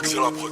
C'est la prod.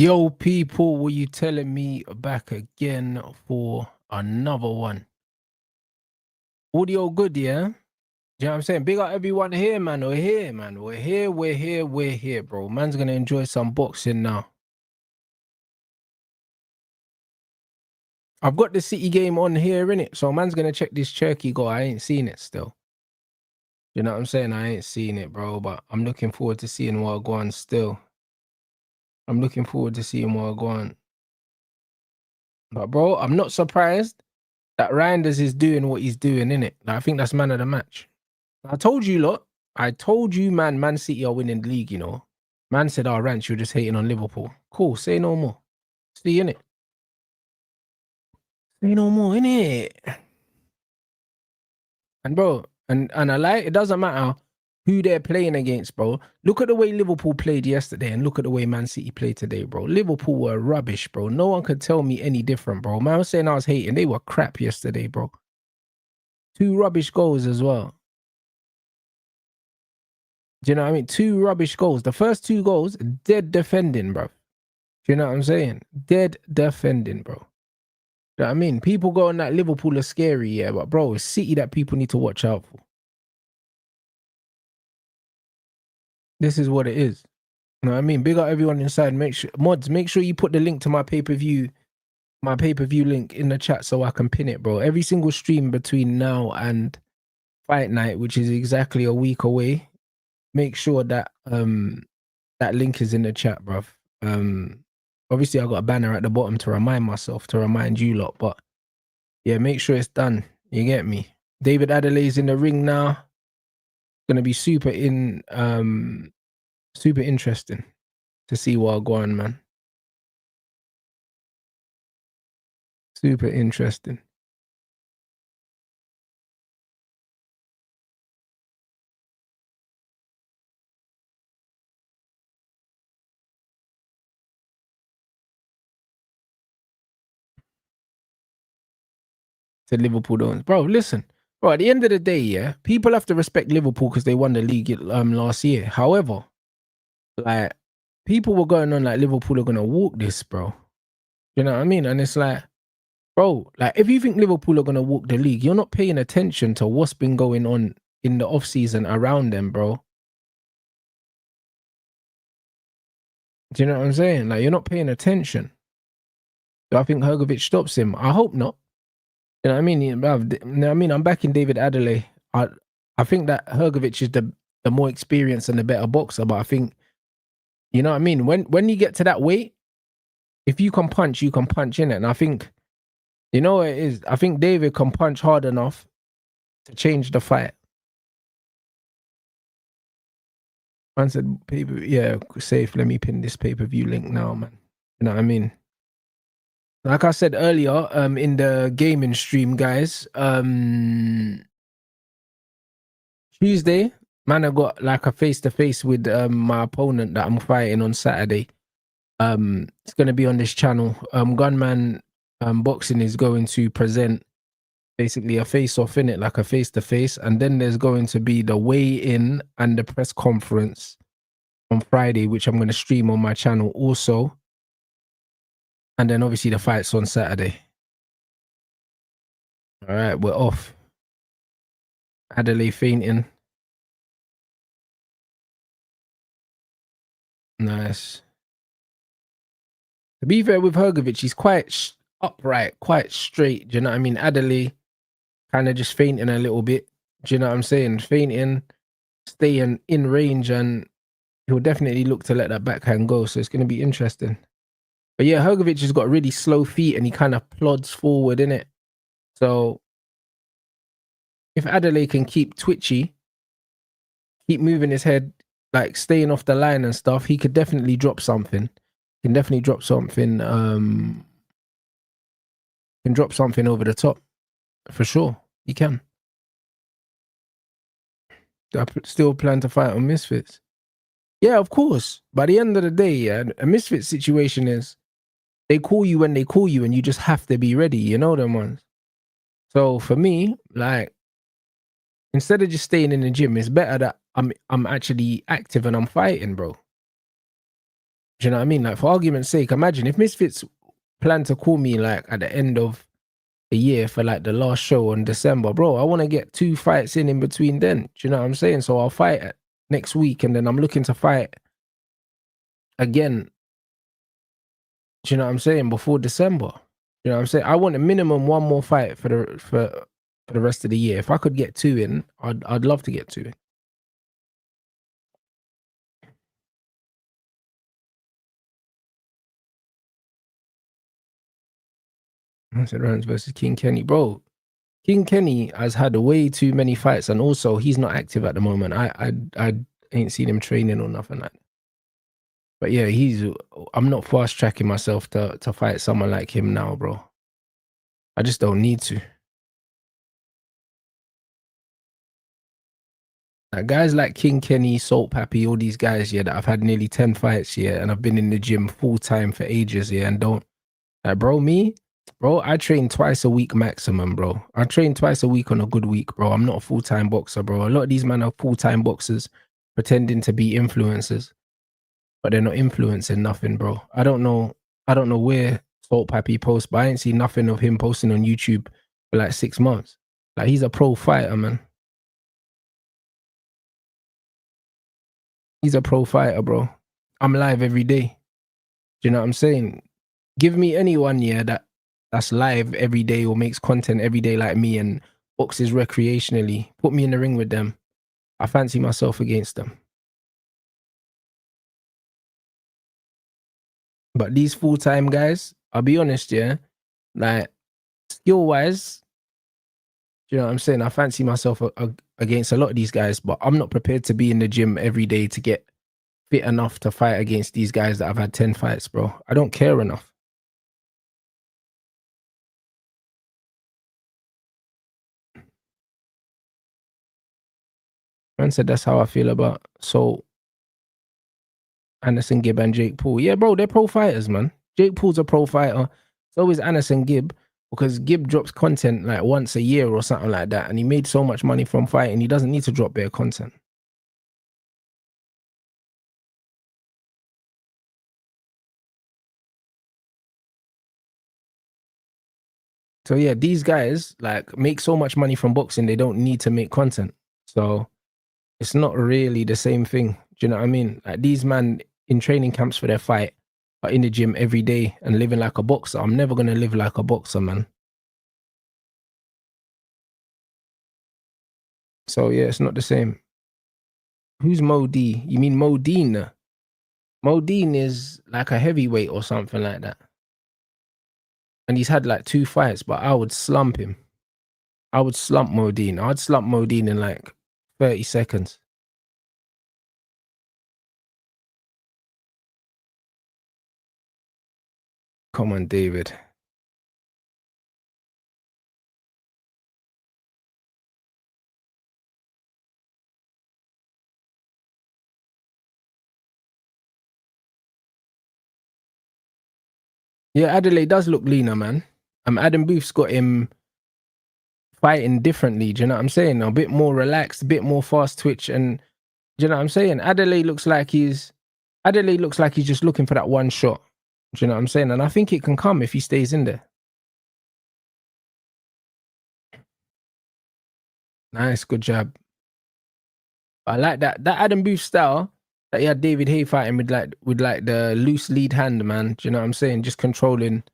Yo, people, what you telling me back again for another one? Audio good, yeah? You know what I'm saying? Big up everyone here, man. We're here, man. We're here, bro. Man's gonna enjoy some boxing now. I've got the City game on here, innit? So man's gonna check this Turkey goal. I ain't seen it still. You know what I'm saying? I ain't seen it, bro. But I'm looking forward to seeing what go on still. I'm looking forward to seeing what go on. But bro, I'm not surprised that Reinders is doing what he's doing, innit? Like, I think that's man of the match. I told you lot. I told you, Man City are winning the league, you know. Man said, oh, Rants, you're just hating on Liverpool. Cool, say no more. See, innit? Say no more, innit? And bro, and I like, it doesn't matter who they're playing against, bro. Look at the way Liverpool played yesterday and look at the way Man City played today, bro. Liverpool were rubbish, bro. No one could tell me any different, bro. Man was saying I was hating. They were crap yesterday, bro. 2 rubbish goals as well. Do you know what I mean? 2 rubbish goals. The first 2 goals, dead defending, bro. Do you know what I'm saying? Dead defending, bro. You know what I mean? People going that Liverpool are scary, yeah, but bro, it's City that people need to watch out for. This is what it is. You know what I mean? Big up everyone inside. Make sure you put the link to my pay-per-view link in the chat so I can pin it, bro. Every single stream between now and fight night, which is exactly a week away, make sure that that link is in the chat, bruv. Obviously I got a banner at the bottom to remind myself, to remind you lot, but yeah, make sure it's done. You get me? David Adel's in the ring now. Gonna be super interesting to see what go on, man. Super interesting. To Liverpool don't. Bro, listen. Bro, at the end of the day, yeah, people have to respect Liverpool because they won the league last year. However, like, people were going on like Liverpool are gonna walk this, bro. You know what I mean? And it's like, bro, like, if you think Liverpool are gonna walk the league, you're not paying attention to what's been going on in the off season around them, bro. Do you know what I'm saying? Like, you're not paying attention. Do I think Herovic stops him? I hope not. You know what I mean? You know what I mean? I'm backing David Adel. I think that Herovic is the more experienced and the better boxer, but I think, you know what I mean? When you get to that weight, if you can punch, you can punch in it. And I think, you know what it is? I think David can punch hard enough to change the fight. Man said, yeah, safe. Let me pin this pay-per-view link now, man. You know what I mean? Like I said earlier, in the gaming stream, guys, Tuesday, man, I got like a face-to-face with my opponent that I'm fighting on Saturday. It's gonna be on this channel. Gunman Boxing is going to present basically a face-off in it, like a face-to-face, and then there's going to be the weigh-in and the press conference on Friday, which I'm gonna stream on my channel also. And then obviously the fight's on Saturday. All right, we're off. Adelaide fainting. Nice. To be fair with Herovic, he's quite upright, quite straight. Do you know what I mean? Adelaide kind of just fainting a little bit. Do you know what I'm saying? Fainting, staying in range, and he'll definitely look to let that backhand go. So it's going to be interesting. But yeah, Herovic has got really slow feet and he kind of plods forward, in it. So if Adelaide can keep twitchy, keep moving his head, like staying off the line and stuff, he could definitely drop something. Can definitely drop something. Can drop something over the top for sure. He can. I still plan to fight on Misfits. Yeah, of course. By the end of the day, yeah, a Misfits situation is they call you when they call you, and you just have to be ready. You know them ones. So for me, like, instead of just staying in the gym, it's better that I'm actually active and I'm fighting, bro. Do you know what I mean? Like, for argument's sake, imagine if Misfits plan to call me like at the end of the year for like the last show in December, bro, I want to get 2 fights in between then. Do you know what I'm saying? So I'll fight next week, and then I'm looking to fight again. Do you know what I'm saying? Before December. You know what I'm saying? I want a minimum 1 more fight for the rest of the year. If I could get 2 in, I'd love to get 2 in. I said Rants versus King Kenny, bro. King Kenny has had way too many fights, and also he's not active at the moment. I ain't seen him training or nothing like that. But yeah, I'm not fast tracking myself to fight someone like him now, bro. I just don't need to. Like guys like King Kenny, Salt Pappy, all these guys, yeah, that I've had nearly 10 fights, yeah, and I've been in the gym full time for ages, yeah, and don't like, bro, I train twice a week maximum, bro. I train twice a week on a good week, bro. I'm not a full-time boxer, bro. A lot of these men are full-time boxers pretending to be influencers, but they're not influencing nothing, bro. I don't know where Salt Pappy posts, but I ain't seen nothing of him posting on YouTube for like 6 months. Like, he's a pro fighter, man. He's a pro fighter, bro. I'm live every day. Do you know what I'm saying? Give me anyone, yeah, that's live every day or makes content every day like me and boxes recreationally. Put me in the ring with them. I fancy myself against them. But these full-time guys, I'll be honest, yeah, like skill-wise, you know what I'm saying? I fancy myself against a lot of these guys, but I'm not prepared to be in the gym every day to get fit enough to fight against these guys that I've had 10 fights, bro. I don't care enough. Man said that's how I feel about Anderson Gibb and Jake Paul. Yeah, bro, they're pro fighters, man. Jake Paul's a pro fighter. So is Anderson Gibb, because Gibb drops content like once a year or something like that, and he made so much money from fighting, he doesn't need to drop bare content. So yeah, these guys like make so much money from boxing, they don't need to make content. So it's not really the same thing. Do you know what I mean? Like, these men in training camps for their fight are in the gym every day and living like a boxer. I'm never gonna live like a boxer, man. So yeah, it's not the same. Who's Mo D? You mean Modine? Modine is like a heavyweight or something like that. And he's had like 2 fights, but I would slump him. I would slump Modine. I'd slump Modine in like 30 seconds. Come on, David. Yeah, Adelaide does look leaner, man. Adam Booth's got him fighting differently. Do you know what I'm saying? A bit more relaxed, a bit more fast twitch, and do you know what I'm saying? Adelaide looks like he's just looking for that one shot. Do you know what I'm saying? And I think it can come if he stays in there. Nice, good job. I like that Adam Booth style that he had David Hay fighting with like the loose lead hand, man. Do you know what I'm saying? Just controlling,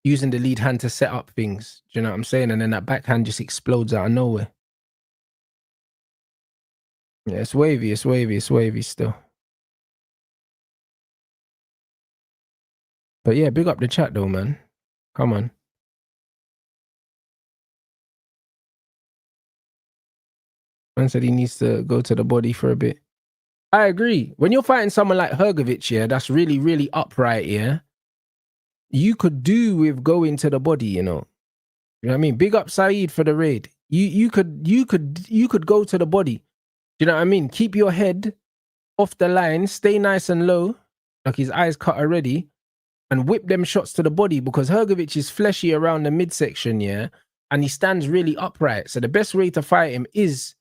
using the lead hand to set up things. Do you know what I'm saying? And then that backhand just explodes out of nowhere. Yeah, it's wavy, it's wavy, it's wavy still. But yeah, big up the chat though, man. Come on. Man said he needs to go to the body for a bit. I agree. When you're fighting someone like Herovic, yeah, that's really, really upright, yeah, you could do with going to the body, you know. You know what I mean? Big up Saeed for the raid. You could go to the body. You know what I mean? Keep your head off the line, stay nice and low, like his eyes cut already, and whip them shots to the body, because Herovic is fleshy around the midsection, yeah, and he stands really upright. So the best way to fight him is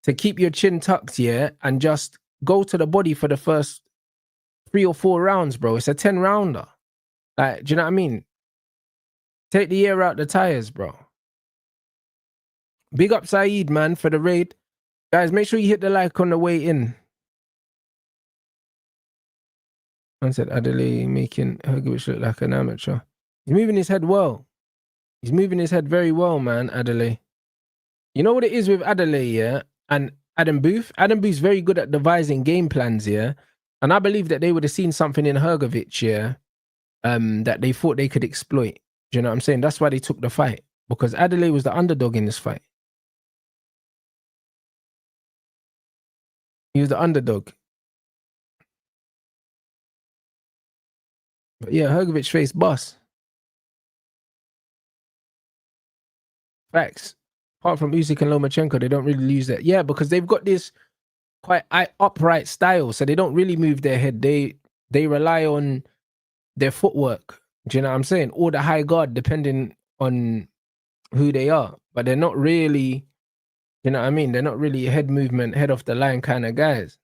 to keep your chin tucked, yeah, and just go to the body for the first 3 or 4 rounds, bro. It's a 10 rounder. Like, do you know what I mean? Take the air out the tires, bro. Big up Saeed, man, for the raid. Guys, make sure you hit the like on the way in. Man said Adel making Herovic look like an amateur. He's moving his head well. He's moving his head very well, man, Adel. You know what it is with Adel, yeah? And Adam Booth? Adam Booth's very good at devising game plans, yeah? And I believe that they would have seen something in Herovic, yeah? That they thought they could exploit. Do you know what I'm saying? That's why they took the fight. Because Adel was the underdog in this fight. He was the underdog. But yeah, Herovic faced boss. Facts. Apart from Usyk and Lomachenko, they don't really lose that. Yeah, because they've got this quite upright style, so they don't really move their head. They rely on their footwork. Do you know what I'm saying? Or the high guard, depending on who they are. But they're not really, you know what I mean? They're not really head movement, head off the line kind of guys.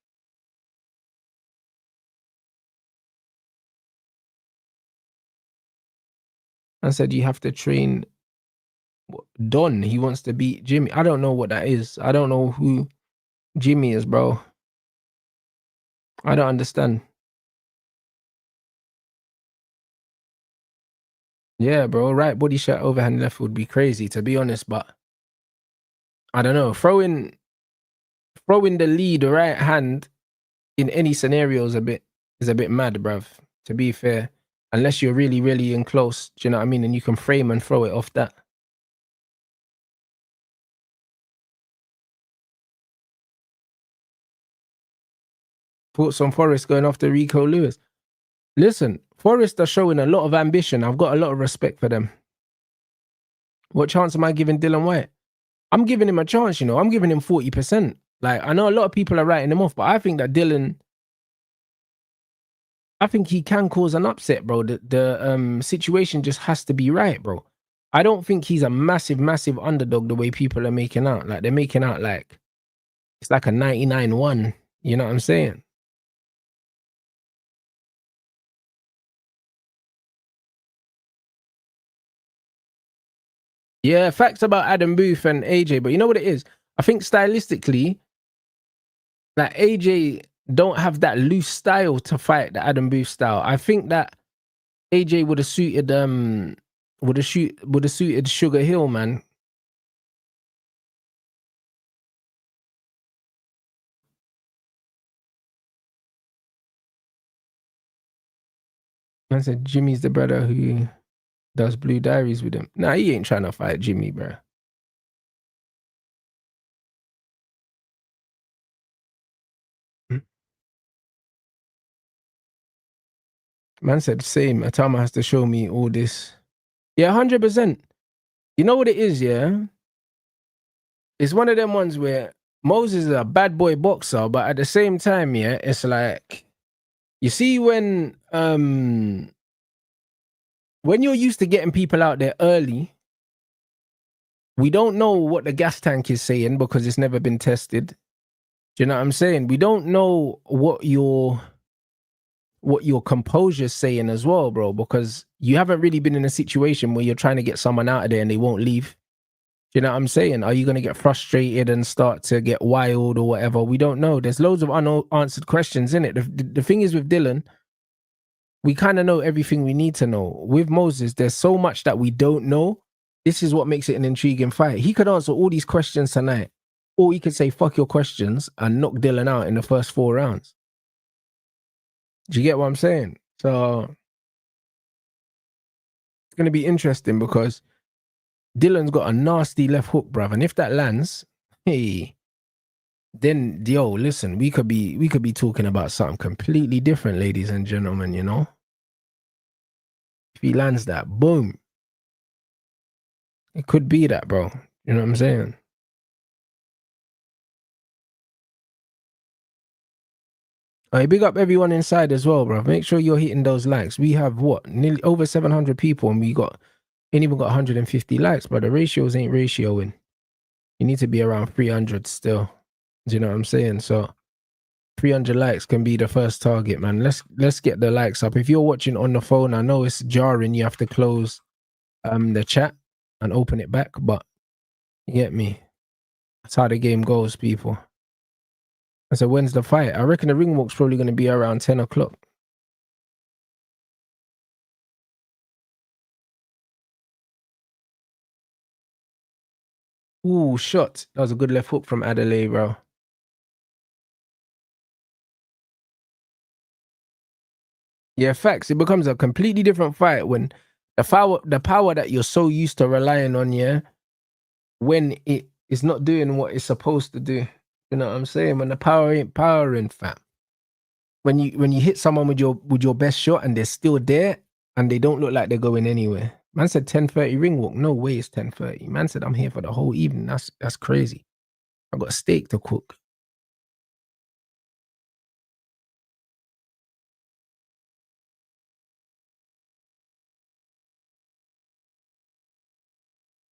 I said you have to train Don. He wants to beat Jimmy. I don't know what that is. I don't know who Jimmy is, bro. I don't understand. Yeah, bro. Right body shot, overhand left would be crazy, to be honest. But I don't know. Throwing the lead right hand in any scenario is a bit mad, bruv. To be fair, unless you're really, really in close, do you know what I mean? And you can frame and throw it off that. Thoughts on Forrest going after Rico Lewis? Listen, Forrest are showing a lot of ambition. I've got a lot of respect for them. What chance am I giving Dylan Whyte? I'm giving him a chance, you know. I'm giving him 40%. Like, I know a lot of people are writing him off, but I think that Dylan, I think he can cause an upset, bro. The situation just has to be right, bro. I don't think he's a massive, massive underdog the way people are making out. Like, they're making out like it's like a 99-1. You know what I'm saying? Yeah, facts about Adam Booth and AJ, but you know what it is? I think stylistically, like AJ don't have that loose style to fight the Adam Booth style. I think that AJ would have suited Sugar Hill, man. I said Jimmy's the brother who does Blue Diaries with him. Nah, he ain't trying to fight Jimmy, bro. Man said same. Itauma has to show me all this. Yeah, 100%. You know what it is, yeah? It's one of them ones where Moses is a bad boy boxer, but at the same time, yeah, it's like you see when you're used to getting people out there early, we don't know what the gas tank is saying because it's never been tested. Do you know what I'm saying? We don't know what your composure's saying as well, bro, because you haven't really been in a situation where you're trying to get someone out of there and they won't leave. Do you know what I'm saying? Are you going to get frustrated and start to get wild or whatever? We don't know. There's loads of unanswered questions in it. The thing is with Dylan, we kind of know everything we need to know. With Moses, there's so much that we don't know. This is what makes it an intriguing fight. He could answer all these questions tonight, or he could say, fuck your questions and knock Dylan out in the first 4 rounds. Do you get what I'm saying? So it's going to be interesting because Dylan's got a nasty left hook, bruv. And if that lands, hey, then yo, listen, we could be talking about something completely different, ladies and gentlemen, you know? If he lands that, boom. It could be that, bro. You know what I'm saying? All right, big up everyone inside as well, bro. Make sure you're hitting those likes. We have what? Nearly over 700 people and we ain't even got 150 likes, but the ratios ain't ratioing. You need to be around 300 still. Do you know what I'm saying? So 300 likes can be the first target, man. Let's get the likes up. If you're watching on the phone, I know it's jarring. You have to close the chat and open it back, but you get me. That's how the game goes, people. I said, when's the fight? I reckon the ring walk's probably going to be around 10 o'clock. Ooh, shot. That was a good left hook from Adel, bro. Yeah, facts. It becomes a completely different fight when the power that you're so used to relying on, yeah, when it is not doing what it's supposed to do. You know what I'm saying? When the power ain't powering, fam. When you hit someone with your best shot and they're still there and they don't look like they're going anywhere. Man said 10:30 ring walk. No way it's 10:30. Man said I'm here for the whole evening. That's crazy. I got a steak to cook.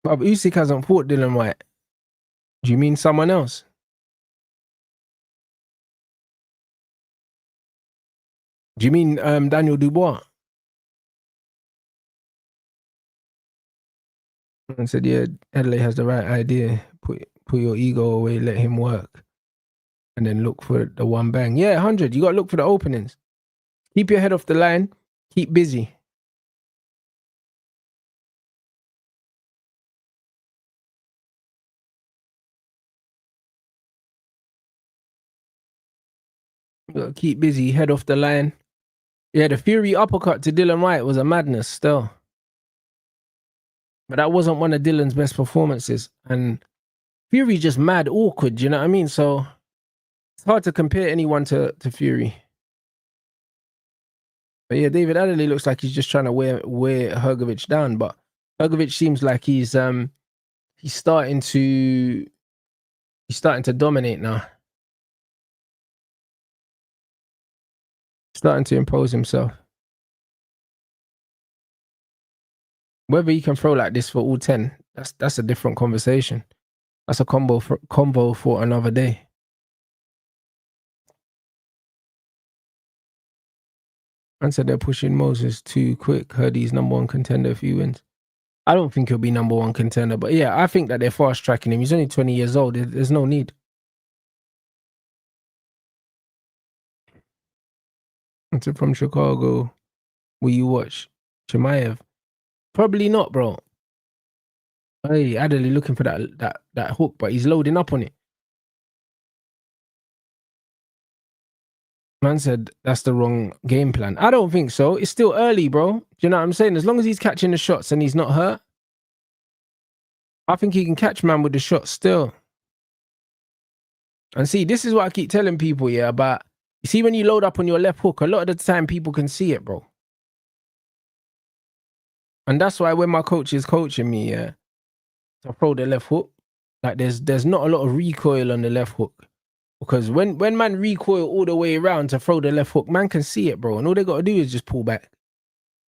But Usyk hasn't fought Dylan Whyte. Do you mean someone else? Do you mean Daniel Dubois? And said, yeah, Adelaide has the right idea. Put your ego away, let him work. And then look for the one bang. Yeah, 100. You got to look for the openings. Keep your head off the line. Keep busy. You got to keep busy. Head off the line. Yeah, the Fury uppercut to Dylan Whyte was a madness still. But that wasn't one of Dylan's best performances. And Fury just mad awkward, do you know what I mean? So it's hard to compare anyone to Fury. But yeah, David Adderley looks like he's just trying to wear Herovic down. But Herovic seems like he's starting to dominate now. Starting to impose himself. Whether he can throw like this for all 10, that's a different conversation. That's a combo for another day. Man said they're pushing Moses too quick. Heard he's number one contender if he wins. I don't think he'll be number one contender, but yeah, I think that they're fast tracking him. He's only 20 years old. There's no need. And so from Chicago, will you watch Chimaev? Probably not, bro. Hey, Adel looking for that hook, but he's loading up on it. Man said that's the wrong game plan. I don't think so. It's still early, bro. Do you know what I'm saying? As long as he's catching the shots and he's not hurt, I think he can catch man with the shots still. And see, this is what I keep telling people, yeah, about, you see when you load up on your left hook, a lot of the time people can see it, bro. And that's why when my coach is coaching me, yeah, to throw the left hook, like there's not a lot of recoil on the left hook. Because when man recoil all the way around to throw the left hook, man can see it, bro. And all they got to do is just pull back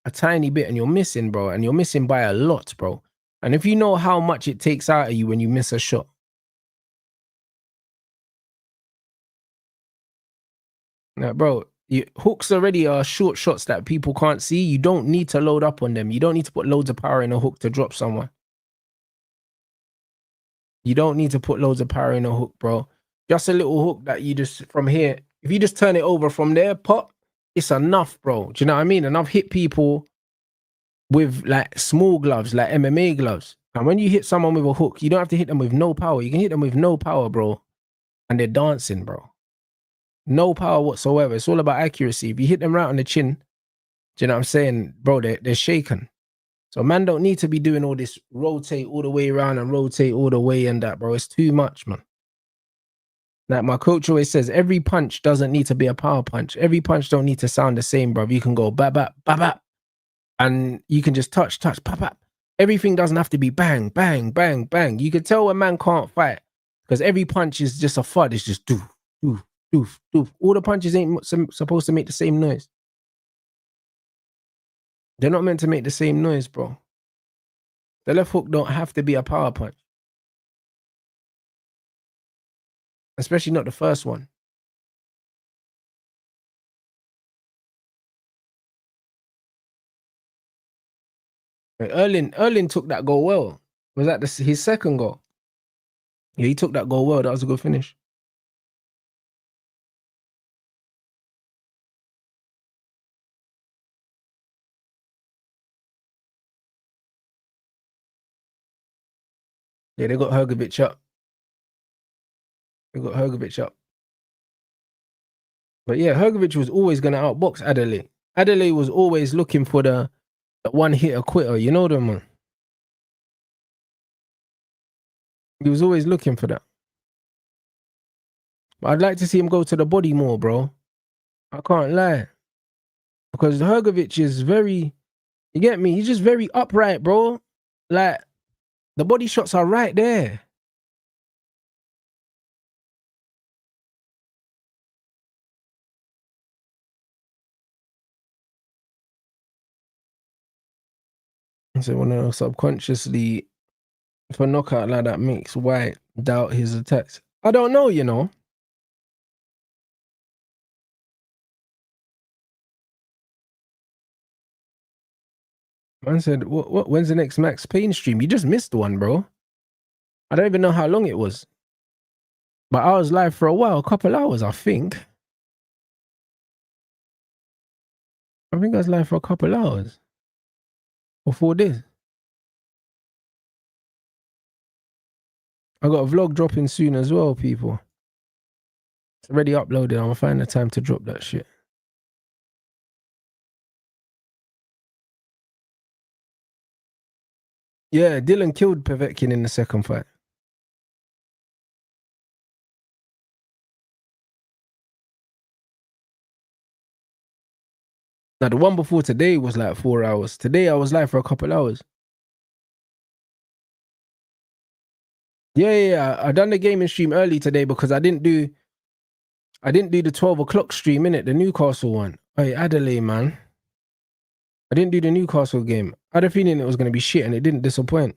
a tiny bit and you're missing, bro. And you're missing by a lot, bro. And if you know how much it takes out of you when you miss a shot. Now, bro, hooks already are short shots that people can't see. You don't need to load up on them. You don't need to put loads of power in a hook to drop someone. You don't need to put loads of power in a hook, bro. Just a little hook that you just, from here, if you just turn it over from there, pop, it's enough, bro. Do you know what I mean? And I've hit people with like small gloves, like MMA gloves. And when you hit someone with a hook, you don't have to hit them with no power. You can hit them with no power, bro. And they're dancing, bro. No power whatsoever. It's all about accuracy. If you hit them right on the chin, do you know what I'm saying? Bro, they're shaken. So man don't need to be doing all this rotate all the way around and rotate all the way and that, bro. It's too much, man. Like my coach always says, every punch doesn't need to be a power punch. Every punch don't need to sound the same, bro. You can go bap, bap, bap, bap. And you can just touch, pap, pap. Everything doesn't have to be bang, bang, bang, bang. You can tell when man can't fight because every punch is just a thud. It's just doof, doof, doof, doof. All the punches ain't supposed to make the same noise. They're not meant to make the same noise, bro. The left hook don't have to be a power punch. Especially not the first one. Erling took that goal well. Was that his second goal? Yeah, he took that goal well. That was a good finish. Yeah, they got Herovic up. They got Herovic up. But yeah, Herovic was always going to outbox Adel. Adel was always looking for the one hitter quitter. You know them, man. He was always looking for that. But I'd like to see him go to the body more, bro. I can't lie. Because Herovic is very, you get me? He's just very upright, bro. Like, the body shots are right there. So when I subconsciously, if a knockout like that makes Whyte doubt his attacks. I don't know, you know. Man said, when's the next Max Payne stream? You just missed one, bro. I don't even know how long it was. But I was live for a while, a couple hours, I think. I think I was live for a couple hours. Or 4 days. I got a vlog dropping soon as well, people. It's already uploaded. I'm gonna find the time to drop that shit. Yeah, Dylan killed Povetkin in the second fight. Now, the one before today was like 4 hours. Today, I was live for a couple hours. Yeah. I done the gaming stream early today because I didn't do the 12 o'clock stream, innit? The Newcastle one. Hey, Adelaide, man. I didn't do the Newcastle game. I had a feeling it was going to be shit and it didn't disappoint.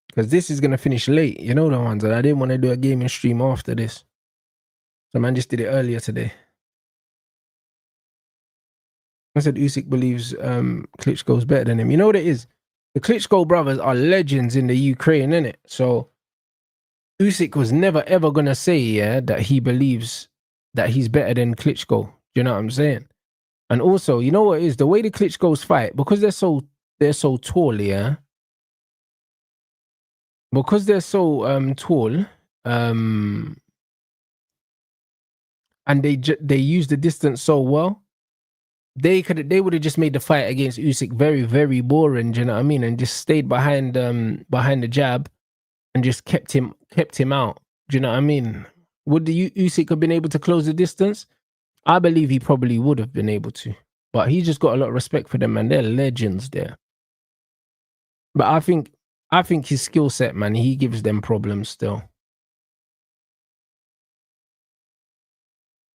Because this is going to finish late. You know the ones that I didn't want to do a gaming stream after this. So man just did it earlier today. I said Usyk believes Klitschko's better than him. You know what it is? The Klitschko brothers are legends in the Ukraine, innit? So Usyk was never ever gonna say, yeah, that he believes that he's better than Klitschko. Do you know what I'm saying? And also, you know what it is? The way the Klitschko's fight, because they're so tall, yeah. Because they're so tall, and they use the distance so well. They would have just made the fight against Usyk very, very boring, do you know what I mean? And just stayed behind the jab and just kept him out. Do you know what I mean? Would the Usyk have been able to close the distance? I believe he probably would have been able to. But he just got a lot of respect for them, man. They're legends there. But I think his skill set, man, he gives them problems still.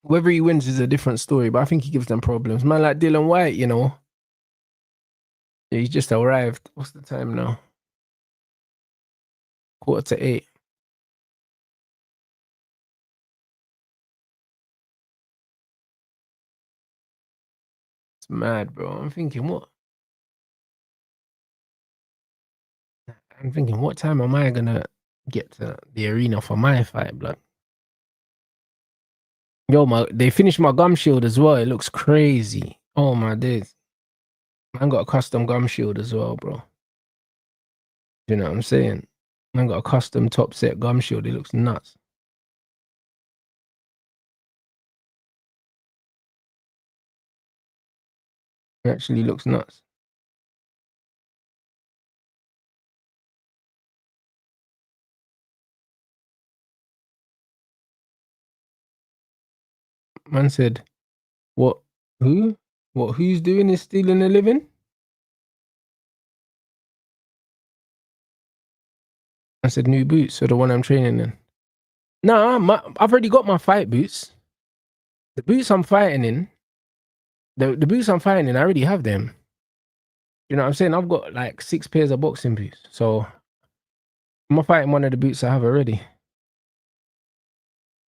Whether he wins is a different story, but I think he gives them problems. Man, like Dylan Whyte, you know. Yeah, he's just arrived. What's the time now? 7:45. It's mad, bro. I'm thinking, what time am I gonna get to the arena for my fight, blood? Yo, they finished my gum shield as well. It looks crazy. Oh my days. I got a custom gum shield as well, bro. You know what I'm saying? I got a custom top set gum shield. It looks nuts. It actually looks nuts. Man said, what? Who? What? Who's doing is stealing a living? I said, new boots. So the one I'm training in. Nah, I've already got my fight boots. The boots I'm fighting in, the boots I'm fighting in, I already have them. You know what I'm saying? I've got like 6 pairs of boxing boots. So I'm fighting one of the boots I have already.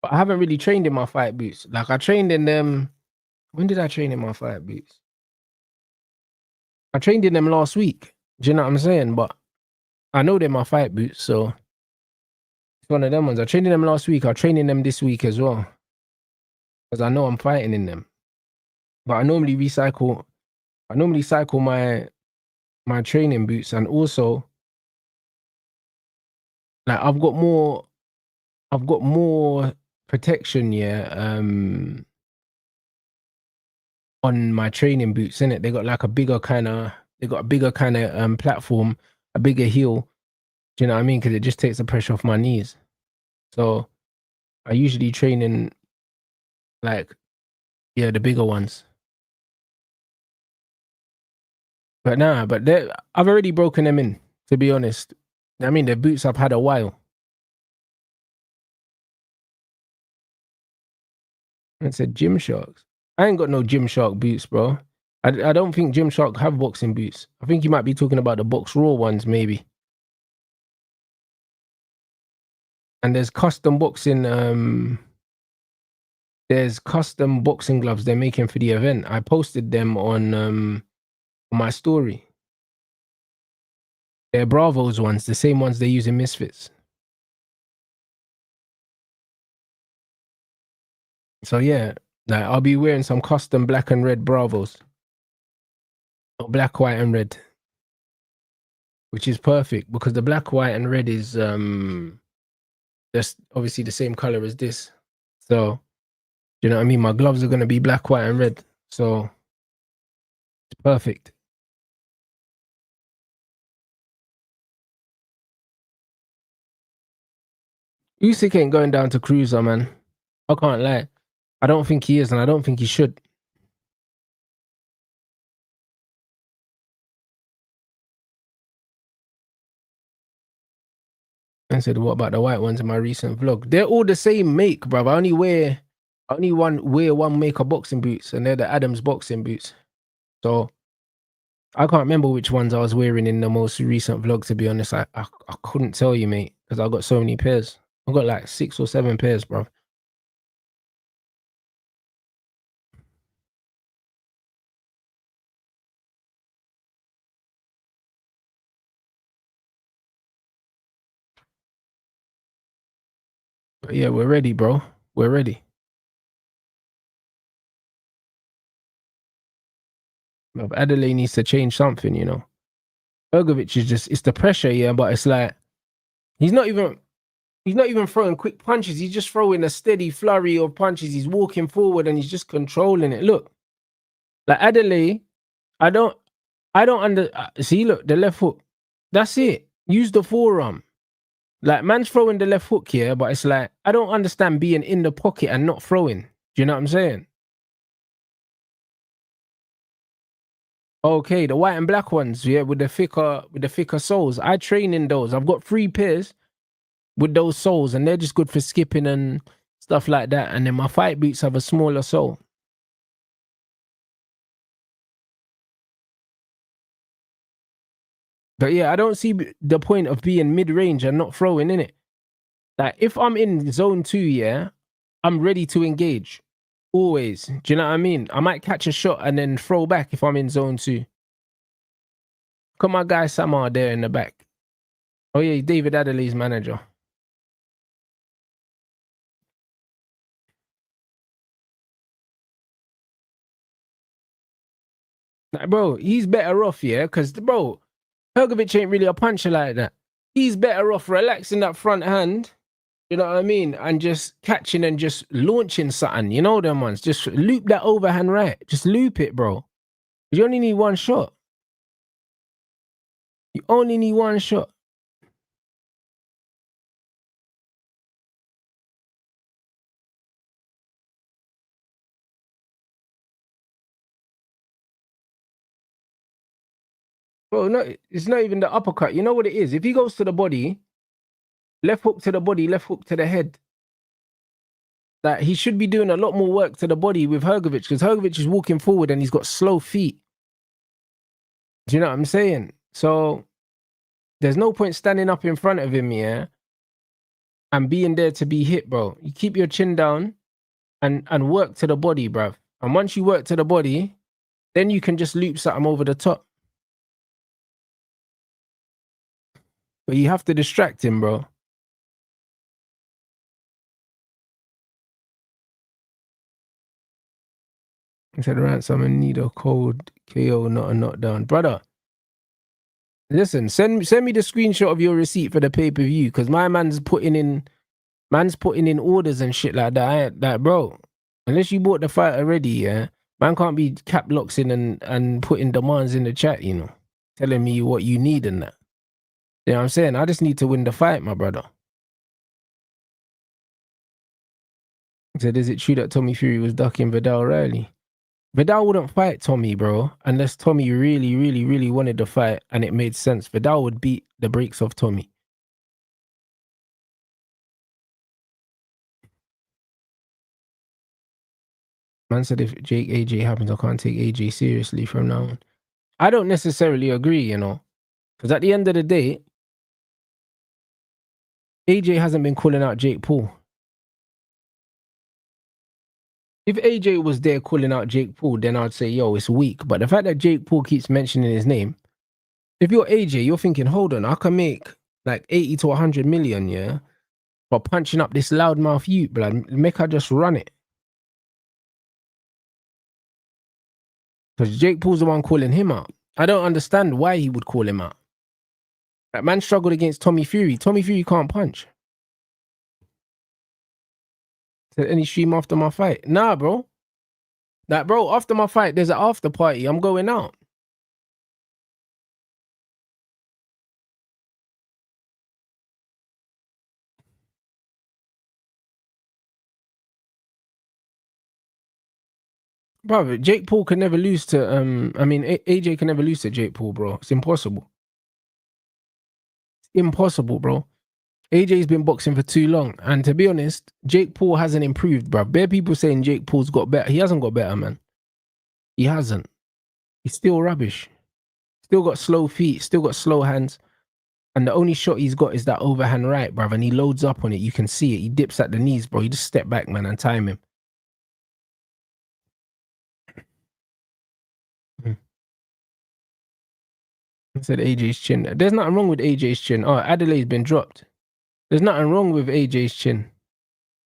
But I haven't really trained in my fight boots. Like I trained in them. When did I train in my fight boots? I trained in them last week. Do you know what I'm saying? But I know they're my fight boots, so it's one of them ones. I trained in them last week. I'll train in them this week as well. Because I know I'm fighting in them. But I normally cycle my training boots, and also like I've got more protection, yeah, on my training boots, innit? They got like a bigger kind of platform, a bigger heel. Do you know what I mean? Because it just takes the pressure off my knees. So I usually train in like, yeah, the bigger ones. But nah, I've already broken them in, to be honest. I mean, the boots I've had a while. And said Gymsharks. I ain't got no Gymshark boots, bro. I don't think Gymshark have boxing boots. I think you might be talking about the Box Raw ones, maybe. And there's custom boxing gloves they're making for the event. I posted them on my story. They're Bravos ones, the same ones they use in Misfits. So yeah, like I'll be wearing some custom black and red Bravos. Or black, white, and red. Which is perfect because the black, white, and red is just obviously the same color as this. So you know what I mean? My gloves are gonna be black, white, and red. So it's perfect. Usyk ain't going down to Cruiser, man. I can't lie. I don't think he is, and I don't think he should. And said, what about the white ones in my recent vlog? They're all the same make, bruv. I only wear one make of boxing boots, and they're the Adams boxing boots. So I can't remember which ones I was wearing in the most recent vlog, to be honest. I couldn't tell you, mate, because I got so many pairs. I got like 6 or 7 pairs, bro. But yeah, we're ready, bro. We're ready. But Adel needs to change something, you know. Herovic is just, it's the pressure, yeah, but it's like he's not even throwing quick punches. He's just throwing a steady flurry of punches. He's walking forward and he's just controlling it. Look, like Adelaide, I don't see. Look, the left hook. That's it. Use the forearm. Like man's throwing the left hook here, but it's like I don't understand being in the pocket and not throwing. Do you know what I'm saying? Okay, the white and black ones, yeah, with the thicker soles. I train in those. I've got 3 pairs with those soles, and they're just good for skipping and stuff like that. And then my fight boots have a smaller sole. But yeah, I don't see the point of being mid range and not throwing in it. Like if I'm in zone 2, yeah, I'm ready to engage. Always. Do you know what I mean? I might catch a shot and then throw back if I'm in zone 2. Got my guy Samar there in the back. Oh yeah, David Adelaide's manager. Like, bro, he's better off, yeah, because bro, Herovic ain't really a puncher like that. He's better off relaxing that front hand, you know what I mean, and just catching and just launching something. You know them ones. Just loop that overhand right. Just loop it, bro. You only need one shot. You only need one shot. Bro, no, it's not even the uppercut. You know what it is? If he goes to the body, left hook to the body, left hook to the head, that he should be doing a lot more work to the body with Herovic, because Herovic is walking forward and he's got slow feet. Do you know what I'm saying? So there's no point standing up in front of him, yeah, and being there to be hit, bro. You keep your chin down and work to the body, bruv. And once you work to the body, then you can just loop something over the top. But you have to distract him, bro. I said, Rants, I'm gonna need a cold KO, not a knockdown. Brother, listen, send me the screenshot of your receipt for the pay-per-view, because my man's putting in orders and shit like that. Bro, unless you bought the fight already, yeah, man can't be cap locksing and putting demands in the chat, you know, telling me what you need and that. You know what I'm saying? I just need to win the fight, my brother. He said, is it true that Tommy Fury was ducking Vidal Riley? Vidal wouldn't fight Tommy, bro, unless Tommy really, really, really wanted the fight and it made sense. Vidal would beat the brakes off Tommy. Man said if Jake AJ happens, I can't take AJ seriously from now on. I don't necessarily agree, you know, because at the end of the day, AJ hasn't been calling out Jake Paul. If AJ was there calling out Jake Paul, then I'd say, yo, it's weak. But the fact that Jake Paul keeps mentioning his name, if you're AJ, you're thinking, hold on, I can make like 80 to 100 million, yeah, for punching up this loudmouth youth, blood. Make her just run it. Because Jake Paul's the one calling him out. I don't understand why he would call him out. That man struggled against Tommy Fury. Tommy Fury can't punch. Said any stream after my fight? Nah, bro. Like, bro, after my fight, there's an after party. I'm going out. Bro, Jake Paul can never lose to AJ can never lose to Jake Paul, bro. It's impossible. It's impossible, bro. AJ's been boxing for too long. And to be honest, Jake Paul hasn't improved, bro. Bare people saying Jake Paul's got better. He hasn't got better, man. He hasn't. He's still rubbish. Still got slow feet, still got slow hands. And the only shot he's got is that overhand right, bruv. And he loads up on it. You can see it. He dips at the knees, bro. You just step back, man, and time him. I said AJ's chin. There's nothing wrong with AJ's chin. Oh, Adelaide's been dropped. There's nothing wrong with AJ's chin.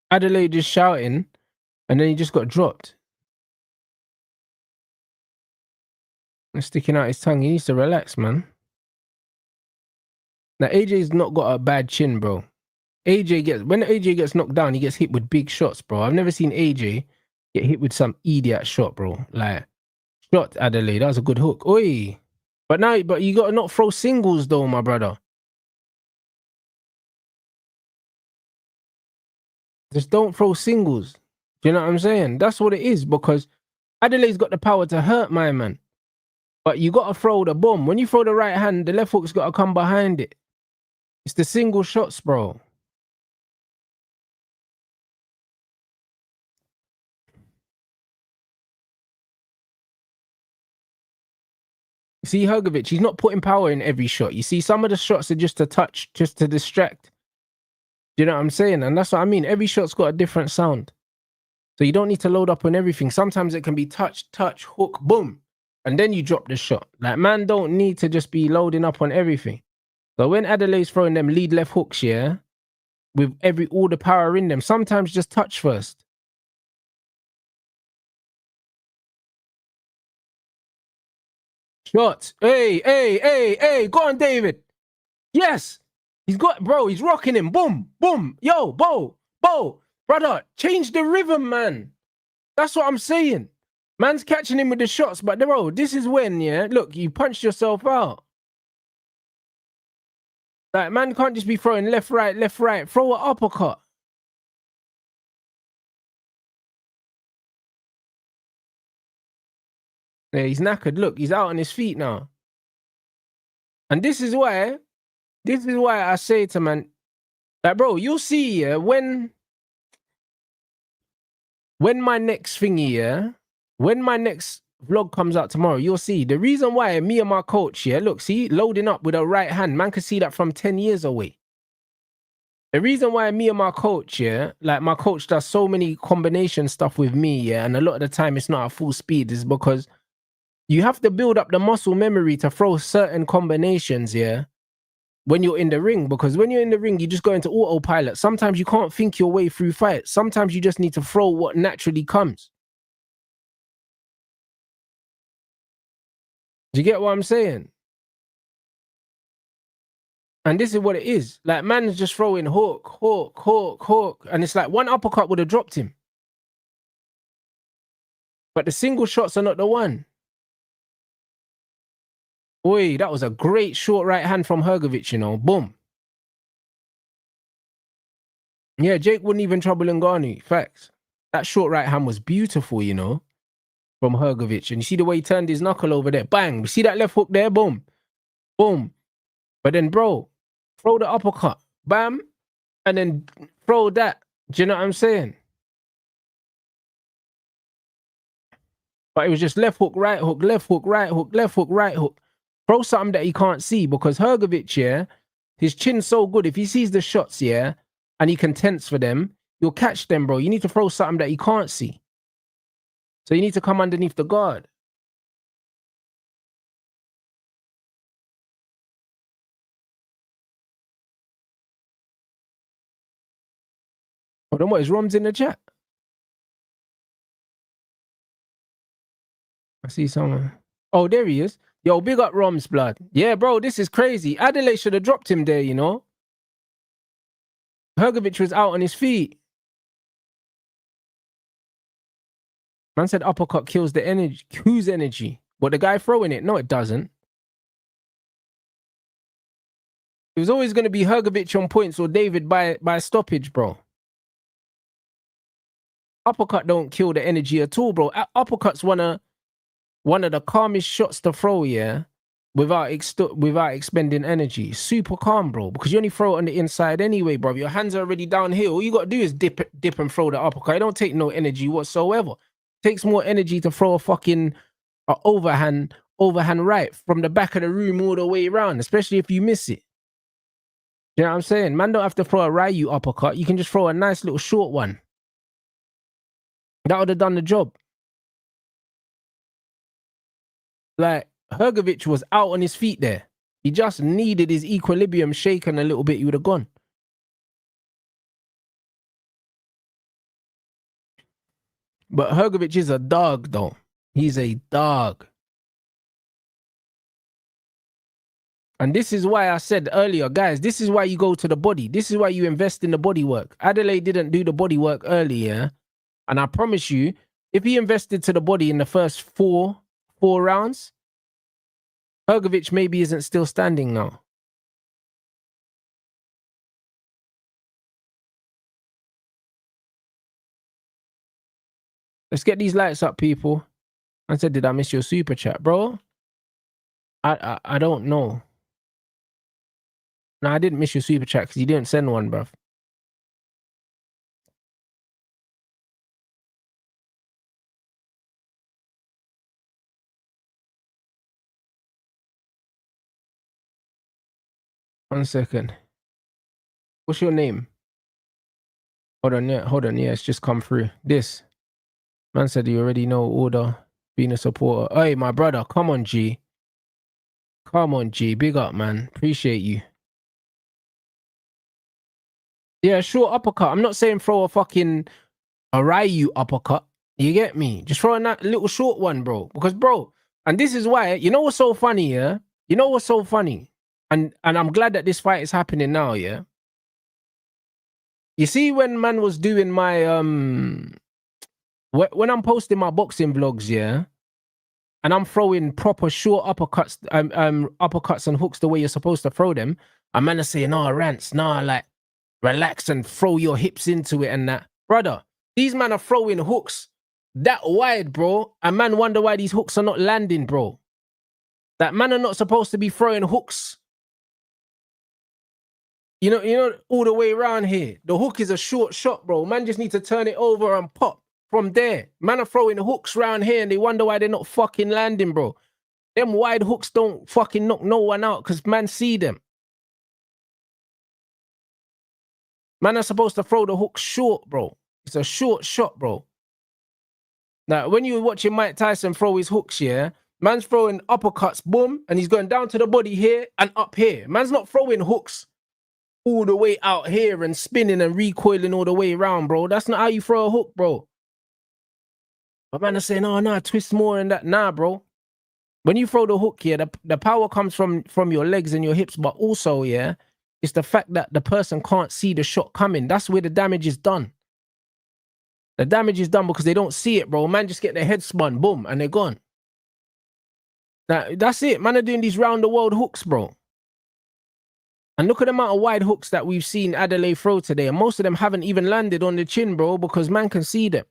Adelaide just shouting, and then he just got dropped. And sticking out his tongue. He needs to relax, man. Now, AJ's not got a bad chin, bro. When AJ gets knocked down, he gets hit with big shots, bro. I've never seen AJ get hit with some idiot shot, bro. Like, shot Adelaide. That was a good hook. Oi. But you gotta not throw singles though, my brother. Just don't throw singles. Do you know what I'm saying? That's what it is, because Adelaide's got the power to hurt my man. But you gotta throw the bomb. When you throw the right hand, the left hook's gotta come behind it. It's the single shots, bro. You see Herovic, he's not putting power in every shot. You see, some of the shots are just to touch, just to distract. Do you know what I'm saying? And that's what I mean. Every shot's got a different sound. So you don't need to load up on everything. Sometimes it can be touch, hook, boom. And then you drop the shot. Like, man don't need to just be loading up on everything. So when Adelaide's throwing them lead left hooks, yeah, with all the power in them, sometimes just touch first. Shots. Hey. Go on, David. Yes. He's rocking him. Boom. Yo, Bo. Brother, change the rhythm, man. That's what I'm saying. Man's catching him with the shots, but bro, this is when, yeah, look, you punched yourself out. Like, man can't just be throwing left, right. Throw an uppercut. Yeah, he's knackered. Look, he's out on his feet now. And this is why I say to man, like, bro, you'll see, yeah, when my next thingy, yeah, when my next vlog comes out tomorrow, you'll see the reason why me and my coach, yeah, look, see, loading up with a right hand, man can see that from 10 years away. The reason why me and my coach, yeah, like my coach does so many combination stuff with me, yeah, and a lot of the time it's not at full speed, is because you have to build up the muscle memory to throw certain combinations, yeah, when you're in the ring. Because when you're in the ring, you just go into autopilot. Sometimes you can't think your way through fights. Sometimes you just need to throw what naturally comes. Do you get what I'm saying? And this is what it is. Like, man's just throwing hook. And it's like one uppercut would have dropped him. But the single shots are not the one. Oi, that was a great short right hand from Herovic, you know. Boom. Yeah, Jake wouldn't even trouble Ngannou. Facts. That short right hand was beautiful, you know, from Herovic. And you see the way he turned his knuckle over there. Bang. You see that left hook there? Boom. Boom. But then, bro, throw the uppercut. Bam. And then throw that. Do you know what I'm saying? But it was just left hook, right hook, left hook, right hook, left hook, right hook. Throw something that he can't see, because Herovic, yeah, his chin's so good. If he sees the shots, yeah, and he can tense for them, you'll catch them, bro. You need to throw something that he can't see. So you need to come underneath the guard. Hold on, what is Rom's in the chat? I see someone. Oh, there he is. Yo, big up Rom's blood. Yeah, bro, this is crazy. Adel should have dropped him there, you know. Herovic was out on his feet. Man said uppercut kills the energy. Whose energy? What, the guy throwing it? No, it doesn't. It was always going to be Herovic on points or David by stoppage, bro. Uppercut don't kill the energy at all, bro. Uppercut's one of the calmest shots to throw, yeah, without expending energy. Super calm, bro, because you only throw it on the inside anyway, bro. Your hands are already down here. All you got to do is dip and throw the uppercut. It don't take no energy whatsoever. It takes more energy to throw a fucking overhand right from the back of the room all the way around, especially if you miss it. You know what I'm saying? Man don't have to throw a Ryu uppercut. You can just throw a nice little short one. That would have done the job. Like, Herovic was out on his feet there. He just needed his equilibrium shaken a little bit. He would have gone. But Herovic is a dog, though. He's a dog. And this is why I said earlier, guys, this is why you go to the body. This is why you invest in the body work. Adel didn't do the body work earlier. And I promise you, if he invested to the body in the first four rounds, Herovic maybe isn't still standing now. Let's get these lights up, people. I said, did I miss your super chat, bro? I don't know. No, I didn't miss your super chat because you didn't send one, bruv. One second. What's your name? Hold on, yeah, it's just come through. This. Man said you already know order, being a supporter. Hey, my brother, come on, G. Come on, G. Big up, man. Appreciate you. Yeah, short uppercut. I'm not saying throw a Ryu uppercut. You get me? Just throw a little short one, bro. Because, bro, and this is why, you know what's so funny, yeah? You know what's so funny? And I'm glad that this fight is happening now, yeah? You see, when man was doing my when I'm posting my boxing vlogs, yeah, and I'm throwing proper short uppercuts, uppercuts and hooks the way you're supposed to throw them, and man are saying, "Oh, Rants, nah, like relax and throw your hips into it and that." Brother, these man are throwing hooks that wide, bro, and man wonder why these hooks are not landing, bro. That man are not supposed to be throwing hooks. You know, all the way around here. The hook is a short shot, bro. Man just need to turn it over and pop from there. Man are throwing hooks around here and they wonder why they're not fucking landing, bro. Them wide hooks don't fucking knock no one out because man see them. Man are supposed to throw the hook short, bro. It's a short shot, bro. Now, when you were watching Mike Tyson throw his hooks, yeah, man's throwing uppercuts, boom, and he's going down to the body here and up here. Man's not throwing hooks all the way out here and spinning and recoiling all the way around, bro. That's not how you throw a hook, bro. But man are saying, oh, no, twist more and that. Nah, bro. When you throw the hook here, the power comes from your legs and your hips, but also, yeah, it's the fact that the person can't see the shot coming. That's where the damage is done. The damage is done because they don't see it, bro. Man just get their head spun, boom, and they're gone. Now, that's it. Man are doing these round the world hooks, bro. And look at the amount of wide hooks that we've seen Adel throw today. And most of them haven't even landed on the chin, bro, because man can see them.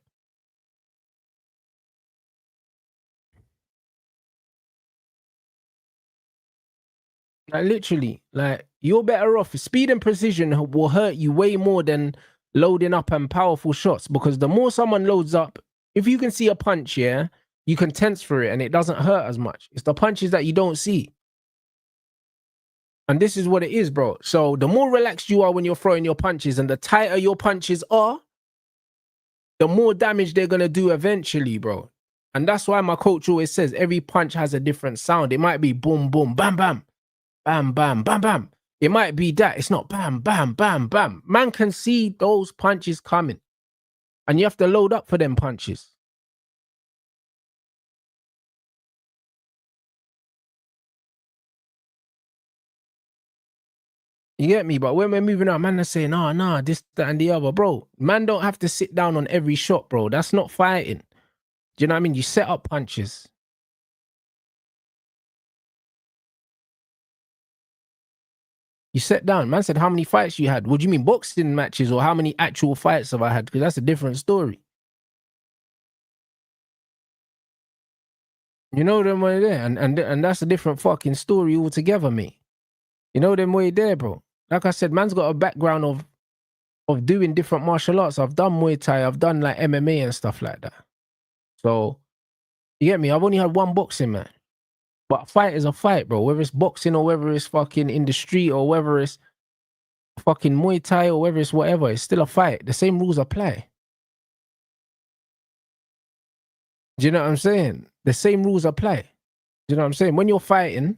Like literally, like you're better off. Speed and precision will hurt you way more than loading up and powerful shots, because the more someone loads up, if you can see a punch, yeah, you can tense for it and it doesn't hurt as much. It's the punches that you don't see. And this is what it is, bro. So the more relaxed you are when you're throwing your punches and the tighter your punches are, the more damage they're going to do eventually, bro. And that's why my coach always says every punch has a different sound. It might be boom, boom, bam, bam, bam, bam, bam, bam. It might be that. It's not bam, bam, bam, bam. Man can see those punches coming. And you have to load up for them punches. You get me? But when we're moving on, man are saying, oh, nah, this, that, and the other. Bro, man don't have to sit down on every shot, bro. That's not fighting. Do you know what I mean? You set up punches. You set down. Man said, how many fights you had? What do you mean, boxing matches, or how many actual fights have I had? Because that's a different story. You know them way there, and that's a different fucking story altogether, mate. You know them way there, bro. Like I said, man's got a background of doing different martial arts. I've done Muay Thai, I've done like MMA and stuff like that. So you get me? I've only had one boxing match. But a fight is a fight, bro. Whether it's boxing or whether it's fucking in the street or whether it's fucking Muay Thai or whether it's whatever, it's still a fight. The same rules apply. Do you know what I'm saying? The same rules apply. Do you know what I'm saying? When you're fighting,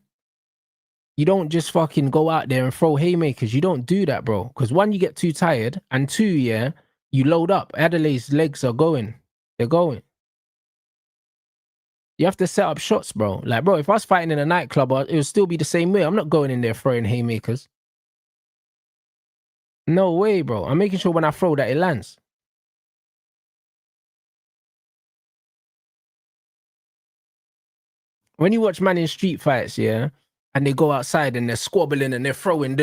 you don't just fucking go out there and throw haymakers. You don't do that, bro. Because one, you get too tired, and two, yeah, you load up. Adelaide's legs are going. They're going. You have to set up shots, bro. Like, bro, if I was fighting in a nightclub, it would still be the same way. I'm not going in there throwing haymakers. No way, bro. I'm making sure when I throw that it lands. When you watch man in street fights, yeah, and they go outside and they're squabbling and they're throwing,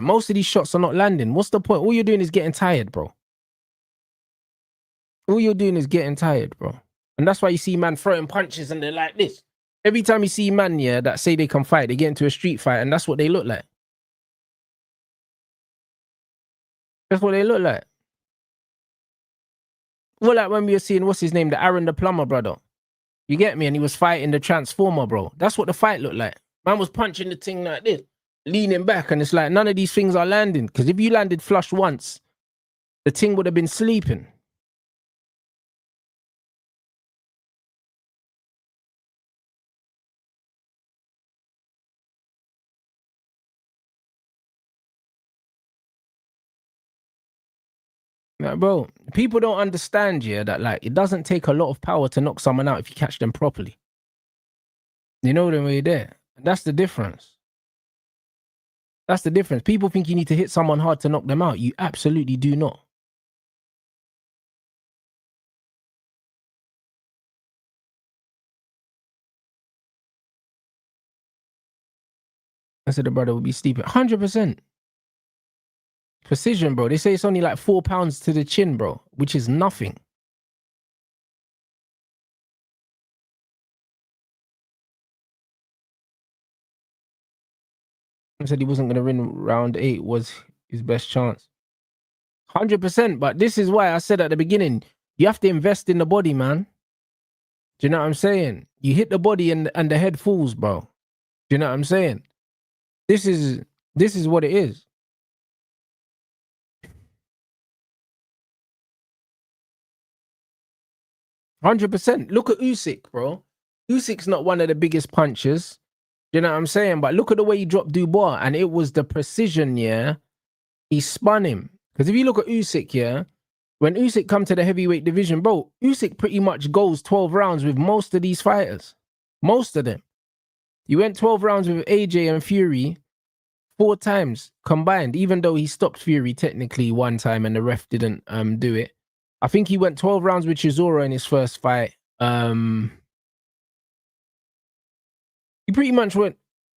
most of these shots are not landing. What's the point? All you're doing is getting tired, bro. All you're doing is getting tired, bro. And that's why you see man throwing punches and they're like this. Every time you see man, yeah, that say they can fight, they get into a street fight and that's what they look like. That's what they look like. Well, like when we were seeing, what's his name? The Aaron the Plumber brother. You get me? And he was fighting the Transformer, bro. That's what the fight looked like. Man was punching the thing like this, leaning back, and it's like none of these things are landing. Because if you landed flush once, the thing would have been sleeping. Like, bro, people don't understand, yeah, that like it doesn't take a lot of power to knock someone out if you catch them properly. You know the way there. And that's the difference. That's the difference. People think you need to hit someone hard to knock them out. You absolutely do not. I said the brother would be sleeping. 100%. Precision, bro. They say it's only like 4 pounds to the chin, bro, which is nothing. He said he wasn't going to win round 8 was his best chance. 100%. But this is why I said at the beginning, you have to invest in the body, man. Do you know what I'm saying? You hit the body and the head falls, bro. Do you know what I'm saying? This is what it is. 100%. Look at Usyk, bro. Usyk's not one of the biggest punchers. You know what I'm saying? But look at the way he dropped Dubois, and it was the precision, yeah. He spun him. Because if you look at Usyk, yeah, when Usyk come to the heavyweight division, bro, Usyk pretty much goes 12 rounds with most of these fighters. Most of them. He went 12 rounds with AJ and Fury 4 times combined, even though he stopped Fury technically 1 time and the ref didn't do it. I think he went 12 rounds with Chisora in his first fight. He pretty much went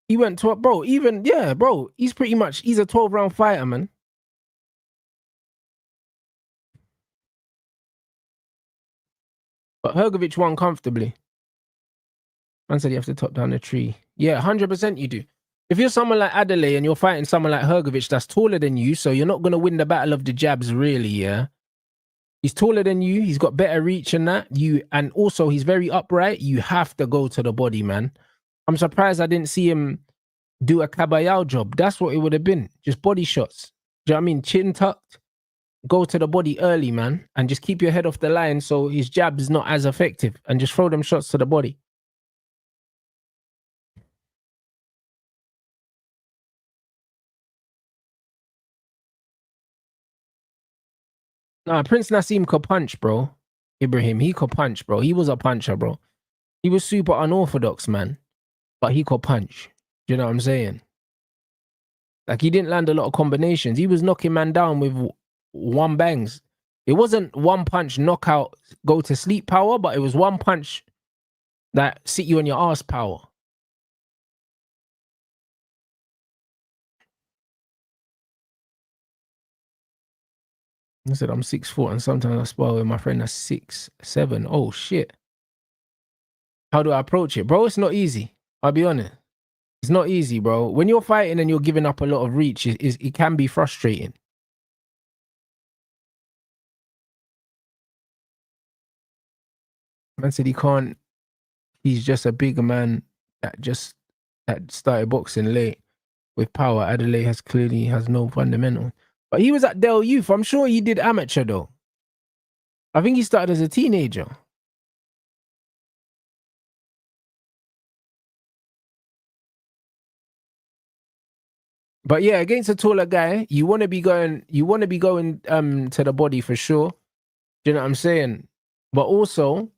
12, bro. Even, yeah, bro, he's a 12-round fighter, man. But Herovic won comfortably. Man said you have to top down the tree. Yeah, 100% you do. If you're someone like Adel and you're fighting someone like Herovic that's taller than you, so you're not going to win the battle of the jabs, really, yeah? He's taller than you. He's got better reach and that. And also, he's very upright. You have to go to the body, man. I'm surprised I didn't see him do a Caballao job. That's what it would have been. Just body shots. Do you know what I mean? Chin tucked. Go to the body early, man. And just keep your head off the line so his jab is not as effective. And just throw them shots to the body. Nah, Prince Nassim could punch, bro. Ibrahim, he could punch, bro. He was a puncher, bro. He was super unorthodox, man. But he could punch. Do you know what I'm saying? Like, he didn't land a lot of combinations. He was knocking man down with 1 bangs. It wasn't 1 punch knockout, go to sleep power, but it was 1 punch that sit you on your ass power. I said, I'm 6'4", and sometimes I spar with my friend that's 6'7". Oh, shit. How do I approach it? Bro, it's not easy. I'll be honest. It's not easy, bro. When you're fighting and you're giving up a lot of reach, it can be frustrating. Man said he can't. He's just a bigger man that started boxing late with power. Adelaide clearly has no fundamental. But he was at Del Youth. I'm sure he did amateur, though. I think he started as a teenager. But yeah, against a taller guy, you want to be going to the body for sure. Do you know what I'm saying? But also,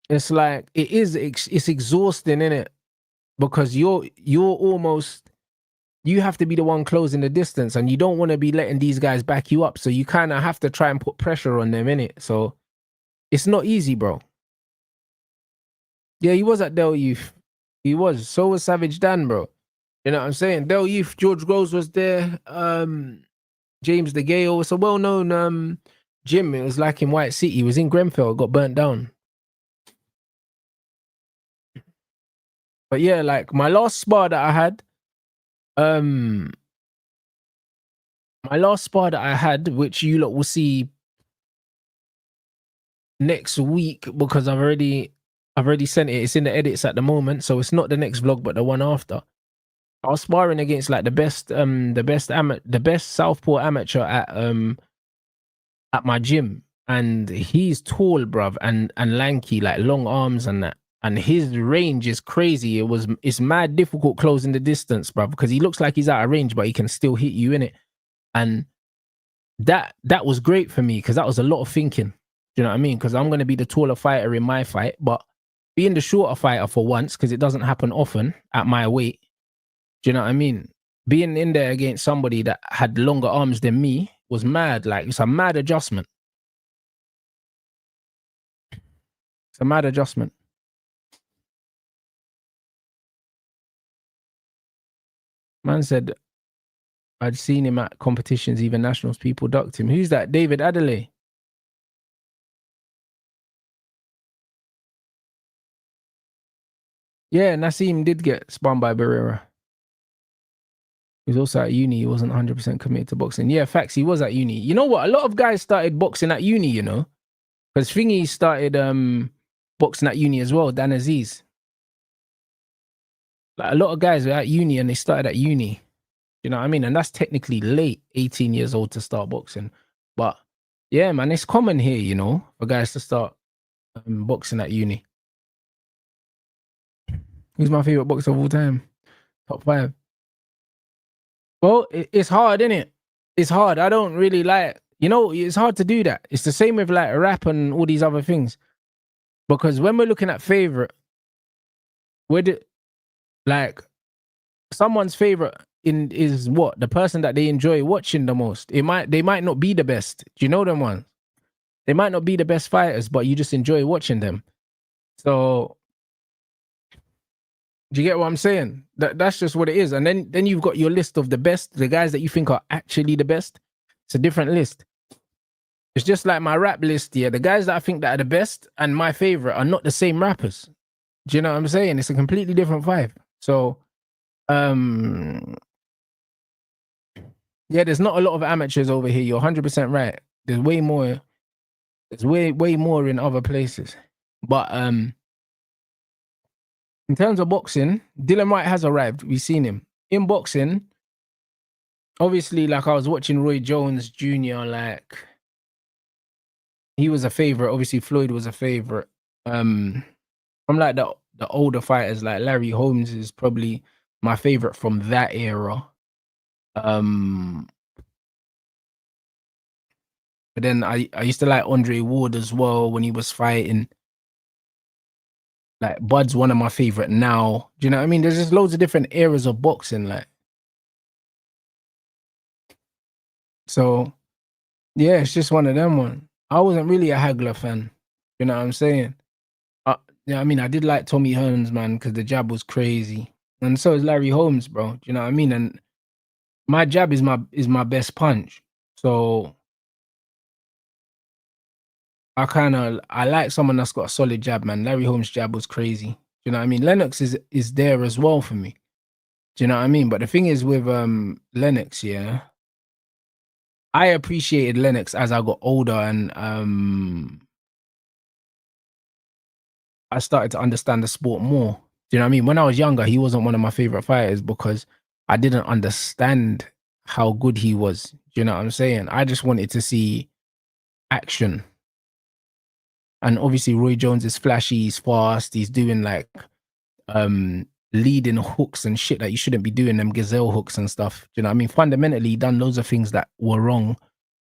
it's like it's exhausting, innit? Because you have to be the one closing the distance, and you don't want to be letting these guys back you up. So you kind of have to try and put pressure on them, innit? So it's not easy, bro. Yeah, he was at Del Youth. He was. So was Savage Dan, bro. You know what I'm saying? Del Youth, George Groves was there. James De Gale. It's a well-known gym. It was like in Whyte City. It was in Grenfell. It got burnt down. But yeah, like my last spar that I had, which you lot will see next week because I've already sent it. It's in the edits at the moment, so it's not the next vlog, but the one after. I was sparring against like the best Southpaw amateur at my gym, and he's tall, bruv, and lanky, like long arms and that. And his range is crazy. It's mad difficult closing the distance, bruv, because he looks like he's out of range, but he can still hit you in it. And that was great for me because that was a lot of thinking. Do you know what I mean? Because I'm going to be the taller fighter in my fight, but being the shorter fighter for once, because it doesn't happen often at my weight. Do you know what I mean? Being in there against somebody that had longer arms than me was mad. Like, it's a mad adjustment. It's a mad adjustment. Man said I'd seen him at competitions, even nationals. People ducked him. Who's that? David Adelaide. Yeah, Nassim did get spun by Barrera. He was also at uni. He wasn't 100% committed to boxing. Yeah, facts. He was at uni. You know what? A lot of guys started boxing at uni, you know? Because Thingy started boxing at uni as well, Dan Aziz. Like, a lot of guys were at uni and they started at uni. You know what I mean? And that's technically late, 18 years old to start boxing. But yeah, man, it's common here, you know, for guys to start boxing at uni. Who's my favorite boxer of all time? Top 5. Well, it's hard, isn't it? It's hard. I don't really like. It's hard to do that. It's the same with like rap and all these other things. Because when we're looking at favorite, like someone's favorite is what the person that they enjoy watching the most. They might not be the best. Do you know them ones? They might not be the best fighters, but you just enjoy watching them. So, do you get what I'm saying? That's just what it is. And then you've got your list of the best, the guys that you think are actually the best. It's a different list. It's just like my rap list. Yeah, the guys that I think that are the best and my favorite are not the same rappers. Do you know what I'm saying? It's a completely different vibe. So, yeah, there's not a lot of amateurs over here. You're 100% right. There's way more. There's way more in other places. But in terms of boxing, Dylan Whyte has arrived. We've seen him in boxing. Obviously, like I was watching Roy Jones Jr. Like he was a favorite. Obviously, Floyd was a favorite. I'm like the older fighters. Like Larry Holmes is probably my favorite from that era. But then I used to like Andre Ward as well when he was fighting. Like Bud's one of my favorite now. Do you know what I mean? There's just loads of different eras of boxing. Like, so yeah, it's just one of them one. I wasn't really a Hagler fan. You know what I'm saying? Yeah, I mean, I did like Tommy Hearns, man, because the jab was crazy, and so is Larry Holmes, bro. Do you know what I mean? And my jab is my best punch. So I like someone that's got a solid jab, man. Larry Holmes' jab was crazy. Do you know what I mean? Lennox is there as well for me. Do you know what I mean? But the thing is with Lennox, yeah, I appreciated Lennox as I got older and I started to understand the sport more. Do you know what I mean? When I was younger, he wasn't one of my favorite fighters because I didn't understand how good he was. Do you know what I'm saying? I just wanted to see action. And obviously Roy Jones is flashy, he's fast, he's doing like leading hooks and shit that you shouldn't be doing, them gazelle hooks and stuff. Do you know what I mean? Fundamentally, he done loads of things that were wrong,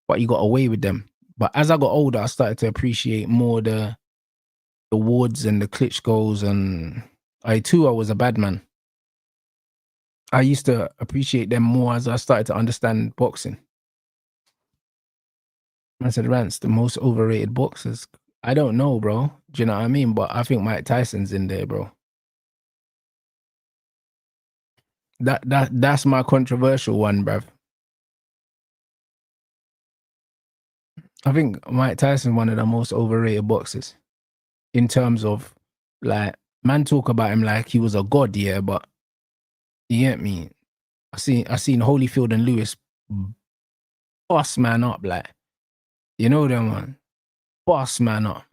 but he got away with them. But as I got older, I started to appreciate more the Wards and the Klitschko's, and I too, I was a bad man. I used to appreciate them more as I started to understand boxing. I said, Rants, the most overrated boxers. I don't know, bro. Do you know what I mean? But I think Mike Tyson's in there, bro. That's my controversial one, bruv. I think Mike Tyson one of the most overrated boxers in terms of like man talk about him like he was a god, yeah, but you get me. I seen Holyfield and Lewis boss man up, like you know them one, boss man up.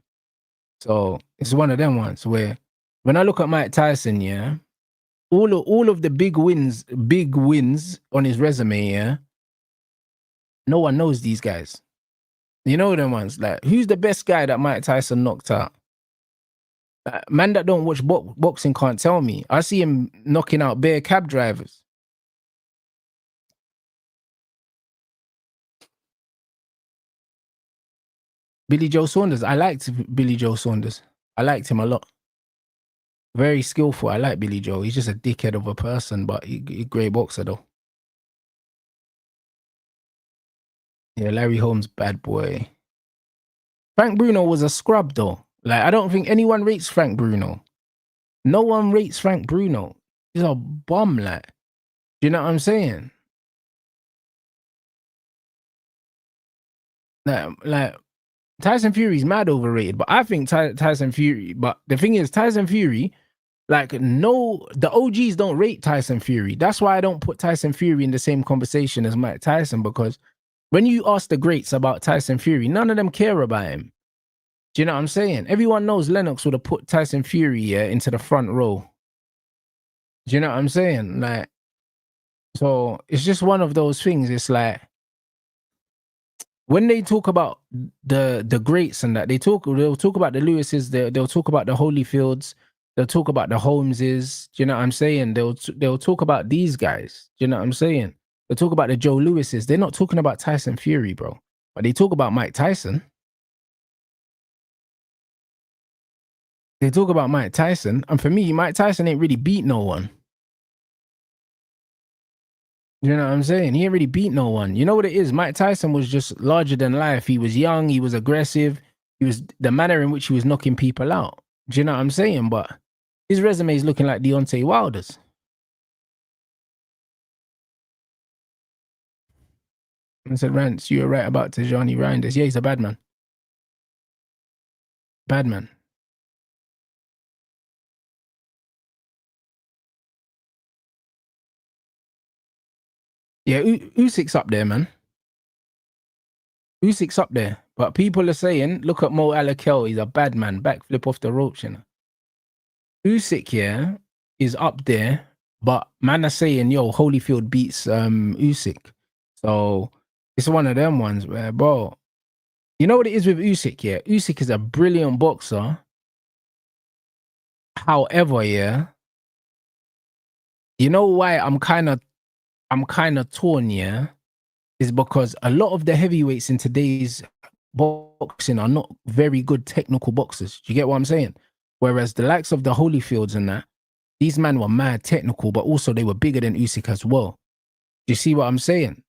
So it's one of them ones where when I look at Mike Tyson, yeah, all of the big wins on his resume, yeah, no one knows these guys. You know them ones. Like, who's the best guy that Mike Tyson knocked out? Man that don't watch boxing can't tell me. I see him knocking out bare cab drivers. Billy Joe Saunders. I liked Billy Joe Saunders. I liked him a lot. Very skillful. I like Billy Joe. He's just a dickhead of a person, but he great boxer though. Yeah, Larry Holmes, bad boy. Frank Bruno was a scrub though. Like, I don't think anyone rates Frank Bruno. No one rates Frank Bruno. He's a bum, like. Do you know what I'm saying? Like Tyson Fury's mad overrated, but I think Tyson Fury. But the thing is, Tyson Fury, like, no, the OGs don't rate Tyson Fury. That's why I don't put Tyson Fury in the same conversation as Mike Tyson, because when you ask the greats about Tyson Fury, none of them care about him. Do you know what I'm saying? Everyone knows Lennox would have put Tyson Fury, yeah, into the front row. Do you know what I'm saying? Like, so it's just one of those things. It's like, when they talk about the greats and that, they'll talk about the Lewises, they'll talk about the Holyfields, they'll talk about the Holmeses. Do you know what I'm saying? They'll talk about these guys. Do you know what I'm saying? They'll talk about the Joe Lewises. They're not talking about Tyson Fury, bro. But they talk about Mike Tyson. They talk about Mike Tyson, and for me, Mike Tyson ain't really beat no one. You know what I'm saying? He ain't really beat no one. You know what it is? Mike Tyson was just larger than life. He was young. He was aggressive. He was the manner in which he was knocking people out. Do you know what I'm saying? But his resume is looking like Deontay Wilder's. I said, Rants, you were right about Tijani Reinders. Yeah, he's a bad man. Bad man. Yeah, Usyk's up there, man. Usyk's up there. But people are saying, look at Mo Alakel. He's a bad man. Backflip off the ropes, you know. Usyk, yeah, is up there. But man are saying, yo, Holyfield beats Usyk. So it's one of them ones where, bro, you know what it is with Usyk, yeah? Usyk is a brilliant boxer. However, yeah, you know why I'm kind of torn, yeah, is because a lot of the heavyweights in today's boxing are not very good technical boxers. Do you get what I'm saying? Whereas the likes of the Holyfields and that, these men were mad technical, but also they were bigger than Usyk as well. Do you see what I'm saying?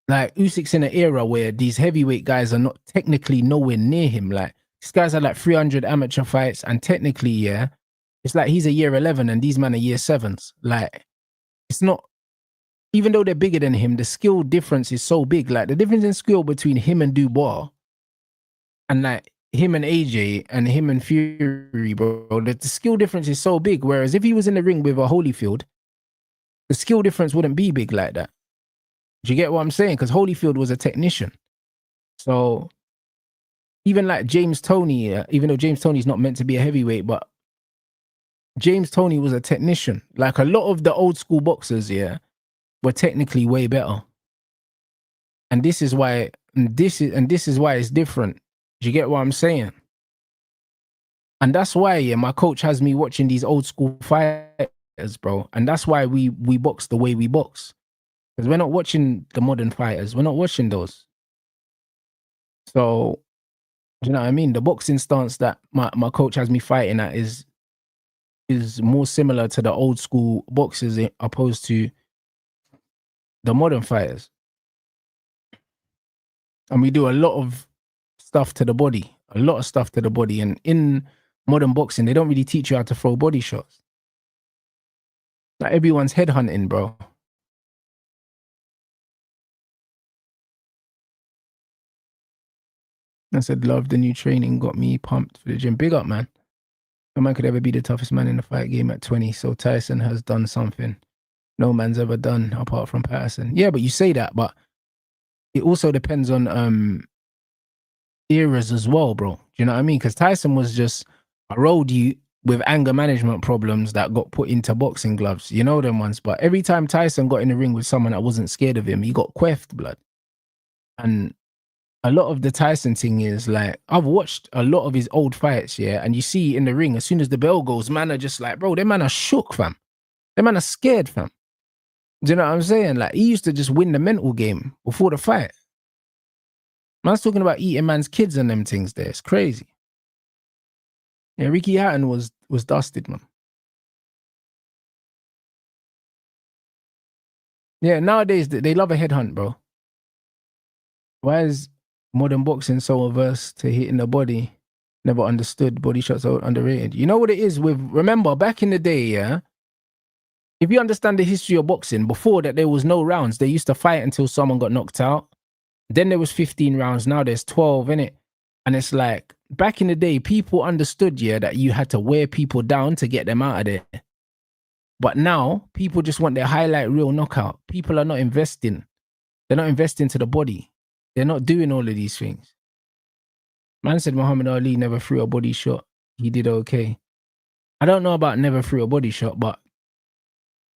Like Usyk's in an era where these heavyweight guys are not technically nowhere near him. Like these guys are like 300 amateur fights, and technically, yeah, it's like he's a year 11 and these men are year 7s. Like it's not, even though they're bigger than him, the skill difference is so big. Like the difference in skill between him and Dubois and like him and AJ and him and Fury, bro, the skill difference is so big. Whereas if he was in the ring with a Holyfield, the skill difference wouldn't be big like that. Do you get what I'm saying? Because Holyfield was a technician. So even like James Toney, even though James Toney's not meant to be a heavyweight, but James Toney was a technician. Like a lot of the old school boxers, yeah, were technically way better. And this is why, this is why it's different. Do you get what I'm saying? And that's why, yeah, my coach has me watching these old school fighters, bro. And that's why we box the way we box. Because we're not watching the modern fighters. We're not watching those. So, do you know what I mean? The boxing stance that my coach has me fighting at is more similar to the old school boxers opposed to the modern fighters. And we do a lot of stuff to the body. A lot of stuff to the body. And in modern boxing, they don't really teach you how to throw body shots. Like everyone's headhunting, bro. I said, love the new training, got me pumped for the gym. Big up, man. No man could ever be the toughest man in the fight game at 20. So Tyson has done something no man's ever done apart from Patterson. Yeah, but you say that, but it also depends on eras as well, bro. Do you know what I mean? Because Tyson was just a roadie with anger management problems that got put into boxing gloves. You know them ones. But every time Tyson got in the ring with someone that wasn't scared of him, he got queffed, blood. And a lot of the Tyson thing is like, I've watched a lot of his old fights, yeah, and you see in the ring, as soon as the bell goes, man are just like, bro, them man are shook, fam. Them man are scared, fam. Do you know what I'm saying? Like, he used to just win the mental game before the fight. Man's talking about eating man's kids and them things there. It's crazy. Yeah, Ricky Hatton was dusted, man. Yeah, nowadays they love a headhunt, bro. Why is modern boxing so averse to hitting the body? Never understood. Body shots are underrated. You know what it is with, remember, back in the day, yeah? If you understand the history of boxing, before that there was no rounds. They used to fight until someone got knocked out. Then there was 15 rounds. Now there's 12, innit? And it's like, back in the day, people understood, yeah, that you had to wear people down to get them out of there. But now, people just want their highlight reel knockout. People are not investing. They're not investing to the body. They're not doing all of these things. Man said Muhammad Ali never threw a body shot. He did okay. I don't know about never threw a body shot, but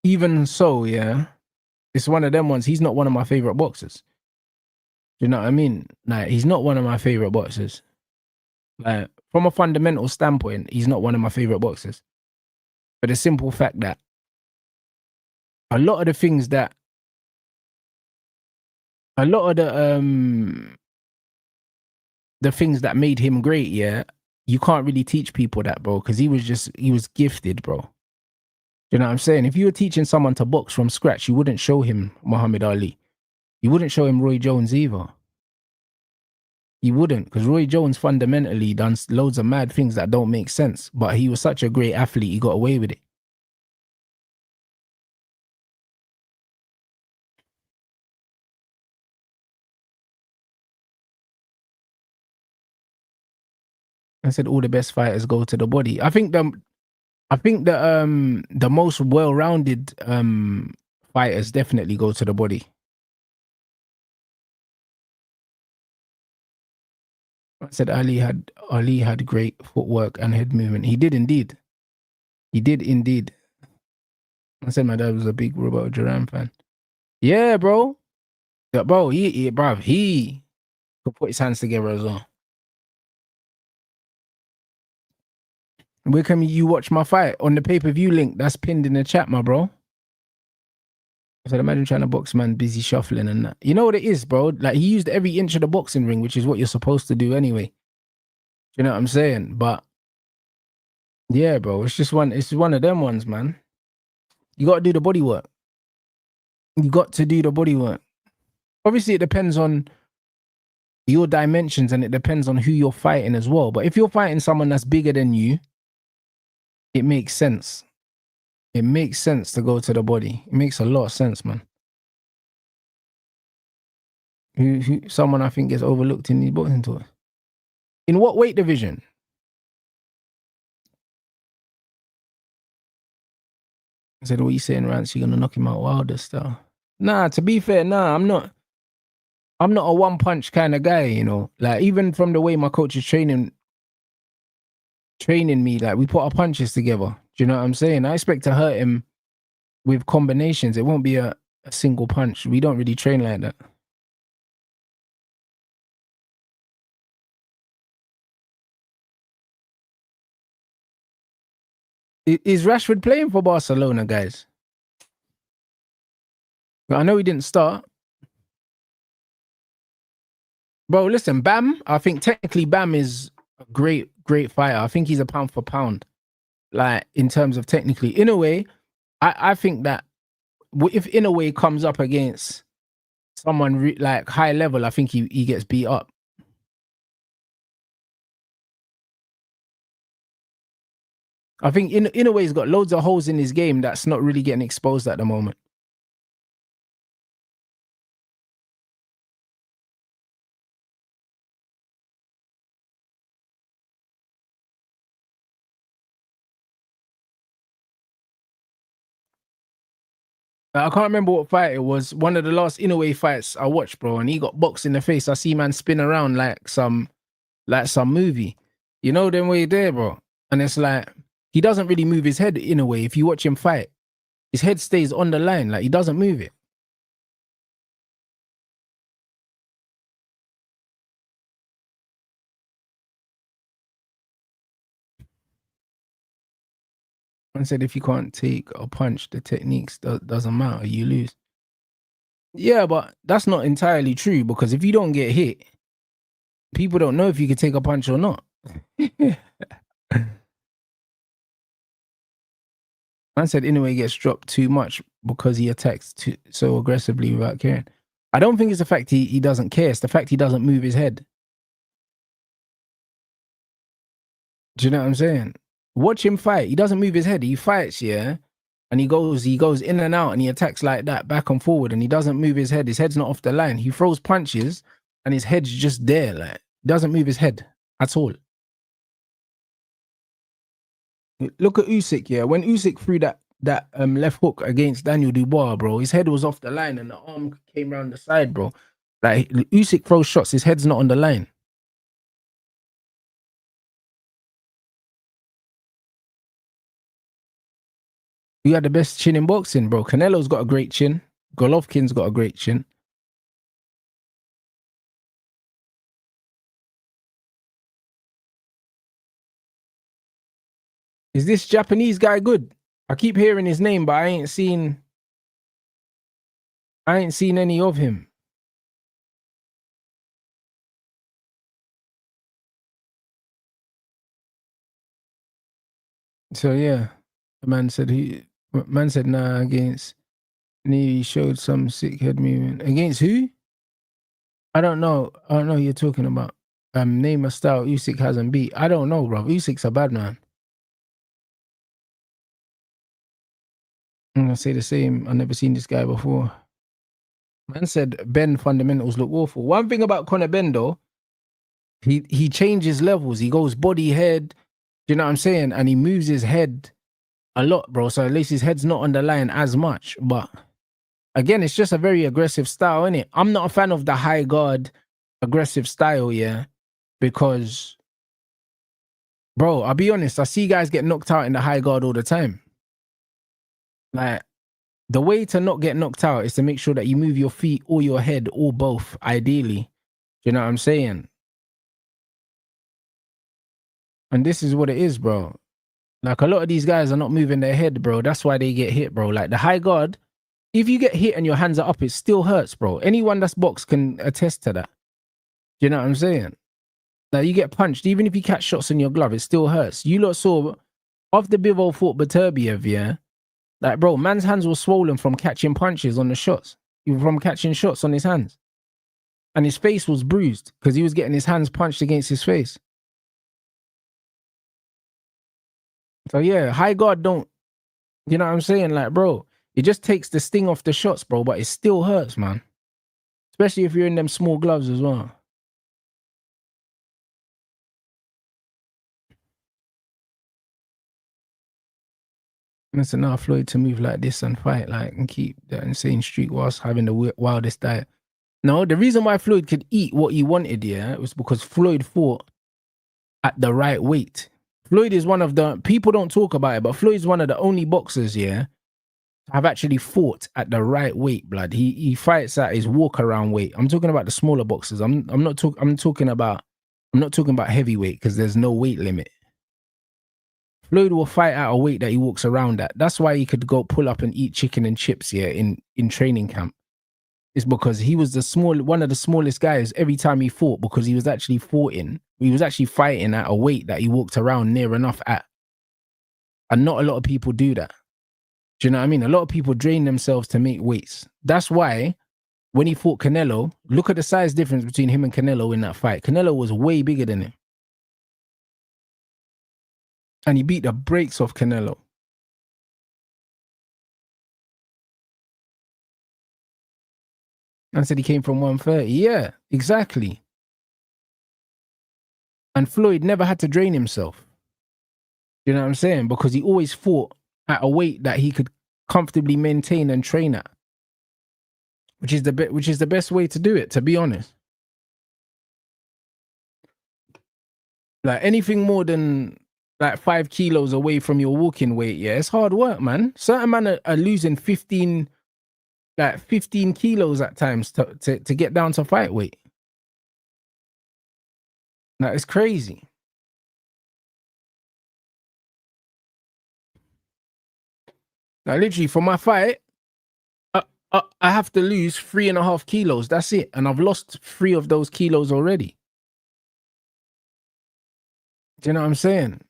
even so, yeah, it's one of them ones. He's not one of my favorite boxers. Do you know what I mean? Like, he's not one of my favorite boxers. Like, from a fundamental standpoint, he's not one of my favorite boxers. For the simple fact that a lot of the things that, a lot of the things that made him great, yeah, you can't really teach people that, bro, because he was gifted, bro. You know what I'm saying? If you were teaching someone to box from scratch, you wouldn't show him Muhammad Ali. You wouldn't show him Roy Jones either. You wouldn't, because Roy Jones fundamentally done loads of mad things that don't make sense, but he was such a great athlete, he got away with it. I said all the best fighters go to the body. I think the most well-rounded fighters definitely go to the body. I said Ali had great footwork and head movement. He did indeed. He did indeed. I said my dad was a big Roberto Duran fan. Yeah, bro. Yeah, bro, he could put his hands together as well. Where can you watch my fight? On the pay-per-view link that's pinned in the chat, my bro. I said, imagine trying to box, man, busy shuffling and that. You know what it is, bro? Like, he used every inch of the boxing ring, which is what you're supposed to do anyway. You know what I'm saying? But yeah, bro, it's one of them ones, man. You got to do the body work. You got to do the body work. Obviously, it depends on your dimensions and it depends on who you're fighting as well. But if you're fighting someone that's bigger than you, it makes sense. It makes sense to go to the body. It makes a lot of sense, man. Someone I think gets overlooked in these boxing tours. In what weight division? I said, what are you saying, Rants? You're gonna knock him out Wilder style? Nah, to be fair, nah, I'm not a one punch kind of guy, you know. Like, even from the way my coach is training me, like, we put our punches together. Do you know what I'm saying? I expect to hurt him with combinations. It won't be a single punch. We don't really train like that. Is Rashford playing for Barcelona, guys? I know he didn't start. Bro, listen, Bam, I think technically Bam is a great fighter. I think he's a pound for pound. Like, in terms of technically. In a way, I think that if In a Way comes up against someone like high level, I think he gets beat up. I think In A Way he's got loads of holes in his game that's not really getting exposed at the moment. I can't remember what fight it was. One of the last In A Way fights I watched, bro, and he got boxed in the face. I see man spin around like some movie. You know them way there, bro. And it's like, he doesn't really move his head In A Way. If you watch him fight, his head stays on the line. Like, he doesn't move it. Man said if you can't take a punch, the techniques doesn't matter. You lose. Yeah, but that's not entirely true, because if you don't get hit, people don't know if you can take a punch or not. Man said In A Way gets dropped too much because he attacks so aggressively without caring. I don't think it's the fact he doesn't care. It's the fact he doesn't move his head. Do you know what I'm saying? Watch him fight. He doesn't move his head. He fights, yeah, and he goes in and out and he attacks like that, back and forward, and he doesn't move his head. His head's not off the line. He throws punches and his head's just there. Like, doesn't move his head at all. Look at Usyk, yeah. When Usyk threw that left hook against Daniel Dubois, bro, his head was off the line and the arm came around the side, bro. Like, Usyk throws shots, his head's not on the line. You had the best chin in boxing, bro. Canelo's got a great chin. Golovkin's got a great chin. Is this Japanese guy good? I keep hearing his name, but I ain't seen any of him. So yeah, the man said nah against. And he showed some sick head movement against who? I don't know. I don't know who you're talking about. Name a style Usyk hasn't beat. I don't know, bro. Usyk's a bad man. I'm gonna say the same. I've never seen this guy before. Man said Ben fundamentals look awful. One thing about Conor Ben though, he changes levels. He goes body head. Do you know what I'm saying? And he moves his head a lot, bro. So at least his head's not on the line as much. But again, it's just a very aggressive style, innit? I'm not a fan of the high guard aggressive style, yeah, because, bro, I'll be honest, I see guys get knocked out in the high guard all the time. Like, the way to not get knocked out is to make sure that you move your feet or your head or both, ideally. Do you know what I'm saying? And this is what it is, bro. Like, a lot of these guys are not moving their head, bro. That's why they get hit, bro. Like, the high guard, if you get hit and your hands are up, it still hurts, bro. Anyone that's boxed can attest to that. Do you know what I'm saying? Like, you get punched, even if you catch shots in your glove, it still hurts. You lot saw, after Bivol fought Beterbiev, yeah? Like, bro, man's hands were swollen from catching punches on the shots. From catching shots on his hands. And his face was bruised because he was getting his hands punched against his face. So, yeah, high guard don't, you know what I'm saying? Like, bro, it just takes the sting off the shots, bro, but it still hurts, man. Especially if you're in them small gloves as well. And it's enough Floyd to move like this and fight like and keep that insane streak whilst having the wildest diet. No, the reason why Floyd could eat what he wanted, yeah, was because Floyd fought at the right weight. Floyd is one of the, people don't talk about it, but Floyd's one of the only boxers, yeah, have actually fought at the right weight, blood. He fights at his walk around weight. I'm talking about the smaller boxers. I'm not talking about heavyweight because there's no weight limit. Floyd will fight at a weight that he walks around at. That's why he could go pull up and eat chicken and chips here in training camp. It's because he was one of the smallest guys every time he fought, because he was actually fighting at a weight that he walked around near enough at. And not a lot of people do that. Do you know what I mean? A lot of people drain themselves to make weights. That's why when he fought Canelo, look at the size difference between him and Canelo in that fight. Canelo was way bigger than him. And he beat the brakes off Canelo. And said he came from 130. Yeah, exactly. And Floyd never had to drain himself. You know what I'm saying? Because he always fought at a weight that he could comfortably maintain and train at. Which is the best way to do it, to be honest. Like, anything more than like 5 kilos away from your walking weight, yeah, it's hard work, man. Certain men are losing 15 kilos at times to get down to fight weight. Like, it's crazy. Like, literally, for my fight, I have to lose 3.5 kilos. That's it. And I've lost 3 of those kilos already. Do you know what I'm saying?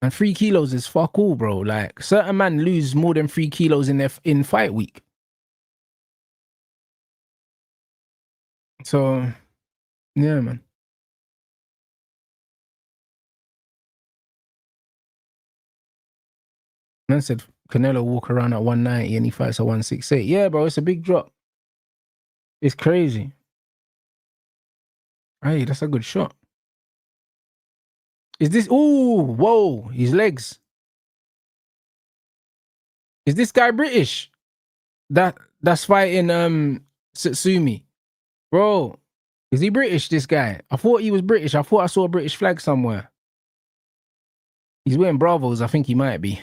And 3 kilos is fuck all, bro. Like, certain men lose more than 3 kilos in fight week. So, yeah, man. Man said Canelo walk around at 190 and he fights at 168. Yeah, bro, it's a big drop. It's crazy. Hey, that's a good shot. Is this? Ooh, whoa, his legs. Is this guy British? That's fighting Satsumi. Bro, is he British, this guy? I thought he was British. I thought I saw a British flag somewhere. He's wearing Bravos. I think he might be.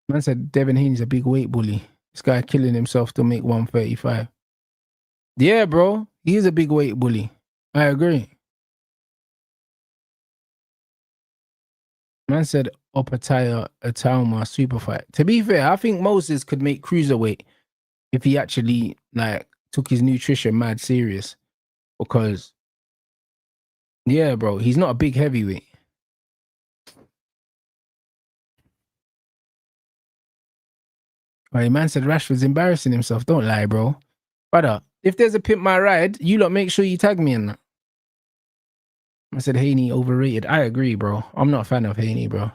Man said Devin Haney's a big weight bully. This guy killing himself to make 135. Yeah, bro. He is a big weight bully. I agree. Man said Itauma super fight. To be fair, I think Moses could make cruiserweight if he actually like took his nutrition mad serious. Because yeah, bro, he's not a big heavyweight. Right, man said Rashford's embarrassing himself. Don't lie, bro. Brother, if there's a pimp my ride, you lot make sure you tag me in that. I said Haney overrated. I agree, bro. I'm not a fan of Haney, bro.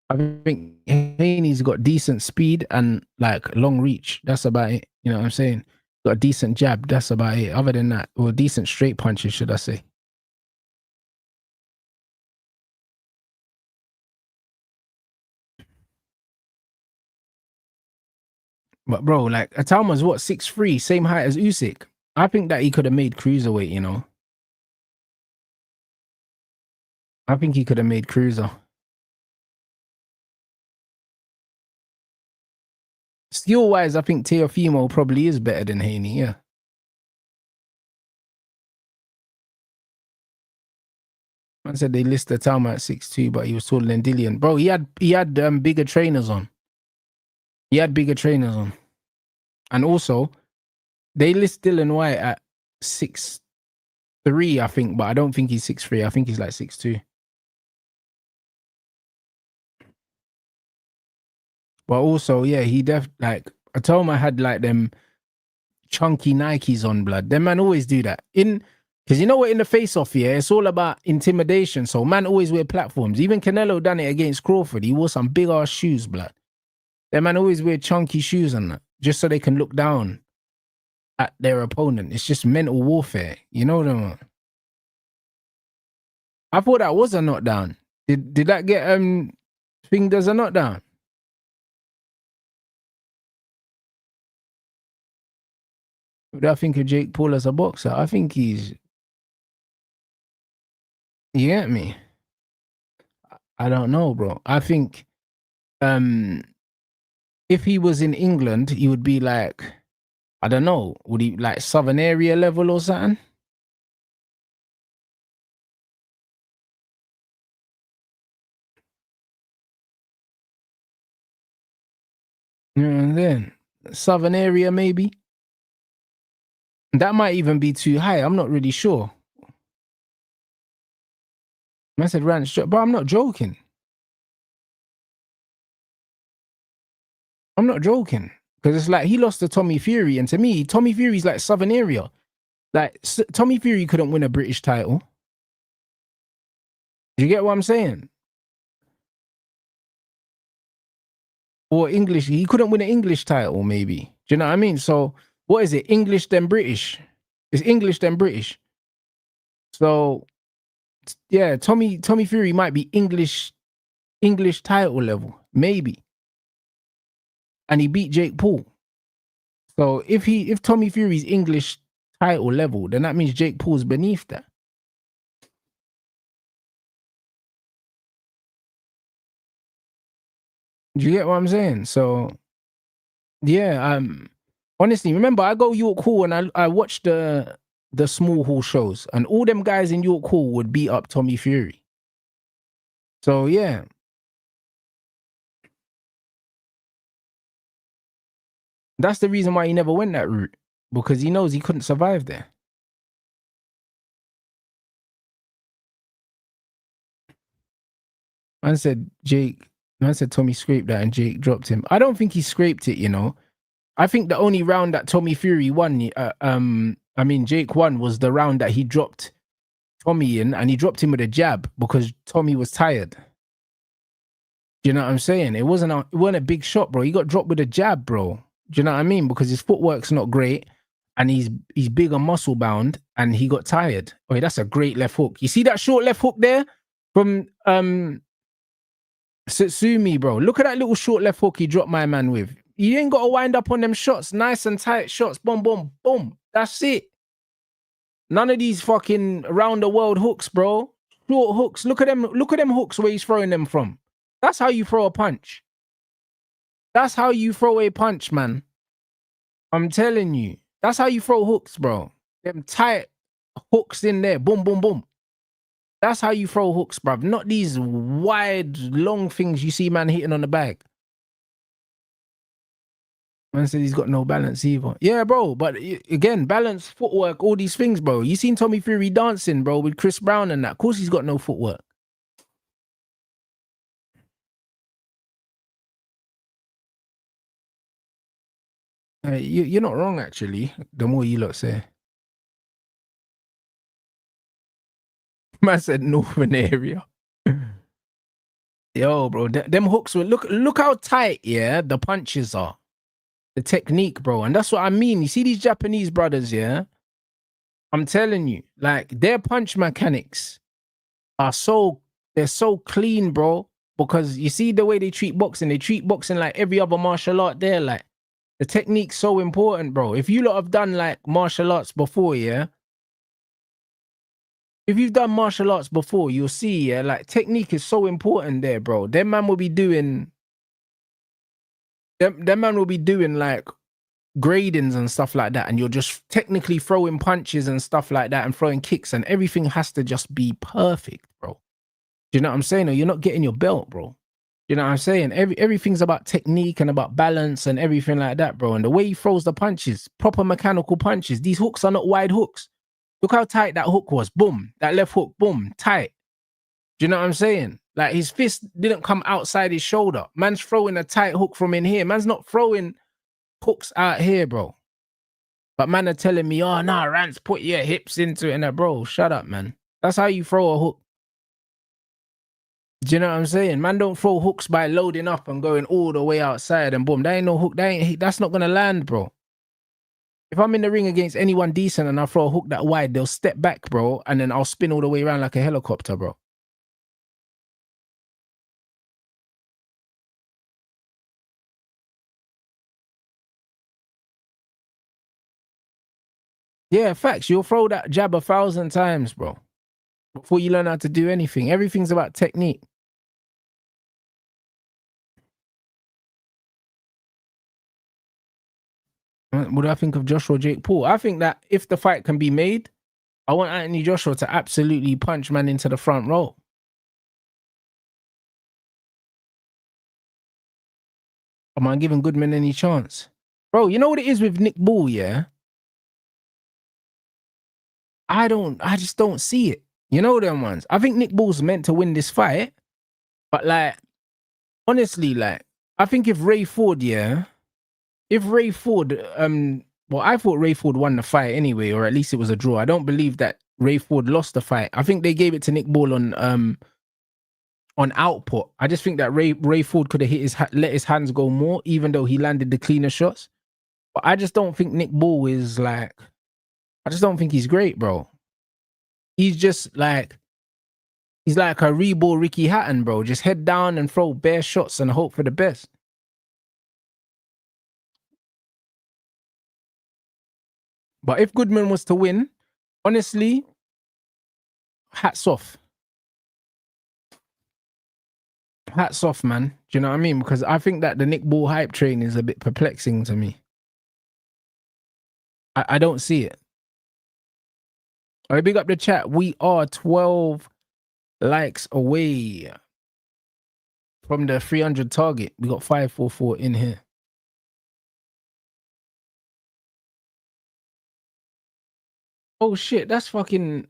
I think Haney's got decent speed and like long reach. That's about it. You know what I'm saying? Got a decent jab. That's about it. Other than that, or decent straight punches, should I say? But bro, like Atama's what 6'3", same height as Usyk. I think that he could have made cruiserweight. You know, I think he could have made cruiser. Skill wise, I think Teofimo probably is better than Haney. Yeah. I said they list Itauma at 6'2", but he was taller than Dillian. Bro, he had bigger trainers on. He had bigger trainers on. And also, they list Dylan Whyte at 6'3", I think, but I don't think he's 6'3". I think he's like 6'2". But also, yeah, he like Itauma had like them chunky Nikes on, blood. Them man always do that. Because you know what, in the face-off, yeah, it's all about intimidation. So man always wear platforms. Even Canelo done it against Crawford. He wore some big ass shoes, blood. Them man always wear chunky shoes and that, just so they can look down at their opponent. It's just mental warfare. You know what I mean? I thought that was a knockdown. Did that get thing as a knockdown? What do I think of Jake Paul as a boxer? I think he's, you get me? I don't know, bro. I think if he was in England, he would be like, I don't know, would he like Southern area level or something? And then Southern area maybe. That might even be too high. I'm not really sure. I said Rants, but I'm not joking. I'm not joking. Because it's like he lost to Tommy Fury. And to me, Tommy Fury's like Southern area. Like Tommy Fury couldn't win a British title. Do you get what I'm saying? Or English. He couldn't win an English title, maybe. Do you know what I mean? So what is it? English then British. It's English then British. So yeah, Tommy Fury might be English title level, maybe. And he beat Jake Paul. So if Tommy Fury's English title level, then that means Jake Paul's beneath that. Do you get what I'm saying? So yeah, honestly, remember I go York Hall and I watch the small hall shows, and all them guys in York Hall would beat up Tommy Fury. So yeah. That's the reason why he never went that route, because he knows he couldn't survive there. Man said Tommy scraped that and Jake dropped him. I don't think he scraped it, you know. I think the only round that Tommy Fury won, Jake won, was the round that he dropped Tommy in, and he dropped him with a jab because Tommy was tired. Do you know what I'm saying? It wasn't a big shot, bro. He got dropped with a jab, bro. Do you know what I mean? Because his footwork's not great, and he's big and muscle bound, and he got tired. Oh, that's a great left hook. You see that short left hook there from Satsumi, bro? Look at that little short left hook he dropped my man with. You ain't got to wind up on them shots. Nice and tight shots. Boom, boom, boom. That's it. None of these fucking around the world hooks, bro. Short hooks. Look at them hooks where he's throwing them from. That's how you throw a punch. That's how you throw a punch, man. I'm telling you. That's how you throw hooks, bro. Them tight. hooks in there, boom, boom, boom. That's how you throw hooks, bruv. Not these wide, long things you see man hitting on the bag. Man said he's got no balance either. Yeah, bro. But again, balance, footwork, all these things, bro. You seen Tommy Fury dancing, bro, with Chris Brown and that. Of course he's got no footwork. You're not wrong, actually. The more you lot say. Man said northern area. Yo, bro, them hooks were look how tight, yeah, the punches are. The technique, bro. And that's what I mean. You see these Japanese brothers, yeah? I'm telling you, like their punch mechanics are they're so clean, bro. Because you see the way they treat boxing like every other martial art there. Like the technique's so important, bro. If you lot have done like martial arts before, yeah. If you've done martial arts before, you'll see, yeah, like technique is so important there, bro. Them man will be doing like gradings and stuff like that, and you're just technically throwing punches and stuff like that and throwing kicks, and everything has to just be perfect, bro. Do you know what I'm saying? Or you're not getting your belt, bro. You know what I'm saying? Everything's about technique and about balance and everything like that, bro. And the way he throws the punches, proper mechanical punches. These hooks are not wide hooks. Look how tight that hook was. Boom. That left hook, boom, tight. Do you know what I'm saying? Like his fist didn't come outside his shoulder. Man's throwing a tight hook from in here. Man's not throwing hooks out here, bro. But man are telling me, oh, nah, Rants, put your hips into it. And that, bro, shut up, man. That's how you throw a hook. Do you know what I'm saying? Man don't throw hooks by loading up and going all the way outside and boom. That ain't no hook. That's not going to land, bro. If I'm in the ring against anyone decent and I throw a hook that wide, they'll step back, bro. And then I'll spin all the way around like a helicopter, bro. Yeah, facts. You'll throw that jab 1,000 times, bro, before you learn how to do anything. Everything's about technique. What do I think of Joshua Jake Paul? I think that if the fight can be made, I want Anthony Joshua to absolutely punch man into the front row. Am I giving Goodman any chance? Bro, you know what it is with Nick Bull, yeah? I just don't see it. You know them ones. I think Nick Bull's meant to win this fight, but like, honestly, like, I think if Ray Ford, yeah, if Ray Ford, well, I thought Ray Ford won the fight anyway, or at least it was a draw. I don't believe that Ray Ford lost the fight. I think they gave it to Nick Bull on output. I just think that Ray Ford could have let his hands go more, even though he landed the cleaner shots. But I just don't think Nick Bull is like, I just don't think he's great, bro. He's just like, he's like a Reball Ricky Hatton, bro. Just head down and throw bare shots and hope for the best. But if Goodman was to win, honestly, hats off. Hats off, man. Do you know what I mean? Because I think that the Nick Bull hype train is a bit perplexing to me. I don't see it. All right, big up the chat. We are 12 likes away from the 300 target. We got 544 in here. Oh shit, that's fucking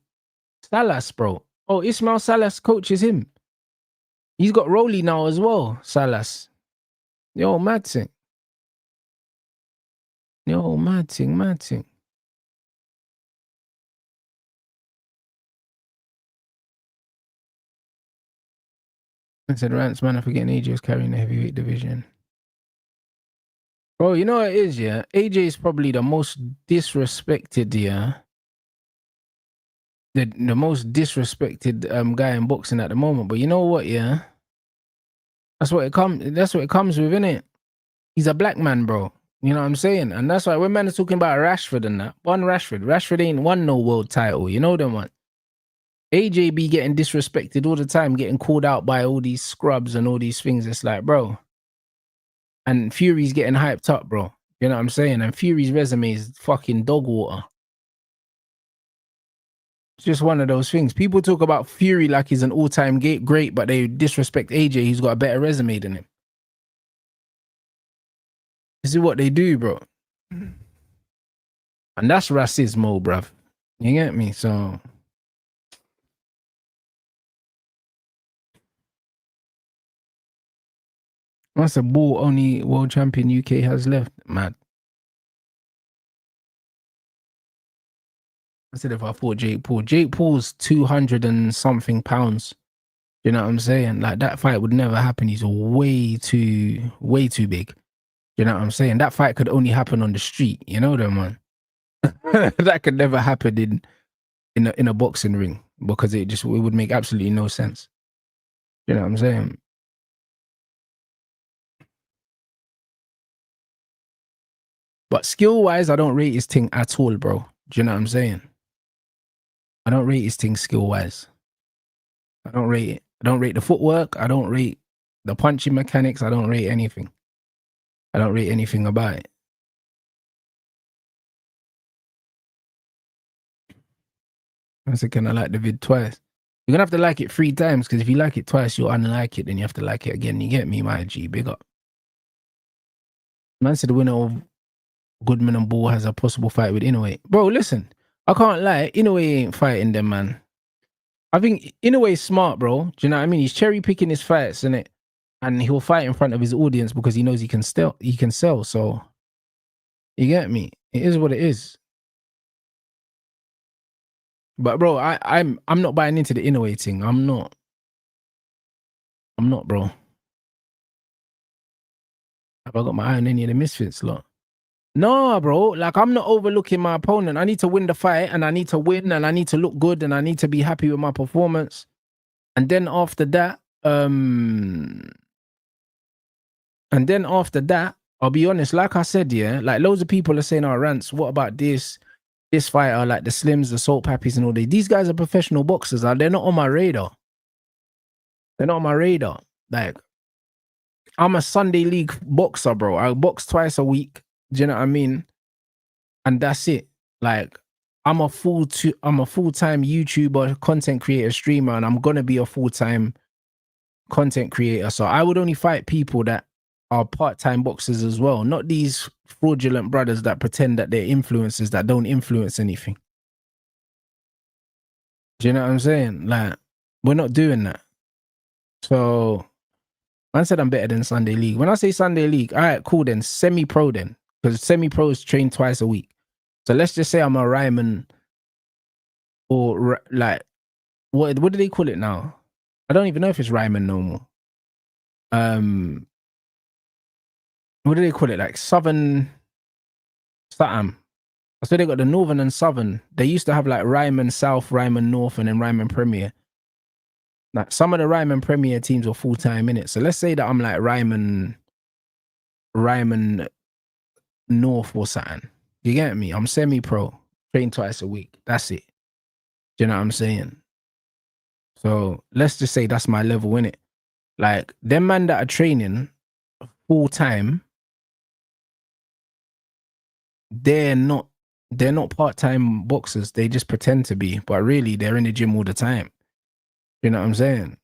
Salas, bro. Oh, Ismail Salas coaches him. He's got Rolly now as well, Salas. Yo, mad thing. Yo, mad thing, mad thing. I said, Rants, man, I forget AJ was carrying the heavyweight division. Bro, you know what it is, yeah? AJ is probably the most disrespected, yeah? The most disrespected guy in boxing at the moment. But you know what, yeah? That's what it comes with, innit? He's a black man, bro. You know what I'm saying? And that's why when man is talking about Rashford and that, Rashford ain't won no world title. You know them one. AJ be getting disrespected all the time, getting called out by all these scrubs and all these things. It's like, bro. And Fury's getting hyped up, bro. You know what I'm saying? And Fury's resume is fucking dog water. It's just one of those things. People talk about Fury like he's an all-time great, but they disrespect AJ. He's got a better resume than him. This is what they do, bro. And that's racismo, bruv. You get me? So that's a ball only world champion UK has left. Mad. I said if I fought Jake Paul's 200 and something pounds. You know what I'm saying? Like that fight would never happen. He's way too big. You know what I'm saying? That fight could only happen on the street. You know that, man. That could never happen in a boxing ring because it would make absolutely no sense. You know what I'm saying? But skill wise, I don't rate his thing at all, bro. Do you know what I'm saying? I don't rate his thing skill wise. I don't rate it. I don't rate the footwork. I don't rate the punching mechanics. I don't rate anything. I don't rate anything about it. I said, can I like the vid twice? You're gonna have to like it 3 times because if you like it twice, you'll unlike it, then you have to like it again. You get me, my G? Big up. Man said the winner of Goodman and Ball has a possible fight with Inoue. Bro, listen, I can't lie. Inoue ain't fighting them, man. I think Inoue's smart, bro. Do you know what I mean? He's cherry picking his fights, innit? And he'll fight in front of his audience because he knows he can sell. So you get me? It is what it is. But bro, I'm not buying into the Inoue thing. I'm not, bro. Have I got my eye on any of the Misfits lot? No, bro. Like, I'm not overlooking my opponent. I need to win the fight, and I need to win, and I need to look good, and I need to be happy with my performance. And then after that, I'll be honest, like I said, yeah, like loads of people are saying, oh, Rants, what about this fighter, like the Slims, the Salt Pappies and all that. These guys are professional boxers. They're not on my radar. They're not on my radar. Like, I'm a Sunday league boxer, bro. I box twice a week. Do you know what I mean? And that's it. Like, I'm a full-time YouTuber, content creator, streamer, and I'm gonna be a full-time content creator. So I would only fight people that are part-time boxers as well, not these fraudulent brothers that pretend that they're influencers that don't influence anything. Do you know what I'm saying? Like, we're not doing that. So man said I'm better than Sunday League. When I say Sunday League, all right, cool then, semi-pro then, because semi-pros train twice a week. So let's just say I'm a Ryman or like, what do they call it now? I don't even know if it's Ryman no more. What do they call it? Like Southern Satam. So they got the Northern and Southern. They used to have like Ryman South, Ryman North, and then Ryman Premier. Like some of the Ryman Premier teams were full-time in it. So let's say that I'm like Ryman North or something. You get me? I'm semi-pro, train twice a week. That's it. Do you know what I'm saying? So let's just say that's my level in it. Like them man that are training full-time, they're not part-time boxers. They just pretend to be, but really they're in the gym all the time. You know what I'm saying?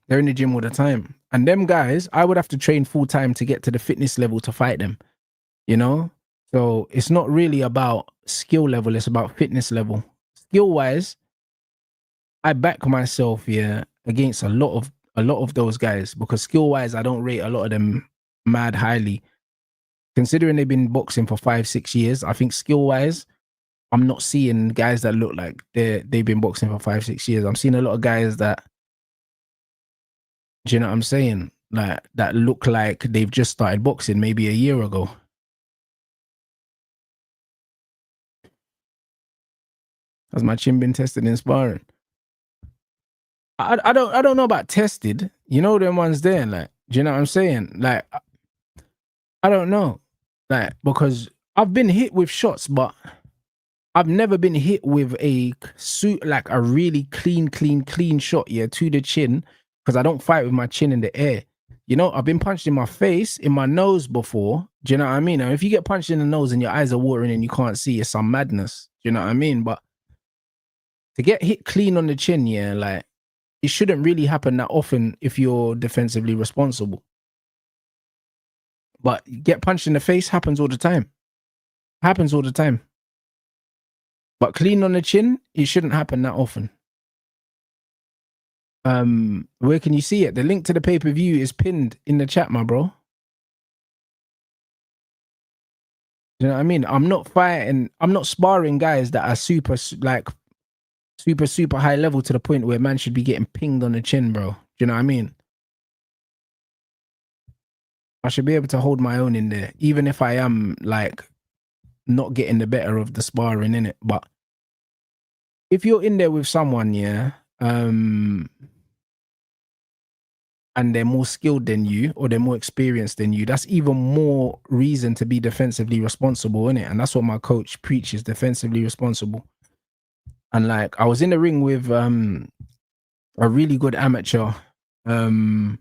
They're in the gym all the time. And them guys, I would have to train full-time to get to the fitness level to fight them. You know? So it's not really about skill level, it's about fitness level. Skill-wise, I back myself, yeah, against a lot of those guys, because skill-wise, I don't rate a lot of them mad highly. Considering they've been boxing for 5-6 years, I think skill-wise, I'm not seeing guys that look like they've been boxing for 5-6 years. I'm seeing a lot of guys that, do you know what I'm saying? Like that look like they've just started boxing maybe a year ago. Has my chin been tested in sparring? I don't know about tested. You know them ones there, like, do you know what I'm saying? Like, I don't know. Like, because I've been hit with shots, but I've never been hit with a suit, like a really clean shot, yeah, to the chin, because I don't fight with my chin in the air. You know, I've been punched in my face, in my nose before. Do you know what I mean? And if you get punched in the nose and your eyes are watering and you can't see, it's some madness. Do you know what I mean? But to get hit clean on the chin, yeah, like it shouldn't really happen that often if you're defensively responsible. But get punched in the face happens all the time. Happens all the time. But clean on the chin, it shouldn't happen that often. Where can you see it? The link to the pay-per-view is pinned in the chat, my bro. You know what I mean? I'm not sparring guys that are super high level to the point where man should be getting pinged on the chin, bro. Do you know what I mean? I should be able to hold my own in there, even if I am like not getting the better of the sparring in it. But if you're in there with someone, yeah, and they're more skilled than you or they're more experienced than you, that's even more reason to be defensively responsible, innit? And that's what my coach preaches, defensively responsible. And like, I was in the ring with a really good amateur, and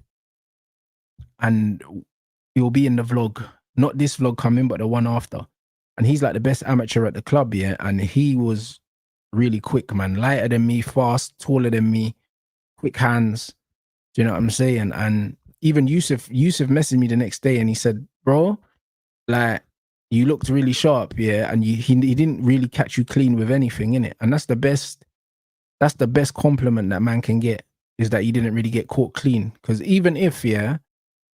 he'll be in the vlog, not this vlog coming, but the one after. And he's like the best amateur at the club, yeah. And he was really quick, man, lighter than me, fast, taller than me, quick hands. Do you know what I'm saying? And even Yusuf messaged me the next day and he said, bro, like, you looked really sharp, yeah, and he didn't really catch you clean with anything, innit? And that's the best compliment that man can get, is that you didn't really get caught clean. Because even if, yeah,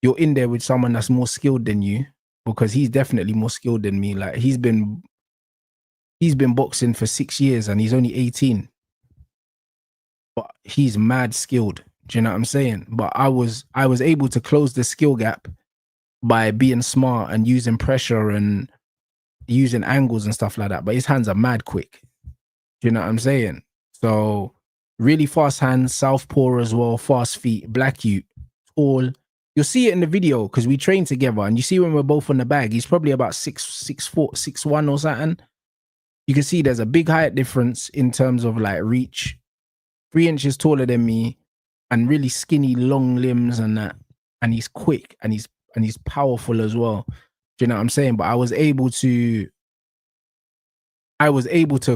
you're in there with someone that's more skilled than you, because he's definitely more skilled than me. Like, he's been boxing for 6 years and he's only 18. But he's mad skilled. Do you know what I'm saying? But I was able to close the skill gap by being smart and using pressure and using angles and stuff like that. But his hands are mad quick. Do you know what I'm saying? So really fast hands, southpaw as well, fast feet, black ute, tall. You'll see it in the video because we train together, and you see when we're both on the bag, he's probably about 6'4", 6'1" or something. You can see there's a big height difference in terms of like reach. 3 inches taller than me, and really skinny, long limbs and that. And he's quick and he's powerful as well. Do you know what I'm saying? But I was able to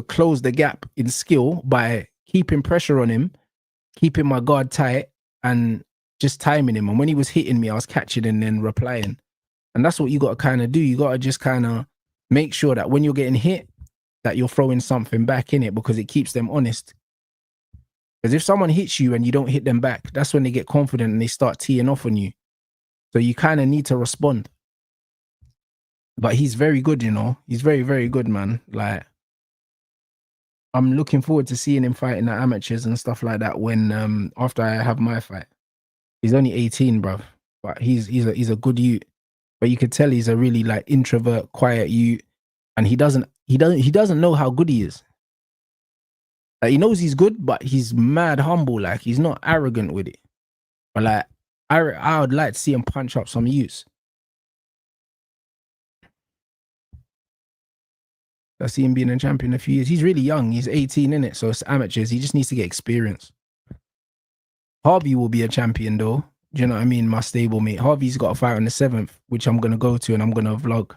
close the gap in skill by keeping pressure on him, keeping my guard tight, and just timing him. And when he was hitting me, I was catching and then replying. And that's what you got to kind of do. You got to just kind of make sure that when you're getting hit, that you're throwing something back in it, because it keeps them honest. Because if someone hits you and you don't hit them back, that's when they get confident and they start teeing off on you. So you kind of need to respond. But he's very good, you know. He's very, very good, man. Like, I'm looking forward to seeing him fighting the amateurs and stuff like that when after I have my fight. He's only 18, bruv. But he's a good youth. But you could tell he's a really like introvert, quiet youth. And he doesn't know how good he is. He knows he's good, but he's mad humble. Like, he's not arrogant with it. But like, I would like to see him punch up some youths. I see him being a champion in a few years. He's really young. He's 18, innit? So it's amateurs. He just needs to get experience. Harvey will be a champion though. Do you know what I mean? My stablemate. Harvey's got a fight on the 7th, which I'm going to go to and I'm going to vlog.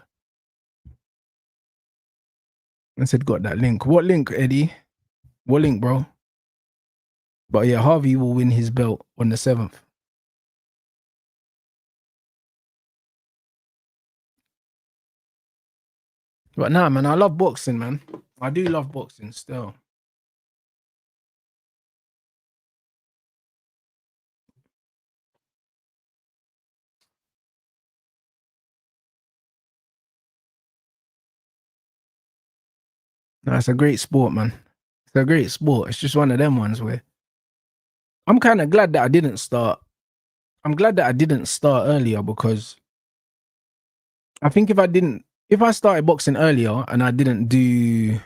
I said, got that link. What link, Eddie? What link, bro? But yeah, Harvey will win his belt on the 7th. But nah, man, I love boxing, man. I do love boxing still. No, it's a great sport, man. It's a great sport. It's just one of them ones where I'm kind of glad that I didn't start. I'm glad that I didn't start earlier, because I think if I started boxing earlier and I didn't do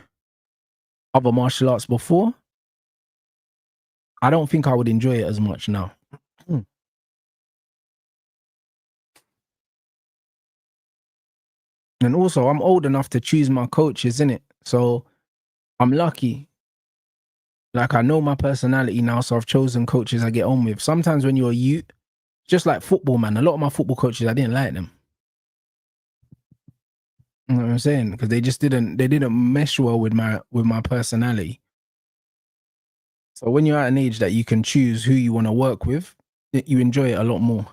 other martial arts before, I don't think I would enjoy it as much now. And also, I'm old enough to choose my coaches, innit? So I'm lucky. Like, I know my personality now, so I've chosen coaches I get on with. Sometimes when you're a youth, just like football, man, a lot of my football coaches, I didn't like them. You know what I'm saying? Because they didn't mesh well with my personality. So when you're at an age that you can choose who you want to work with, you enjoy it a lot more.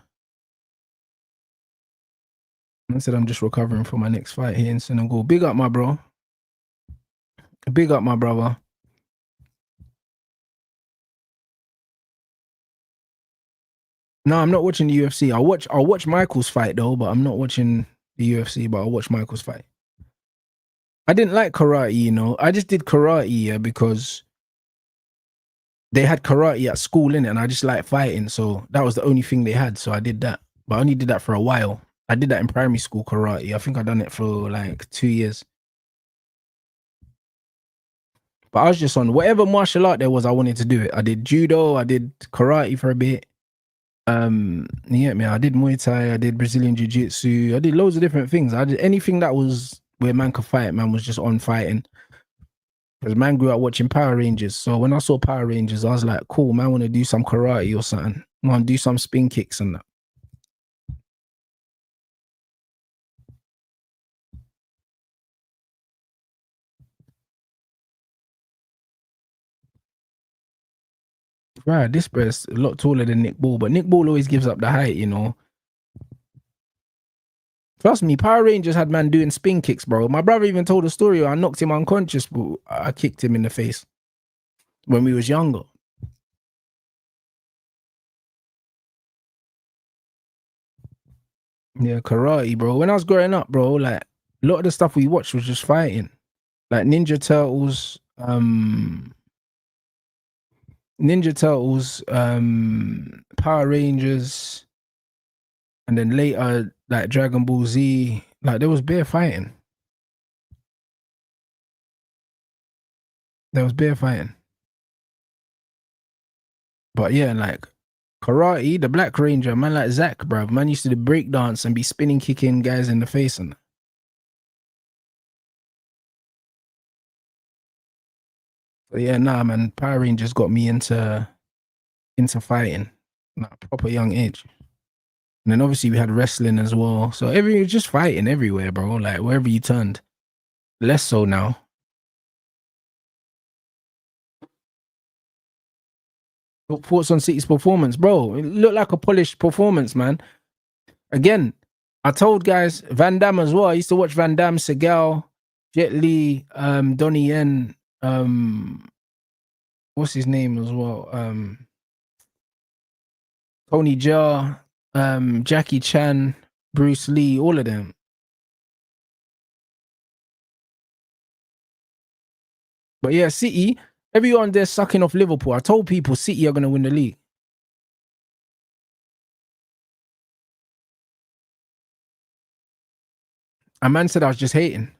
I said I'm just recovering from my next fight here in Senegal. Big up, my bro. Big up, my brother. No, I'm not watching the UFC. I'll watch Michael's fight though, but I'm not watching the UFC, but I'll watch Michael's fight. I didn't like karate, you know. I just did karate because they had karate at school in it, and I just like fighting. So that was the only thing they had. So I did that. But I only did that for a while. I did that in primary school karate. I think I done it for like 2 years. But I was just on whatever martial art there was, I wanted to do it. I did judo, I did karate for a bit. Yeah, man, I did Muay Thai, I did Brazilian Jiu-Jitsu, I did loads of different things. I did anything that was where man could fight, man was just on fighting. Because man grew up watching Power Rangers. So when I saw Power Rangers, I was like, cool, man, I want to do some karate or something. I want to do some spin kicks and that. Right, this breast a lot taller than Nick Ball, but Nick Ball always gives up the height, you know. Trust me, Power Rangers had man doing spin kicks, bro. My brother even told a story where I knocked him unconscious, but I kicked him in the face when we was younger. Yeah, karate, bro. When I was growing up, bro, like a lot of the stuff we watched was just fighting. Like Ninja Turtles, Power Rangers, and then later like Dragon Ball Z. Like there was bare fighting. There was bare fighting. But yeah, like karate, the Black Ranger, man like Zach, bro. Man used to do break dance and be spinning kicking guys in the face and so yeah, nah man, Power Rangers got me into fighting. Like proper young age. And then obviously we had wrestling as well. So just fighting everywhere, bro. Like wherever you turned. Less so now. Thoughts on City's performance, bro? It looked like a polished performance, man. Again, I told guys Van Damme as well. I used to watch Van Damme, Seagal, Jet Li, Donnie Yen, what's his name as well? Tony Jaa, Jackie Chan, Bruce Lee, all of them. But yeah, City, everyone there sucking off Liverpool. I told people City are going to win the league. A man said I was just hating.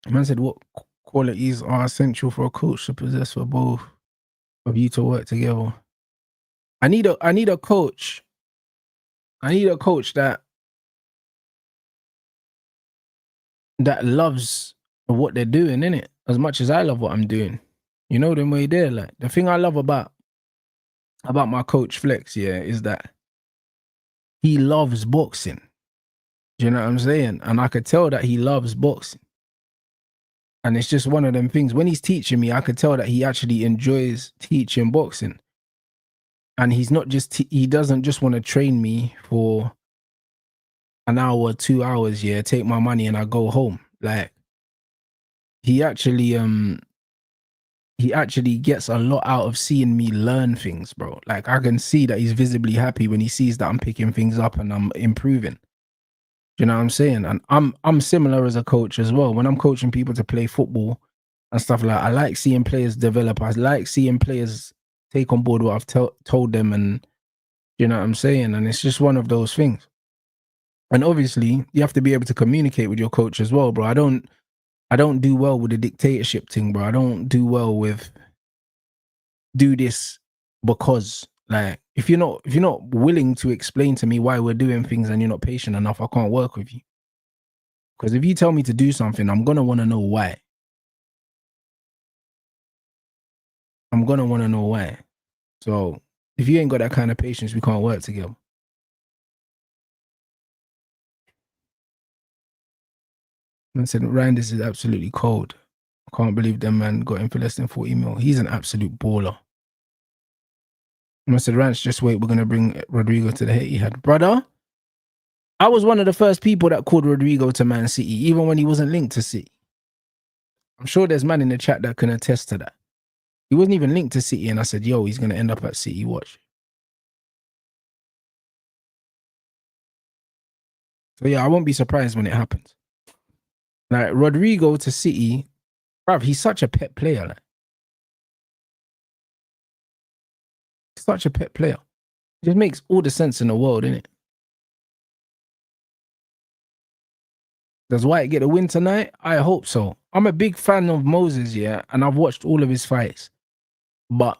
A man said what qualities are essential for a coach to possess for both of you to work together. I need a coach. I need a coach that loves what they're doing, innit? As much as I love what I'm doing. You know them way there. Like the thing I love about my coach Flex, yeah, is that he loves boxing. Do you know what I'm saying? And I could tell that he loves boxing. And it's just one of them things. When he's teaching me, I could tell that he actually enjoys teaching boxing. And he's not just he doesn't just want to train me for an hour, 2 hours, yeah, take my money and I go home. Like he actually gets a lot out of seeing me learn things, bro. Like I can see that he's visibly happy when he sees that I'm picking things up and I'm improving. Do you know what I'm saying? And I'm similar as a coach as well. When I'm coaching people to play football and stuff like that, I like seeing players develop. I like seeing players take on board what I've told them, and you know what I'm saying? And it's just one of those things. And obviously, you have to be able to communicate with your coach as well, bro. I don't do well with the dictatorship thing, bro. I don't do well with do this because like if you're not willing to explain to me why we're doing things and you're not patient enough, I can't work with you. Because if you tell me to do something, I'm gonna want to know why. I'm gonna want to know why. So if you ain't got that kind of patience, we can't work together. I said, Ryan, this is absolutely cold. I can't believe them man got him for less than 40 mil. He's an absolute baller. I said, Rants, just wait. We're going to bring Rodrigo to the hit he had. Brother, I was one of the first people that called Rodrigo to Man City, even when he wasn't linked to City. I'm sure there's man in the chat that can attest to that. He wasn't even linked to City, and I said, yo, he's going to end up at City. Watch. So, yeah, I won't be surprised when it happens. Like, Rodrigo to City, bruv, he's such a pet player. Like. Such a pet player. It just makes all the sense in the world, innit? Does Whyte get a win tonight? I hope so. I'm a big fan of Moses, yeah, and I've watched all of his fights. But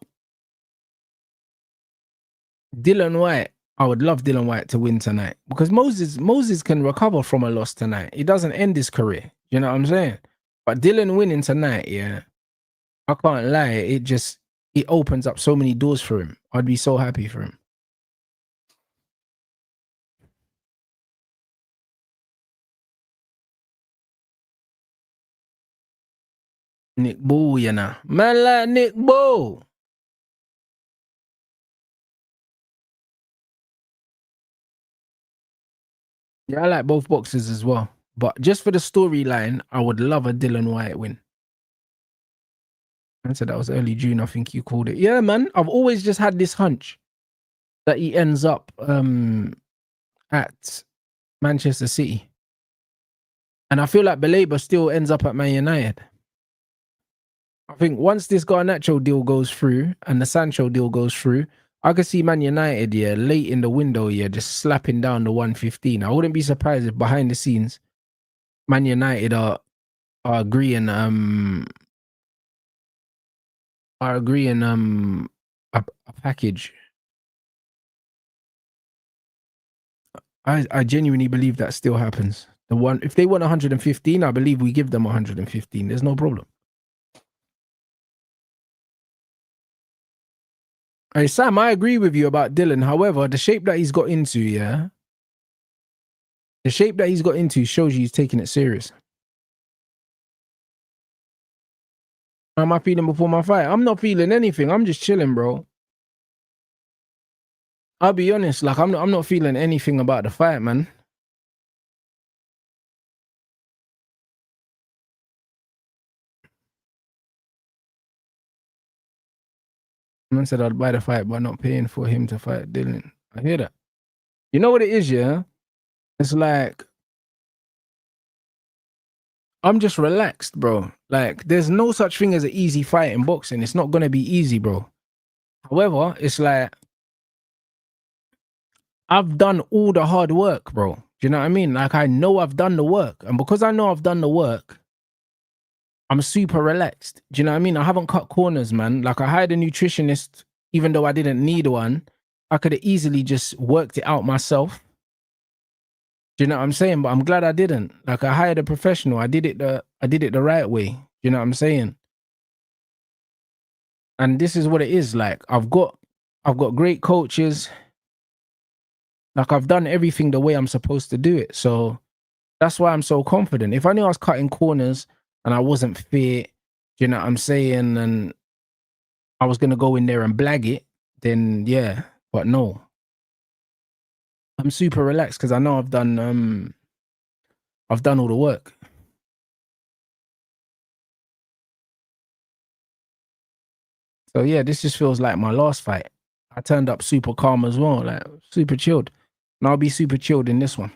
Dylan Whyte, I would love Dylan Whyte to win tonight because Moses can recover from a loss tonight. He doesn't end his career. You know what I'm saying? But Dylan winning tonight, yeah, I can't lie. It opens up so many doors for him. I'd be so happy for him. Nick Boo, you know. Man like Nick Boo. Yeah, I like both boxers as well. But just for the storyline, I would love a Dylan Whyte win. I said that was early June, I think you called it. Yeah, man. I've always just had this hunch that he ends up at Manchester City. And I feel like Baleba still ends up at Man United. I think once this Garnacho deal goes through and the Sancho deal goes through, I could see Man United, yeah, late in the window, yeah, just slapping down the 115. I wouldn't be surprised if behind the scenes, Man United are agreeing a package. I genuinely believe that still happens. If they want 115, I believe we give them 115. There's no problem. Hey Sam, I agree with you about Dylan. However, the shape that he's got into, yeah, the shape that he's got into shows you he's taking it serious. How am I feeling before my fight? I'm not feeling anything. I'm just chilling, bro. I'll be honest, like I'm not feeling anything about the fight, man. Man said I'd buy the fight, but not paying for him to fight Dylan. I hear that. You know what it is, yeah? It's like I'm just relaxed, bro. Like there's no such thing as an easy fight in boxing. It's not gonna be easy, bro. However, it's like I've done all the hard work, bro. Do you know what I mean? Like I know I've done the work. And because I know I've done the work, I'm super relaxed. Do you know what I mean? I haven't cut corners, man. Like I hired a nutritionist, even though I didn't need one. I could have easily just worked it out myself. Do you know what I'm saying? But I'm glad I didn't. Like I hired a professional. I did it the right way. Do you know what I'm saying? And this is what it is. Like I've got great coaches. Like I've done everything the way I'm supposed to do it. So that's why I'm so confident. If I knew I was cutting corners and I wasn't fit, do you know what I'm saying? And I was gonna go in there and blag it, then yeah. But no. I'm super relaxed because I know I've done all the work. So yeah, this just feels like my last fight. I turned up super calm as well, like super chilled. And I'll be super chilled in this one.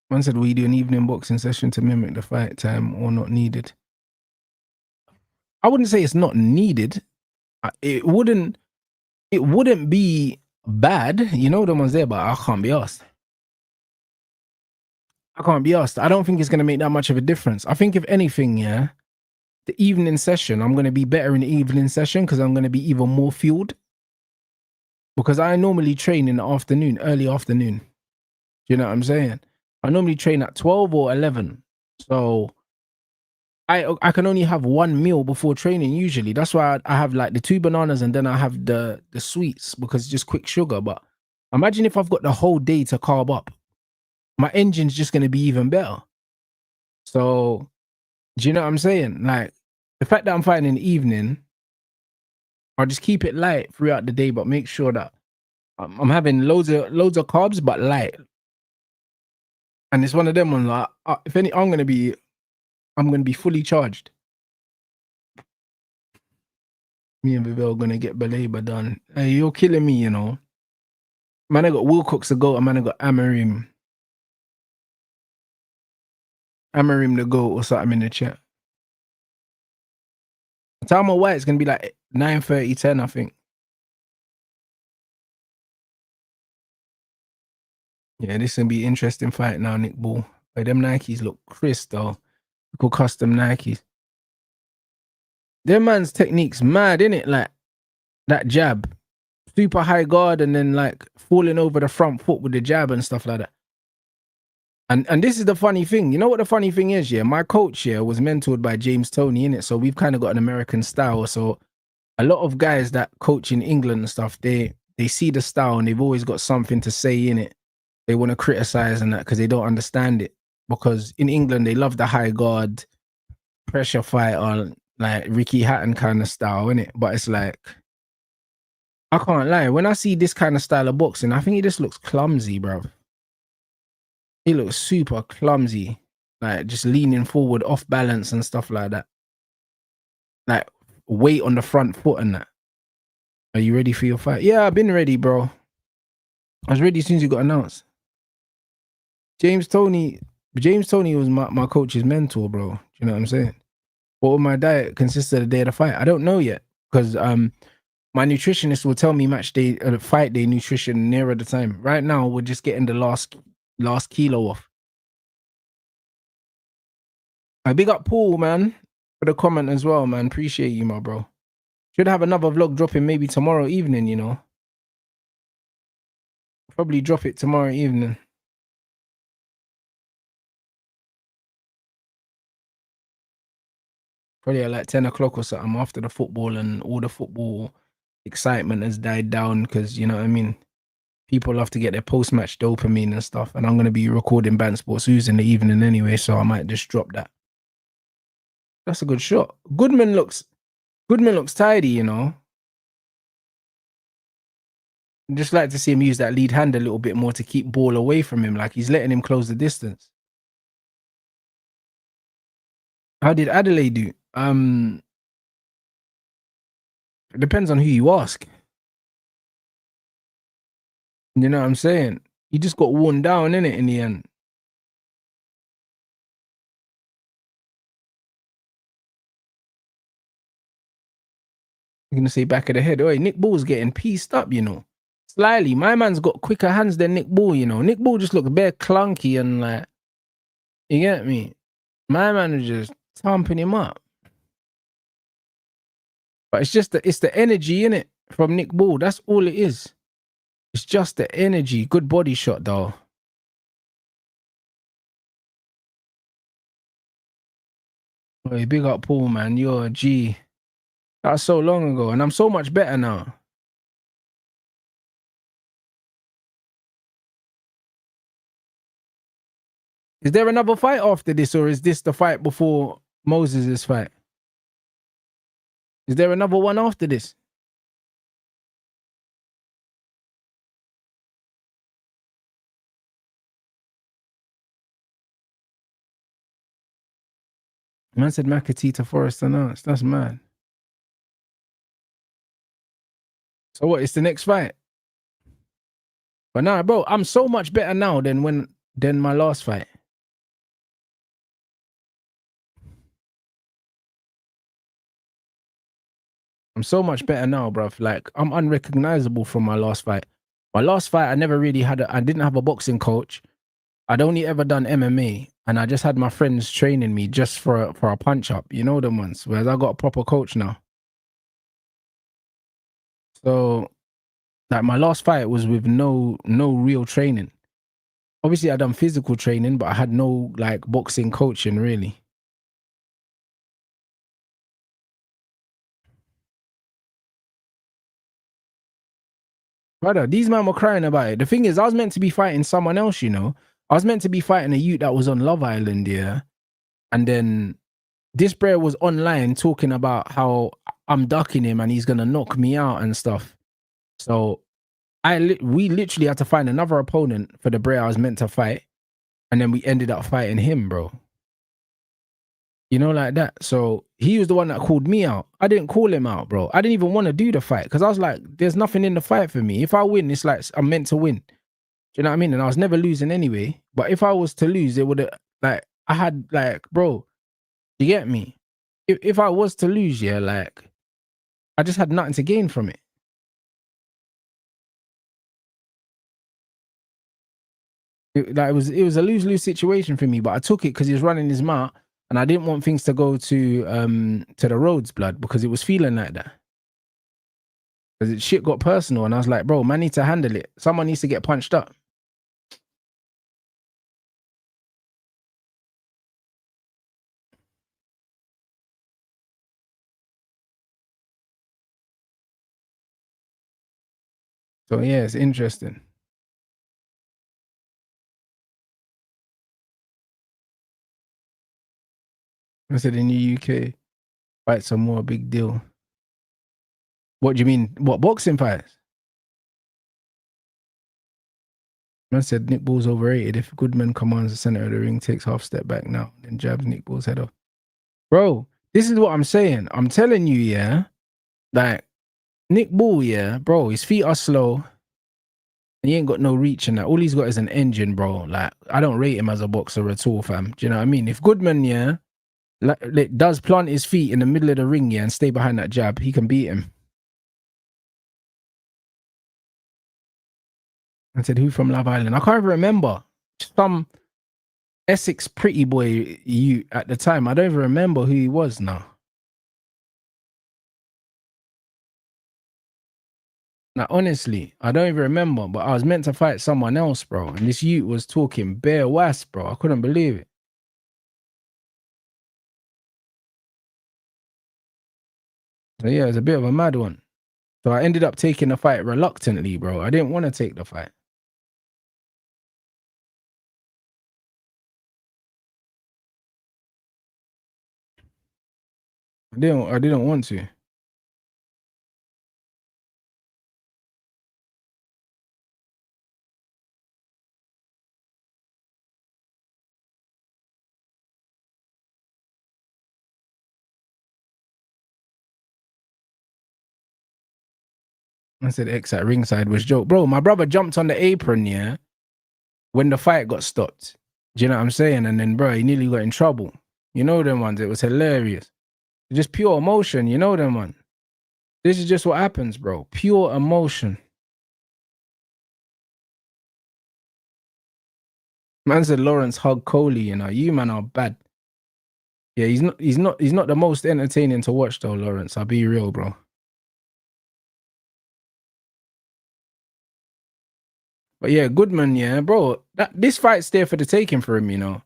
One said, will you do an evening boxing session to mimic the fight time or not needed? I wouldn't say it's not needed. It wouldn't be bad. You know the ones there, but I can't be asked. I can't be asked. I don't think it's going to make that much of a difference. I think if anything, yeah, the evening session, I'm going to be better in the evening session because I'm going to be even more fueled. Because I normally train in the afternoon, early afternoon. You know what I'm saying? I normally train at 12 or 11. So I can only have one meal before training usually. That's why I have like the 2 bananas and then I have the sweets because it's just quick sugar. But imagine if I've got the whole day to carb up, my engine's just gonna be even better. So do you know what I'm saying? Like the fact that I'm fighting in the evening, I'll just keep it light throughout the day, but make sure that I'm having loads of carbs, but light. And it's one of them ones like if any, I'm gonna be fully charged. Me and Vivel are gonna get Belabor done. Hey, you're killing me, you know. Man, I got Wilcox to go, and man, I got Amarim to go or something in the chat. Itauma Whyte's gonna be like 9:30, 10, I think. Yeah, this gonna be an interesting fight now, Nick Bull. But them Nikes look crisp though. Cool custom Nikes. Their man's technique's mad, innit? Like that jab, super high guard, and then like falling over the front foot with the jab and stuff like that. And this is the funny thing. You know what the funny thing is? Yeah, my coach here was mentored by James Toney, innit? So we've kind of got an American style. So a lot of guys that coach in England and stuff, they see the style and they've always got something to say in it. They want to criticize and that because they don't understand it. Because in England, they love the high guard, pressure fighter, like Ricky Hatton kind of style, innit? But it's like, I can't lie. When I see this kind of style of boxing, I think it just looks clumsy, bro. He looks super clumsy, like just leaning forward, off balance and stuff like that. Like weight on the front foot and that. Are you ready for your fight? Yeah, I've been ready, bro. I was ready as soon as you got announced. James Toney was my coach's mentor, bro. Do you know what I'm saying? What would my diet consist of the day of the fight? I don't know yet because my nutritionist will tell me match day, fight day nutrition nearer the time. Right now, we're just getting the last kilo off. I big up Paul, man, for the comment as well, man. Appreciate you, my bro. Should have another vlog dropping maybe tomorrow evening, you know. Probably drop it tomorrow evening. Probably at like 10 o'clock or something after the football and all the football excitement has died down because, you know what I mean? People love to get their post-match dopamine and stuff. And I'm going to be recording Band Sports News in the evening anyway, so I might just drop that. That's a good shot. Goodman looks tidy, you know. I'd just like to see him use that lead hand a little bit more to keep ball away from him. Like he's letting him close the distance. How did Adel do? It depends on who you ask. You know what I'm saying? He just got worn down, innit, in the end. You're gonna say back of the head. Oh, Nick Bull's getting pieced up, you know. Slyly, my man's got quicker hands than Nick Bull, you know. Nick Bull just looked bare clunky and like, you get me? My man is just thumping him up. But it's just it's the energy in it from Nick Bull. That's all it is. It's just the energy. Good body shot though. Hey, big up Paul, man. You're a G. That was so long ago, and I'm so much better now. Is there another fight after this, or is this the fight before Moses' fight? Is there another one after this? Man said Makatita Forrest announced. That's mad. So what? It's the next fight. But nah, bro, I'm so much better now than my last fight. I'm so much better now, bruv. Like I'm unrecognizable from my last fight. My last fight, I never really I didn't have a boxing coach. I'd only ever done MMA, and I just had my friends training me just for a punch up. You know them ones. Whereas I got a proper coach now. So, like my last fight was with no real training. Obviously, I done physical training, but I had no like boxing coaching really. Brother, these men were crying about it. The thing is, I was meant to be fighting someone else, you know. I was meant to be fighting a youth that was on Love Island, yeah. And then this bro was online talking about how I'm ducking him and he's gonna knock me out and stuff. So we literally had to find another opponent for the bro I was meant to fight, and then we ended up fighting him, bro. You know, like that. So he was the one that called me out. I didn't call him out, bro. I didn't even want to do the fight because I was like, there's nothing in the fight for me. If I win, it's like I'm meant to win. Do you know what I mean? And I was never losing anyway. But if I was to lose, it would have, like, I had, like, bro, you get me? If I was to lose, yeah, like, I just had nothing to gain from it. It was a lose-lose situation for me, but I took it because he was running his mouth. And I didn't want things to go to the roads, blood, because it was feeling like that. Because shit got personal, and I was like, bro, man, need to handle it. Someone needs to get punched up. So yeah, it's interesting. I said in the UK, fight some more, big deal. What do you mean? What, boxing fights? Man said Nick Ball's overrated. If Goodman commands the center of the ring, takes half step back now, then jabs Nick Ball's head off. Bro, this is what I'm saying. I'm telling you, yeah, like Nick Ball, yeah, bro, his feet are slow. He ain't got no reach in that. All he's got is an engine, bro. Like, I don't rate him as a boxer at all, fam. Do you know what I mean? If Goodman, yeah, like does plant his feet in the middle of the ring, yeah, and stay behind that jab, he can beat him. I said, who from Love Island? I can't even remember. Some Essex pretty boy you at the time. I don't even remember who he was now. Now, honestly, I don't even remember, but I was meant to fight someone else, bro. And this youth was talking bare wasp, bro. I couldn't believe it. So yeah, it's a bit of a mad one. So I ended up taking the fight reluctantly, bro. I didn't want to take the fight. I didn't want to. I said X at ringside was joke. Bro, my brother jumped on the apron, yeah, when the fight got stopped. Do you know what I'm saying? And then, bro, he nearly got in trouble. You know them ones. It was hilarious. Just pure emotion. You know them one. This is just what happens, bro. Pure emotion. Man said Lawrence hugged Coley, you know. You man are bad. Yeah, he's not the most entertaining to watch though, Lawrence. I'll be real, bro. But yeah, Goodman, yeah, bro. This fight's there for the taking for him, you know.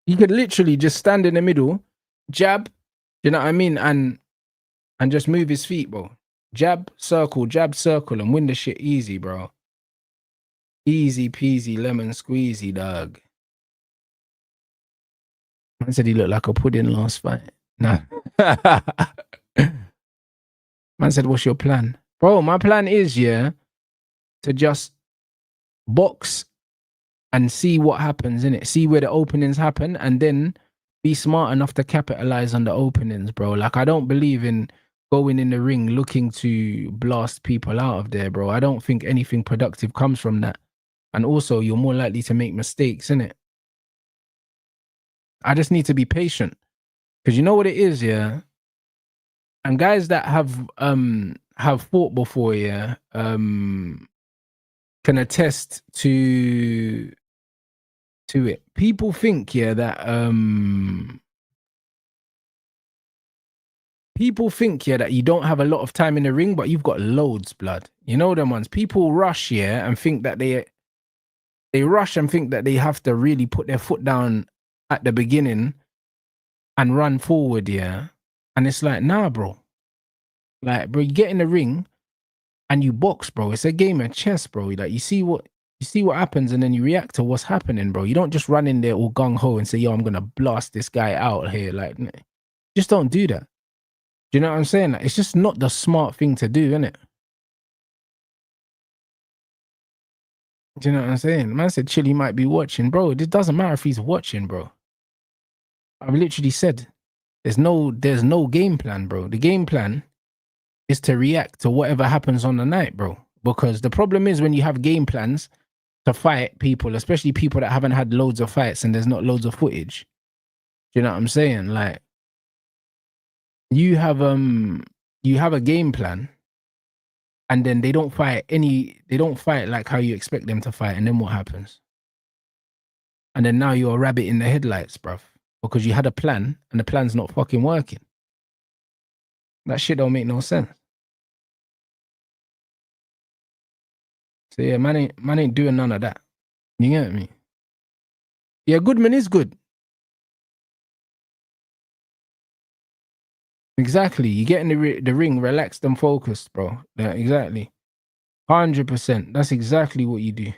He could literally just stand in the middle, jab, you know what I mean, and just move his feet, bro. Jab, circle, and win the shit easy, bro. Easy peasy, lemon squeezy, dog. Man said he looked like a pudding last fight. Nah. Man said, what's your plan? Bro, my plan is, yeah, to just box and see what happens, innit? See where the openings happen and then be smart enough to capitalize on the openings, bro. Like, I don't believe in going in the ring looking to blast people out of there, bro. I don't think anything productive comes from that. And also, you're more likely to make mistakes, innit? I just need to be patient. Because you know what it is, yeah? And guys that have fought before, yeah, can attest to it. People think, yeah, that you don't have a lot of time in the ring, but you've got loads, blood. You know them ones. People rush, yeah, and think that they rush and think that they have to really put their foot down at the beginning and run forward, yeah. And it's like, nah, bro. Like, bro, you get in the ring and you box, bro. It's a game of chess, bro. Like, you see what happens and then you react to what's happening, bro. You don't just run in there all gung ho and say, yo, I'm gonna blast this guy out here. Like, just don't do that. Do you know what I'm saying? Like, it's just not the smart thing to do, innit? Do you know what I'm saying? Man said Chili might be watching, bro. It doesn't matter if he's watching, bro. I've literally said there's no game plan, bro. The game plan is to react to whatever happens on the night, bro. Because the problem is when you have game plans to fight people, especially people that haven't had loads of fights and there's not loads of footage. Do you know what I'm saying? Like you have a game plan and then they don't fight like how you expect them to fight, and then what happens? And then now you're a rabbit in the headlights, bruv. Because you had a plan and the plan's not fucking working. That shit don't make no sense. So yeah, man ain't doing none of that. You get me? Yeah, Goodman is good. Exactly. You get in the ring, relaxed and focused, bro. Yeah, exactly. 100%. That's exactly what you do.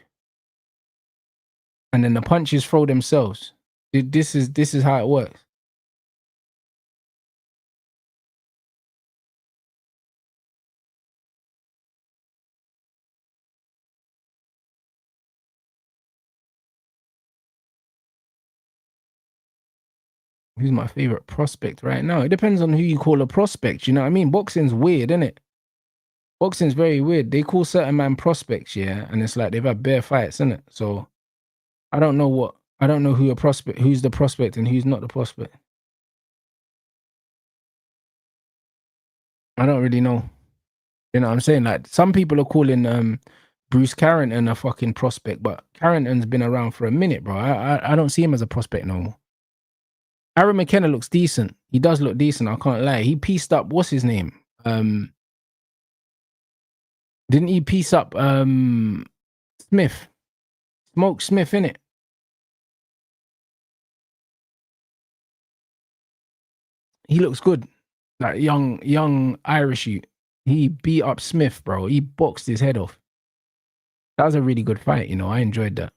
And then the punches throw themselves. This is how it works. Who's my favorite prospect right now? It depends on who you call a prospect. You know what I mean? Boxing's weird, isn't it? Boxing's very weird. They call certain man prospects, yeah, and it's like they've had bare fights, isn't it? So I don't know who's the prospect and who's not the prospect. I don't really know. You know what I'm saying? Like some people are calling Bruce Carrington a fucking prospect, but Carrington's been around for a minute, bro. I don't see him as a prospect no more. Aaron McKenna looks decent. He does look decent, I can't lie. He pieced up what's his name? Didn't he piece up Smith? Smoke Smith, in it. He looks good. Like young Irish youth. He beat up Smith, bro. He boxed his head off. That was a really good fight, you know. I enjoyed that.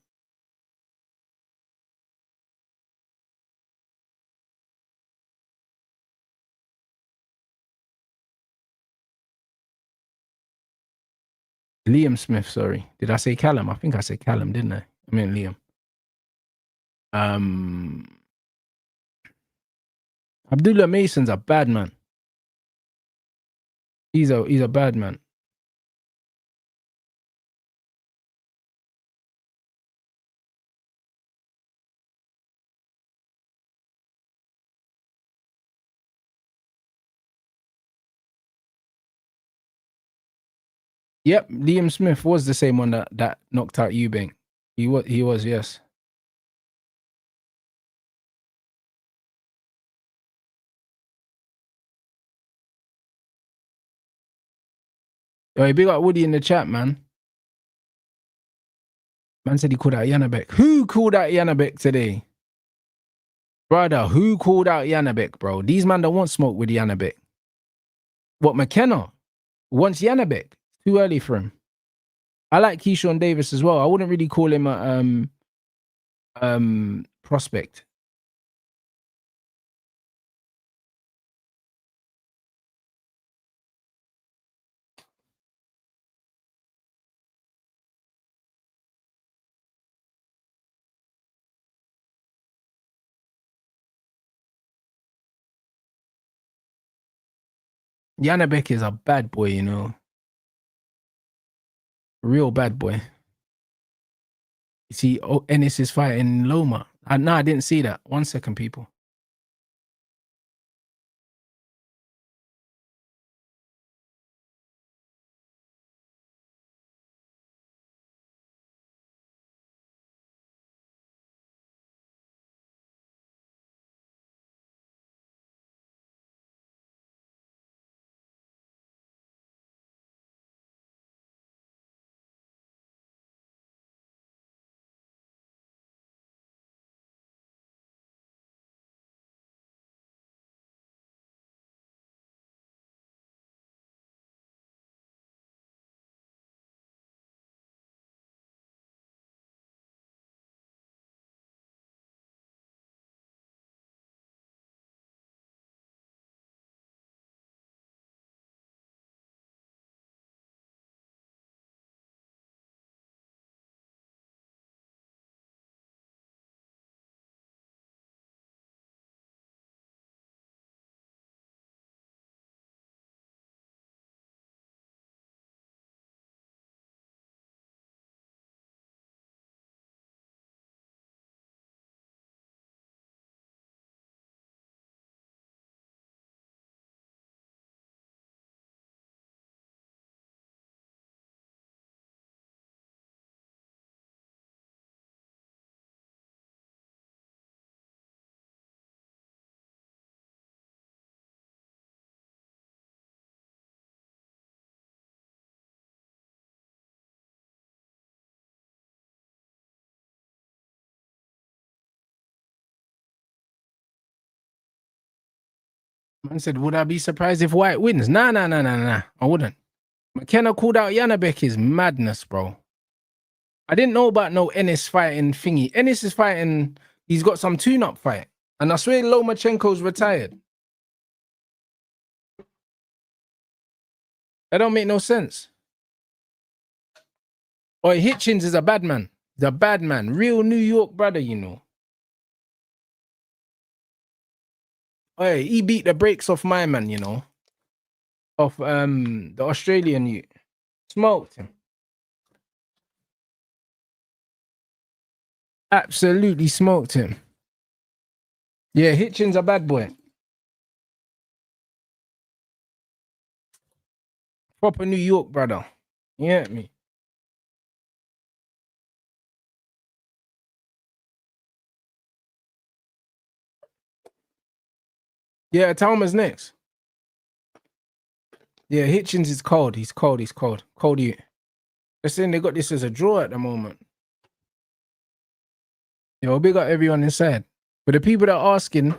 Liam Smith, sorry. Did I say Callum? I think I said Callum, didn't I? I meant Liam. Um Abdullah Mason's a bad man. He's a bad man. Yep, Liam Smith was the same one that knocked out Eubank. He was, yes. Oh, big up Woody in the chat, man. Man said he called out Yanabek. Who called out Yanabek today? Brother, who called out Yanabek, bro? These man don't want smoke with Yanabek. What, McKenna? Wants Yanabek. Too early for him. I like Keyshawn Davis as well. I wouldn't really call him a prospect. Yanabek is a bad boy, you know. Real bad boy. You see, Ennis is fighting Loma. No, I didn't see that. 1 second, people. Man said, would I be surprised if Whyte wins? Nah. I wouldn't. McKenna called out Janabek is madness, bro. I didn't know about no Ennis fighting thingy. Ennis is fighting, he's got some tune-up fight. And I swear Lomachenko's retired. That don't make no sense. Oi, Hitchens is a bad man. He's a bad man. Real New York brother, you know. Oi, he beat the brakes off my man, you know. Of the Australian youth. Smoked him. Absolutely smoked him. Yeah, Hitchens a bad boy. Proper New York brother. You get me? Yeah, Itauma's next. Yeah, Hitchens is cold. He's cold. Cold you. They're saying they got this as a draw at the moment. Yo, big up everyone inside. But the people that are asking,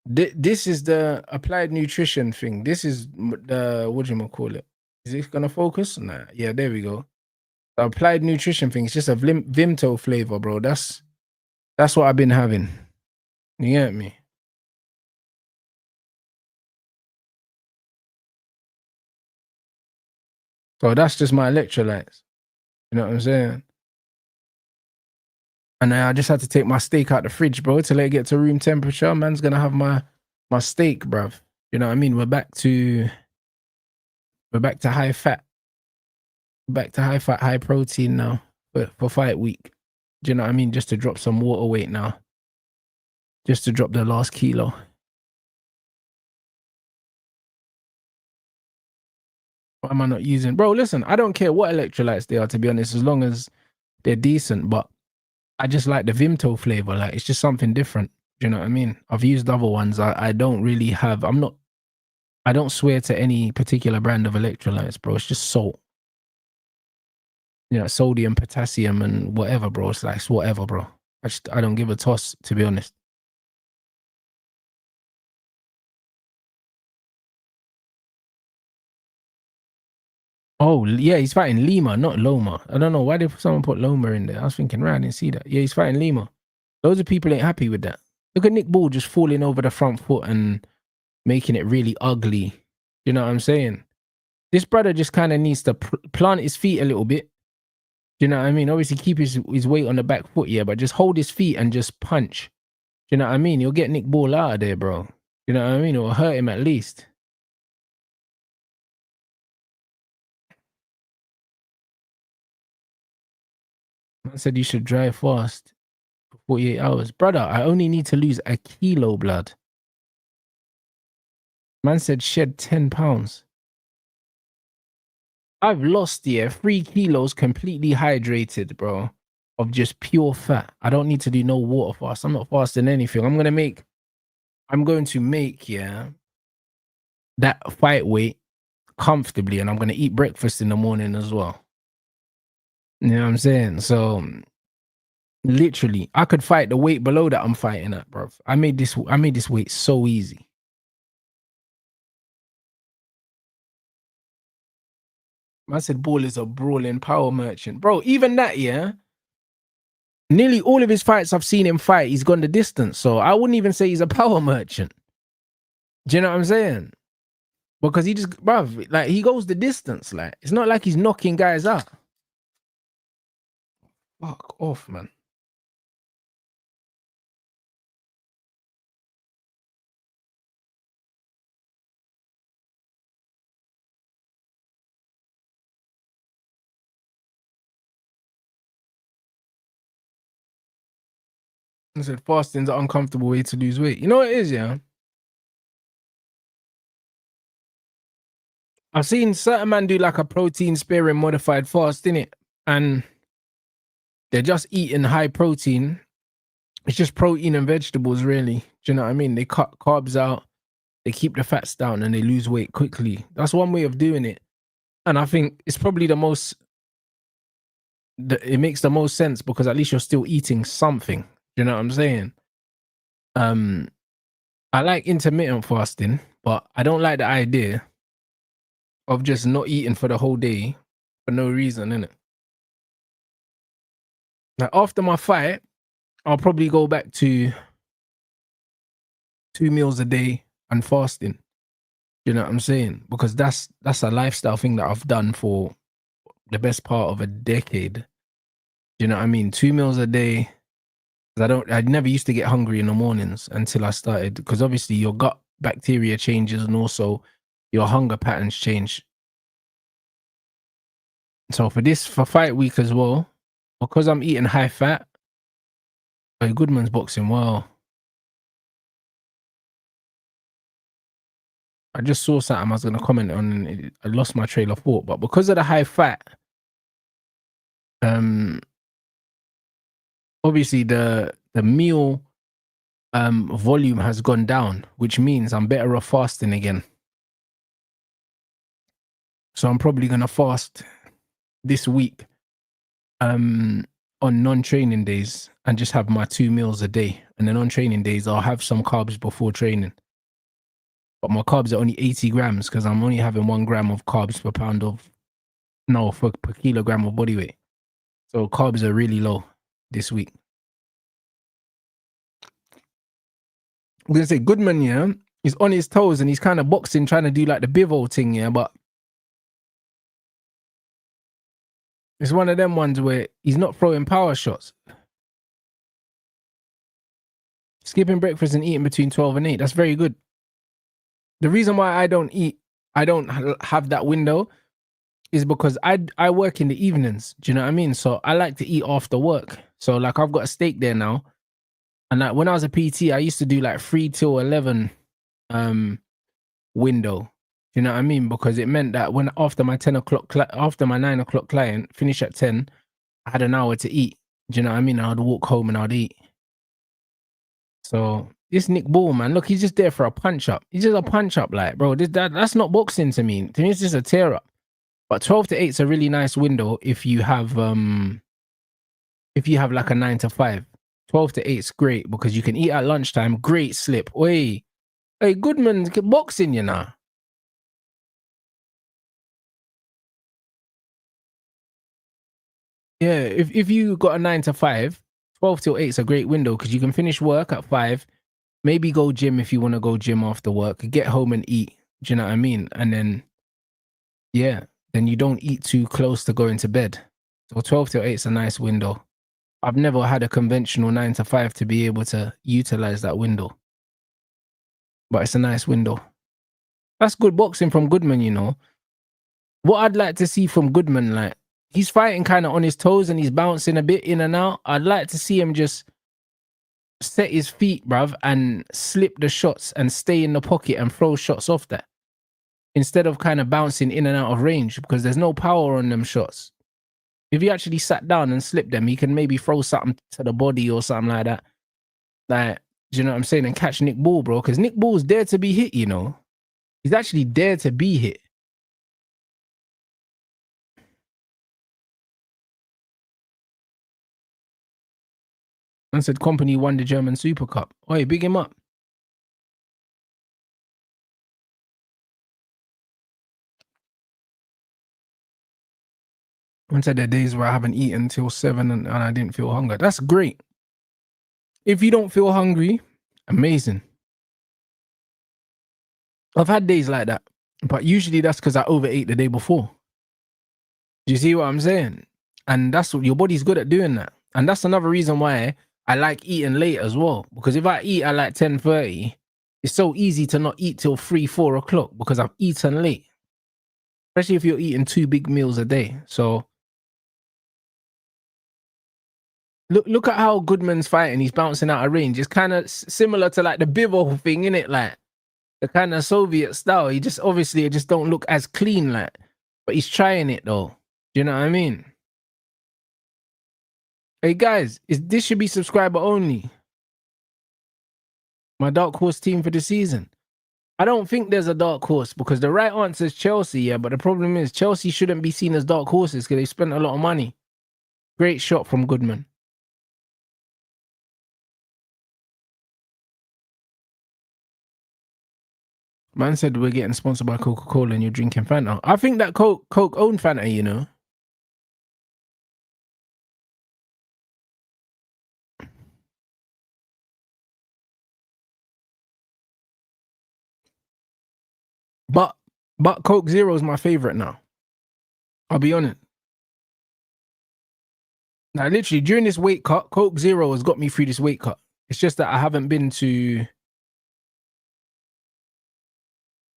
this is the applied nutrition thing. This is the, what do you call it? Is it gonna focus? Nah. Yeah, there we go. The applied nutrition thing. It's just a Vimto flavor, bro. That's what I've been having. You get me? So that's just my electrolytes. You know what I'm saying? And I just had to take my steak out the fridge, bro, to let it get to room temperature. Man's gonna have my steak, bruv. You know what I mean? We're back to high fat. Back to high fat, high protein now for fight week. Do you know what I mean? Just to drop some water weight now. Just to drop the last kilo. What am I not using? Bro, listen, I don't care what electrolytes they are, to be honest, as long as they're decent. But I just like the Vimto flavor. Like, it's just something different. Do you know what I mean? I've used other ones. I don't really have, I don't swear to any particular brand of electrolytes, bro. It's just salt. You know, sodium, potassium, and whatever, bro. It's like, it's whatever, bro. I don't give a toss, to be honest. Oh, yeah, he's fighting Lima, not Loma. I don't know. Why did someone put Loma in there? I was thinking, right, I didn't see that. Yeah, he's fighting Lima. Loads of people ain't happy with that. Look at Nick Ball just falling over the front foot and making it really ugly. You know what I'm saying? This brother just kind of needs to plant his feet a little bit. You know what I mean? Obviously, keep his weight on the back foot, yeah, but just hold his feet and just punch. You know what I mean? You'll get Nick Ball out of there, bro. You know what I mean? Or hurt him at least. I said you should drive fast for 48 hours. Brother, I only need to lose a kilo, blood. Man said shed 10 pounds. I've lost, 3 kilos completely hydrated, bro, of just pure fat. I don't need to do no water fast. I'm not fasting anything. I'm going to make, that fight weight comfortably, and I'm going to eat breakfast in the morning as well. You know what I'm saying? So literally, I could fight the weight below that I'm fighting at, bro. I made this weight so easy. I said Ball is a brawling power merchant. Bro, even that, nearly all of his fights I've seen him fight, he's gone the distance. So I wouldn't even say he's a power merchant. Do you know what I'm saying? Because he just, bruv, like, he goes the distance. Like, it's not like he's knocking guys out. Fuck off, man. I said fasting's an uncomfortable way to lose weight. You know what it is, yeah? I've seen certain man do like a protein sparing modified fast, innit? And they're just eating high protein. It's just protein and vegetables, really. Do you know what I mean? They cut carbs out, they keep the fats down, and they lose weight quickly. That's one way of doing it. And I think it's probably it makes the most sense because at least you're still eating something. Do you know what I'm saying? I like intermittent fasting, but I don't like the idea of just not eating for the whole day for no reason, innit? Like after my fight, I'll probably go back to 2 meals a day and fasting. You know what I'm saying? Because that's a lifestyle thing that I've done for the best part of a decade. You know what I mean? 2 meals a day. I never used to get hungry in the mornings until I started, because obviously your gut bacteria changes and also your hunger patterns change. So for fight week as well, because I'm eating high fat, Goodman's boxing well. I just saw something I was gonna comment on and I lost my trail of thought, but because of the high fat, obviously the meal volume has gone down, which means I'm better off fasting again. So I'm probably gonna fast this week on non-training days and just have my 2 meals a day. And then on training days, I'll have some carbs before training. But my carbs are only 80 grams because I'm only having 1 gram of carbs per per kilogram of body weight. So carbs are really low this week. I'm gonna say Goodman, yeah, he's on his toes and he's kind of boxing, trying to do like the Bivol thing, yeah, but it's one of them ones where he's not throwing power shots. Skipping breakfast and eating between 12 and 8, that's very good. The reason why I don't have that window is because I work in the evenings. Do you know what I mean? So I like to eat after work. So like I've got a steak there now. And like when I was a PT, I used to do like 3 till 11 window. Do you know what I mean? Because it meant that when after my 9 o'clock client, finish at 10, I had an hour to eat. Do you know what I mean? I'd walk home and I'd eat. So this Nick Ball, man, look, he's just there for a punch up. He's just a punch up, like, bro. That's not boxing to me. To me, it's just a tear up. But 12 to 8 is a really nice window if you have like a 9 to 5. 12 to 8 is great because you can eat at lunchtime. Great slip. Oi, hey, Goodman's boxing, you know. Yeah, if you got a 9 to 5, 12 till 8 is a great window because you can finish work at 5, maybe go gym if you want to go gym after work, get home and eat. Do you know what I mean? And then, yeah, then you don't eat too close to going to bed. So 12 till 8 is a nice window. I've never had a conventional 9 to 5 to be able to utilize that window. But it's a nice window. That's good boxing from Goodman, you know. What I'd like to see from Goodman, like, he's fighting kind of on his toes and he's bouncing a bit in and out. I'd like to see him just set his feet, bruv, and slip the shots and stay in the pocket and throw shots off that, instead of kind of bouncing in and out of range, because there's no power on them shots. If he actually sat down and slipped them, he can maybe throw something to the body or something like that. Like, do you know what I'm saying? And catch Nick Ball, bro, because Nick Ball's there to be hit, you know. He's actually there to be hit. And said company won the German Super Cup. Oi, big him up. And said there are days where I haven't eaten until 7 and I didn't feel hunger. That's great. If you don't feel hungry, amazing. I've had days like that, but usually that's because I overate the day before. Do you see what I'm saying? And that's what your body's good at doing that. And that's another reason why I like eating late as well. Because if I eat at like 10:30, it's so easy to not eat till 3, 4 o'clock because I've eaten late. Especially if you're eating 2 big meals a day. So look at how Goodman's fighting. He's bouncing out of range. It's kind of similar to like the Bivol thing, innit? Like the kind of Soviet style. He just obviously it just don't look as clean, like, but he's trying it though. Do you know what I mean? Hey guys, this should be subscriber only. My dark horse team for the season. I don't think there's a dark horse because the right answer is Chelsea, yeah, but the problem is Chelsea shouldn't be seen as dark horses because they spent a lot of money. Great shot from Goodman. Man said we're getting sponsored by Coca-Cola and you're drinking Fanta. I think that Coke owned Fanta, you know. But Coke Zero is my favorite now. I'll be honest. Now, literally, during this weight cut, Coke Zero has got me through this weight cut. It's just that I haven't been to.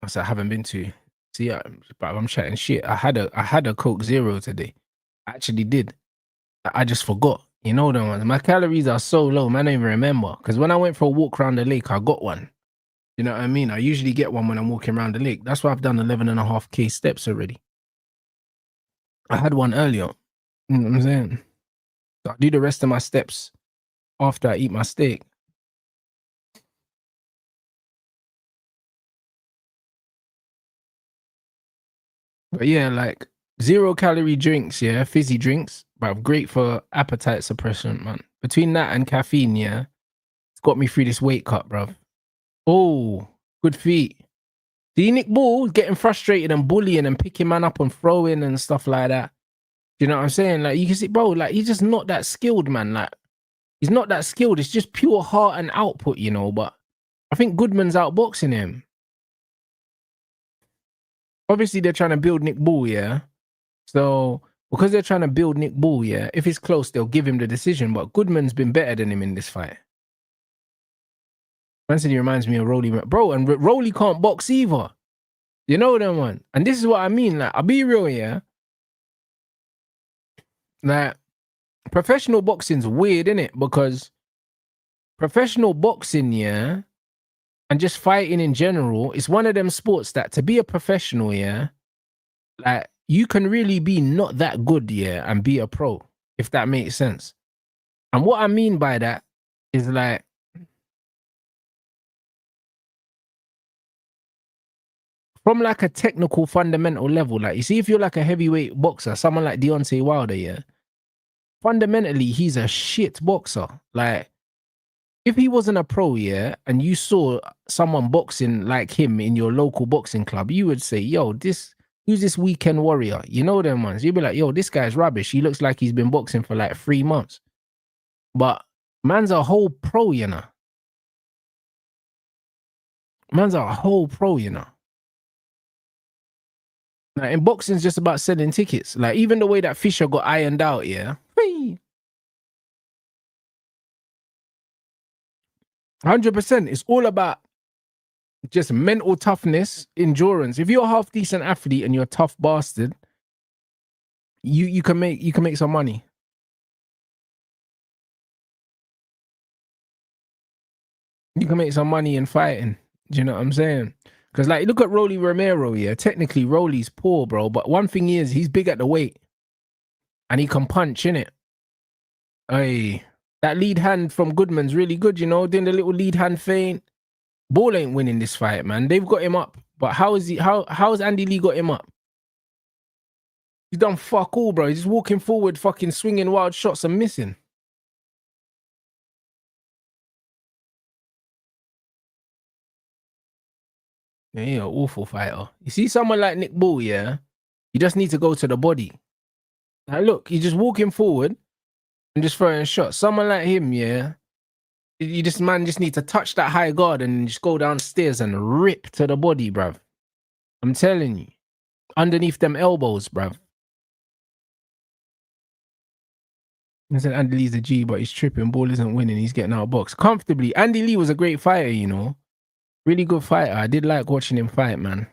I said I haven't been to. See, I'm chatting shit. I had a Coke Zero today. I actually did. I just forgot. You know the ones. My calories are so low, man. I don't even remember. Because when I went for a walk around the lake, I got one. You know what I mean? I usually get one when I'm walking around the lake. That's why I've done 11.5K steps already. I had one earlier. You know what I'm saying? So I'll do the rest of my steps after I eat my steak. But yeah, like 0-calorie drinks, yeah, fizzy drinks, but great for appetite suppression, man. Between that and caffeine, yeah, it's got me through this weight cut, bruv. Oh, good feet. See Nick Ball getting frustrated and bullying and picking man up and throwing and stuff like that. You know what I'm saying? Like you can see, bro, like he's just not that skilled, man. Like he's not that skilled. It's just pure heart and output, you know. But I think Goodman's outboxing him. Obviously, they're trying to build Nick Ball, yeah. So because they're trying to build Nick Ball, yeah, if it's close, they'll give him the decision. But Goodman's been better than him in this fight. Anthony reminds me of Rolly, bro, and Rolly can't box either. You know that one. And this is what I mean. Like, I'll be real, yeah. Like, professional boxing's weird, innit? Because professional boxing, yeah, and just fighting in general, is one of them sports that to be a professional, yeah, like you can really be not that good, yeah, and be a pro, if that makes sense. And what I mean by that is like from like a technical fundamental level, like you see, if you're like a heavyweight boxer, someone like Deontay Wilder, yeah, fundamentally he's a shit boxer. Like if he wasn't a pro, yeah, and you saw someone boxing like him in your local boxing club, you would say, yo, who's this weekend warrior? You know them ones. You'd be like, yo, this guy's rubbish. He looks like he's been boxing for like 3 months. But man's a whole pro, you know. Man's a whole pro, you know. Like, and boxing's just about selling tickets. Like even the way that Fisher got ironed out, yeah. 100%. It's all about just mental toughness, endurance. If you're a half decent athlete and you're a tough bastard, you can make some money. You can make some money in fighting. Do you know what I'm saying? Because like look at Rolly Romero, yeah. Technically Rolly's poor, bro. But one thing is he's big at the weight. And he can punch, innit? Hey. That lead hand from Goodman's really good, you know, doing the little lead hand feint. Ball ain't winning this fight, man. They've got him up. But how's Andy Lee got him up? He's done fuck all, bro. He's just walking forward, fucking swinging wild shots and missing. Yeah, he's an awful fighter. You see someone like Nick Ball, yeah? You just need to go to the body. Now look, he's just walking forward and just throwing shots. Someone like him, yeah? You just need to touch that high guard and just go downstairs and rip to the body, bruv. I'm telling you. Underneath them elbows, bruv. I said Andy Lee's a G, but he's tripping. Ball isn't winning. He's getting outboxed comfortably. Andy Lee was a great fighter, you know. Really good fighter. I did like watching him fight, man.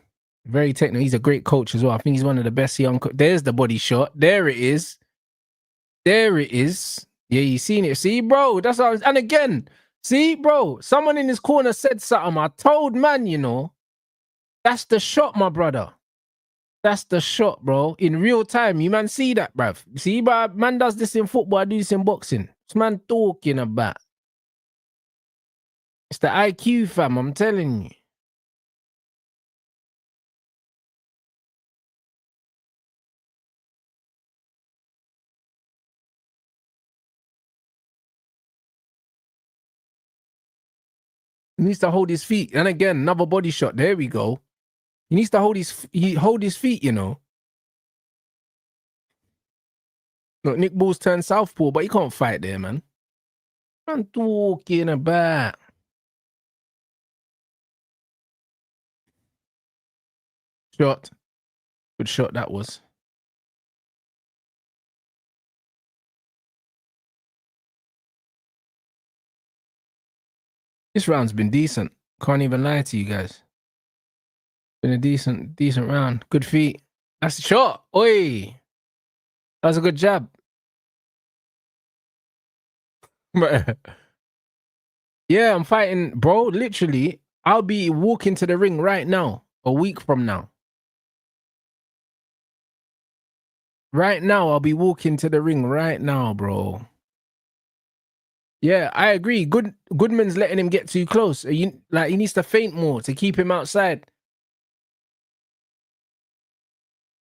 Very technical. He's a great coach as well. I think he's one of the best young. There's the body shot. There it is. There it is. Yeah, you seen it. See, bro. That's what I was. And again, see, bro. Someone in his corner said something. I told man, you know. That's the shot, my brother. That's the shot, bro. In real time, you man see that, bruv. See, but man does this in football, I do this in boxing. What's man talking about? It's the IQ, fam, I'm telling you. He needs to hold his feet. And again, another body shot. There we go. He needs to hold his feet, you know. Look, Nick Ball's turned southpaw, but he can't fight there, man. I'm talking about. Shot. Good shot that was. This round's been decent. Can't even lie to you guys. Been a decent round. Good feet. That's the shot. Oi. That was a good jab. Yeah, I'm fighting, bro. Literally, I'll be walking to the ring right now, a week from now. Right now, I'll be walking to the ring right now, bro. Yeah, I agree. Goodman's letting him get too close. He needs to feint more to keep him outside.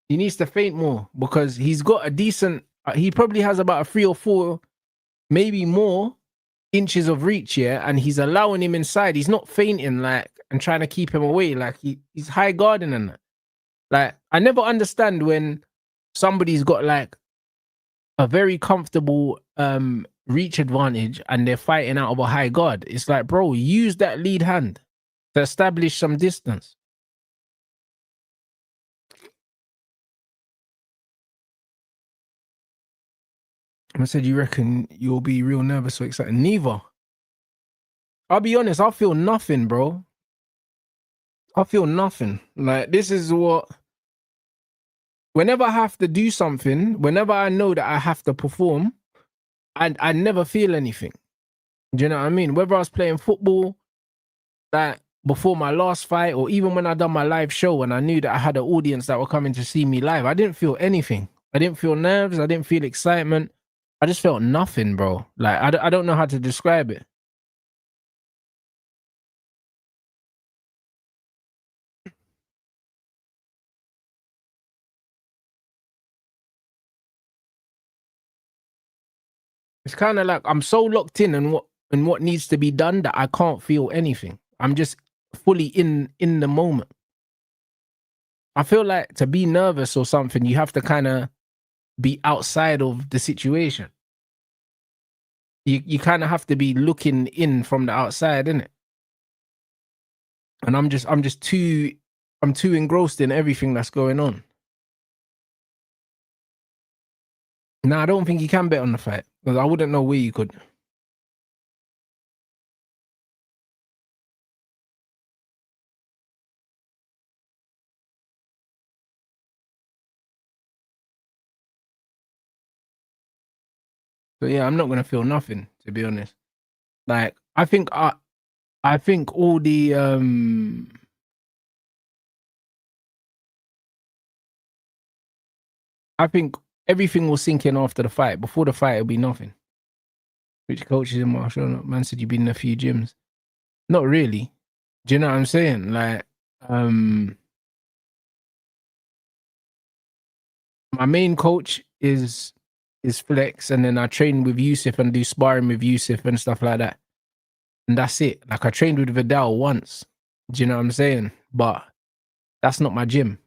He needs to feint more because he's got a decent. He probably has about a 3 or 4, maybe more inches of reach here, and he's allowing him inside. He's not feinting and trying to keep him away. He's high guarding and that. I never understand when somebody's got a very comfortable reach advantage and they're fighting out of a high guard. It's like, bro, use that lead hand to establish some distance. I said, you reckon you'll be real nervous or excited? Neither. I'll be honest, I feel nothing, bro. I feel nothing. This is what... Whenever I have to do something, whenever I know that I have to perform, I never feel anything. Do you know what I mean? Whether I was playing football, before my last fight, or even when I done my live show and I knew that I had an audience that were coming to see me live, I didn't feel anything. I didn't feel nerves. I didn't feel excitement. I just felt nothing, bro. I don't know how to describe it. It's kind of like I'm so locked in what needs to be done that I can't feel anything. I'm just fully in the moment. I feel like to be nervous or something, you have to kind of be outside of the situation. You kind of have to be looking in from the outside, innit? And I'm too engrossed in everything that's going on. No, I don't think you can bet on the fight because I wouldn't know where you could. So yeah, I'm not gonna feel nothing, to be honest. I think all the I think everything will sink in after the fight. Before the fight, it'll be nothing. Which coaches in martial art? Man said you've been in a few gyms. Not really. Do you know what I'm saying? My main coach is Flex, and then I train with Yusuf and do sparring with Yusuf and stuff like that. And that's it. I trained with Adel once. Do you know what I'm saying? But that's not my gym.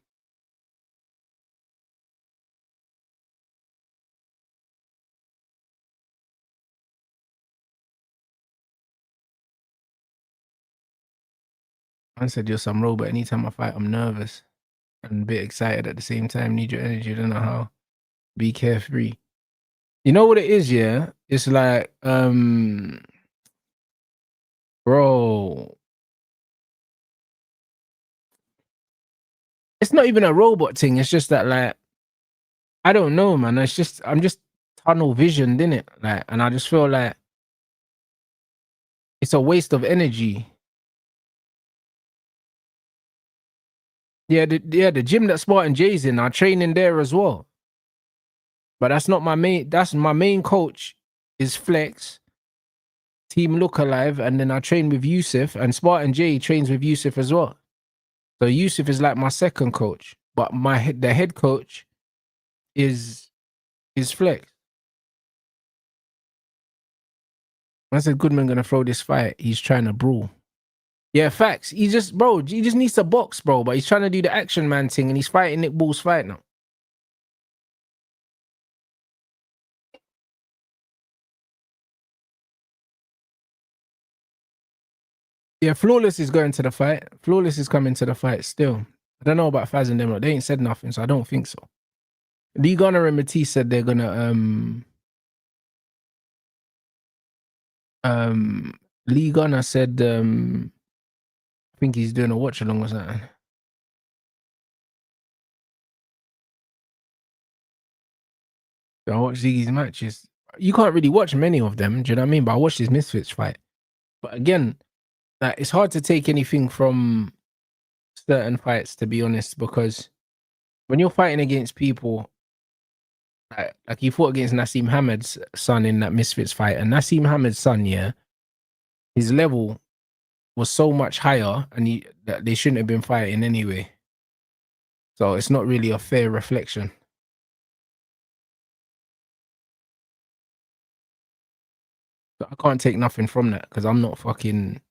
I said you're some robot. Anytime I fight, I'm nervous and a bit excited at the same time. Need your energy. Don't know how. Be carefree. You know what it is, yeah? It's bro. It's not even a robot thing. It's just that I don't know, man. I'm just tunnel visioned, innit? And I just feel like it's a waste of energy. Yeah, the gym that Spartan J's in, I train in there as well. But that's not my main. That's my main coach is Flex, Team Look Alive, and then I train with Yusuf, and Spartan J trains with Yusuf as well. So Yusuf is like my second coach, but the head coach is Flex. I said Goodman gonna throw this fight. He's trying to brawl. Yeah, facts. He just, bro, he just needs to box, bro. But he's trying to do the action man thing, and he's fighting Nick Ball's fight now. Yeah, Flawless is going to the fight. Flawless is coming to the fight still. I don't know about Faz and them. They ain't said nothing, so I don't think so. Lee Gunner and Matisse said they're gonna Lee Gunner said I think he's doing a watch along or something. I watch Ziggy's matches. You can't really watch many of them, do you know what I mean? But I watched his Misfits fight. But again, like, it's hard to take anything from certain fights, to be honest, because when you're fighting against people like he fought against Nassim Hamed's son in that Misfits fight, and Nassim Hamed's son, yeah, his level was so much higher, and that they shouldn't have been fighting anyway. So it's not really a fair reflection. So I can't take nothing from that because I'm not fucking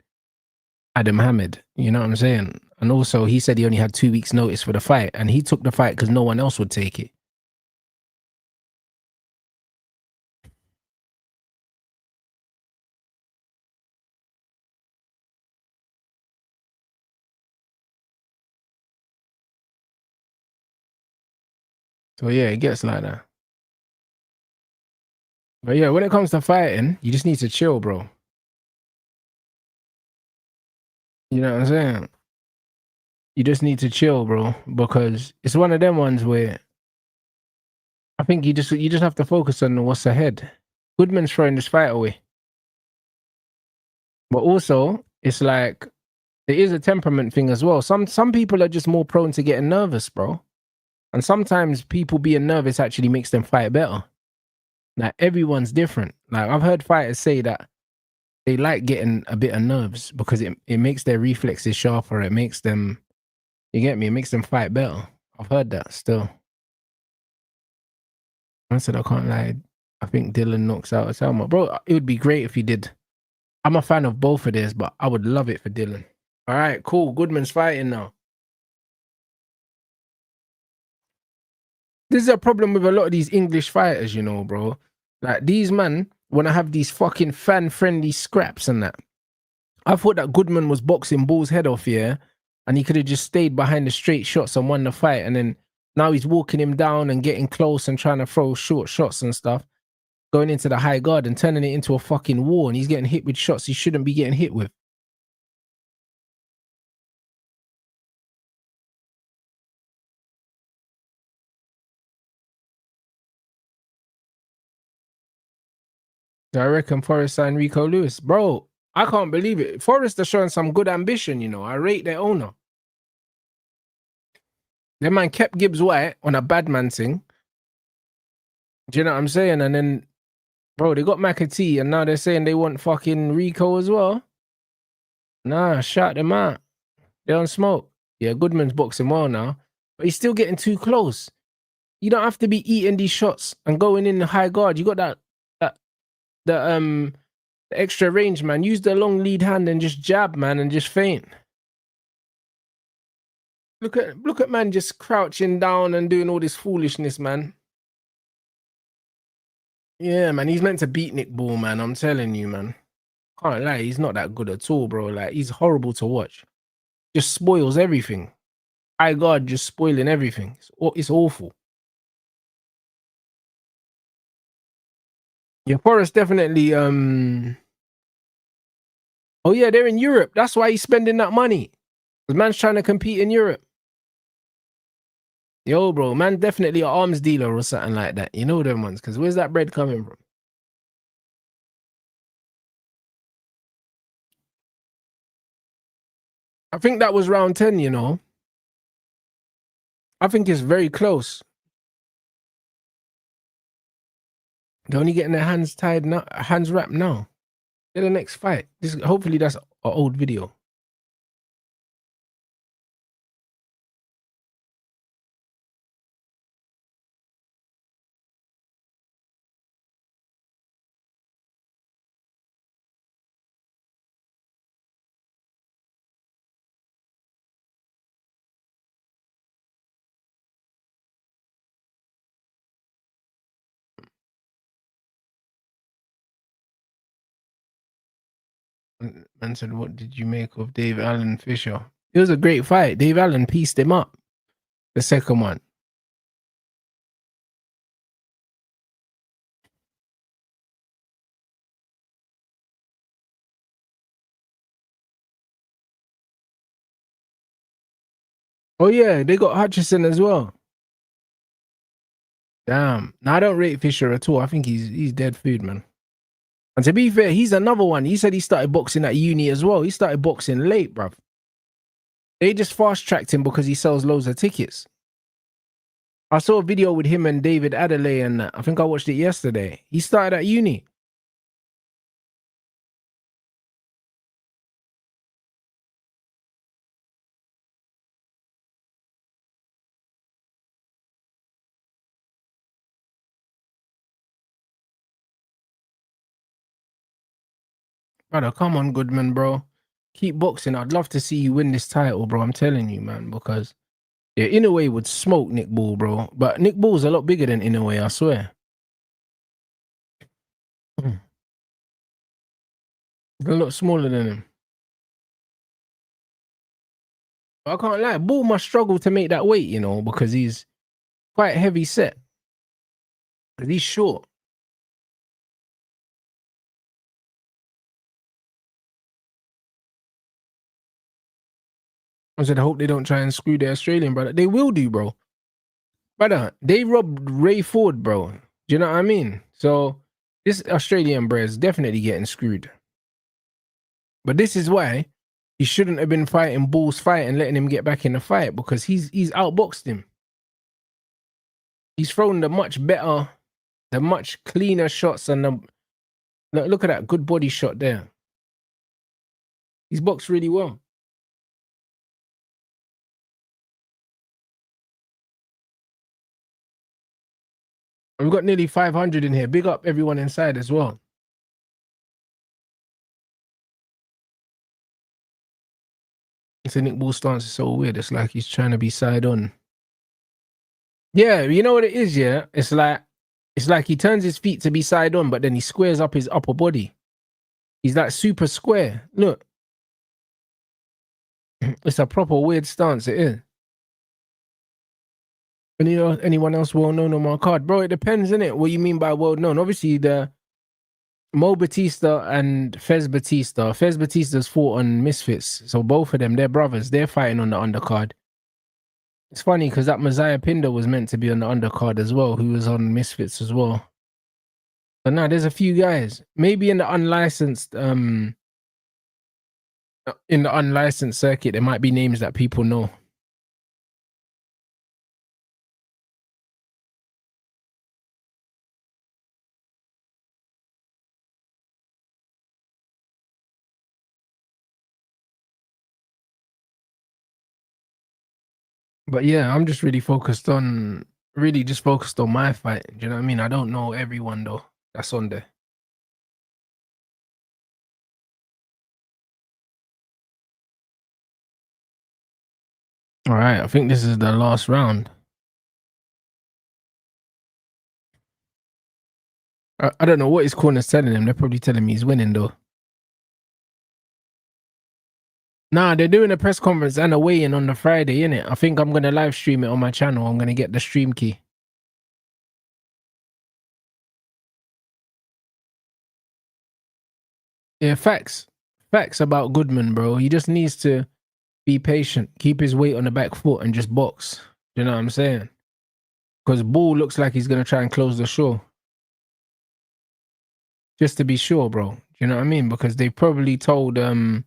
Adam Hamed. You know what I'm saying? And also, he said he only had 2 weeks' notice for the fight, and he took the fight because no one else would take it. So yeah, it gets like that. But yeah, when it comes to fighting, you just need to chill, bro. You know what I'm saying? You just need to chill, bro, because it's one of them ones where I think you just have to focus on what's ahead. Goodman's throwing this fight away, but also it's like it is a temperament thing as well. Some people are just more prone to getting nervous, bro, and sometimes people being nervous actually makes them fight better. Like everyone's different. Like I've heard fighters say that they like getting a bit of nerves because it makes their reflexes sharper. It makes them, you get me? It makes them fight better. I've heard that still. I said I can't lie. I think Dylan knocks out Itauma. Bro, it would be great if he did. I'm a fan of both of theirs, but I would love it for Dylan. All right, cool. Goodman's fighting now. This is a problem with a lot of these English fighters, you know, bro. Like these men want to have these fucking fan-friendly scraps and that. I thought that Goodman was boxing Bull's head off, yeah, and he could have just stayed behind the straight shots and won the fight. And then now he's walking him down and getting close and trying to throw short shots and stuff, going into the high guard and turning it into a fucking war. And he's getting hit with shots he shouldn't be getting hit with. So I reckon Forrest signed Rico Lewis. Bro, I can't believe it. Forrest are showing some good ambition, you know. I rate their owner. Their man kept Gibbs White on a bad man thing. Do you know what I'm saying? And then, bro, they got McAtee and now they're saying they want fucking Rico as well. Nah, shout them out. They don't smoke. Yeah, Goodman's boxing well now, but he's still getting too close. You don't have to be eating these shots and going in the high guard. You got that the extra range, man. Use the long lead hand and just jab, man, and just feint. Look at man just crouching down and doing all this foolishness, man. Yeah, man, he's meant to beat Nick Ball, man. I'm telling you, man. Can't lie, he's not that good at all, bro. Like he's horrible to watch. Just spoils everything. High guard just spoiling everything. It's awful. Yeah, Forrest definitely. Oh yeah, they're in Europe. That's why he's spending that money. The man's trying to compete in Europe. Yo, bro, man, definitely an arms dealer or something like that. You know them ones, because where's that bread coming from? I think that was round 10, you know. I think it's very close. They're only getting their hands tied now, hands wrapped now. They're the next fight. Hopefully that's an old video. Man said, what did you make of Dave Allen Fisher? It was a great fight. Dave Allen pieced him up. The second one. Oh yeah, they got Hutchison as well. Damn. Now I don't rate Fisher at all. I think he's dead food, man. And to be fair, he's another one. He said he started boxing at uni as well. He started boxing late, bruv. They just fast tracked him because he sells loads of tickets. I saw a video with him and David Adel, and I think I watched it yesterday. He started at uni. Brother, come on, Goodman, bro. Keep boxing. I'd love to see you win this title, bro. I'm telling you, man, because yeah, Inoue would smoke Nick Ball, bro. But Nick Ball's a lot bigger than Inoue, I swear. He's a lot smaller than him. I can't lie. Ball must struggle to make that weight, you know, because he's quite heavy set. But he's short. I said, I hope they don't try and screw the Australian, brother. They will do, bro. Brother, they robbed Ray Ford, bro. Do you know what I mean? So this Australian bro is definitely getting screwed. But this is why he shouldn't have been fighting Ball's fight and letting him get back in the fight, because he's outboxed him. He's thrown the much better, the much cleaner shots, and the look at that good body shot there. He's boxed really well. And we've got nearly 500 in here. Big up everyone inside as well. It's a Nick Ball stance is so weird. It's like he's trying to be side on. Yeah, you know what it is, yeah? It's like he turns his feet to be side on, but then he squares up his upper body. He's like super square. Look. It's a proper weird stance, it is. Anyone else well known on my card? Bro, it depends, innit? What you mean by well known? Obviously, the Mo Batista and Fez Batista. Fez Batista's fought on Misfits. So both of them, they're brothers. They're fighting on the undercard. It's funny because that Messiah Pinder was meant to be on the undercard as well, who was on Misfits as well. But now there's a few guys. Maybe in the unlicensed circuit, there might be names that people know. But yeah, I'm just really focused on my fight. Do you know what I mean? I don't know everyone though that's on there. All right, I think this is the last round. I don't know what his corner's telling him. They're probably telling me he's winning though. Nah, they're doing a press conference and a weigh-in on the Friday, innit? I think I'm gonna live stream it on my channel. I'm gonna get the stream key. Yeah, facts about Goodman, bro. He just needs to be patient, keep his weight on the back foot, and just box. You know what I'm saying? Because Ball looks like he's gonna try and close the show. Just to be sure, bro. You know what I mean? Because they probably told him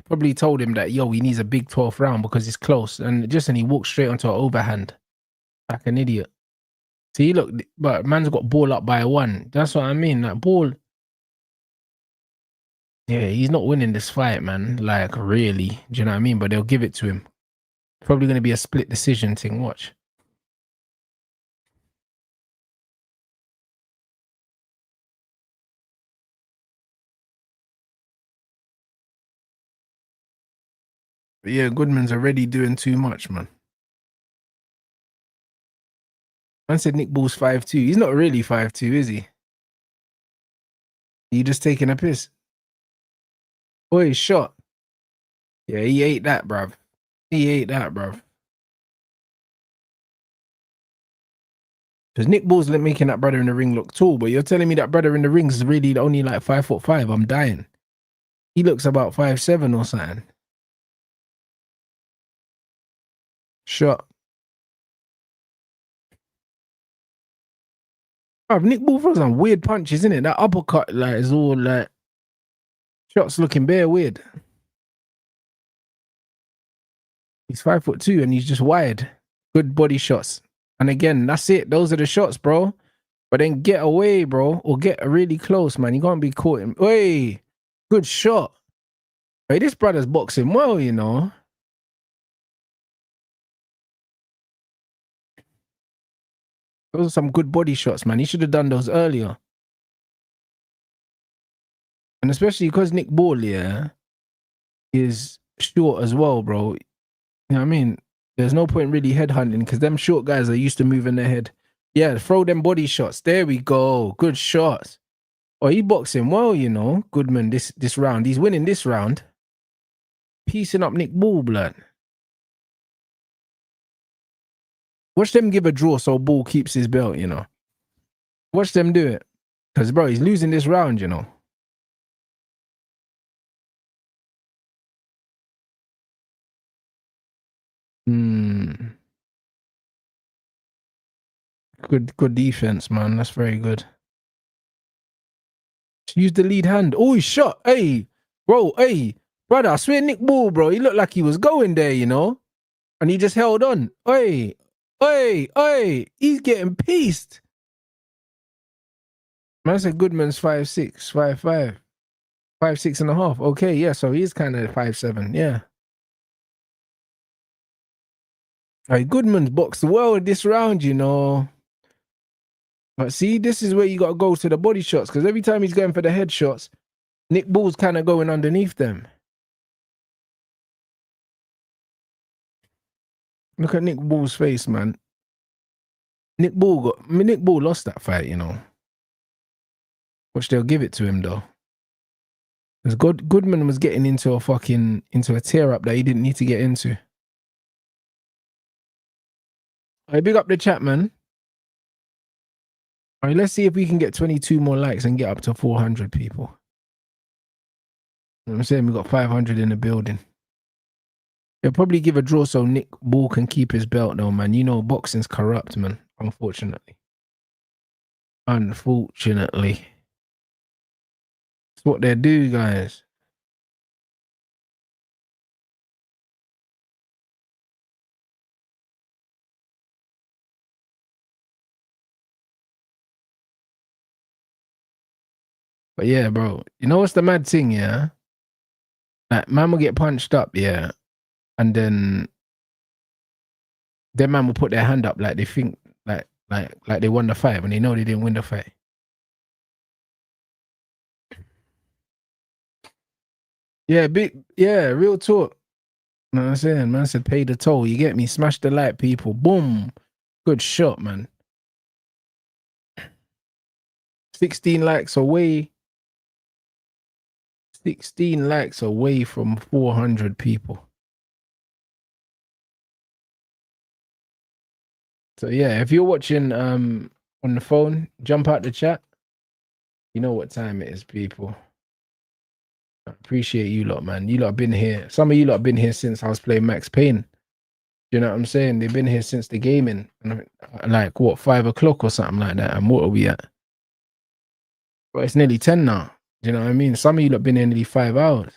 that he needs a big 12th round because it's close, and he walked straight onto an overhand like an idiot. See, look, but man's got Ball up by 1. That's what I mean. Like Ball, yeah, he's not winning this fight, man. Like really, do you know what I mean? But they'll give it to him. Probably going to be a split decision thing. Watch. But yeah, Goodman's already doing too much, man. Man said Nick Ball's 5'2". He's not really 5'2", is he? You just taking a piss. Oh, he shot. Yeah, he ate that, bruv. He ate that, bruv. Because Nick Ball's making that brother in the ring look tall, but you're telling me that brother in the ring is really only like 5'5". I'm dying. He looks about 5'7" or something. Shot. Bruv, Nick Ball throws some weird punches, isn't it? That uppercut like is all like shots looking bare weird. He's 5'2" and he's just wide. Good body shots. And again, that's it. Those are the shots, bro. But then get away, bro, or get really close, man. You can't be caught in. Hey, good shot. Hey, this brother's boxing well, you know. Those are some good body shots, man. He should have done those earlier. And especially because Nick Ball, yeah, is short as well, bro. You know what I mean? There's no point really headhunting because them short guys are used to moving their head. Yeah, throw them body shots. There we go. Good shots. Oh, he boxing well, you know. Goodman this round. He's winning this round. Piecing up Nick Ball, blood. Watch them give a draw so Ball keeps his belt, you know. Watch them do it. Because, bro, he's losing this round, you know. Good defense, man. That's very good. Use the lead hand. Oh, he shot. Hey, bro, hey, brother, I swear Nick Ball, bro, he looked like he was going there, you know? And he just held on. Hey, hey, hey, he's getting pieced. Man, I said Goodman's 5'6", 5'5", 5'6.5". Okay, yeah, so he's kind of 5'7", yeah. Hey, Goodman's boxed well this round, you know. But see, this is where you got to go to the body shots because every time he's going for the headshots, Nick Ball's kind of going underneath them. Look at Nick Ball's face, man. Nick Ball lost that fight, you know. Which they'll give it to him though. Because Goodman was getting into a tear up that he didn't need to get into. All right, big up the chat, man. All right, let's see if we can get 22 more likes and get up to 400 people. You know what I'm saying? We got 500 in the building. They'll probably give a draw so Nick Ball can keep his belt though, man. You know, boxing's corrupt, man. Unfortunately. Unfortunately. It's what they do, guys. But yeah, bro. You know what's the mad thing, yeah? Like, man will get punched up, yeah. And then man will put their hand up like they think like they won the fight when they know they didn't win the fight. Yeah, real talk. You know what I'm saying? Man said pay the toll. You get me? Smash the like, people. Boom. Good shot, man. 16 likes away. 16 likes away from 400 people. So yeah, if you're watching on the phone, jump out the chat. You know what time it is, people. I appreciate you lot, man. You lot been here. Some of you lot been here since I was playing Max Payne. You know what I'm saying? They've been here since the gaming. Like what, 5 o'clock or something like that. And what are we at? Well, it's nearly 10 now. Do you know what I mean? Some of you lot been here nearly 5 hours.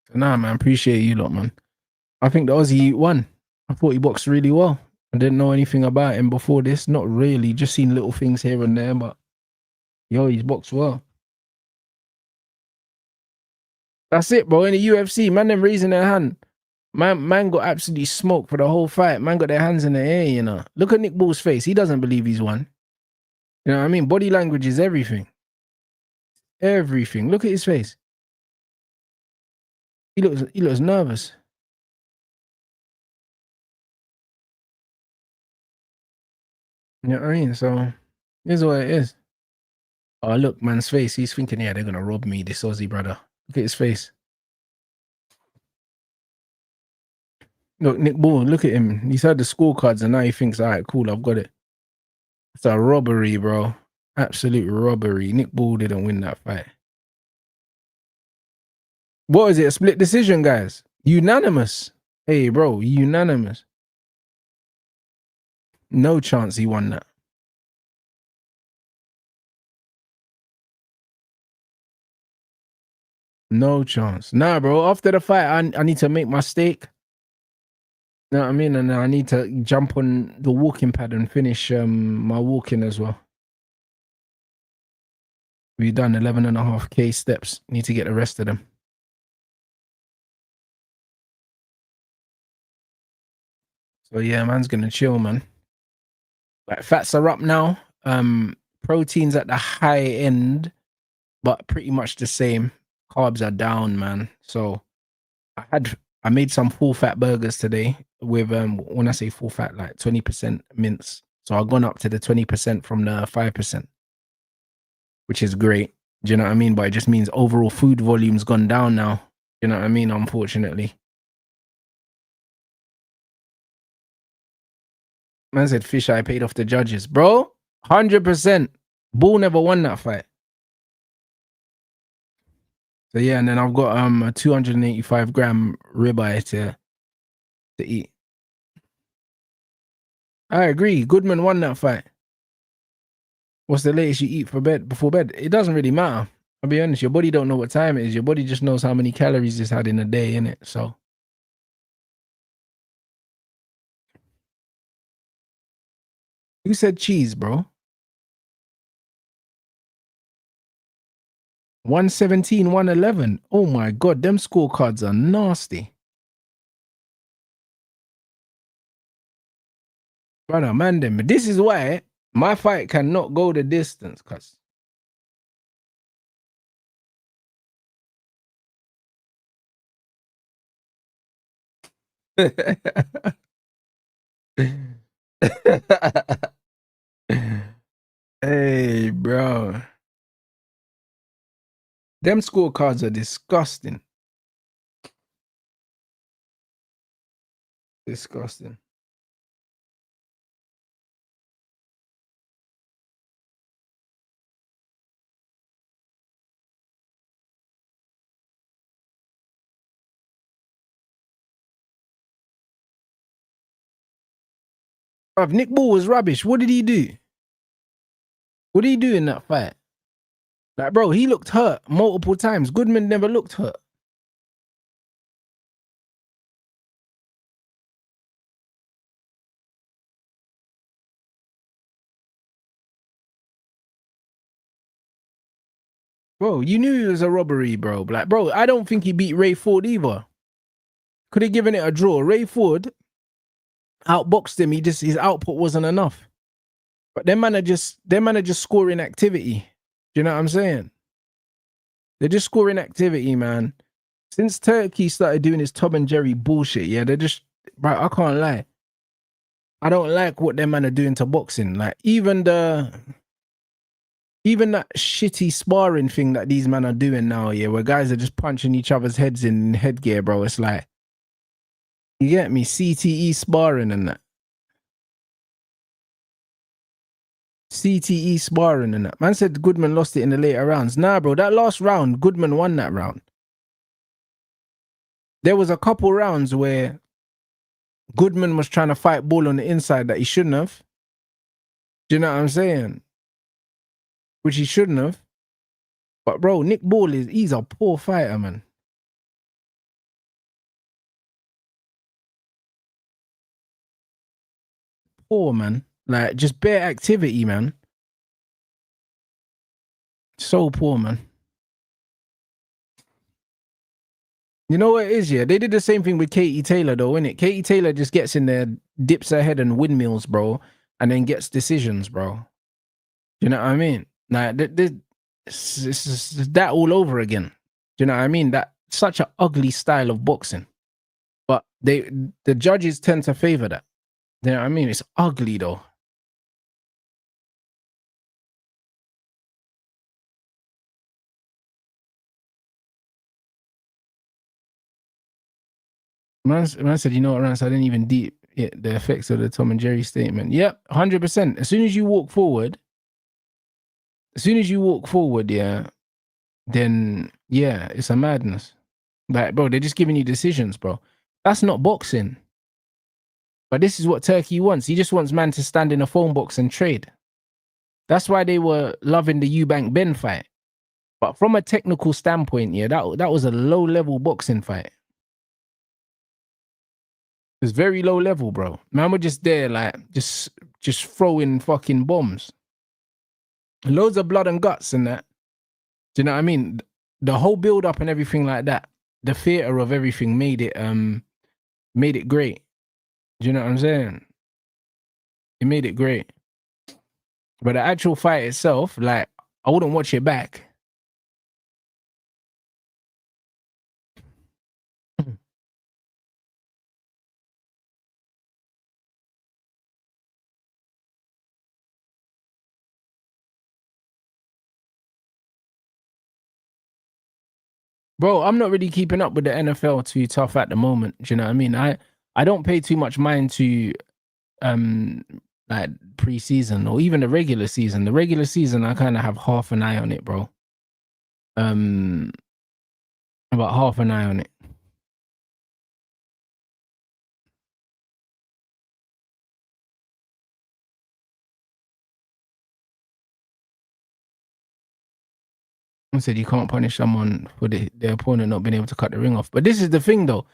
So nah, man, appreciate you lot, man. I think the Aussie won. I thought he boxed really well. I didn't know anything about him before this. Not really. Just seen little things here and there, but yo, he's boxed well. That's it, bro. In the UFC, man, them raising their hand. Man got absolutely smoked for the whole fight. Man got their hands in the air, you know. Look at Nick Ball's face. He doesn't believe he's won. You know what I mean? Body language is everything. Everything. Look at his face. He looks nervous. You know what I mean? So, here's what it is. Oh, look, man's face. He's thinking, yeah, they're going to rob me, this Aussie brother. Look at his face. Look, Nick Ball, look at him. He's had the scorecards and now he thinks, all right, cool, I've got it. It's a robbery, bro. Absolute robbery. Nick Ball didn't win that fight. What is it? A split decision, guys? Unanimous. Hey, bro, unanimous. No chance he won that. No chance. Nah, bro. After the fight, I need to make my steak. You know what I mean? And I need to jump on the walking pad and finish my walking as well. We've done 11.5K steps. Need to get the rest of them. So yeah, man's gonna chill, man. Like fats are up now. Proteins at the high end, but pretty much the same. Carbs are down, man. So I made some full fat burgers today with when I say full fat, like 20% mince. So I've gone up to the 20% from the 5%, which is great. Do you know what I mean? But it just means overall food volume's gone down now. You know what I mean? Unfortunately. Man said fish I paid off the judges. Bro, 100%. Bull never won that fight. So yeah, and then I've got a 285 gram ribeye to eat. I agree. Goodman won that fight. What's the latest you eat for bed before bed? It doesn't really matter. I'll be honest, your body don't know what time it is. Your body just knows how many calories it's had in a day, innit? So who said cheese, bro? 117, 111. Oh my god, them scorecards are nasty. Brother, man, them. This is why my fight cannot go the distance, cuz. Hey, bro. Them scorecards are disgusting. Disgusting. Bruv, Nick Ball was rubbish. What did he do? What did he do in that fight? Like, bro, he looked hurt multiple times. Goodman never looked hurt. Bro, you knew it was a robbery, bro. Like, bro, I don't think he beat Ray Ford either. Could have given it a draw. Ray Ford outboxed him. His output wasn't enough. But them man are just scoring activity. Do you know what I'm saying? They're just scoring activity, man. Since Turkey started doing his Tom and Jerry bullshit, yeah, they're just, bro, I can't lie. I don't like what them man are doing to boxing. Like even that shitty sparring thing that these men are doing now, yeah, where guys are just punching each other's heads in headgear, bro. It's like, you get me? CTE sparring and that. CTE sparring and that. Man said Goodman lost it in the later rounds. Nah, bro, that last round, Goodman won that round. There was a couple rounds where Goodman was trying to fight Ball on the inside that he shouldn't have. Do you know what I'm saying? Which he shouldn't have. But bro, Nick Ball he's a poor fighter, man. Poor, man. Like, just bare activity, man. So poor, man. You know what it is, yeah? They did the same thing with Katie Taylor, though, innit? Katie Taylor just gets in there, dips her head and windmills, bro, and then gets decisions, bro. You know what I mean? Like, it's that all over again. Do you know what I mean? That such an ugly style of boxing. But the judges tend to favor that. You know what I mean? It's ugly, though. Man said, you know what, Rants, I didn't even deep it, the effects of the Tom and Jerry statement. Yep, 100%. As soon as you walk forward, yeah, then yeah, it's a madness. Like, bro, they're just giving you decisions, bro. That's not boxing. But this is what Turkey wants. He just wants man to stand in a phone box and trade. That's why they were loving the Eubank Ben fight. But from a technical standpoint, yeah, that was a low level boxing fight. It was very low level, bro. Man were just there, like just throwing fucking bombs. Loads of blood and guts and that. Do you know what I mean? The whole build up and everything like that, the theater of everything made it great. Do you know what I'm saying? It made it great. But the actual fight itself, like, I wouldn't watch it back. Bro, I'm not really keeping up with the NFL too tough at the moment. Do you know what I mean? I don't pay too much mind to like preseason or even the regular season. The regular season, I kind of have half an eye on it, bro. About half an eye on it. I said you can't punish someone for the opponent not being able to cut the ring off. But this is the thing, though.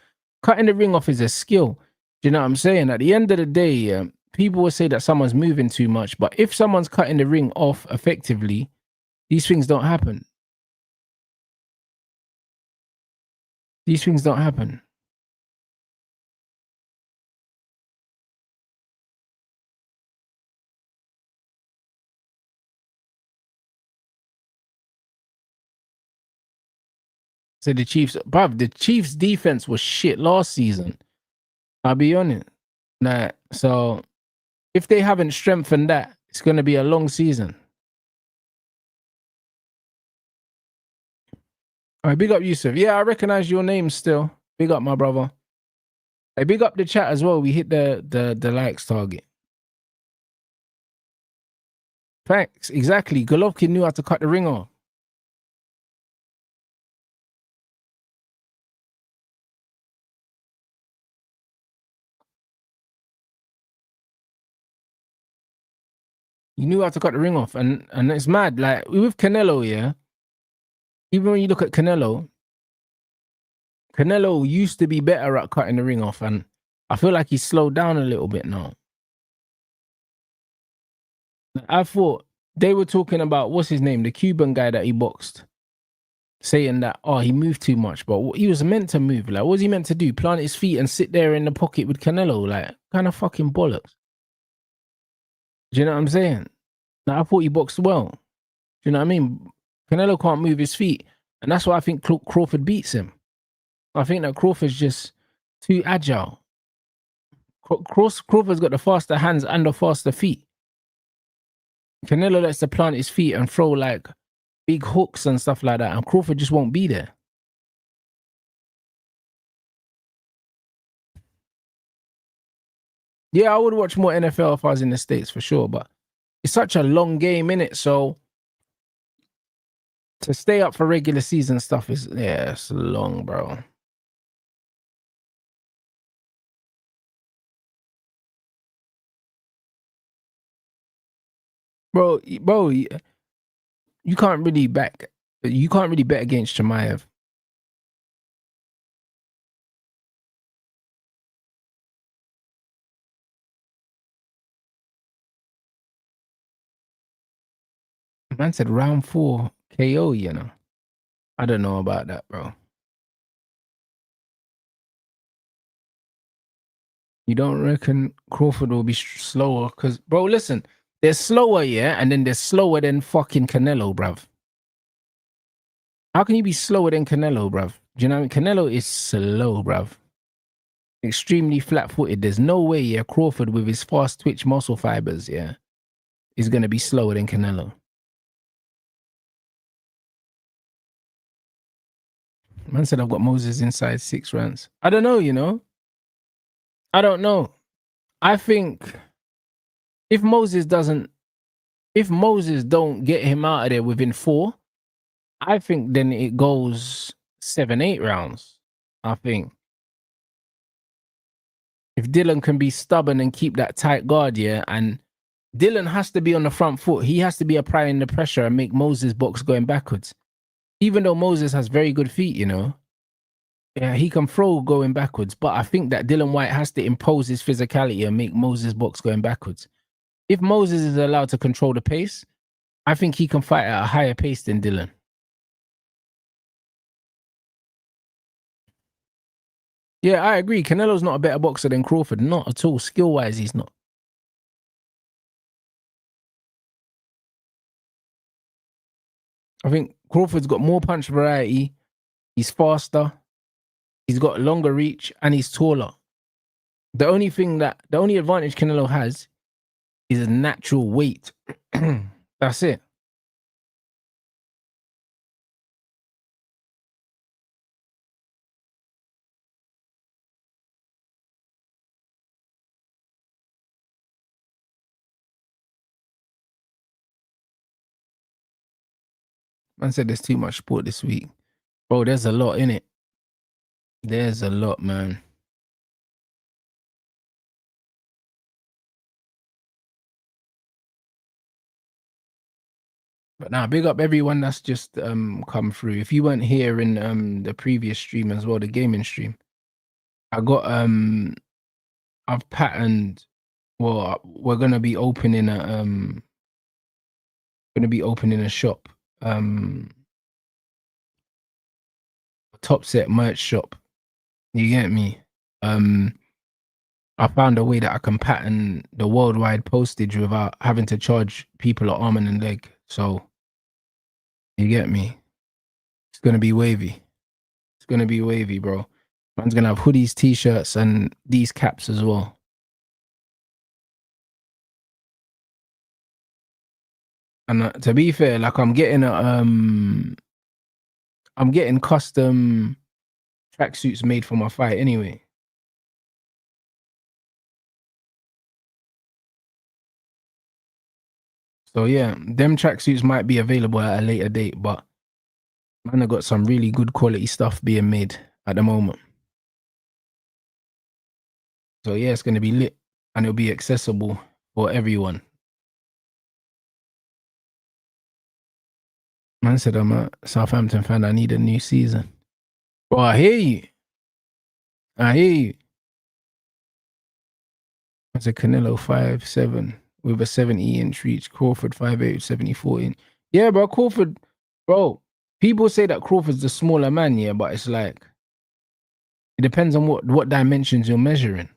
Cutting the ring off is a skill. Do you know what I'm saying? At the end of the day, people will say that someone's moving too much. But if someone's cutting the ring off effectively, these things don't happen. These things don't happen. So the Chiefs' defense was shit last season. I'll be honest. Nah, so if they haven't strengthened that, it's going to be a long season. All right, big up Yusuf. Yeah, I recognize your name still. Big up, my brother. Hey, big up the chat as well. We hit the likes target. Thanks. Exactly. Golovkin knew how to cut the ring off. He knew how to cut the ring off, and it's mad. Like with Canelo, yeah. Even when you look at Canelo used to be better at cutting the ring off, and I feel like he's slowed down a little bit now. I thought they were talking about what's his name, the Cuban guy that he boxed, saying that he moved too much, but he was meant to move. Like, what was he meant to do? Plant his feet and sit there in the pocket with Canelo? Like, kind of fucking bollocks. Do you know what I'm saying? Like, I thought he boxed well. Do you know what I mean? Canelo can't move his feet, and that's why I think Crawford beats him. I think that Crawford's just too agile. Crawford's got the faster hands and the faster feet. Canelo likes to plant his feet and throw like big hooks and stuff like that, and Crawford just won't be there. Yeah, I would watch more NFL if I was in the States for sure, but it's such a long game, innit? So to stay up for regular season stuff is, yeah, it's long, bro. Bro, you can't really bet against Chimaev. Man said round 4 KO, you know. I don't know about that, bro. You don't reckon Crawford will be slower? Because, bro, listen, they're slower, yeah, and then they're slower than fucking Canelo, bruv. How can you be slower than Canelo, bruv? Do you know what I mean? Canelo is slow, bruv. Extremely flat-footed. There's no way, yeah, Crawford with his fast twitch muscle fibers, yeah, is going to be slower than Canelo. Man said I've got Moses inside 6 rounds. I don't know, you know. I don't know. I think if Moses doesn't, if Moses don't get him out of there within 4, I think then it goes 7, 8 rounds. I think if Dylan can be stubborn and keep that tight guard, yeah, and Dylan has to be on the front foot. He has to be applying the pressure and make Moses box going backwards. Even though Moses has very good feet, you know, yeah, he can throw going backwards. But I think that Dylan Whyte has to impose his physicality and make Moses box going backwards. If Moses is allowed to control the pace, I think he can fight at a higher pace than Dylan. Yeah, I agree. Canelo's not a better boxer than Crawford. Not at all. Skill-wise, he's not. I think Crawford's got more punch variety. He's faster. He's got longer reach and he's taller. The only advantage Canelo has is a natural weight. That's it. Man said there's too much sport this week. Bro, there's a lot in it. There's a lot, man. But now, big up everyone that's just come through. If you weren't here in the previous stream as well, the gaming stream, I got I've patterned. Well, we're gonna be opening a shop, top set merch shop. You get me? I found a way that I can pattern the worldwide postage without having to charge people an arm and a leg. So you get me? It's gonna be wavy. It's gonna be wavy, bro. Man's gonna have hoodies, t-shirts, and these caps as well. And to be fair, like I'm getting custom tracksuits made for my fight anyway. So yeah, them tracksuits might be available at a later date, but man, I got some really good quality stuff being made at the moment. So yeah, it's gonna be lit and it'll be accessible for everyone. Man said I'm a Southampton fan. I need a new season. Bro, I hear you. I hear you. It's a Canelo 5'7" with a 70-inch reach. Crawford 5'8", 74-inch. Yeah, bro. Crawford, bro. People say that Crawford's the smaller man, yeah, but it's like it depends on what dimensions you're measuring.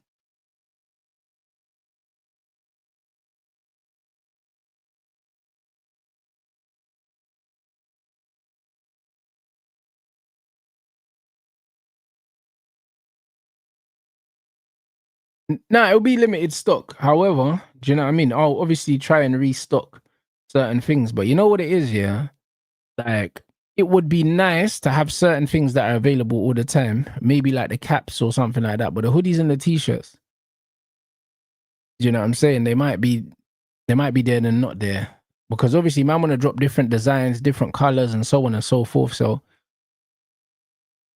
Nah, it'll be limited stock. However, do you know what I mean? I'll obviously try and restock certain things, but you know what it is, yeah? Like, it would be nice to have certain things that are available all the time, maybe like the caps or something like that. But the hoodies and the t-shirts, you know what I'm saying? They might be there and not there. Because obviously, man want to drop different designs, different colors, and so on and so forth. So,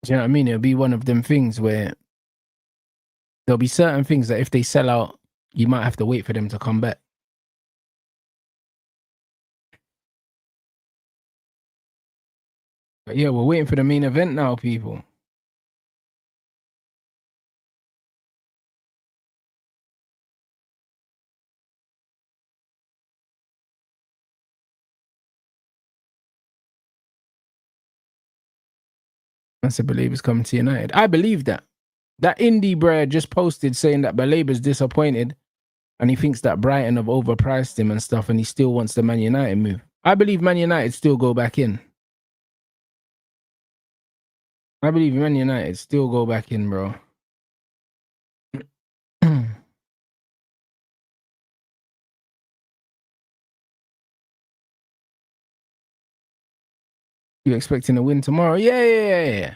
do you know what I mean? It'll be one of them things where there'll be certain things that if they sell out, you might have to wait for them to come back. But yeah, we're waiting for the main event now, people. I said Balaba's coming to United. I believe that. That indie bro just posted saying that Balaba's disappointed and he thinks that Brighton have overpriced him and stuff and he still wants the Man United move. I believe Man United still go back in. I believe Man United still go back in, bro. You expecting a win tomorrow? Yeah.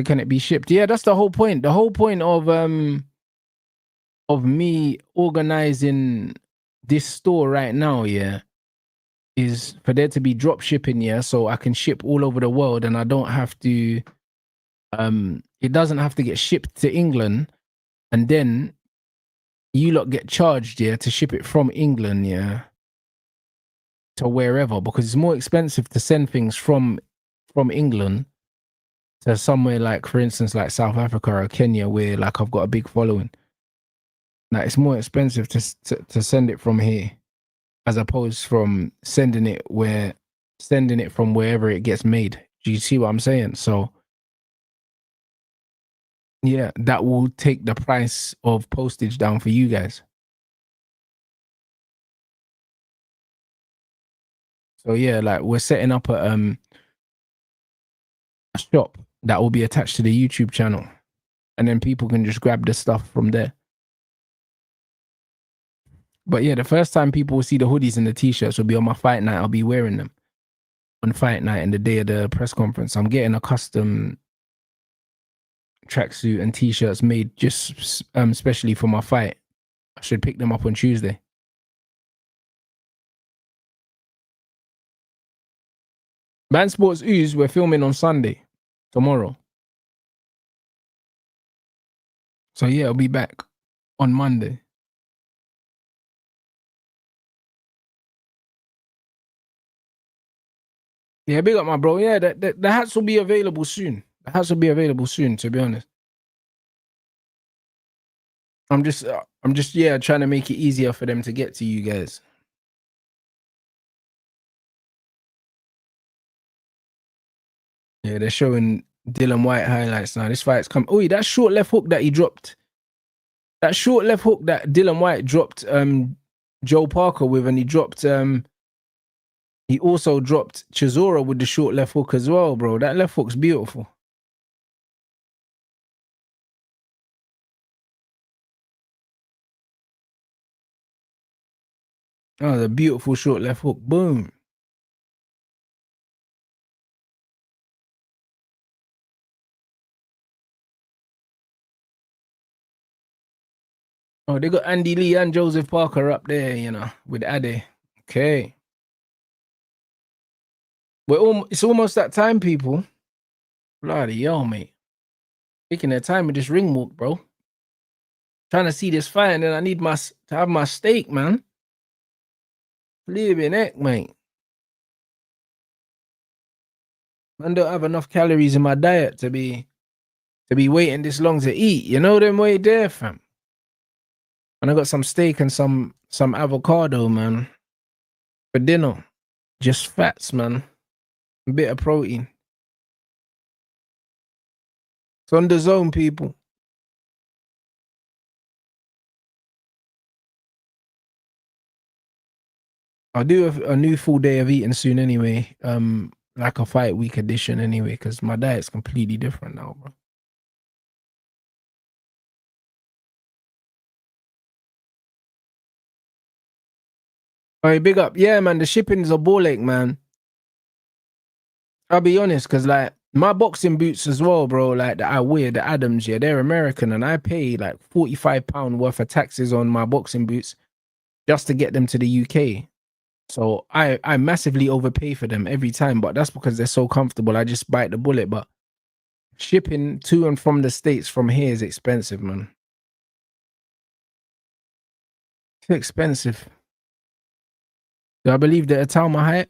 Can it be shipped? Yeah, that's the whole point. The whole point of me organizing this store right now, yeah, is for there to be drop shipping, yeah, so I can ship all over the world and I don't have to it doesn't have to get shipped to England and then you lot get charged, yeah, to ship it from England, yeah, to wherever, because it's more expensive to send things from England to somewhere like, for instance, like South Africa or Kenya, where like I've got a big following. Like it's more expensive to send it from here as opposed from sending it from wherever it gets made. Do you see what I'm saying? So yeah, that will take the price of postage down for you guys. So yeah, like we're setting up a shop that will be attached to the YouTube channel, and then people can just grab the stuff from there. But yeah, the first time people will see the hoodies and the t-shirts will be on my fight night. I'll be wearing them on fight night and the day of the press conference. I'm getting a custom tracksuit and t-shirts made just specially for my fight. I should pick them up on Tuesday. Man Sports Ooze, we're filming on Sunday, tomorrow. So yeah, I'll be back on Monday. Yeah, big up my bro. Yeah, the hats will be available soon. The hats will be available soon, to be honest. I'm just yeah, trying to make it easier for them to get to you guys. Yeah, they're showing Dylan Whyte highlights now. This fight's come. Oh, that short left hook that he dropped. That short left hook that Dylan Whyte dropped Joe Parker with, and he dropped he also dropped Chisora with the short left hook as well, bro. That left hook's beautiful. Oh, the beautiful short left hook. Boom. Oh, they got Andy Lee and Joseph Parker up there, you know, with Adel. Okay. It's almost that time, people. Bloody hell, mate. Taking their time with this ring walk, bro. Trying to see this fight, and then I need to have my steak, man. Living it, mate. I don't have enough calories in my diet to be waiting this long to eat. You know them way there, fam. And I got some steak and some avocado, man, for dinner. Just fats, man. A bit of protein. It's on the zone, people. I'll do a new full day of eating soon anyway. Like a fight week edition anyway, because my diet's completely different now, bro. All right, big up. Yeah, man, the shipping's a ball ache, man. I'll be honest, because like my boxing boots as well, bro, like that I wear, the Adams, yeah, they're American, and I pay like £45 worth of taxes on my boxing boots just to get them to the UK. So I massively overpay for them every time, but that's because they're so comfortable. I just bite the bullet. But shipping to and from the States from here is expensive, man. Too expensive. Do I believe the Itauma height?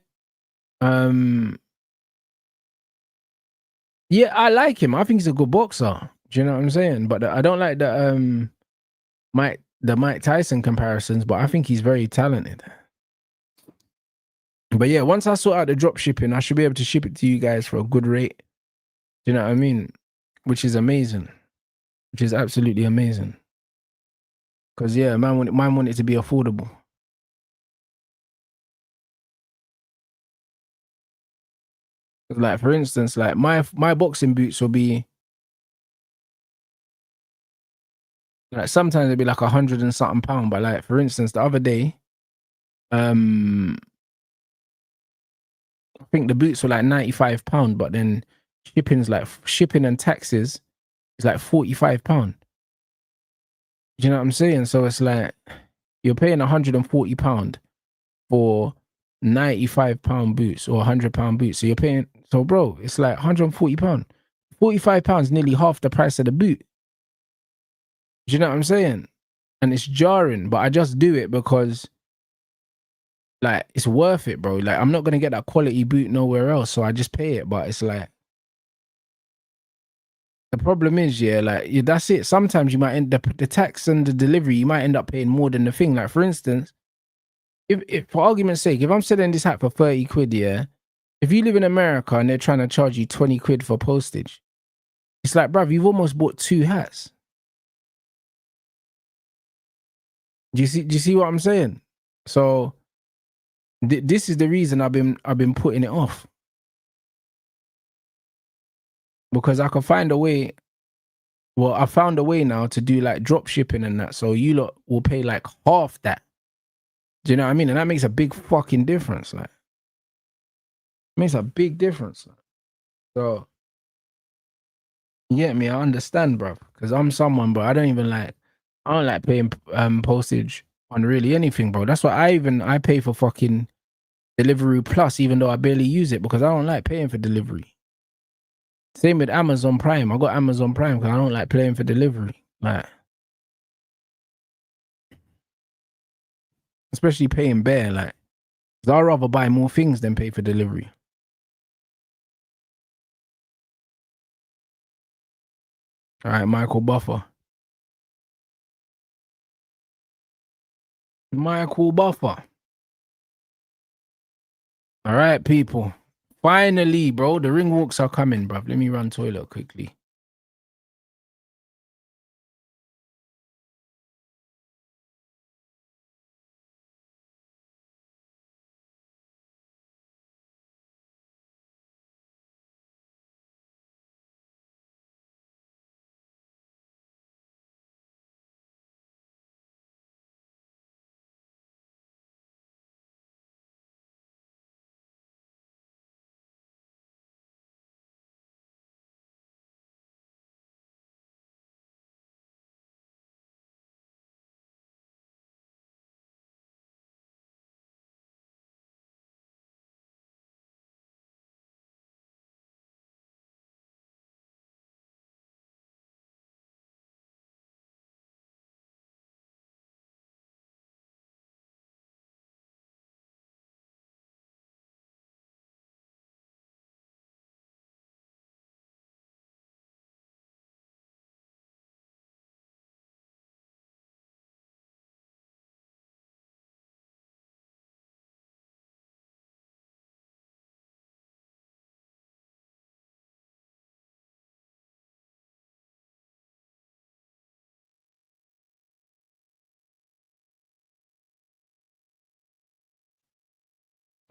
Yeah, I like him. I think he's a good boxer. Do you know what I'm saying? But I don't like the Mike Tyson comparisons, but I think he's very talented. But yeah, once I sort out the drop shipping, I should be able to ship it to you guys for a good rate. Do you know what I mean? Which is amazing. Which is absolutely amazing. Because yeah, man want it to be affordable. Like for instance, like my boxing boots will be like sometimes it'll be like 100 and something pound. But like for instance, the other day, I think the boots were like £95, but then shipping and taxes is like £45. Do you know what I'm saying? So it's like you're paying £140 for £95 boots or £100 boots. So you're paying, so bro, it's like £140. £45, nearly half the price of the boot. Do you know what I'm saying? And it's jarring, but I just do it because like it's worth it, bro. Like I'm not gonna get that quality boot nowhere else, so I just pay it. But it's like the problem is, yeah, like yeah, that's it. Sometimes you might end up the tax and the delivery, you might end up paying more than the thing. Like for instance, if for argument's sake, if I'm selling this hat for 30 quid, yeah, if you live in America and they're trying to charge you 20 quid for postage, it's like, bruv, you've almost bought two hats. Do you see what I'm saying? So this is the reason I've been putting it off, because I can find a way. Well, I found a way now to do like drop shipping and that. So you lot will pay like half that. Do you know what I mean? And that makes a big fucking difference. Like, it makes a big difference. So, yeah, me, I understand, bro. Because I'm someone, bro. I don't like paying postage on really anything, bro. That's why I pay for fucking Deliveroo Plus, even though I barely use it, because I don't like paying for delivery. Same with Amazon Prime. I got Amazon Prime because I don't like paying for delivery. Like, especially paying bare, like, 'cause I'd rather buy more things than pay for delivery. All right, Michael Buffer. Michael Buffer. All right, people. Finally, bro, the ring walks are coming, bro. Let me run toilet quickly.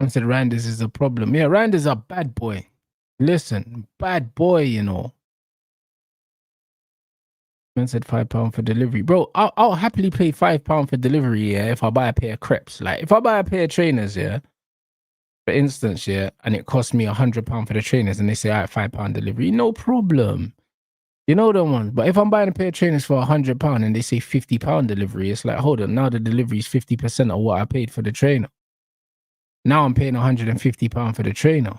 I said, Randers is a problem. Yeah, Randers a bad boy. Listen, bad boy, you know. Man said £5 for delivery. Bro, I'll happily pay £5 for delivery, yeah, if I buy a pair of crepes. Like, if I buy a pair of trainers, yeah, for instance, yeah, and it costs me £100 for the trainers and they say, all right, £5 delivery, no problem. You know the ones. But if I'm buying a pair of trainers for £100 and they say £50 delivery, it's like, hold on, now the delivery is 50% of what I paid for the trainer. Now I'm paying £150 for the trainer.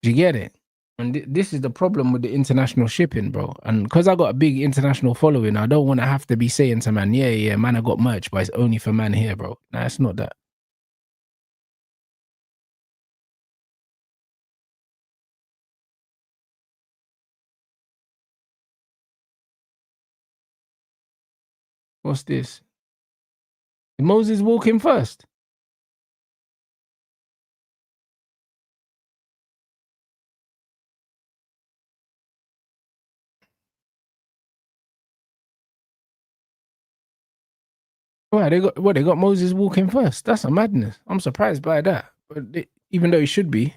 Do you get it? And this is the problem with the international shipping, bro. And because I got a big international following, I don't want to have to be saying to man, yeah, man, I got merch, but it's only for man here, bro. Nah, it's not that. What's this? Moses walking first. Why they got Moses walking first? That's a madness. I'm surprised by that. But even though he should be,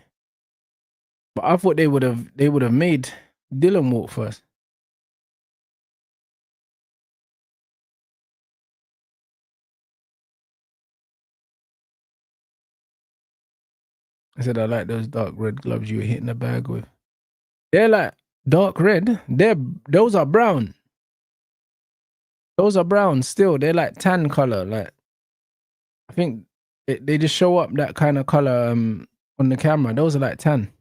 but I thought they would have made Dylan walk first. I said I like those dark red gloves you were hitting the bag with. They're like dark red. Those are brown. Those are brown still. They're like tan color. Like I think they just show up that kind of color on the camera. Those are like tan.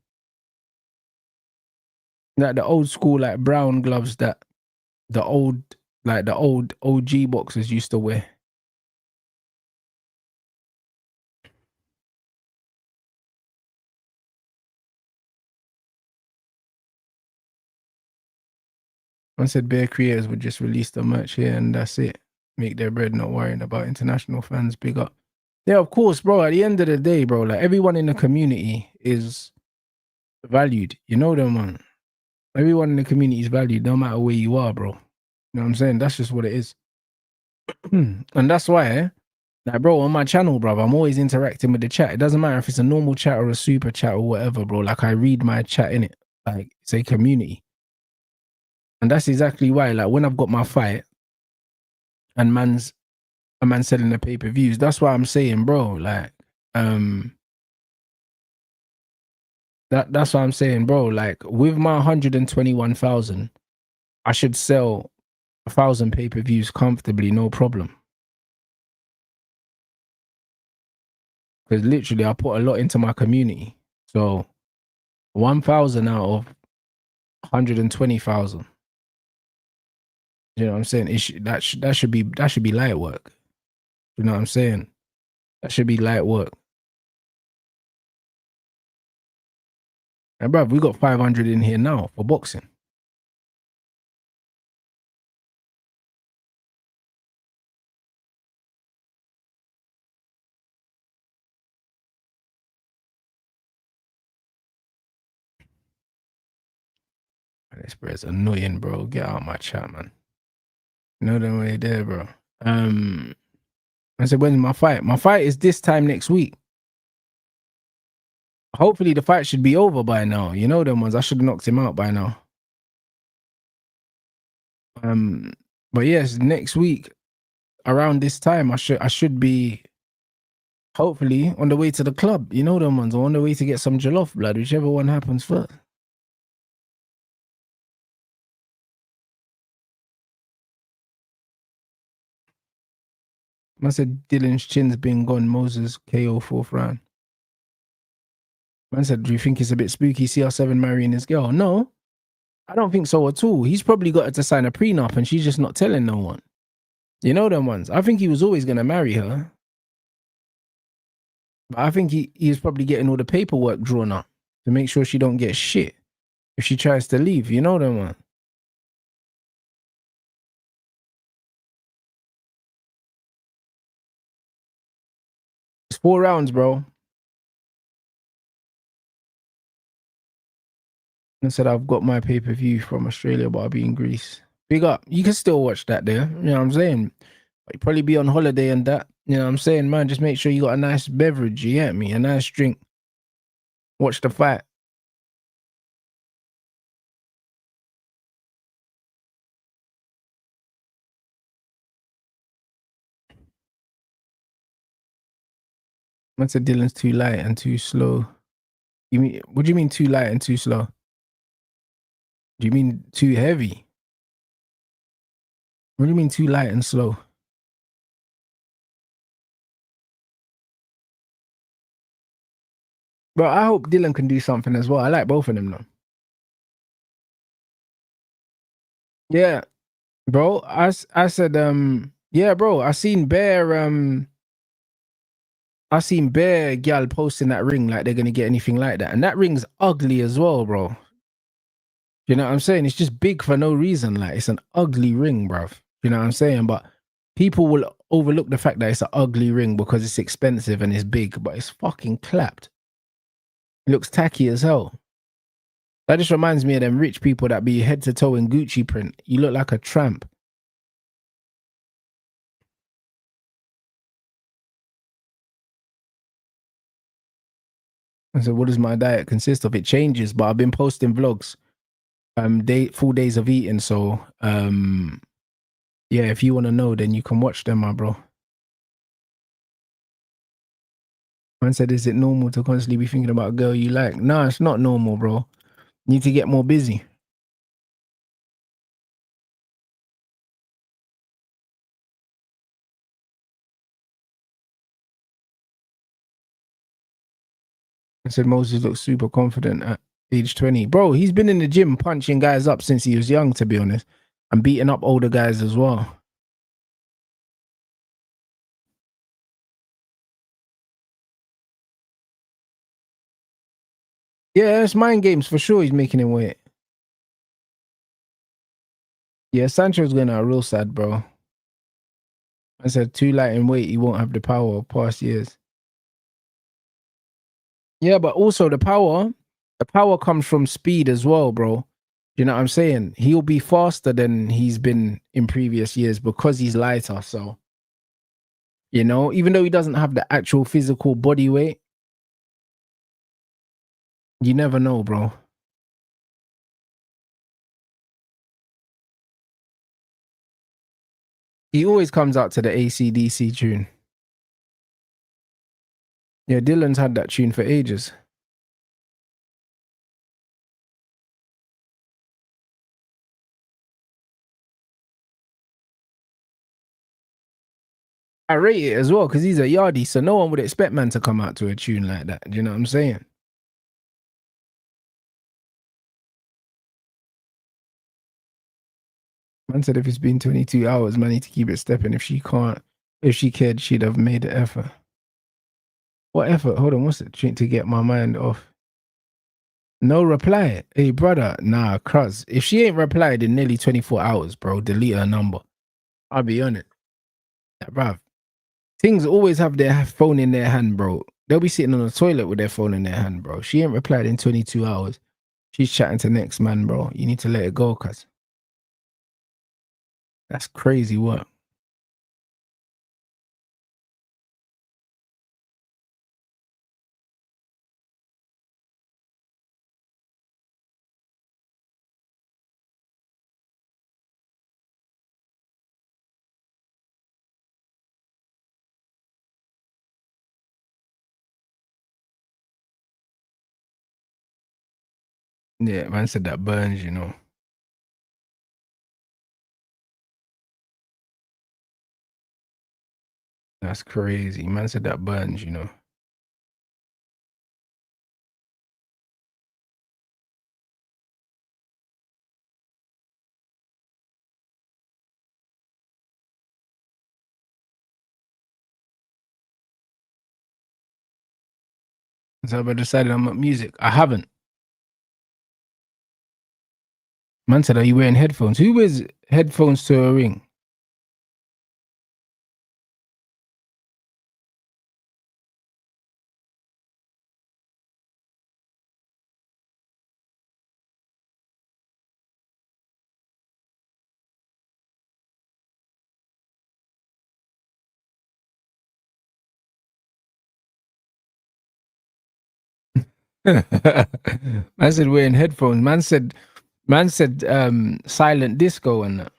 Like the old school like brown gloves that the old OG boxers used to wear. I said beer creators would just release the merch here and that's it. Make their bread, not worrying about international fans. Big up. Yeah, of course, bro. At the end of the day, bro, like everyone in the community is valued. You know them, man. Everyone in the community is valued, no matter where you are, bro. You know what I'm saying? That's just what it is. And that's why, like, bro, on my channel, bro, I'm always interacting with the chat. It doesn't matter if it's a normal chat or a super chat or whatever, bro. Like, I read my chat in it. Like, it's a community. And that's exactly why, like, when I've got my fight and a man selling the pay-per-views, that's why I'm saying, bro, like, that's what I'm saying, bro. Like, with my 121,000, I should sell 1,000 pay-per-views comfortably, no problem. Because literally, I put a lot into my community. So 1,000 out of 120,000. You know what I'm saying? That should be light work. You know what I'm saying? That should be light work. And bruv, we got 500 in here now for boxing. This bro's annoying, bro. Get out of my chat, man. No them way there, bro. I said, when's my fight? My fight is this time next week. Hopefully the fight should be over by now. You know them ones. I should have knocked him out by now. But yes, next week around this time, I should be hopefully on the way to the club. You know them ones, or on the way to get some jollof blood, whichever one happens first. I said Dylan's chin's been gone. Moses KO 4th round. Man said, do you think it's a bit spooky CR7 marrying his girl? No, I don't think so at all. He's probably got her to sign a prenup and she's just not telling no one. You know them ones. I think he was always going to marry her. But I think he's probably getting all the paperwork drawn up to make sure she don't get shit if she tries to leave. You know them ones. It's 4 rounds, bro. I said, I've got my pay-per-view from Australia, but I'll be in Greece. Big up. You can still watch that there. You know what I'm saying? You probably be on holiday and that. You know what I'm saying, man? Just make sure you got a nice beverage, you get me? A nice drink. Watch the fight. Man said Dylan's too light and too slow. You mean, what do you mean too light and too slow? Do you mean too heavy? What do you mean too light and slow? Bro, I hope Dylan can do something as well. I like both of them though. Yeah, bro. I said, yeah, bro. I seen Bear gal posting that ring like they're gonna get anything like that. And that ring's ugly as well, bro. You know what I'm saying? It's just big for no reason. Like it's an ugly ring, bruv. You know what I'm saying? But people will overlook the fact that it's an ugly ring because it's expensive and it's big, but it's fucking clapped. It looks tacky as hell. That just reminds me of them rich people that be head to toe in Gucci print. You look like a tramp. I said, what does my diet consist of? It changes, but I've been posting vlogs, full days of eating. So, yeah, if you want to know, then you can watch them, my bro. Man said, is it normal to constantly be thinking about a girl you like? No, it's not normal, bro. Need to get more busy. I said Moses looks super confident at age 20. Bro, he's been in the gym punching guys up since he was young, to be honest, and beating up older guys as well. Yeah, it's mind games for sure. He's making him wait. Yeah, Sancho's going out real sad, bro. I said too light in weight, he won't have the power of past years. Yeah, but also the power comes from speed as well, bro. You know what I'm saying? He'll be faster than he's been in previous years because he's lighter. So, you know, even though he doesn't have the actual physical body weight, you never know, bro. He always comes out to the AC/DC tune. Yeah, Dylan's had that tune for ages. I rate it as well because he's a yardie, so no one would expect man to come out to a tune like that. Do you know what I'm saying? Man said if it's been 22 hours, man need to keep it stepping. If she can't, if she cared, she'd have made the effort. What effort? Hold on, what's it? To get my mind off. No reply. Hey, brother, nah, cruz. If she ain't replied in nearly 24 hours, bro, delete her number. I'll be on it. Yeah, bruv. Things always have their phone in their hand, bro. They'll be sitting on the toilet with their phone in their hand, bro. She ain't replied in 22 hours. She's chatting to next man, bro. You need to let it go, cuz. That's crazy work. Yeah, man said that burns, you know. That's crazy. Man said that burns, you know. So I decided I'm at music. I haven't. Man said, are you wearing headphones? Who wears headphones to a ring? Man said wearing headphones. Man said silent disco and that.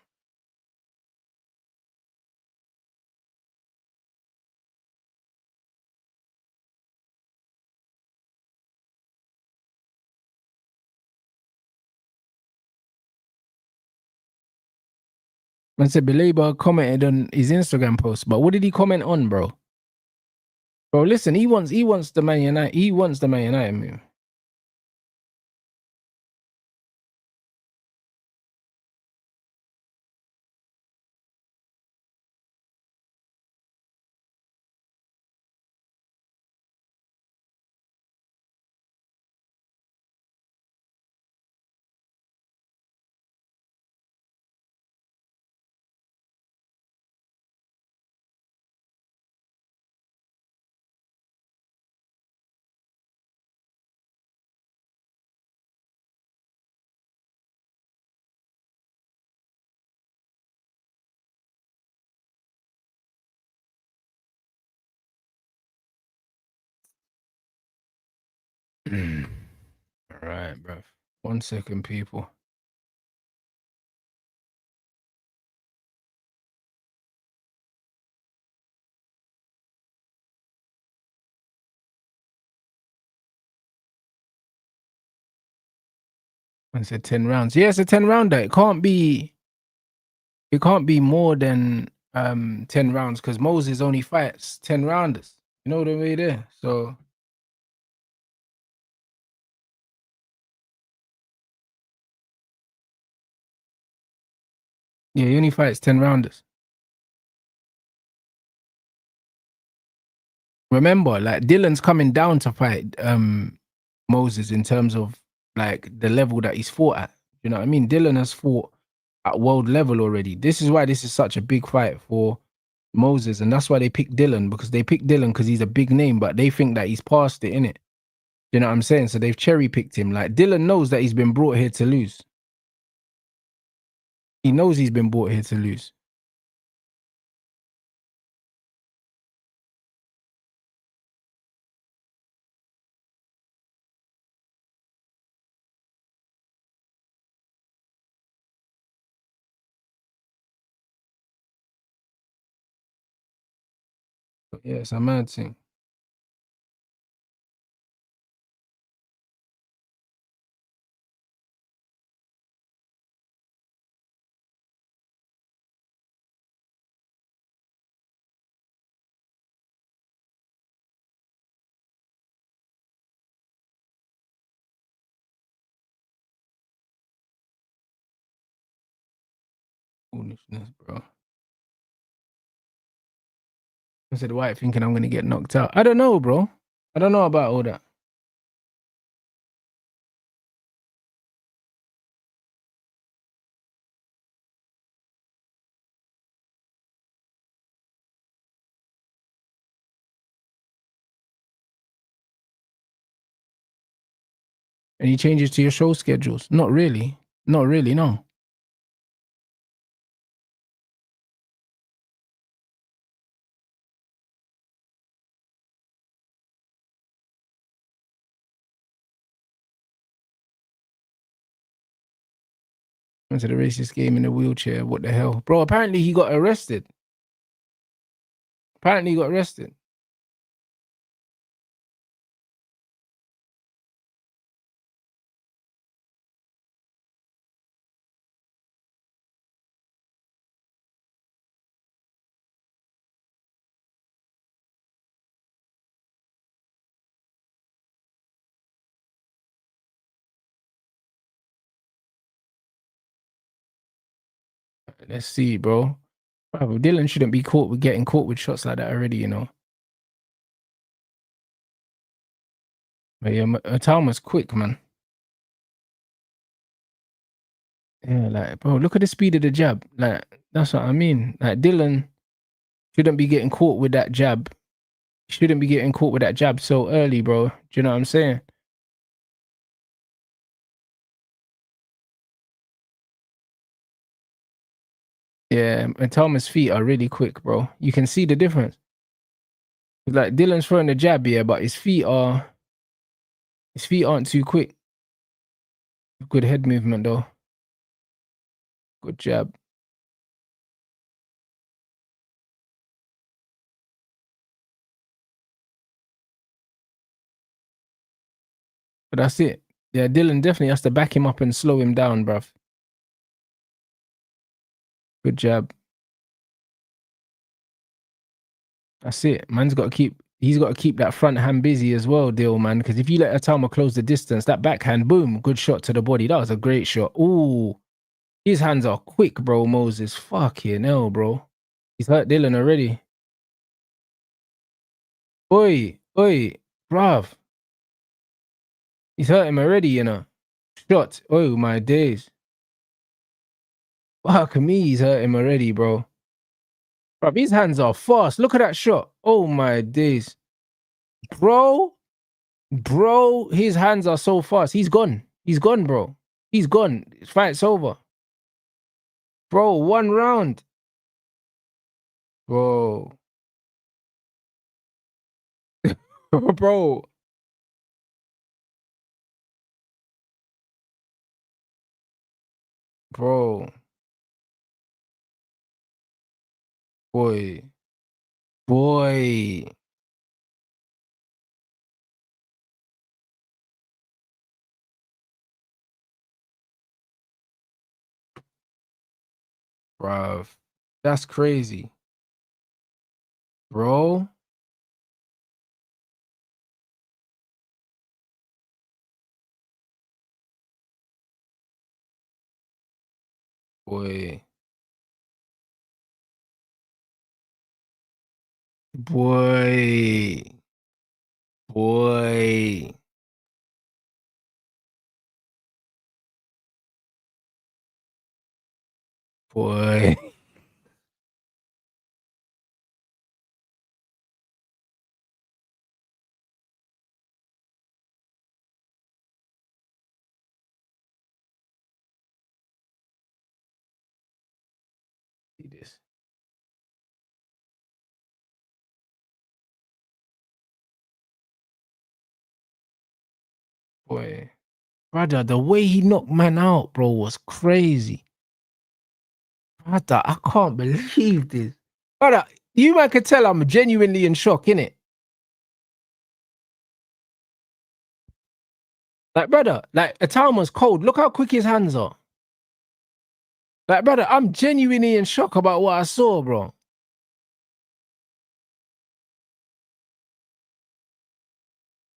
Man said Belabor commented on his Instagram post, but what did he comment on, bro? Bro, listen, he wants the Man United. He wants the Man United move. All right, bro. 1 second, people. I said 10 rounds. Yeah, it's a 10 rounder. It can't be more than 10 rounds because Moses only fights 10 rounders. You know the way there. So yeah, he only fights 10 rounders. Remember, like Dylan's coming down to fight Moses in terms of like the level that he's fought at. You know what I mean? Dylan has fought at world level already. This is why this is such a big fight for Moses, and that's why they picked Dylan, because they picked Dylan because he's a big name, but they think that he's past it, innit? You know what I'm saying? So they've cherry picked him. Like Dylan knows that he's been brought here to lose. He knows he's been brought here to lose. But yeah, it's a mad thing. Foolishness, bro. I said Whyte thinking I'm gonna get knocked out. I don't know, bro. I don't know about all that. Any changes to your show schedules? Not really. Not really, no. Went to the racist game in a wheelchair. What the hell? Bro, apparently he got arrested. Apparently he got arrested. Let's see, bro. Bro, Dylan shouldn't be caught with getting caught with shots like that already, you know. But yeah, Itauma's quick, man. Yeah, like, bro, look at the speed of the jab. Like, that's what I mean. Like, Dylan shouldn't be getting caught with that jab. Shouldn't be getting caught with that jab so early, bro. Do you know what I'm saying? Yeah, and Thomas' feet are really quick, bro. You can see the difference. Like Dylan's throwing the jab, yeah, but his feet aren't too quick. Good head movement though. Good jab. But that's it. Yeah, Dylan definitely has to back him up and slow him down, bruv. Good jab. That's it. He's got to keep that front hand busy as well, Deal, man. Because if you let Atama close the distance, that backhand, boom, good shot to the body. That was a great shot. Ooh, his hands are quick, bro, Moses. Fucking hell, bro. He's hurt Dylan already. Oi, oi, bruv. He's hurt him already, you know. Shot. Oh, my days. Fuck me, he's hurt him already, bro. Bruv, his hands are fast. Look at that shot. Oh, my days. Bro, bro, his hands are so fast. He's gone. He's gone, bro. He's gone. His fight's over. Bro, 1 round. Bro. Bro. Bro. Boy. Boy. Bruv. That's crazy. Bro. Boy. Boy. Boy. Boy. See this. Boy. Brother, the way he knocked man out, bro, was crazy. Brother, I can't believe this. Brother, you man could tell I'm genuinely in shock, innit? Like, brother, like, Itauma's cold. Look how quick his hands are. Like, brother, I'm genuinely in shock about what I saw, bro.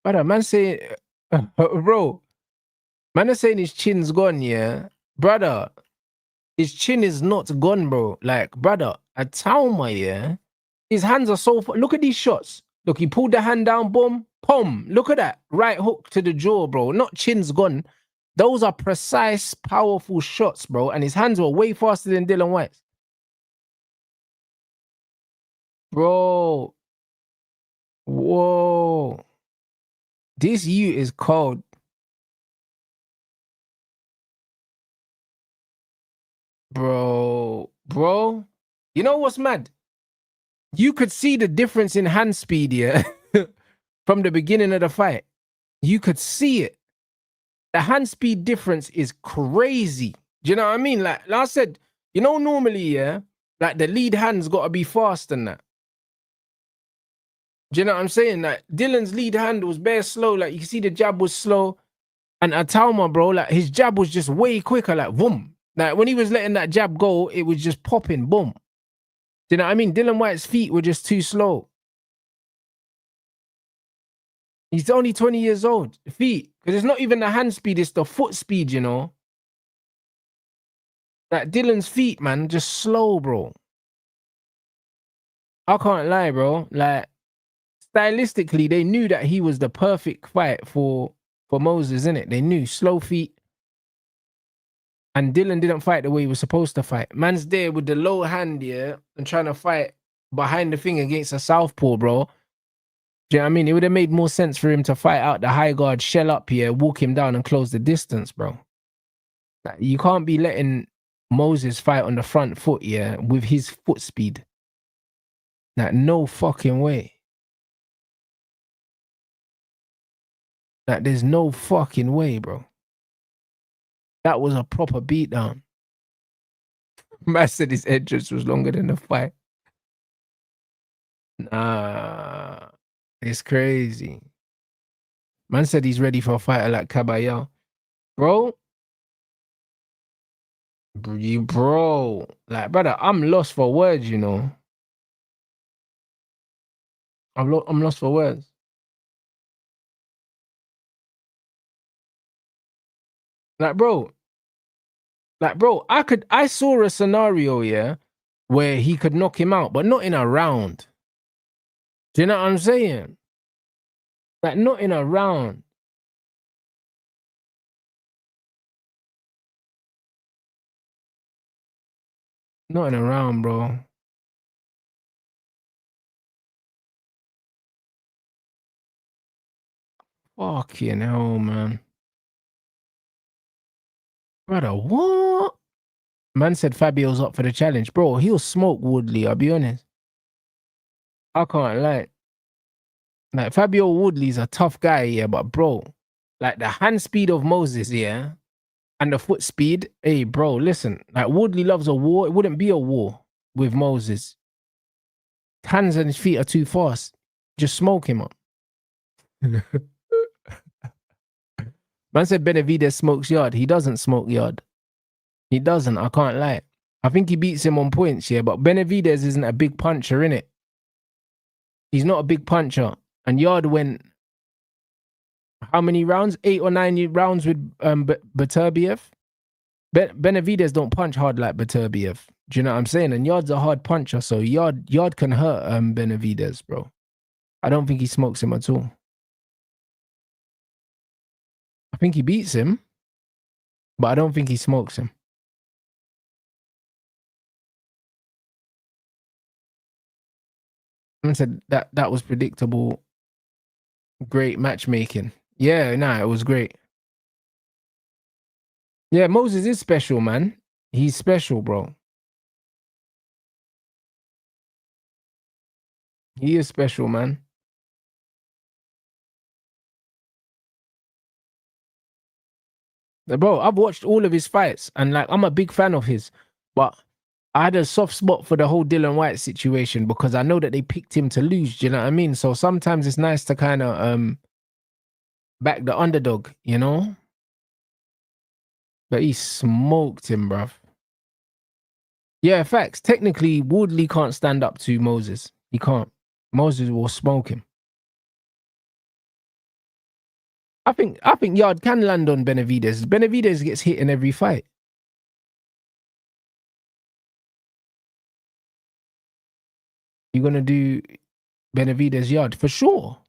Brother, man say, bro, man is saying his chin's gone, yeah? Brother, his chin is not gone, bro. Like, brother, Itauma, yeah? His hands are so... Look at these shots. Look, he pulled the hand down, boom, pom. Look at that. Right hook to the jaw, bro. Not chin's gone. Those are precise, powerful shots, bro. And his hands were way faster than Dylan Whyte's. Bro. Whoa. This you is cold. Bro. Bro. You know what's mad? You could see the difference in hand speed, yeah, from the beginning of the fight. You could see it. The hand speed difference is crazy. Do you know what I mean? Like I said, you know, normally, yeah, like the lead hand's got to be fast than that. Do you know what I'm saying? Like Dylan's lead hand was bare slow. Like you can see the jab was slow. And Itauma, bro, like his jab was just way quicker. Like boom. Like when he was letting that jab go, it was just popping. Boom. Do you know what I mean? Dylan Whyte's feet were just too slow. He's only 20 years old. Feet. Because it's not even the hand speed, it's the foot speed, you know. Like Dylan's feet, man, just slow, bro. I can't lie, bro. Like stylistically, they knew that he was the perfect fight for Moses, innit? They knew slow feet. And Dylan didn't fight the way he was supposed to fight. Man's there with the low hand, yeah, and trying to fight behind the thing against a southpaw, bro. Do you know what I mean? It would have made more sense for him to fight out the high guard, shell up here, walk him down and close the distance, bro. Like, you can't be letting Moses fight on the front foot, yeah, with his foot speed. Like, no fucking way. Like, there's no fucking way, bro. That was a proper beatdown. Man said his entrance was longer than the fight. Nah, it's crazy. Man said he's ready for a fighter like Caballero. Bro, bro, like, brother, I'm lost for words, you know. I'm lost for words. Like, bro, I saw a scenario, yeah, where he could knock him out, but not in a round. Do you know what I'm saying? Like, not in a round. Not in a round, bro. Fucking hell, man. Brother, what? Man said Fabio's up for the challenge. Bro, he'll smoke Woodley, I'll be honest. I can't lie. Like, Fabio Woodley's a tough guy, yeah, but bro, like the hand speed of Moses, yeah, and the foot speed, hey, bro, listen, like Woodley loves a war. It wouldn't be a war with Moses. Hands and his feet are too fast. Just smoke him up. Man said Benavidez smokes yard. He doesn't smoke yard. He doesn't. I can't lie. I think he beats him on points, yeah, but Benavidez isn't a big puncher, innit? He's not a big puncher. And Yard went how many rounds? 8 or 9 rounds with Beterbiev. Benavidez don't punch hard like Beterbiev. Do you know what I'm saying? And Yard's a hard puncher, so Yard can hurt Benavidez, bro. I don't think he smokes him at all. I think he beats him, but I don't think he smokes him. I said that was predictable. Great matchmaking. Yeah, nah, it was great. Yeah, Moses is special, man. He's special, bro. He is special, man. Bro, I've watched all of his fights and like I'm a big fan of his, but I had a soft spot for the whole Dylan Whyte situation because I know that they picked him to lose. Do you know what I mean? So sometimes it's nice to kind of back the underdog, you know? But he smoked him, bruv. Yeah, facts. Technically, Woodley can't stand up to Moses. He can't. Moses will smoke him. I think Yard can land on Benavidez. Benavidez gets hit in every fight. You're gonna do Benavidez Yard for sure.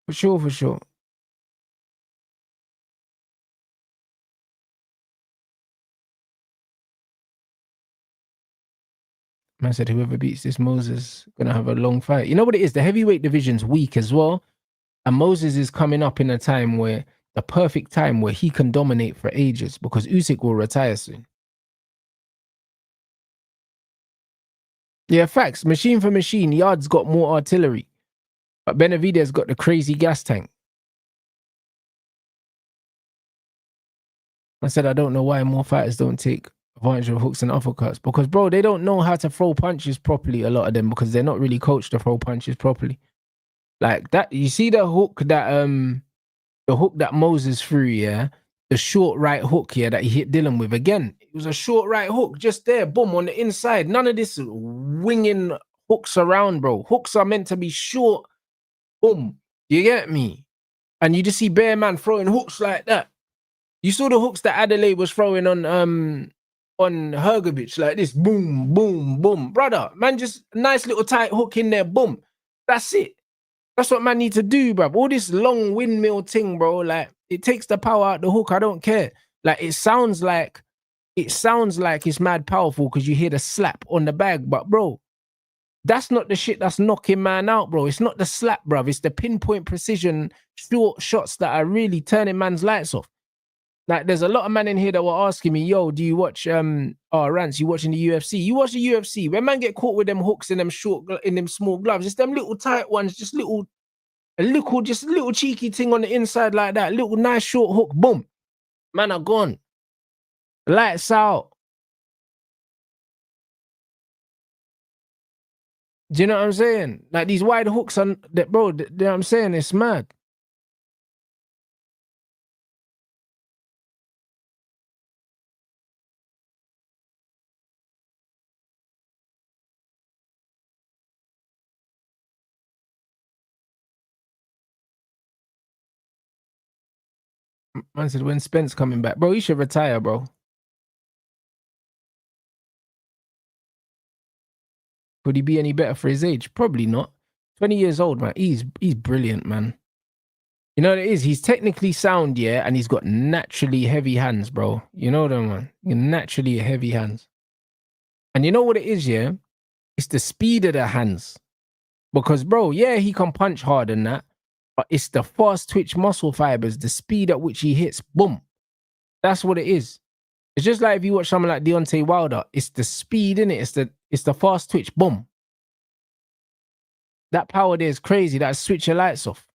For sure, for sure. Man said whoever beats this Moses gonna have a long fight. You know what it is? The heavyweight division's weak as well. And Moses is coming up in a time where the perfect time where he can dominate for ages because Usyk will retire soon. Yeah, facts. Machine for machine, Yard's got more artillery. But Benavidez got the crazy gas tank. I said, I don't know why more fighters don't take advantage of hooks and uppercuts. Because, bro, they don't know how to throw punches properly, a lot of them, because they're not really coached to throw punches properly. Like that, you see the hook that Moses threw, yeah? The short right hook here that he hit Dylan with. Again, it was a short right hook just there, boom, on the inside. None of this winging hooks around, bro. Hooks are meant to be short, boom. You get me? And you just see Bear Man throwing hooks like that. You saw the hooks that Adel was throwing on Herovic, like this, boom, boom, boom. Brother, man, just nice little tight hook in there, boom. That's it. That's what man need to do, bro. All this long windmill thing, bro. Like it takes the power out the hook. I don't care. Like it sounds like it's mad powerful because you hear the slap on the bag, but bro, that's not the shit that's knocking man out, bro. It's not the slap, bro. It's the pinpoint precision short shots that are really turning man's lights off. Like there's a lot of men in here that were asking me, yo, do you watch Rants, you watching the UFC? You watch the UFC. When man get caught with them hooks in them small gloves, it's them little tight ones, just little cheeky thing on the inside like that. Little nice short hook, boom. Man are gone. Lights out. Do you know what I'm saying? Like these wide hooks on that, bro, you know what I'm saying? It's mad. Man said, when Spence coming back? Bro, he should retire, bro. Could he be any better for his age? Probably not. 20 years old, man. He's brilliant, man. You know what it is? He's technically sound, yeah, and he's got naturally heavy hands, bro. You know that, man? Naturally heavy hands. And you know what it is, yeah? It's the speed of the hands. Because, bro, yeah, he can punch hard and that, but it's the fast twitch muscle fibers, the speed at which he hits, boom. That's what it is. It's just like if you watch someone like Deontay Wilder, it's the speed in it. It's the fast twitch, boom. That power there is crazy. That switch your lights off.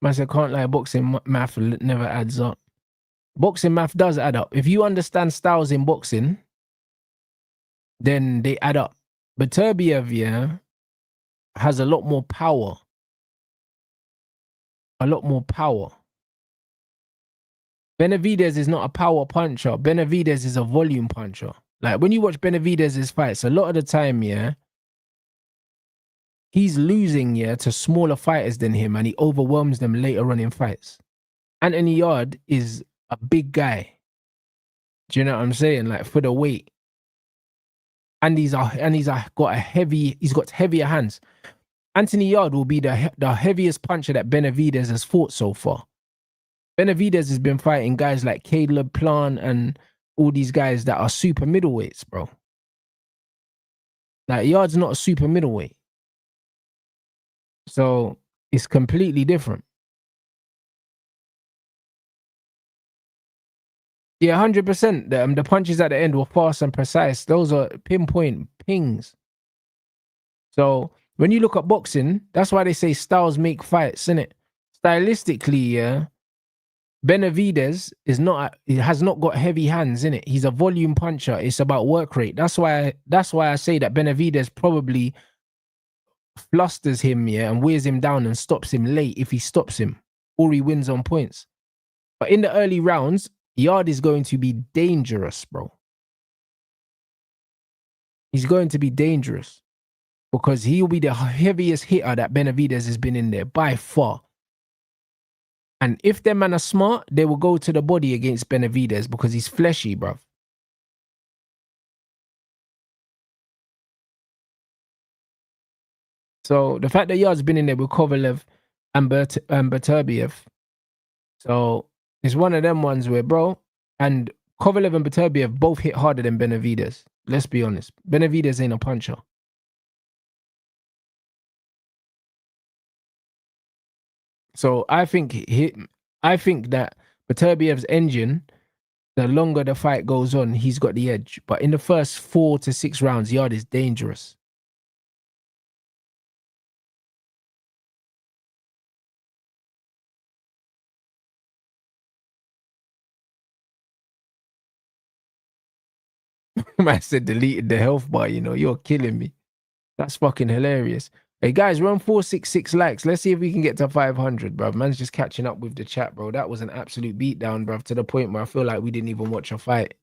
Man said, can't lie, boxing math never adds up. Boxing math does add up. If you understand styles in boxing, then they add up. But Beterbiev, yeah, has a lot more power. A lot more power. Benavidez is not a power puncher. Benavidez is a volume puncher. Like when you watch Benavidez's fights, a lot of the time, yeah, he's losing, yeah, to smaller fighters than him, and he overwhelms them later on in fights. Anthony Yard is a big guy. Do you know what I'm saying? Like for the weight. And he's got heavier hands. Anthony Yard will be the heaviest puncher that Benavidez has fought so far. Benavidez has been fighting guys like Caleb Plant and all these guys that are super middleweights, bro. Like Yard's not a super middleweight. So it's completely different. Yeah, 100%. The punches at the end were fast and precise. Those are pinpoint pings. So when you look at boxing, that's why they say styles make fights, innit? Stylistically, yeah, Benavidez he has not got heavy hands, innit? He's a volume puncher. It's about work rate. That's why I say that Benavidez probably flusters him, yeah, and wears him down and stops him late if he stops him, or he wins on points. But in the early rounds, Yard is going to be dangerous, bro. He's going to be dangerous because he'll be the heaviest hitter that Benavidez has been in there by far. And if them man are smart, they will go to the body against Benavidez because he's fleshy, bruv. So the fact that Yard's been in there with Kovalev and Beterbiev, so it's one of them ones where, bro, and Kovalev and Beterbiev both hit harder than Benavidez. Let's be honest. Benavidez ain't a puncher. So I think that Beterbiev's engine, the longer the fight goes on, he's got the edge. But in the first 4 to 6 rounds, Yard is dangerous. I said deleted the health bar, you know, you're killing me. That's fucking hilarious. Hey guys, we're on 466 likes. Let's see if we can get to 500, bro. Man's just catching up with the chat, bro. That was an absolute beatdown, bro, to the point where I feel like we didn't even watch a fight.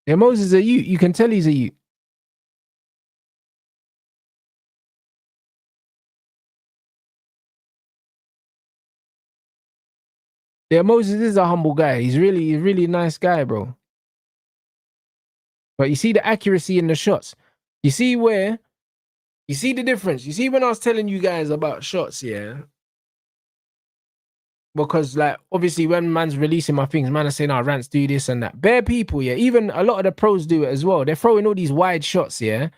Yeah, Moses a Ute. You can tell he's a Ute. Yeah, Moses is a humble guy. He's really nice guy, bro. But you see the accuracy in the shots. You see the difference. You see when I was telling you guys about shots, yeah? Because like obviously when man's releasing my things, man are saying, Rants do this and that. Bare people, yeah. Even a lot of the pros do it as well. They're throwing all these wide shots, yeah.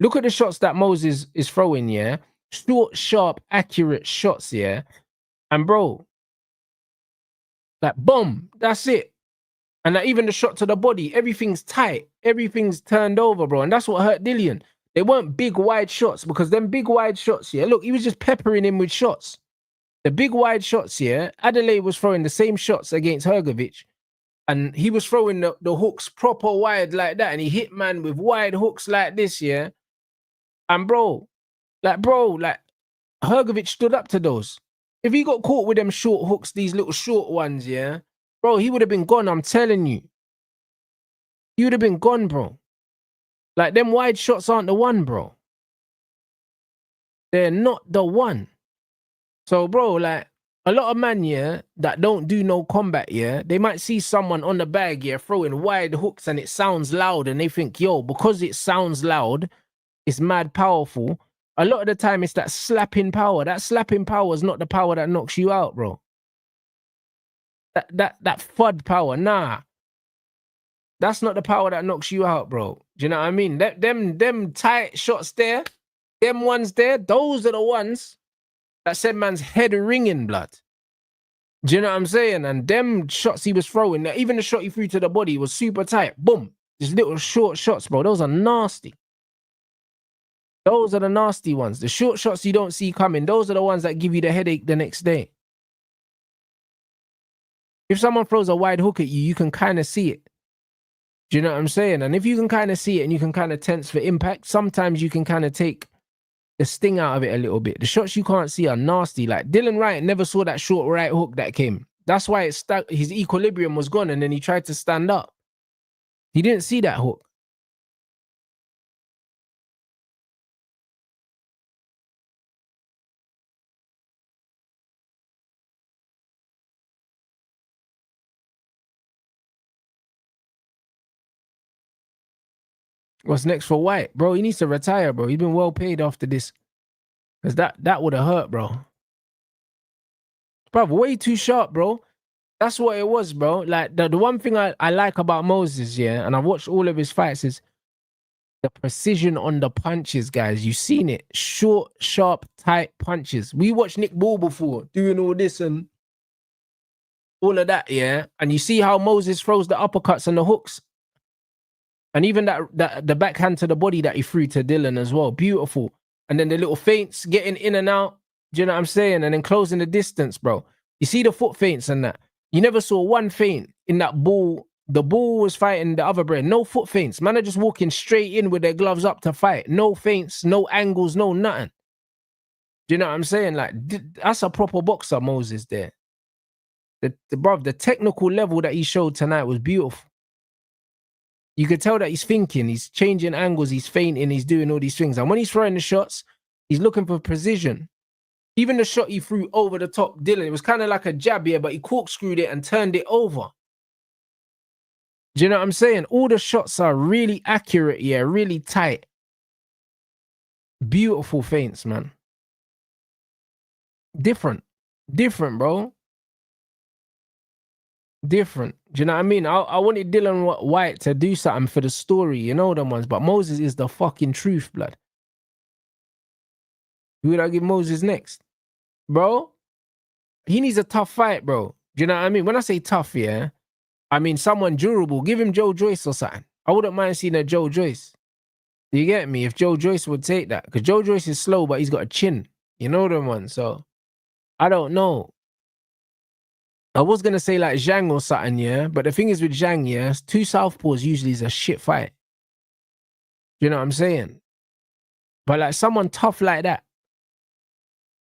Look at the shots that Moses is throwing, yeah. Short, sharp, accurate shots, yeah. And bro, like boom, that's it. And like even the shot to the body, everything's tight, everything's turned over, bro. And that's what hurt Dillian. They weren't big wide shots because them big wide shots, yeah. Look, he was just peppering him with shots. The big wide shots, yeah. Adel was throwing the same shots against Herovic, and he was throwing the hooks proper wide like that, and he hit man with wide hooks like this, yeah. And bro, Herovic stood up to those. If he got caught with them short hooks, these little short ones, yeah, bro, he would have been gone. I'm telling you, he would have been gone, bro. Like them wide shots aren't the one, bro. They're not the one. So, bro, like a lot of man, yeah, that don't do no combat, yeah, they might see someone on the bag, yeah, throwing wide hooks and it sounds loud and they think, yo, because it sounds loud, it's mad powerful. A lot of the time, it's that slapping power. That slapping power is not the power that knocks you out, bro. That FUD power, nah. That's not the power that knocks you out, bro. Do you know what I mean? Them tight shots there, them ones there, those are the ones that said man's head ringing, blood. Do you know what I'm saying? And them shots he was throwing, even the shot he threw to the body was super tight. Boom. These little short shots, bro. Those are nasty. Those are the nasty ones. The short shots you don't see coming. Those are the ones that give you the headache the next day. If someone throws a wide hook at you, you can kind of see it. Do you know what I'm saying? And if you can kind of see it and you can kind of tense for impact, sometimes you can kind of take the sting out of it a little bit. The shots you can't see are nasty. Like Dylan Wright never saw that short right hook that came. That's why his equilibrium was gone, and then he tried to stand up. He didn't see that hook. What's next for Whyte? Bro, he needs to retire, bro. He's been well paid after this. Because that would have hurt, bro. Bro, way too sharp, bro. That's what it was, bro. Like, the one thing I like about Moses, yeah, and I've watched all of his fights, is the precision on the punches, guys. You've seen it. Short, sharp, tight punches. We watched Nick Ball before, doing all this and all of that, yeah? And you see how Moses throws the uppercuts and the hooks. And even that the backhand to the body that he threw to Dylan as well. Beautiful. And then the little feints, getting in and out. Do you know what I'm saying? And then closing the distance, bro. You see the foot feints and that. You never saw one feint in that ball. The ball was fighting the other brand. No foot feints. Man are just walking straight in with their gloves up to fight. No feints, no angles, no nothing. Do you know what I'm saying? Like, that's a proper boxer, Moses, there. The technical level that he showed tonight was beautiful. You could tell that he's thinking, he's changing angles, he's feinting, he's doing all these things. And when he's throwing the shots, he's looking for precision. Even the shot he threw over the top, Dylan, it was kind of like a jab here, but he corkscrewed it and turned it over. Do you know what I'm saying? All the shots are really accurate, yeah, really tight. Beautiful feints, man. Different, bro. Different. Do you know what I mean? I wanted Dylan Whyte to do something for the story, you know them ones. But Moses is the fucking truth, blood. Who would I give Moses next? Bro, he needs a tough fight, bro. Do you know what I mean? When I say tough, yeah, I mean someone durable. Give him Joe Joyce or something. I wouldn't mind seeing a Joe Joyce. Do you get me? If Joe Joyce would take that. Because Joe Joyce is slow, but he's got a chin. You know them ones. So, I don't know. I was going to say like Zhang or something, yeah? But the thing is with Zhang, yeah, two southpaws usually is a shit fight. You know what I'm saying? But like someone tough like that,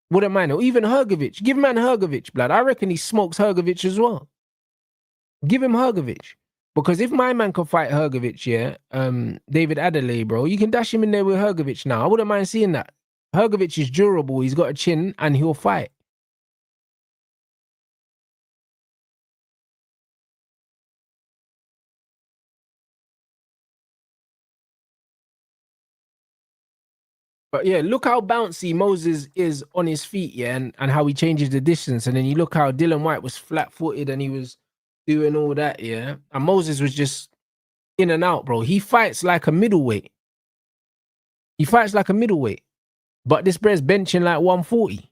wouldn't mind. Or even Herovic. Give man Herovic, blood. I reckon he smokes Herovic as well. Give him Herovic. Because if my man could fight Herovic, yeah, David Adel, bro, you can dash him in there with Herovic now. I wouldn't mind seeing that. Herovic is durable. He's got a chin and he'll fight. But yeah, look how bouncy Moses is on his feet, yeah, and how he changes the distance. And then you look how Dylan Whyte was flat-footed and he was doing all that, yeah. And Moses was just in and out, bro. He fights like a middleweight. He fights like a middleweight. But this bread's benching like 140.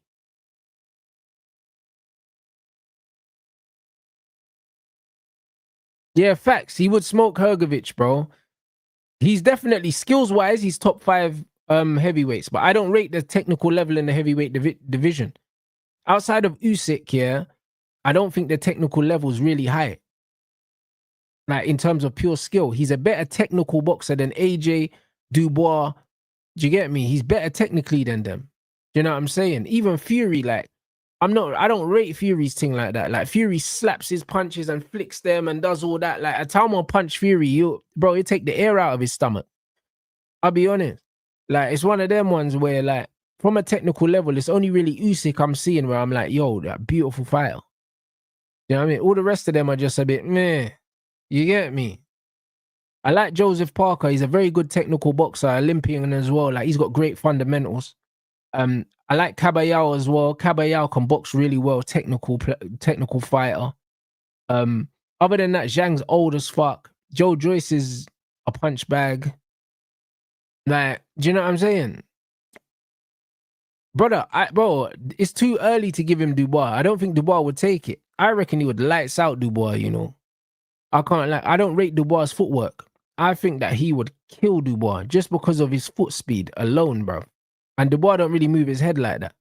Yeah, facts. He would smoke Herovic, bro. He's definitely, skills-wise, he's top 5 heavyweights. But I don't rate the technical level in the heavyweight division. Outside of Usyk, yeah, I don't think the technical level is really high. Like, in terms of pure skill. He's a better technical boxer than AJ, Dubois. Do you get me? He's better technically than them. Do you know what I'm saying? Even Fury, like, I don't rate Fury's thing like that. Like, Fury slaps his punches and flicks them and does all that. Like, Itauma punch Fury, bro, you take the air out of his stomach. I'll be honest. Like, it's one of them ones where, like, from a technical level, it's only really Usyk I'm seeing where I'm like, yo, that beautiful fighter. You know what I mean? All the rest of them are just a bit meh. You get me? I like Joseph Parker. He's a very good technical boxer, Olympian as well. Like, he's got great fundamentals. I like Caballao as well. Caballao can box really well, technical fighter. Other than that, Zhang's old as fuck. Joe Joyce is a punch bag. Like, do you know what I'm saying? Brother, bro, it's too early to give him Dubois. I don't think Dubois would take it. I reckon he would lights out Dubois, you know. I don't rate Dubois' footwork. I think that he would kill Dubois just because of his foot speed alone, bro. And Dubois don't really move his head like that.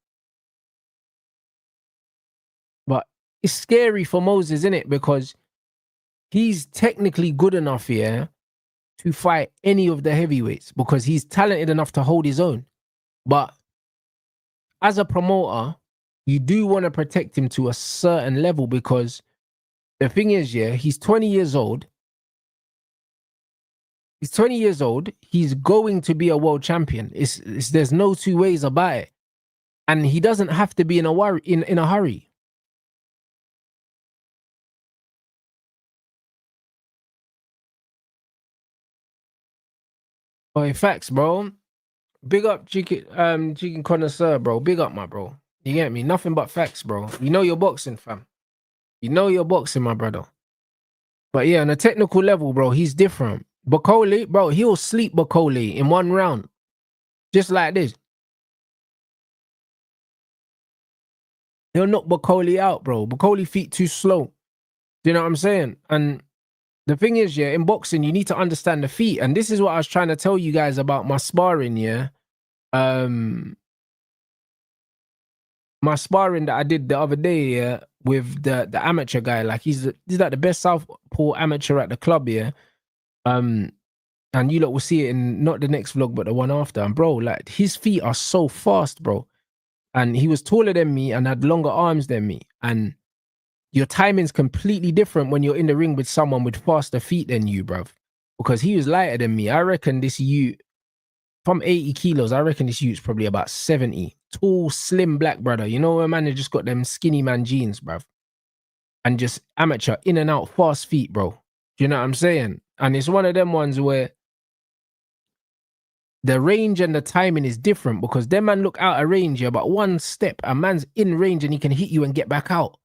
But it's scary for Moses, isn't it? Because he's technically good enough, yeah, to fight any of the heavyweights because he's talented enough to hold his own. But as a promoter, you do want to protect him to a certain level because the thing is, yeah, he's 20 years old. He's 20 years old. He's going to be a world champion. There's no two ways about it. And he doesn't have to be in a hurry. Oh, facts, bro. Big up chicken connoisseur, bro. Big up, my bro. You get me? Nothing but facts, bro. You know you're boxing, fam. You know you're boxing, my brother. But yeah, on a technical level, bro, he's different. Bokoli, bro, he'll sleep Bokoli in one round. Just like this. He'll knock Bokoli out, bro. Bokoli feet too slow. Do you know what I'm saying? And the thing is, yeah, in boxing, you need to understand the feet. And this is what I was trying to tell you guys about my sparring, yeah. My sparring that I did the other day, yeah, with the amateur guy. Like he's like the best southpaw amateur at the club, yeah. And you lot will see it in not the next vlog, but the one after. And bro, like his feet are so fast, bro. And he was taller than me and had longer arms than me. And your timing's completely different when you're in the ring with someone with faster feet than you, bruv. Because he was lighter than me. I reckon this youth, from 80 kilos, I reckon this youth's probably about 70. Tall, slim black brother. You know, a man that just got them skinny man jeans, bruv. And just amateur, in and out, fast feet, bro. Do you know what I'm saying? And it's one of them ones where the range and the timing is different because them man look out of range, yeah, but one step, a man's in range and he can hit you and get back out.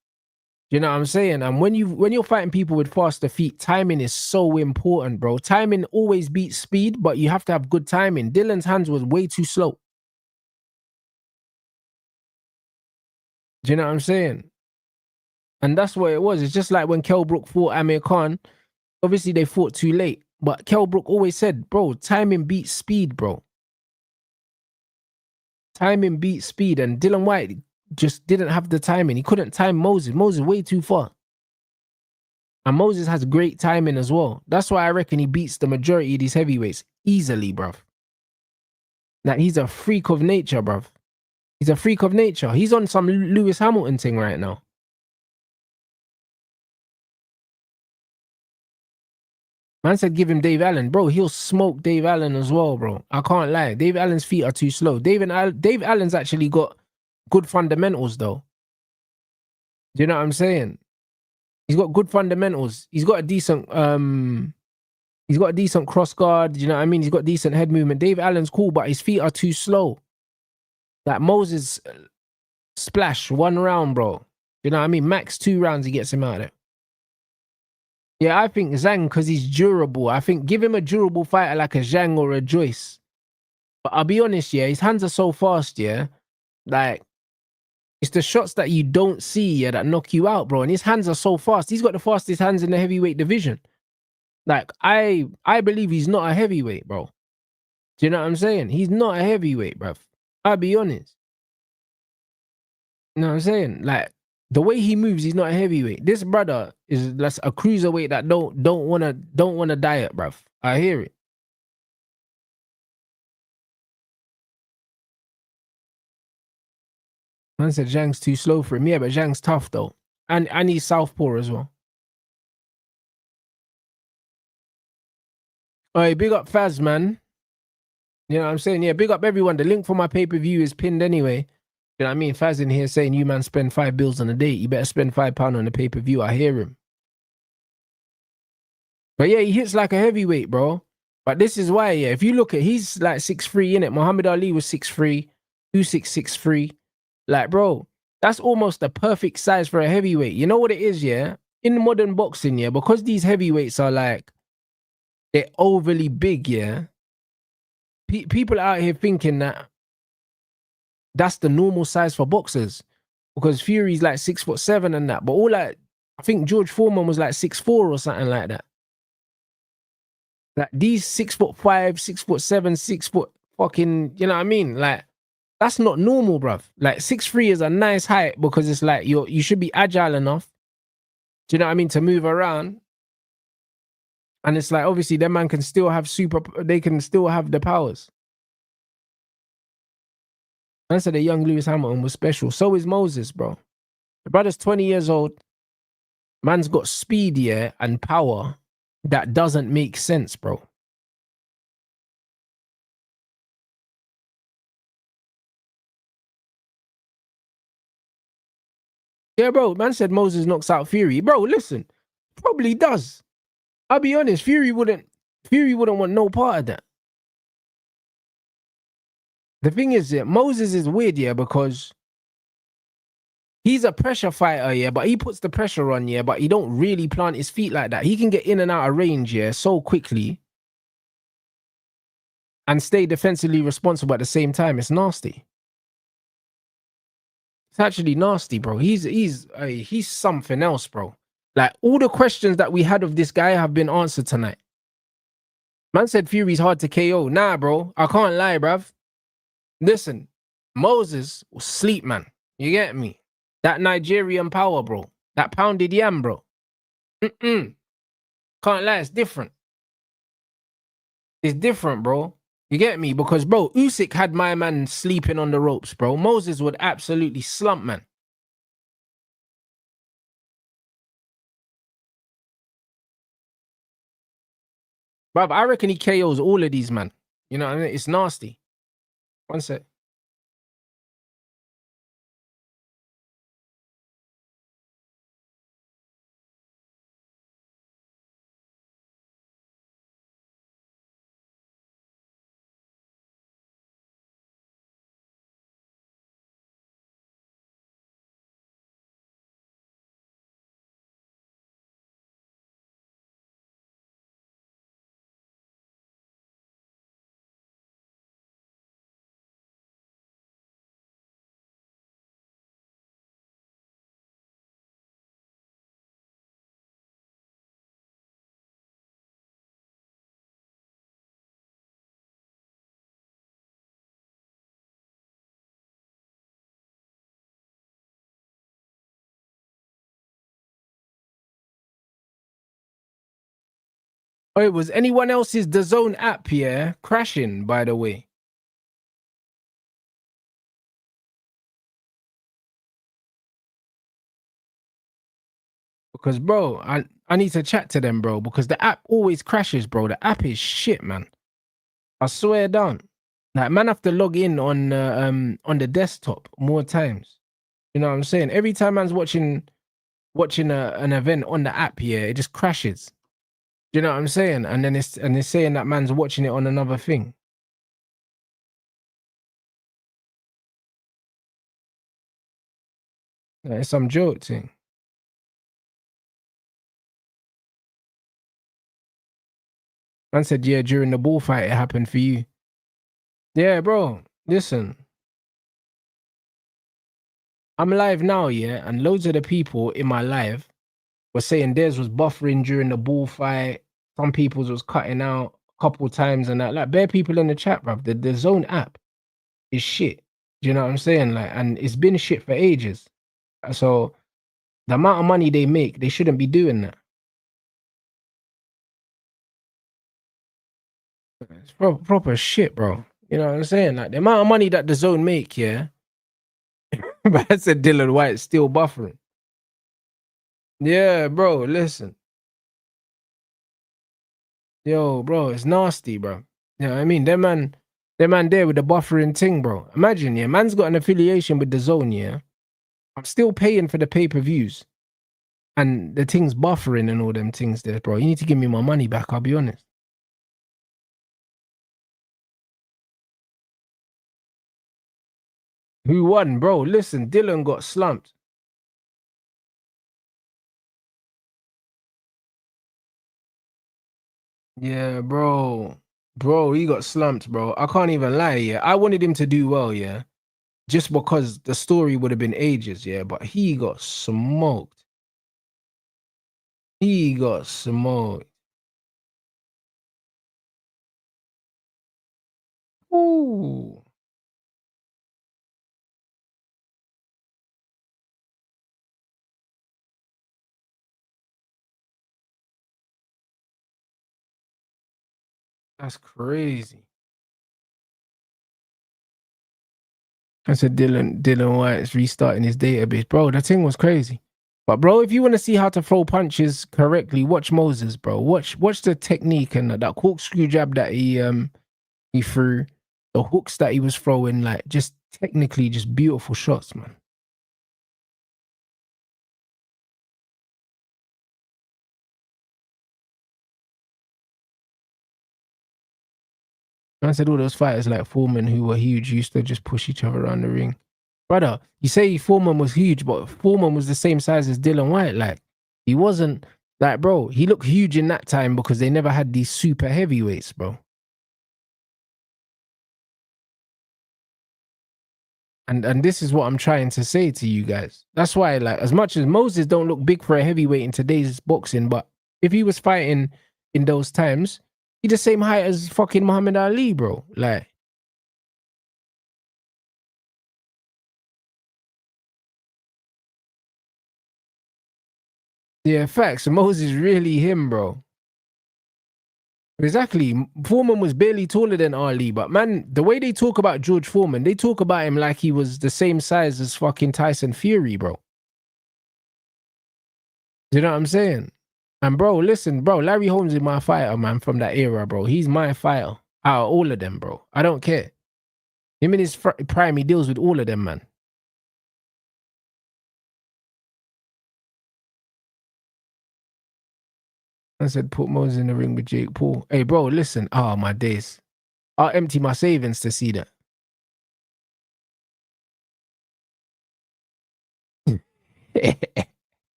You know what I'm saying? And when you're fighting people with faster feet, timing is so important, bro. Timing always beats speed, but you have to have good timing. Dylan's hands was way too slow. Do you know what I'm saying? And that's what it was. It's just like when Kell Brook fought Amir Khan. Obviously, they fought too late. But Kell Brook always said, bro, timing beats speed, bro. Timing beats speed. And Dylan Whyte just didn't have the timing. He couldn't time Moses. Moses way too far. And Moses has great timing as well. That's why I reckon he beats the majority of these heavyweights easily, bruv. Like, he's a freak of nature, bruv. He's a freak of nature. He's on some Lewis Hamilton thing right now. Man said give him Dave Allen. Bro, he'll smoke Dave Allen as well, bro. I can't lie. Dave Allen's feet are too slow. Dave Allen's actually got good fundamentals, though. Do you know what I'm saying? He's got good fundamentals. He's got a decent cross guard. Do you know what I mean? He's got decent head movement. Dave Allen's cool, but his feet are too slow. Like Moses, splash, 1 round, bro. You know what I mean? Max 2 rounds, he gets him out of there. Yeah, I think Zhang, because he's durable. I think give him a durable fighter like a Zhang or a Joyce. But I'll be honest, yeah, his hands are so fast, yeah. Like, it's the shots that you don't see, yeah, that knock you out, bro. And his hands are so fast. He's got the fastest hands in the heavyweight division. Like, I believe he's not a heavyweight, bro. Do you know what I'm saying? He's not a heavyweight, bro. I'll be honest. You know what I'm saying? Like, the way he moves, he's not a heavyweight. This brother is like a cruiserweight that don't wanna diet, bruv. I hear it. Man said Zhang's too slow for him. Yeah, but Zhang's tough though. And he's southpaw as well. Alright, big up Faz, man. You know what I'm saying? Yeah, big up everyone. The link for my pay-per-view is pinned anyway. You know what I mean? Faz in here saying you man spend £5 on a date. You better spend £5 on the pay-per-view. I hear him. But yeah, he hits like a heavyweight, bro. But this is why, yeah, if you look at, he's like 6'3", innit? Muhammad Ali was 6'3", 2'6", 6'3". Like, bro, that's almost the perfect size for a heavyweight. You know what it is, yeah? In modern boxing, yeah, because these heavyweights are like, they're overly big, yeah? People out here thinking that that's the normal size for boxers. Because Fury's like 6'7" and that. But all like, I think George Foreman was like 6'4" or something like that. Like these 6'5", 6'7", 6 foot fucking, you know what I mean? Like, that's not normal, bruv. Like 6'3" is a nice height because it's like you should be agile enough. Do you know what I mean? To move around. And it's like, obviously, that man can still have they can still have the powers. I said the young Lewis Hamilton was special. So is Moses, bro. The brother's 20 years old. Man's got speed, yeah, and power that doesn't make sense, bro. Yeah, bro. Man said Moses knocks out Fury. Bro, listen. Probably does. I'll be honest, Fury wouldn't want no part of that. The thing is, yeah, Moses is weird, yeah, because he's a pressure fighter, yeah, but he puts the pressure on, yeah, but he don't really plant his feet like that. He can get in and out of range, yeah, so quickly and stay defensively responsible at the same time. It's nasty. It's actually nasty, bro. He's something else, bro. Like all the questions that we had of this guy have been answered tonight. Man said Fury's hard to KO. Nah, bro. I can't lie, bruv. Listen, Moses was sleep, man. You get me? That Nigerian power, bro. That pounded yam, bro. Mm-mm. Can't lie, it's different. It's different, bro. You get me? Because, bro, Usyk had my man sleeping on the ropes, bro. Moses would absolutely slump, man. Bruv, I reckon he KOs all of these, man. You know what I mean? It's nasty. One sec. Oh, it was anyone else's The Zone app, yeah, crashing, by the way. Because, bro, I need to chat to them, bro, because the app always crashes, bro. The app is shit, man. I swear down. Like, man, have to log in on the desktop more times. You know what I'm saying? Every time man's watching an event on the app, yeah, it just crashes. Do you know what I'm saying? And then it's saying that man's watching it on another thing. Yeah, it's some joke thing. Man said, yeah, during the bullfight, it happened for you. Yeah, bro. Listen, I'm live now, yeah, and loads of the people in my live were saying theirs was buffering during the bullfight. Some people's was cutting out a couple times and that. Like, bare people in the chat, bruv. The Zone app is shit. Do you know what I'm saying? Like, and it's been shit for ages. So the amount of money they make, they shouldn't be doing that. It's proper shit, bro. You know what I'm saying? Like the amount of money that the Zone make, yeah. But I said Dylan White still buffering. Yeah, bro. Listen, yo, bro, it's nasty, bro. You know what I mean? That man there with the buffering thing, bro. Imagine, yeah, man's got an affiliation with the Zone, yeah. I'm still paying for the pay-per-views. And the thing's buffering and all them things there, bro. You need to give me my money back, I'll be honest. Who won, bro? Listen, Dylan got slumped. Yeah, bro. Bro, he got slumped, bro. I can't even lie, yeah. I wanted him to do well, yeah. Just because the story would have been ages, yeah. But he got smoked. He got smoked. Ooh. That's crazy. I said Dylan Whyte's restarting his database. Bro, that thing was crazy. But bro, if you want to see how to throw punches correctly, watch Moses, bro. Watch the technique and that corkscrew jab that he threw, the hooks that he was throwing, like just technically just beautiful shots, man. I said all those fighters like Foreman who were huge used to just push each other around the ring. Brother, you say Foreman was huge, but Foreman was the same size as Dylan Whyte. Like, he wasn't like, bro, he looked huge in that time because they never had these super heavyweights, bro. And this is what I'm trying to say to you guys. That's why, like, as much as Moses don't look big for a heavyweight in today's boxing, but if he was fighting in those times, he's the same height as fucking Muhammad Ali, bro. Like, yeah, facts. Moses really him, bro. Exactly. Foreman was barely taller than Ali, but man, the way they talk about George Foreman, they talk about him like he was the same size as fucking Tyson Fury, bro. You know what I'm saying? And bro, listen, bro, Larry Holmes is my fighter, man, from that era, bro. He's my fighter out of all of them, bro. I don't care. Him in his prime, he deals with all of them, man. I said, put Moses in the ring with Jake Paul. Hey, bro, listen. Oh, my days. I'll empty my savings to see that.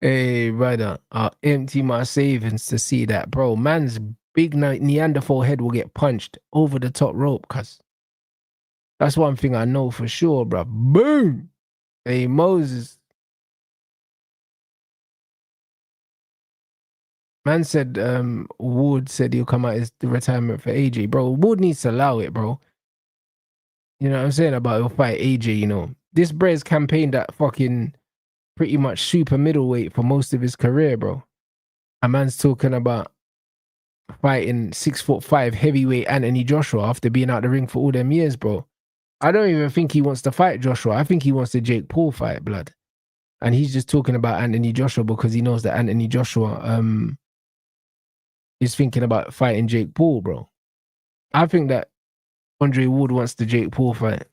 Hey, brother, I'll empty my savings to see that, bro. Man's big Neanderthal head will get punched over the top rope, cuz that's one thing I know for sure, bro. Boom! Hey, Moses. Man said Wood said he'll come out his retirement for AJ. Bro, Wood needs to allow it, bro. You know what I'm saying about he'll fight AJ, you know. This Brez campaigned at fucking pretty much super middleweight for most of his career, bro. A man's talking about fighting 6'5" heavyweight Anthony Joshua after being out the ring for all them years, bro. I don't even think he wants to fight Joshua. I think he wants the Jake Paul fight, blood. And he's just talking about Anthony Joshua because he knows that Anthony Joshua is thinking about fighting Jake Paul, bro. I think that Andre Ward wants the Jake Paul fight.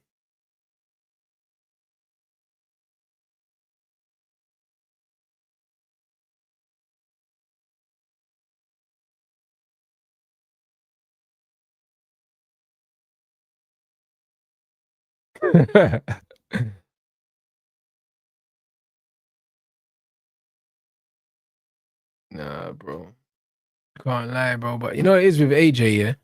Nah, bro. Can't lie, bro. But you know what it is with AJ, yeah?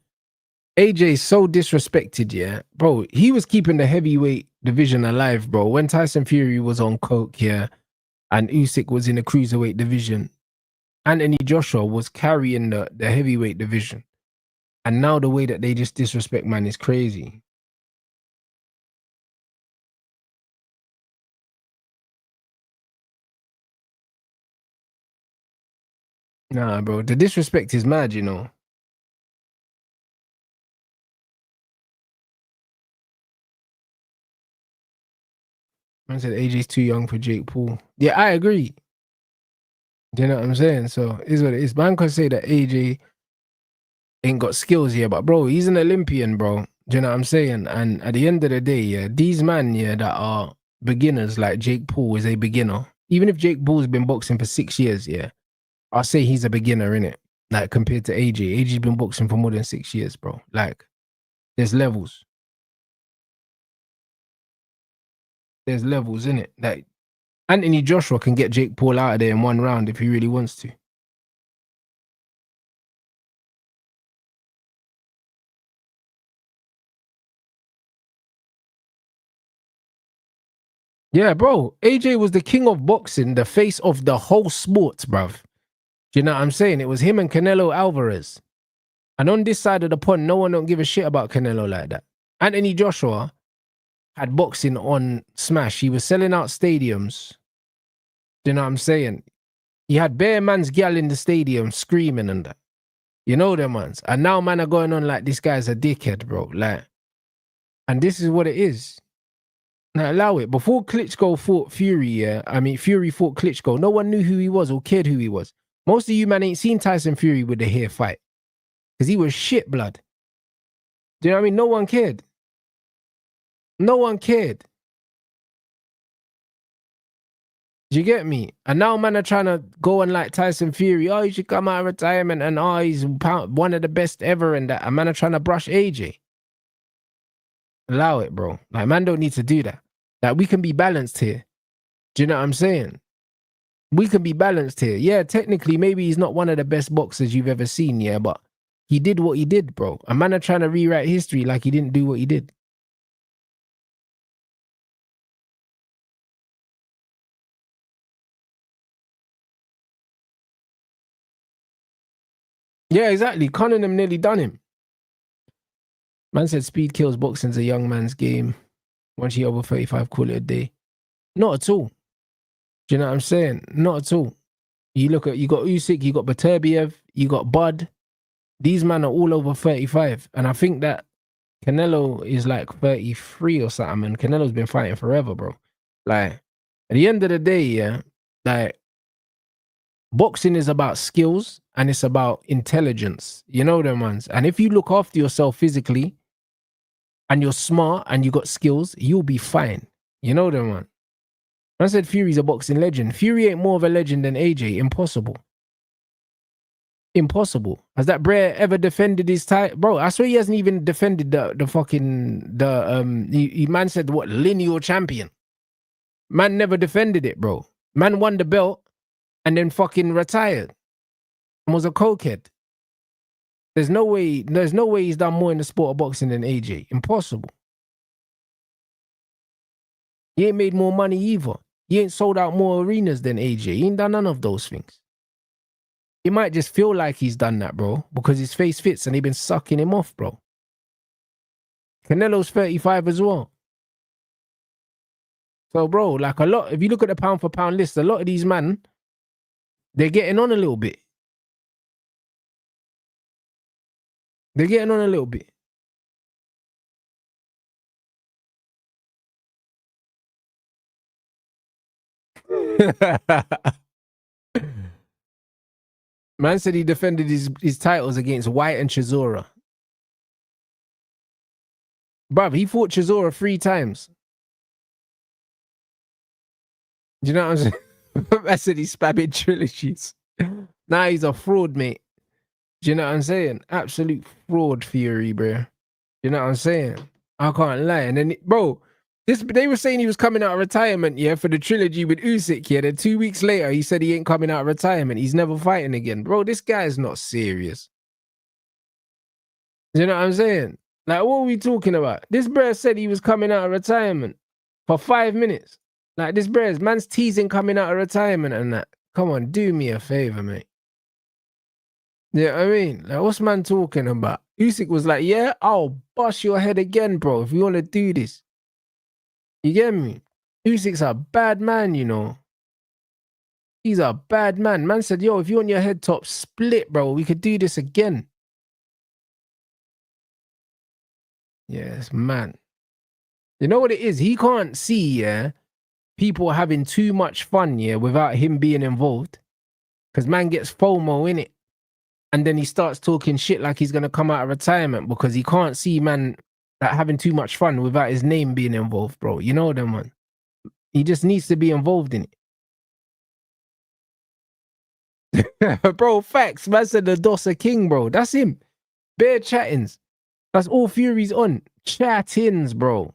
AJ is so disrespected, yeah? Bro, he was keeping the heavyweight division alive, bro. When Tyson Fury was on coke, yeah, and Usyk was in the cruiserweight division, Anthony Joshua was carrying the heavyweight division. And now the way that they just disrespect man is crazy. Nah, bro. The disrespect is mad, you know. Man said AJ's too young for Jake Paul. Yeah, I agree. Do you know what I'm saying? So is what it is. Man can say that AJ ain't got skills here, but bro, he's an Olympian, bro. Do you know what I'm saying? And at the end of the day, yeah, these men, yeah, that are beginners, like Jake Paul is a beginner. Even if Jake Paul's been boxing for 6 years, yeah, I'll say he's a beginner in it. Like compared to AJ. AJ's been boxing for more than 6 years, bro. Like, there's levels. There's levels in it. Like Anthony Joshua can get Jake Paul out of there in one round if he really wants to. Yeah, bro. AJ was the king of boxing, the face of the whole sport, bruv. Do you know what I'm saying? It was him and Canelo Alvarez. And on this side of the pond, no one don't give a shit about Canelo like that. Anthony Joshua had boxing on Smash. He was selling out stadiums. Do you know what I'm saying? He had bare man's gal in the stadium screaming and that. You know them ones. And now man are going on like this guy's a dickhead, bro. Like, and this is what it is. Now allow it. Before Klitschko fought Fury, yeah, I mean Fury fought Klitschko, no one knew who he was or cared who he was. Most of you man ain't seen Tyson Fury with the hair fight. Because he was shit blood. Do you know what I mean? No one cared. No one cared. Do you get me? And now man are trying to go on like Tyson Fury. Oh, you should come out of retirement and oh, he's one of the best ever and that. And man are trying to brush AJ. Allow it, bro. Like man don't need to do that. Like we can be balanced here. Do you know what I'm saying? We can be balanced here. Yeah, technically maybe he's not one of the best boxers you've ever seen, yeah, but he did what he did, bro. A man are trying to rewrite history like he didn't do what he did. Yeah, exactly. Cunningham nearly done him. Man said speed kills boxing's a young man's game. Once you over 35, call it a day. Not at all. Do you know what I'm saying? Not at all. You look at, you got Usyk, you got Beterbiev, you got Bud. These men are all over 35. And I think that Canelo is like 33 or something. And Canelo's been fighting forever, bro. Like, at the end of the day, yeah, like, boxing is about skills and it's about intelligence. You know them ones. And if you look after yourself physically and you're smart and you got skills, you'll be fine. You know them one. I said Fury's a boxing legend. Fury ain't more of a legend than AJ. Impossible. Impossible. Has that Brer ever defended his title? Bro, I swear he hasn't even defended the man said what, lineal champion. Man never defended it, bro. Man won the belt and then fucking retired and was a cokehead. There's no way he's done more in the sport of boxing than AJ. Impossible. He ain't made more money either. He ain't sold out more arenas than AJ. He ain't done none of those things. He might just feel like he's done that, bro, because his face fits and they've been sucking him off, bro. Canelo's 35 as well. So, bro, like a lot, if you look at the pound for pound list, a lot of these men, they're getting on a little bit. They're getting on a little bit. Man said he defended his titles against Whyte and Chisora. Bruv, he fought Chisora 3 times. Do you know what I'm saying? I said he's spamming trilogies. Nah, he's a fraud, mate. Do you know what I'm saying? Absolute fraud Fury, bro. You know what I'm saying? I can't lie. And then, bro, they were saying he was coming out of retirement, yeah, for the trilogy with Usyk, yeah. Then 2 weeks later, he said he ain't coming out of retirement. He's never fighting again. Bro, this guy is not serious. You know what I'm saying? Like, what are we talking about? This bro said he was coming out of retirement for 5 minutes. Like, this man's teasing coming out of retirement and that. Come on, do me a favor, mate. Yeah, I mean, like, what's man talking about? Usyk was like, yeah, I'll bust your head again, bro, if you want to do this. You get me? Usyk's a bad man, you know. He's a bad man. Man said, yo, if you want your head top split, bro, we could do this again. Yes, man. You know what it is? He can't see, yeah, people having too much fun, yeah, without him being involved. Because man gets FOMO in it. And then he starts talking shit like he's going to come out of retirement because he can't see man like, having too much fun without his name being involved, bro. You know them, man. He just needs to be involved in it. Bro, facts. Man said the Dosser King, bro. That's him. Bare chattings. That's all Fury's on. Chattings, bro.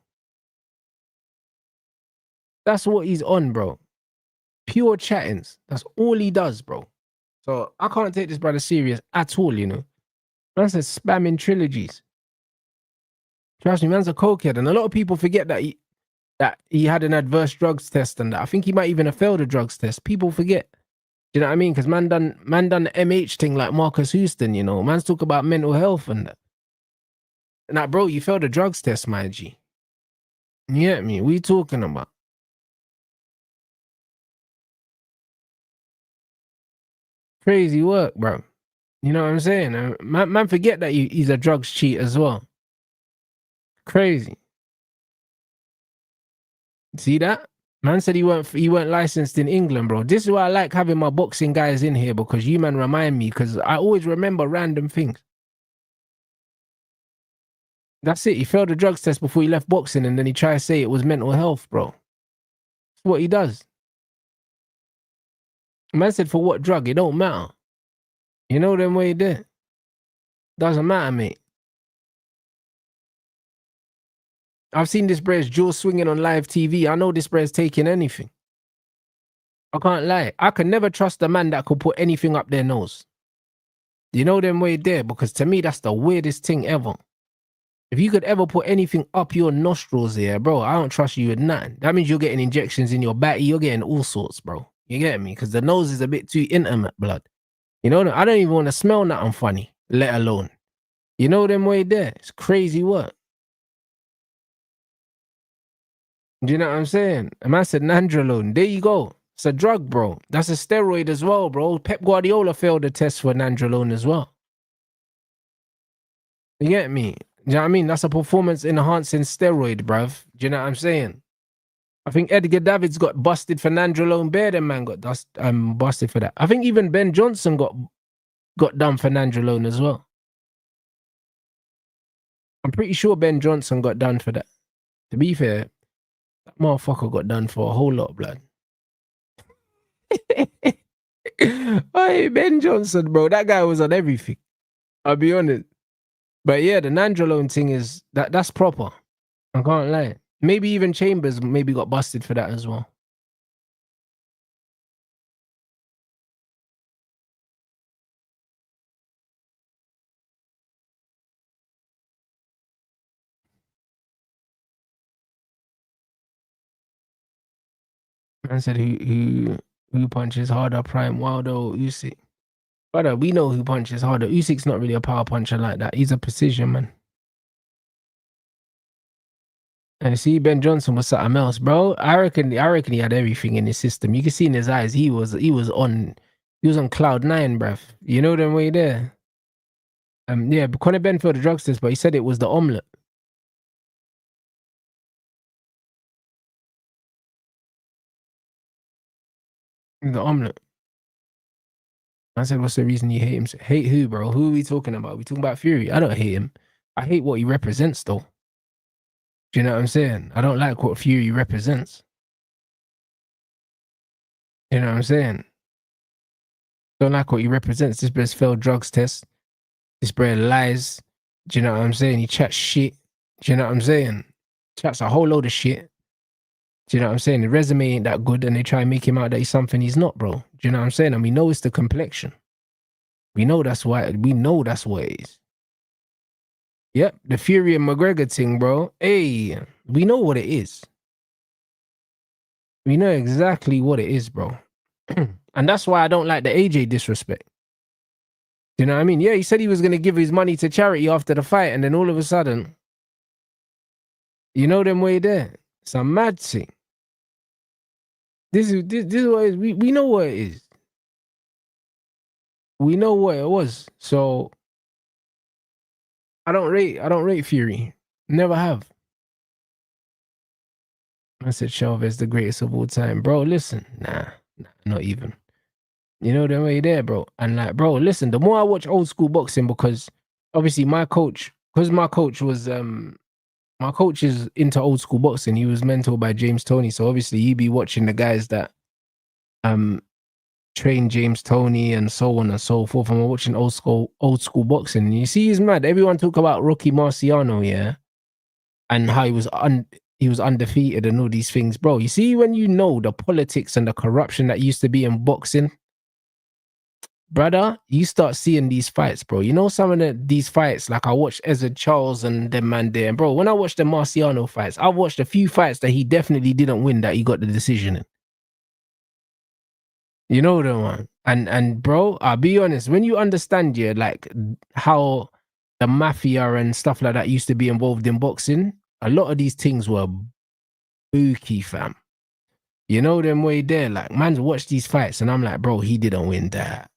That's what he's on, bro. Pure chattings. That's all he does, bro. So I can't take this brother serious at all, you know. Man says spamming trilogies. Trust me, man's a cokehead. And a lot of people forget that he had an adverse drugs test and that. I think he might even have failed a drugs test. People forget. Do you know what I mean? Because man done the MH thing like Marcus Houston, you know. Man's talk about mental health and that. And that, bro, you failed a drugs test, my G. You get me? What are you talking about? Crazy work, bro. You know what I'm saying? Man forget that he's a drugs cheat as well. Crazy. See that? Man said he weren't licensed in England, bro. This is why I like having my boxing guys in here, because you man remind me, because I always remember random things. That's it. He failed the drugs test before he left boxing, and then he tried to say it was mental health, bro. That's what he does. Man said, for what drug? It don't matter. You know them way there. Doesn't matter, mate. I've seen this bread's jaw swinging on live TV. I know this bread's taking anything. I can't lie. I can never trust a man that could put anything up their nose. You know them way there, because to me, that's the weirdest thing ever. If you could ever put anything up your nostrils there, bro, I don't trust you with nothing. That means you're getting injections in your body. You're getting all sorts, bro. You get me? Because the nose is a bit too intimate, blood. You know, I don't even want to smell nothing funny, let alone. You know them way there. It's crazy work. Do you know what I'm saying? A man said nandrolone. There you go. It's a drug, bro. That's a steroid as well, bro. Pep Guardiola failed the test for nandrolone as well. You get me? Do you know what I mean? That's a performance enhancing steroid, bruv. Do you know what I'm saying? I think Edgar Davids got busted for nandrolone. Bear them man got busted for that. I think even Ben Johnson got done for nandrolone as well. I'm pretty sure Ben Johnson got done for that. To be fair, that motherfucker got done for a whole lot of blood. Hey, Ben Johnson, bro. That guy was on everything. I'll be honest. But yeah, the nandrolone thing is that's proper. I can't lie. Maybe even Chambers maybe got busted for that as well. Man said who punches harder, Prime Wildo, Usyk. Brother, we know who punches harder. Usyk's not really a power puncher like that. He's a precision man. And see, Ben Johnson was something else, bro. I reckon he had everything in his system. You can see in his eyes, he was on cloud nine, bruv. You know them way there. Yeah, but Conor Ben for the drugs test, but he said it was the omelette. The omelette. I said, what's the reason you hate him? Hate who, bro? Who are we talking about? We talking about Fury? I don't hate him. I hate what he represents, though. Do you know what I'm saying? I don't like what Fury represents. You know what I'm saying? Don't like what he represents. This brother's failed drugs test. This brother lies. Do you know what I'm saying? He chats shit. Do you know what I'm saying? Chats a whole load of shit. Do you know what I'm saying? The resume ain't that good, and they try and make him out that he's something he's not, bro. Do you know what I'm saying? And we know it's the complexion. We know that's why. We know that's what it is. Yep, the Fury and McGregor thing, bro. Hey, we know what it is. We know exactly what it is, bro. And that's why I don't like the AJ disrespect. You know what I mean? Yeah, he said he was going to give his money to charity after the fight, and then all of a sudden, you know them way there. It's a mad thing. This is what it is. We know what it is. We know what it was. So I don't rate Fury. Never have. I said Chavez the greatest of all time. Bro, listen. Nah, not even. You know the way there, bro. And like, bro, listen, the more I watch old school boxing, because obviously my coach is into old school boxing. He was mentored by James Toney. So obviously he'd be watching the guys that train James Toney and so on and so forth. And we're watching old school boxing. And you see, he's mad. Everyone talk about Rocky Marciano, yeah, and how he was undefeated and all these things, bro. You see, when you know the politics and the corruption that used to be in boxing, brother, you start seeing these fights, bro. You know some of these fights, like I watched Ezra Charles and them man there. And bro, when I watched the Marciano fights, I watched a few fights that he definitely didn't win, that he got the decision in. You know the one. And bro, I'll be honest, when you understand, yeah, like how the mafia and stuff like that used to be involved in boxing, a lot of these things were bookie, fam. You know them way there. Like, man's watched these fights and I'm like, bro, he didn't win that.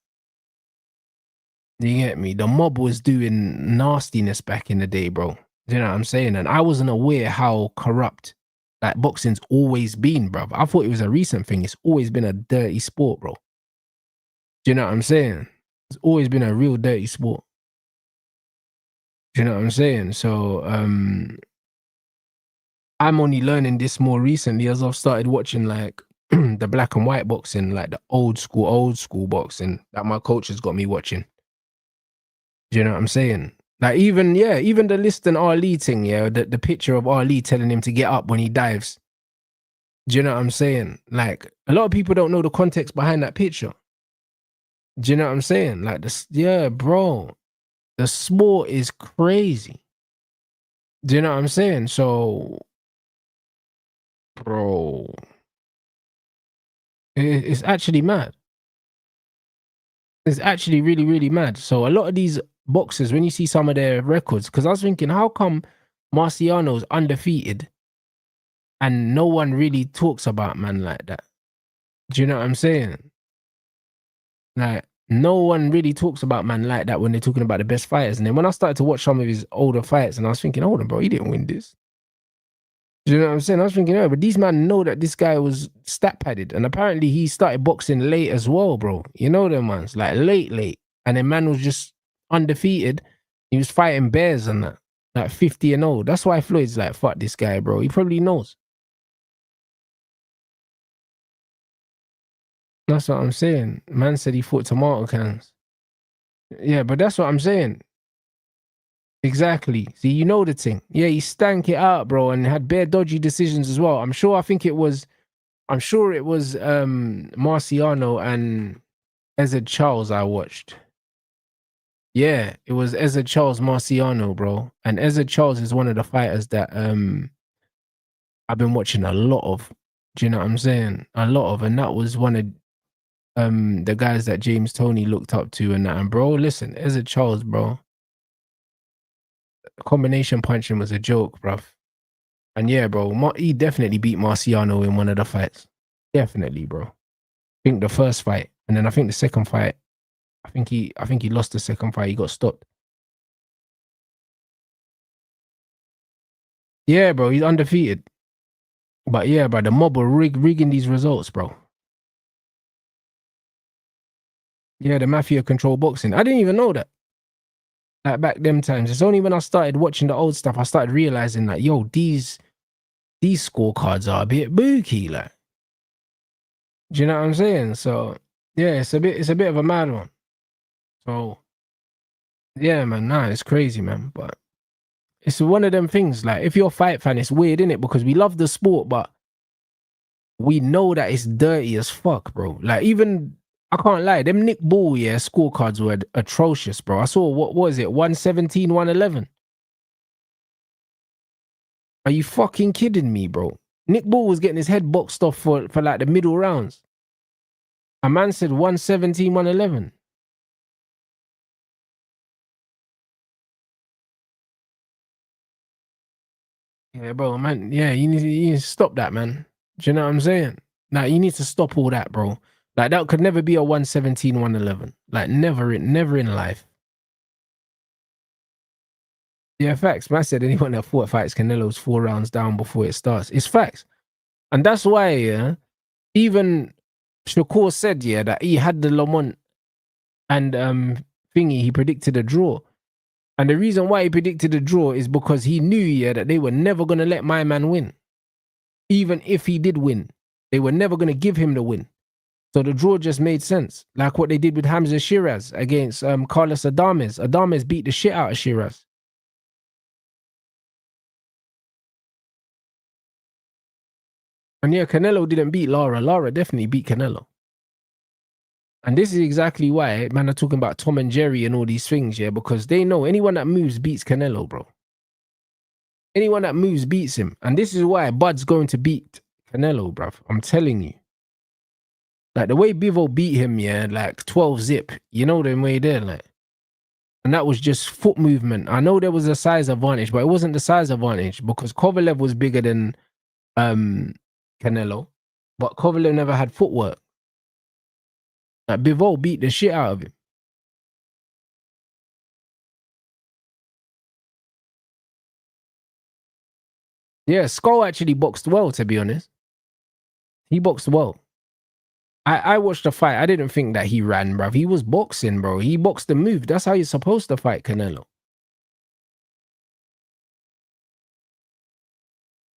You get me? The mob was doing nastiness back in the day, bro. You know what I'm saying? And I wasn't aware how corrupt like boxing's always been, bro. I thought it was a recent thing. It's always been a dirty sport, bro. Do you know what I'm saying? It's always been a real dirty sport. Do you know what I'm saying? So I'm only learning this more recently as I've started watching like the black and white boxing, like the old school boxing that my coach has got me watching. Do you know what I'm saying? Like even the Liston Ali thing, the picture of Ali telling him to get up when he dives. Do you know what I'm saying? Like a lot of people don't know the context behind that picture. Do you know what I'm saying? Like this, yeah, bro. The sport is crazy. Do you know what I'm saying? So, bro, it's actually mad. It's actually really, really mad. So a lot of these boxers, when you see some of their records, because I was thinking, how come Marciano's undefeated and no one really talks about man like that? Do you know what I'm saying? Like, no one really talks about man like that when they're talking about the best fighters. And then when I started to watch some of his older fights, and I was thinking, hold on, bro, he didn't win this. Do you know what I'm saying? I was thinking, oh, but these men know that this guy was stat padded. And apparently he started boxing late as well, bro. You know them ones, like late. And then man was just undefeated. He was fighting bears and that, like 50 and old. That's why Floyd's like, fuck this guy, bro. He probably knows. That's what I'm saying. Man said he fought tomato cans. Yeah, but that's what I'm saying. Exactly. See, you know the thing. Yeah, he stank it out, bro, and had bare dodgy decisions as well. I'm sure it was Marciano and Ezra Charles I watched. Yeah, it was Ezra Charles Marciano, bro. And Ezra Charles is one of the fighters that I've been watching a lot of. Do you know what I'm saying? A lot of, and that was one of the guys that James Toney looked up to and that. And bro, listen, Ezra Charles, bro, combination punching was a joke, bruv. And yeah, bro, he definitely beat Marciano in one of the fights. Definitely, bro. I think the first fight, and then I think the second fight, I think he lost the second fight. He got stopped. Yeah, bro, he's undefeated. But yeah, bro, the mob were rigging these results, bro. Yeah, the mafia control boxing. I didn't even know that. Like back them times. It's only when I started watching the old stuff, I started realizing that, yo, these scorecards are a bit booky, like. Do you know what I'm saying? So yeah, it's a bit of a mad one. So yeah, man, nah, it's crazy, man. But it's one of them things. Like, if you're a fight fan, it's weird, isn't it? Because we love the sport, but we know that it's dirty as fuck, bro. Like, even I can't lie, them Nick Ball, scorecards were atrocious, bro. I saw what was it, 117, 111. Are you fucking kidding me, bro? Nick Ball was getting his head boxed off for like the middle rounds. A man said 117, 111. Yeah, bro, man. Yeah, you need to stop that, man. Do you know what I'm saying? Like, you need to stop all that, bro. Like, that could never be a 117, 111. Like, never in life. Yeah, facts. Man said anyone that fought fights Canelo's 4 rounds down before it starts. It's facts. And that's why, even Shakur said, that he had the Lamont and thingy, he predicted a draw. And the reason why he predicted a draw is because he knew, that they were never going to let my man win. Even if he did win, they were never going to give him the win. So the draw just made sense. Like what they did with Hamza Shiraz against Carlos Adames. Adames beat the shit out of Shiraz. And yeah, Canelo didn't beat Lara. Lara definitely beat Canelo. And this is exactly why man are talking about Tom and Jerry and all these things, because they know anyone that moves beats Canelo, bro. Anyone that moves beats him. And this is why Bud's going to beat Canelo, bruv. I'm telling you. Like the way Bivo beat him, like 12 zip. You know the way there, like. And that was just foot movement. I know there was a size advantage, but it wasn't the size advantage because Kovalev was bigger than Canelo, but Kovalev never had footwork. Like Bivol beat the shit out of him. Yeah, Skull actually boxed well, to be honest. He boxed well. I watched the fight. I didn't think that he ran, bro. He was boxing, bro. He boxed the move. That's how you're supposed to fight Canelo.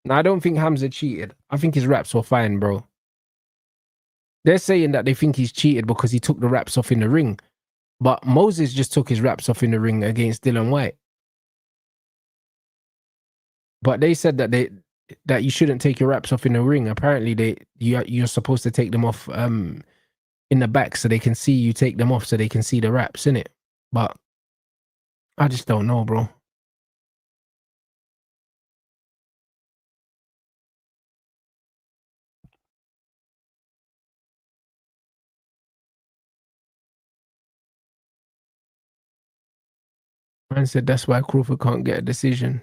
Now, I don't think Hamza cheated. I think his raps were fine, bro. They're saying that they think he's cheated because he took the raps off in the ring. But Moses just took his raps off in the ring against Dylan Whyte. But they said that you shouldn't take your raps off in the ring. Apparently, you're supposed to take them off in the back so they can see you take them off so they can see the raps in it. But I just don't know, bro. Man said that's why Crawford can't get a decision.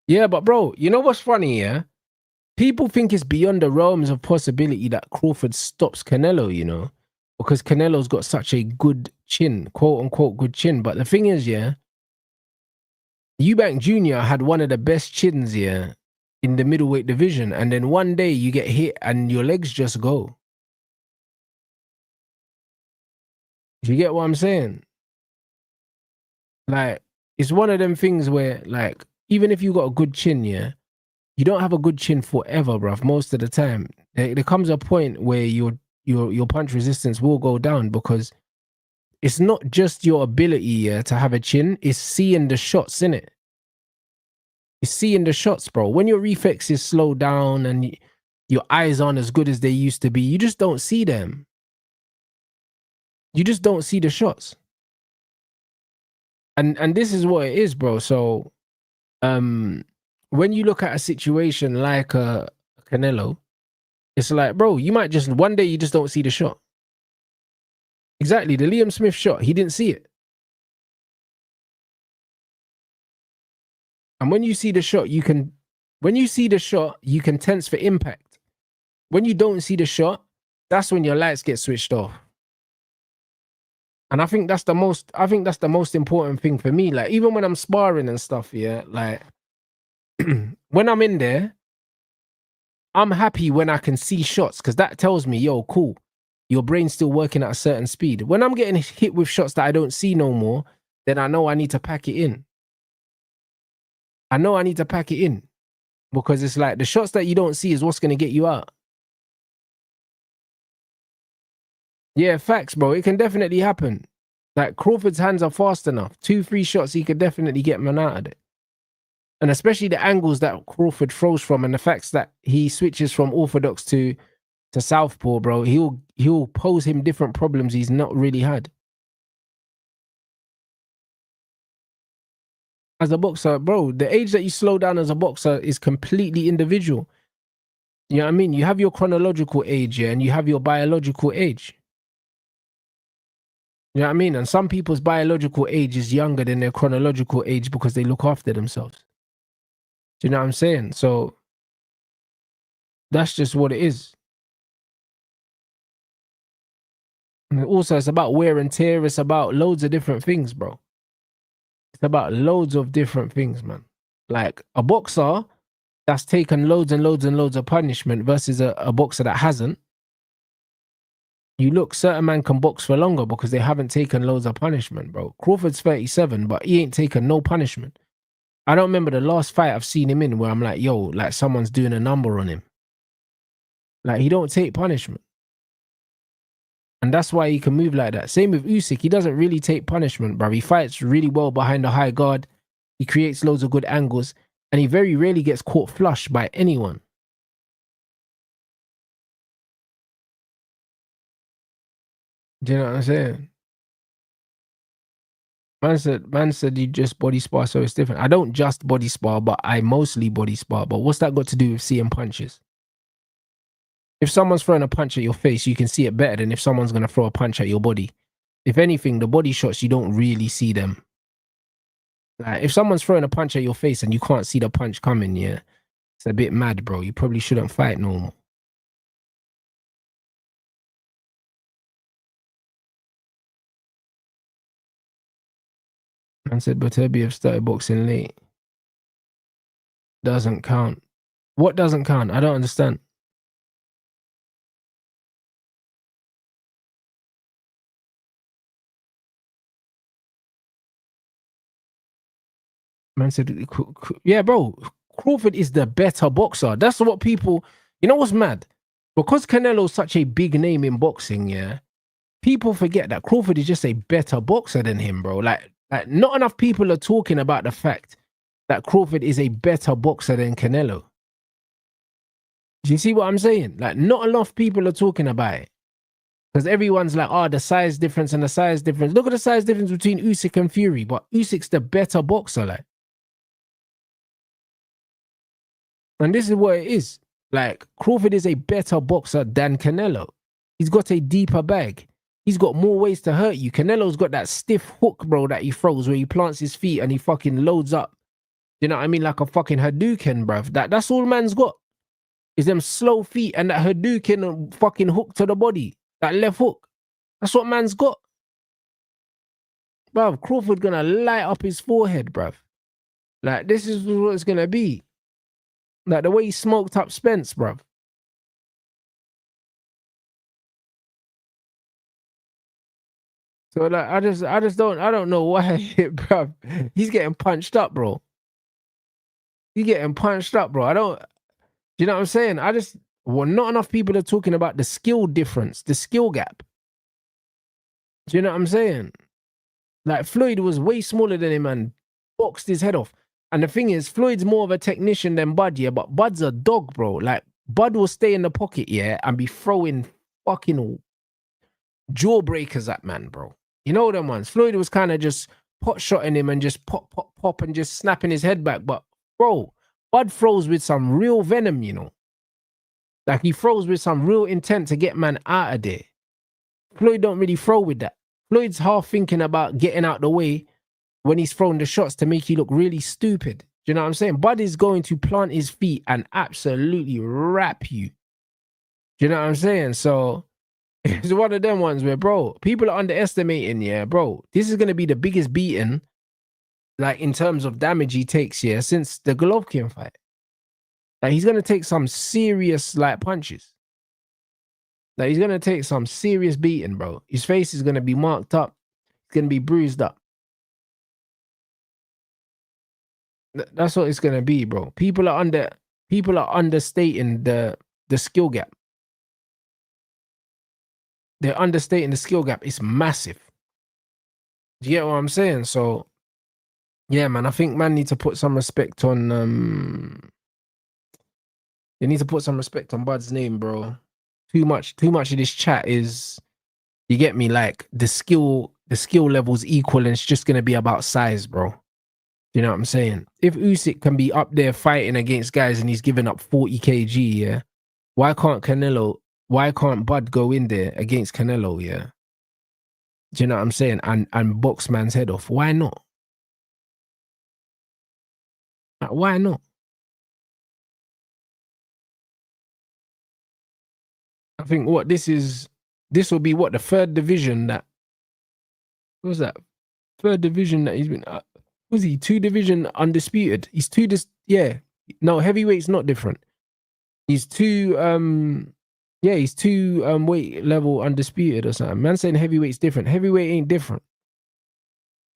Yeah, but bro, you know what's funny, yeah? People think it's beyond the realms of possibility that Crawford stops Canelo, you know, because Canelo's got such a good chin, quote unquote good chin. But the thing is, yeah, Eubank Jr. had one of the best chins, yeah, in the middleweight division. And then one day you get hit and your legs just go. Do you get what I'm saying? Like, it's one of them things where, like, even if you got a good chin, yeah, you don't have a good chin forever, bruv. Most of the time, there comes a point where your punch resistance will go down because it's not just your ability, yeah, to have a chin. It's seeing the shots in it. It's seeing the shots, bro. When your reflexes slow down and your eyes aren't as good as they used to be, you just don't see them. You just don't see the shots. And this is what it is, bro. So when you look at a situation like Canelo, it's like, bro, you might just one day you just don't see the shot. Exactly, the Liam Smith shot, he didn't see it. And when you see the shot, you can tense for impact. When you don't see the shot, that's when your lights get switched off. And I think that's the most important thing for me. Like, even when I'm sparring and stuff, yeah, like when I'm in there, I'm happy when I can see shots because that tells me, yo, cool, your brain's still working at a certain speed. When I'm getting hit with shots that I don't see no more, then I know I need to pack it in. I know I need to pack it in because it's like the shots that you don't see is what's going to get you out. Yeah, facts, bro. It can definitely happen. Like, Crawford's hands are fast enough. 2-3 shots, he could definitely get man out of it. And especially the angles that Crawford throws from and the facts that he switches from orthodox to southpaw, bro, he'll pose him different problems he's not really had. As a boxer, bro, the age that you slow down as a boxer is completely individual. You know what I mean? You have your chronological age, yeah, and you have your biological age. You know what I mean? And some people's biological age is younger than their chronological age because they look after themselves. Do you know what I'm saying? So that's just what it is. And also, it's about wear and tear. It's about loads of different things, bro. It's about loads of different things, man. Like a boxer that's taken loads and loads and loads of punishment versus a boxer that hasn't. You look, certain man can box for longer because they haven't taken loads of punishment, bro. Crawford's 37, but he ain't taken no punishment. I don't remember the last fight I've seen him in where I'm like, yo, like someone's doing a number on him. Like, he don't take punishment. And that's why he can move like that. Same with Usyk. He doesn't really take punishment, bro. He fights really well behind the high guard. He creates loads of good angles. And he very rarely gets caught flush by anyone. Do you know what I'm saying? Man said you just body spar, so it's different. I don't just body spar, but I mostly body spar. But what's that got to do with seeing punches? If someone's throwing a punch at your face, you can see it better than if someone's going to throw a punch at your body. If anything, the body shots, you don't really see them. Like, if someone's throwing a punch at your face and you can't see the punch coming, yeah, it's a bit mad, bro. You probably shouldn't fight normal. Man said Butterby have started boxing late. Doesn't count. What doesn't count? I don't understand. Man said, yeah, bro, Crawford is the better boxer. That's what people, you know what's mad? Because Canelo's such a big name in boxing, yeah, people forget that Crawford is just a better boxer than him, bro. Like not enough people are talking about the fact that Crawford is a better boxer than Canelo. Do you see what I'm saying? Like, not enough people are talking about it. Because everyone's like, oh, the size difference and the size difference. Look at the size difference between Usyk and Fury, but Usyk's the better boxer, like. And this is what it is. Like, Crawford is a better boxer than Canelo. He's got a deeper bag. He's got more ways to hurt you. Canelo's got that stiff hook, bro, that he throws where he plants his feet and he fucking loads up. You know what I mean? Like a fucking Hadouken, bruv. That's all man's got. Is them slow feet and that Hadouken fucking hook to the body. That left hook. That's what man's got. Bruv, Crawford gonna light up his forehead, bruv. Like, this is what it's gonna be. Like, the way he smoked up Spence, bruv. So, like, I don't know why, bruv. He's getting punched up, bro. He's getting punched up, bro. You know what I'm saying? Well, not enough people are talking about the skill difference, the skill gap. Do you know what I'm saying? Like, Floyd was way smaller than him and boxed his head off. And the thing is, Floyd's more of a technician than Bud, yeah, but Bud's a dog, bro. Like, Bud will stay in the pocket, yeah, and be throwing fucking jawbreakers at man, bro. You know them ones. Floyd was kind of just pot-shotting him and just pop, pop, pop and just snapping his head back. But, bro, Bud throws with some real venom, you know. Like, he throws with some real intent to get man out of there. Floyd don't really throw with that. Floyd's half thinking about getting out the way when he's throwing the shots to make you look really stupid. Do you know what I'm saying? Bud is going to plant his feet and absolutely wrap you. Do you know what I'm saying? So it's one of them ones where, bro, people are underestimating, yeah, bro. This is going to be the biggest beating, like, in terms of damage he takes, yeah, since the Golovkin fight. Like, he's going to take some serious, like, punches. Like, he's going to take some serious beating, bro. His face is going to be marked up. It's going to be bruised up. That's what it's going to be, bro. People are understating the skill gap. They're understating the skill gap. It's massive. Do you get what I'm saying? So, yeah, man, I think man need to put some respect on they need to put some respect on Bud's name, bro. Too much of this chat is, you get me, like, the skill level's equal and it's just gonna be about size, bro. You know what I'm saying? If Usyk can be up there fighting against guys and he's giving up 40 kg, yeah, why can't Bud go in there against Canelo, yeah? Do you know what I'm saying? And box man's head off. Why not? Like, why not? I think this will be what, the third division that, what was that? Third division that he's been, was he 2 division undisputed? He's yeah. No, heavyweight's not different. He's 2, he's 2 weight level undisputed or something. Man saying heavyweight's different. Heavyweight ain't different.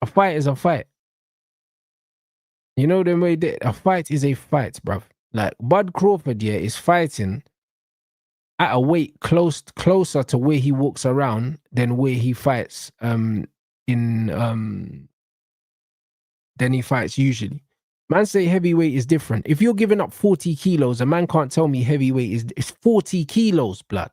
A fight is a fight. You know the way a fight is a fight, bruv. Like, Bud Crawford, yeah, is fighting at a weight closer to where he walks around than where he fights than he fights usually. Man say heavyweight is different. If you're giving up 40 kilos, a man can't tell me heavyweight is 40 kilos, blood.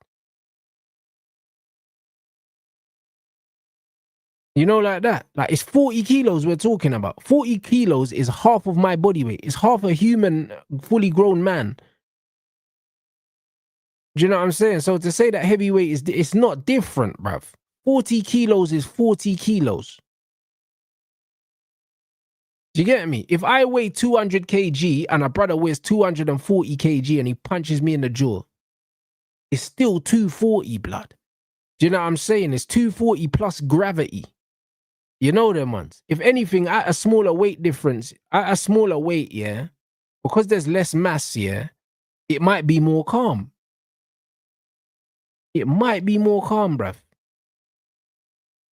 You know, like that. Like, it's 40 kilos we're talking about. 40 kilos is half of my body weight. It's half a human, fully grown man. Do you know what I'm saying? So to say that heavyweight it's not different, bruv. 40 kilos is 40 kilos. Do you get me? If I weigh 200 kg and a brother weighs 240 kg and he punches me in the jaw, it's still 240, blood. Do you know what I'm saying? It's 240 plus gravity. You know them ones. If anything, at a smaller weight difference, at a smaller weight, yeah, because there's less mass, yeah, it might be more calm. It might be more calm, bruv.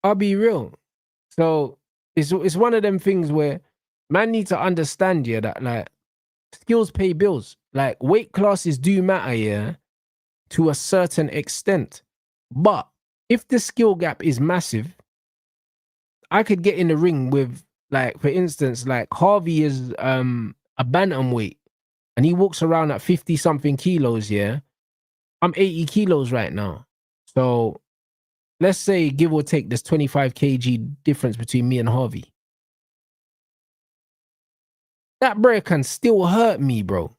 I'll be real. So it's one of them things where man need to understand, yeah, that like skills pay bills. Like weight classes do matter, yeah, to a certain extent. But if the skill gap is massive, I could get in the ring with, like, for instance, like Harvey is a bantamweight and he walks around at 50 something kilos, yeah. I'm 80 kilos right now. So let's say, give or take, there's 25 kg difference between me and Harvey. That bro can still hurt me, bro.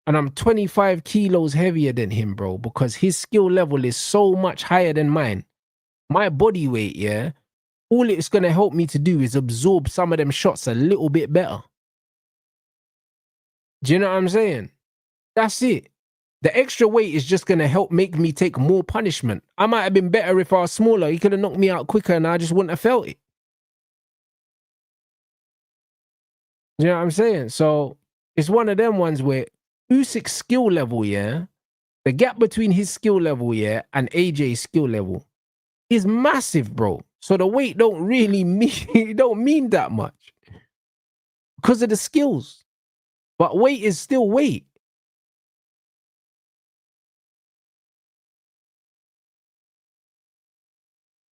And I'm 25 kilos heavier than him, bro, because his skill level is so much higher than mine. My body weight, yeah, all it's going to help me to do is absorb some of them shots a little bit better. Do you know what I'm saying? That's it. The extra weight is just going to help make me take more punishment. I might have been better if I was smaller. He could have knocked me out quicker and I just wouldn't have felt it. You know what I'm saying? So it's one of them ones where Usyk's skill level, yeah, the gap between his skill level, yeah, and AJ's skill level is massive, bro. So the weight don't really mean, it don't mean that much because of the skills. But weight is still weight.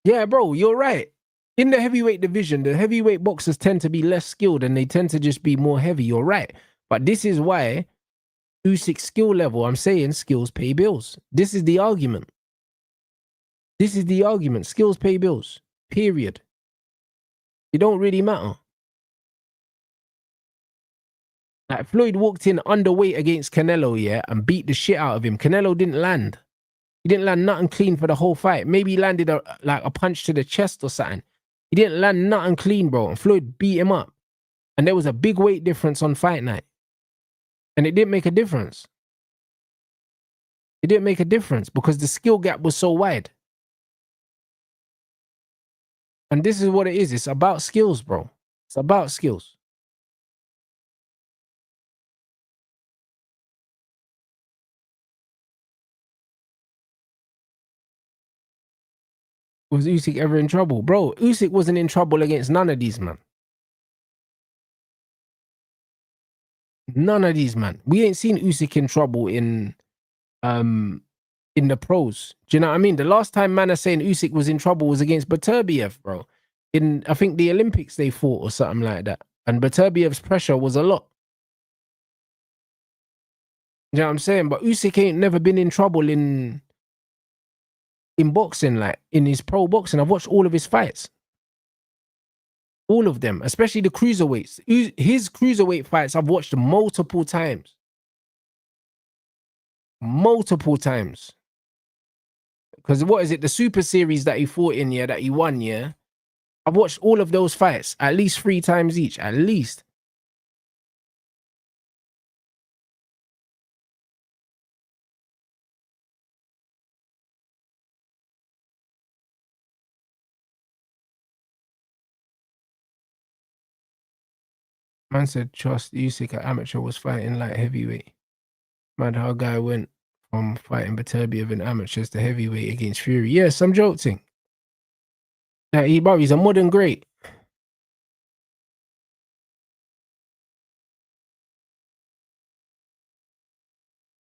Yeah, bro, you're right. In the heavyweight division, the heavyweight boxers tend to be less skilled and they tend to just be more heavy. You're right. But this is why Usyk's skill level, I'm saying skills pay bills. This is the argument. This is the argument. Skills pay bills. Period. It don't really matter. Like Floyd walked in underweight against Canelo, yeah, and beat the shit out of him. Canelo didn't land. He didn't land nothing clean for the whole fight. Maybe he landed a punch to the chest or something. He didn't land nothing clean, bro. And Floyd beat him up. And there was a big weight difference on fight night. And it didn't make a difference. It didn't make a difference because the skill gap was so wide. And this is what it is. It's about skills, bro. It's about skills. Was Usyk ever in trouble? Bro, Usyk wasn't in trouble against none of these, man. None of these, man. We ain't seen Usyk in trouble in the pros. Do you know what I mean? The last time man are saying Usyk was in trouble was against Beterbiev, bro. In, I think, the Olympics they fought or something like that. And Beterbiev's pressure was a lot. You know what I'm saying? But Usyk ain't never been in trouble in boxing, like in his pro boxing. I've watched all of his fights. All of them, especially the cruiserweights. His cruiserweight fights I've watched multiple times. Multiple times. Because what is it? The Super Series that he fought in, yeah, that he won, yeah. I've watched all of those fights at least 3 times each, at least. Man said trust Usyk at amateur was fighting light heavyweight. Mad how guy went from fighting Beterbiev in amateurs to heavyweight against Fury. Yeah, some joking. Like, he's a modern great.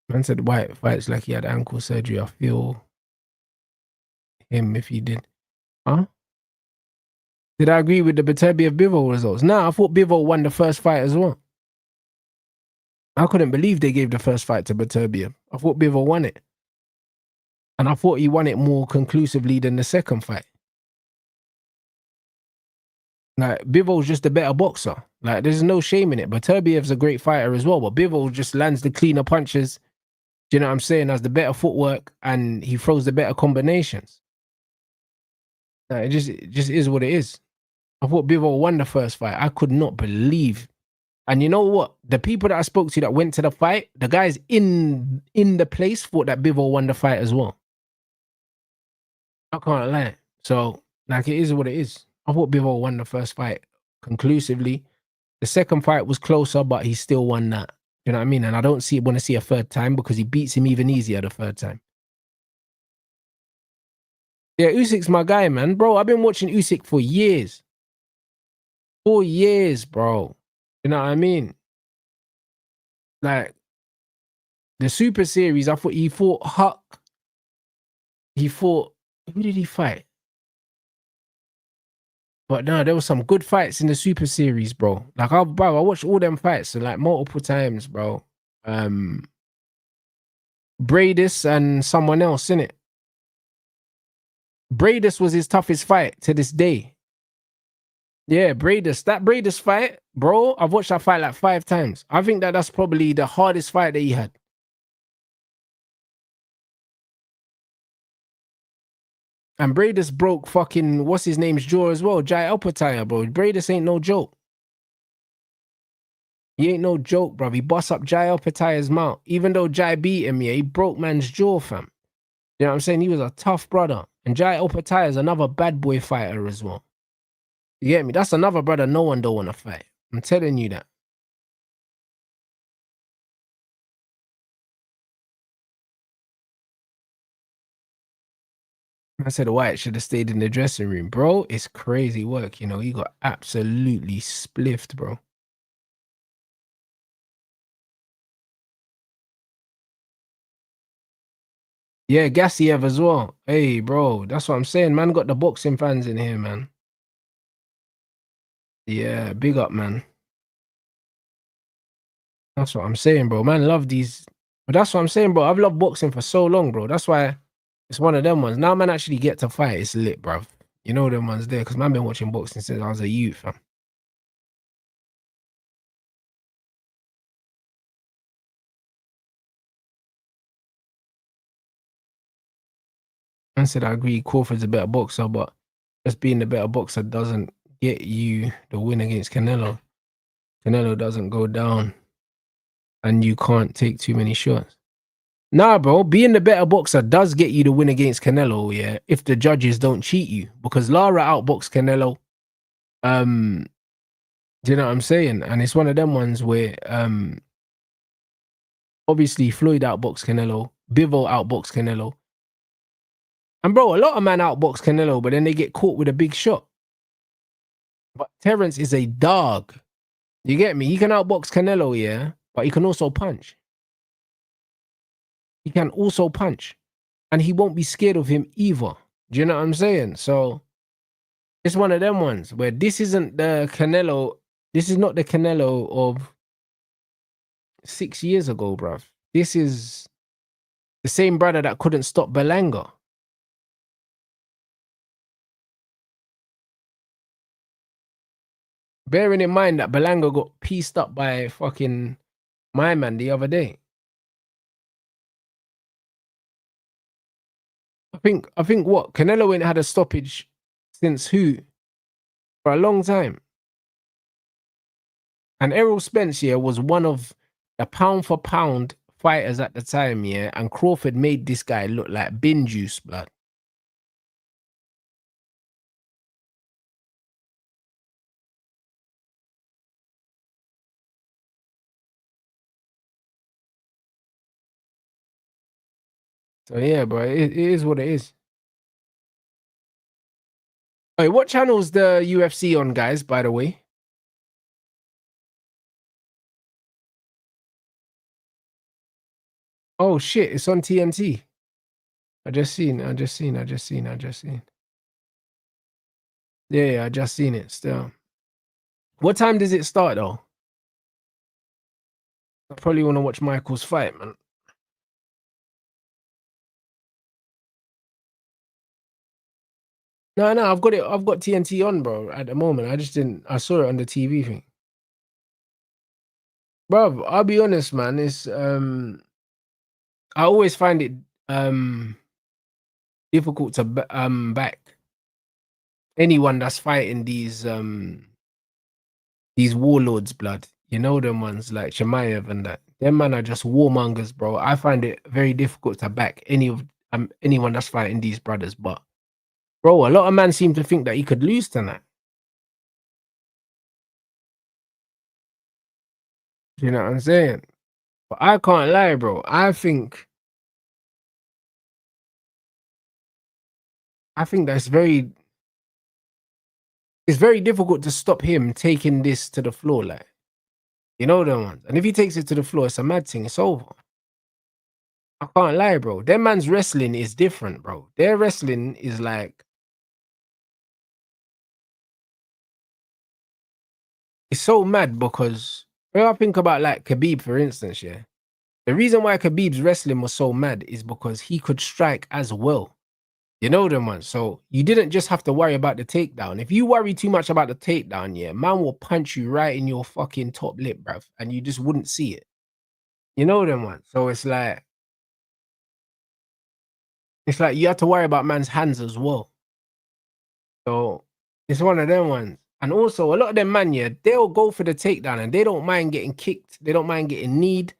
Man said Whyte fights like he had ankle surgery. I feel him if he did. Huh? Did I agree with the Beterbiev Bivol results? Nah, I thought Bivol won the first fight as well. I couldn't believe they gave the first fight to Beterbiev. I thought Bivol won it. And I thought he won it more conclusively than the second fight. Like, Bivol's just a better boxer. Like, there's no shame in it. Beterbiev's a great fighter as well, but Bivol just lands the cleaner punches. Do you know what I'm saying? Has the better footwork and he throws the better combinations. Like, it just is what it is. I thought Bivol won the first fight. I could not believe. And you know what? The people that I spoke to that went to the fight, the guys in the place thought that Bivol won the fight as well. I can't lie. So, like, it is what it is. I thought Bivol won the first fight conclusively. The second fight was closer, but he still won that. You know what I mean? And I don't want to see a third time because he beats him even easier the third time. Yeah, Usyk's my guy, man. Bro, I've been watching Usyk for years. 4 years, bro. You know what I mean? Like, the Super Series, I thought he fought Huck. He fought... Who did he fight? But no, there was some good fights in the Super Series, bro. Like, I watched all them fights like multiple times, bro. Bradis and someone else, innit? Bradis was his toughest fight to this day. Yeah, Bradis. That Bradis fight, bro, I've watched that fight like 5 times. I think that's probably the hardest fight that he had. And Bradis broke fucking, what's his name's jaw as well, Jai Alpataya, bro. Bradis ain't no joke. He ain't no joke, bro. He bust up Jai Alpataya's mouth. Even though Jai beat him, yeah, he broke man's jaw, fam. You know what I'm saying? He was a tough brother. And Jai Alpataya is another bad boy fighter as well. You get me? That's another brother no one don't want to fight. I'm telling you that. I said Whyte should have stayed in the dressing room. Bro, it's crazy work, you know. He got absolutely spliffed, bro. Yeah, Gassiev as well. Hey, bro, that's what I'm saying. Man got the boxing fans in here, man. Yeah, big up, man. That's what I'm saying, bro. Man, love these. But that's what I'm saying, bro. I've loved boxing for so long, bro. That's why it's one of them ones. Now, man, actually get to fight. It's lit, bro. You know them ones there, because man been watching boxing since I was a youth, fam. I said I agree. Crawford's a better boxer, but just being the better boxer doesn't get you the win against Canelo. Canelo doesn't go down, and you can't take too many shots. Nah, bro, being the better boxer does get you the win against Canelo, yeah, if the judges don't cheat you. Because Lara outboxed Canelo. Do you know what I'm saying? And it's one of them ones where obviously Floyd outboxed Canelo, Bivol outboxed Canelo. And bro, a lot of men outbox Canelo, but then they get caught with a big shot. But Terence is a dog. You get me? He can outbox Canelo, yeah, but he can also punch. He can also punch. And he won't be scared of him either. Do you know what I'm saying? So it's one of them ones where this isn't the Canelo. This is not the Canelo of 6 years ago, bruv. This is the same brother that couldn't stop Belanga. Bearing in mind that Belanga got pieced up by fucking my man the other day. I think what? Canelo ain't had a stoppage since who? For a long time. And Errol Spence, yeah, was one of the pound for pound fighters at the time, yeah. And Crawford made this guy look like bin juice, blood. So yeah, bro, it is what it is. Wait, what channel's the UFC on, guys, by the way? Oh shit, it's on TNT. I just seen. Yeah, I just seen it still. What time does it start though? I probably want to watch Michael's fight, man. No, I've got it. I've got TNT on, bro, at the moment. I just didn't. I saw it on the TV thing. Bro, I'll be honest, man. It's I always find it difficult to back anyone that's fighting these warlords, blood. You know them ones like Shemaev and that. Them man are just warmongers, bro. I find it very difficult to back anyone that's fighting these brothers. But bro, a lot of men seem to think that he could lose tonight. You know what I'm saying? But I can't lie, bro. I think that's it's very difficult to stop him taking this to the floor, like, you know them ones. And if he takes it to the floor, it's a mad thing. It's over. I can't lie, bro. Their man's wrestling is different, bro. Their wrestling is like, it's so mad because when I think about like Khabib, for instance, yeah. The reason why Khabib's wrestling was so mad is because he could strike as well. You know them ones. So you didn't just have to worry about the takedown. If you worry too much about the takedown, yeah, man will punch you right in your fucking top lip, bruv, and you just wouldn't see it. You know them ones. So it's like you have to worry about man's hands as well. So it's one of them ones. And also a lot of them man, yeah, they'll go for the takedown and they don't mind getting kicked. They don't mind getting kneed.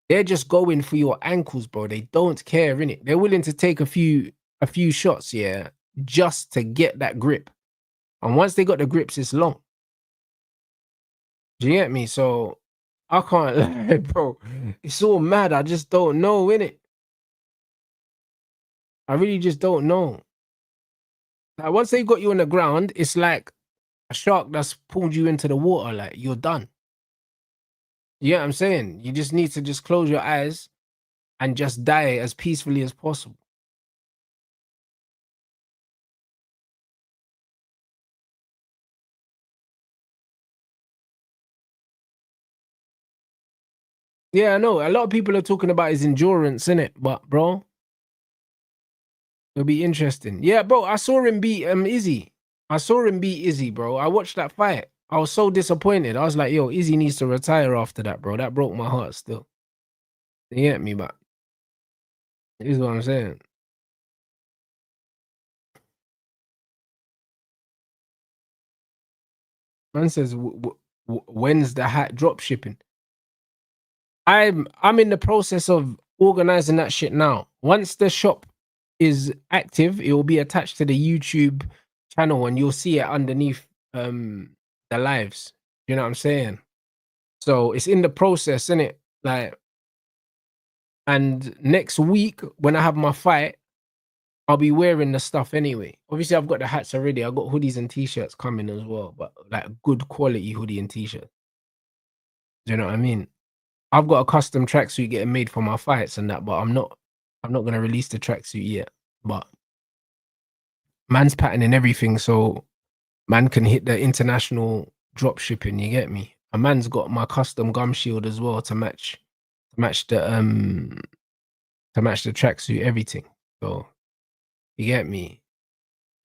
They're just going for your ankles, bro. They don't care, innit? They're willing to take a few shots, yeah, just to get that grip. And once they got the grips, it's long. Do you get me? So I can't lie, bro. It's all mad. I just don't know, innit? I really just don't know. Like once they got you on the ground, it's like a shark that's pulled you into the water. Like you're done. You get what I'm saying? You just need to just close your eyes and just die as peacefully as possible. Yeah, I know. A lot of people are talking about his endurance, innit? But bro, it'll be interesting. Yeah, bro. I saw him beat Izzy. I saw him beat Izzy, bro. I watched that fight. I was so disappointed. I was like, yo, Izzy needs to retire after that, bro. That broke my heart still. You get me, but this is what I'm saying. Man says, when's the hat drop shipping? I'm in the process of organizing that shit now. Once the shop is active, it will be attached to the YouTube channel and you'll see it underneath the lives. You know what I'm saying? So it's in the process, isn't it? Like, and next week when I have my fight, I'll be wearing the stuff anyway. Obviously, I've got the hats already. I've got hoodies and t-shirts coming as well, but like good quality hoodie and t-shirt. Do you know what I mean? I've got a custom tracksuit getting made for my fights and that, but I'm not gonna release the tracksuit yet. But man's patterning everything so man can hit the international drop shipping, you get me? A man's got my custom gum shield as well to match the tracksuit, everything. So you get me?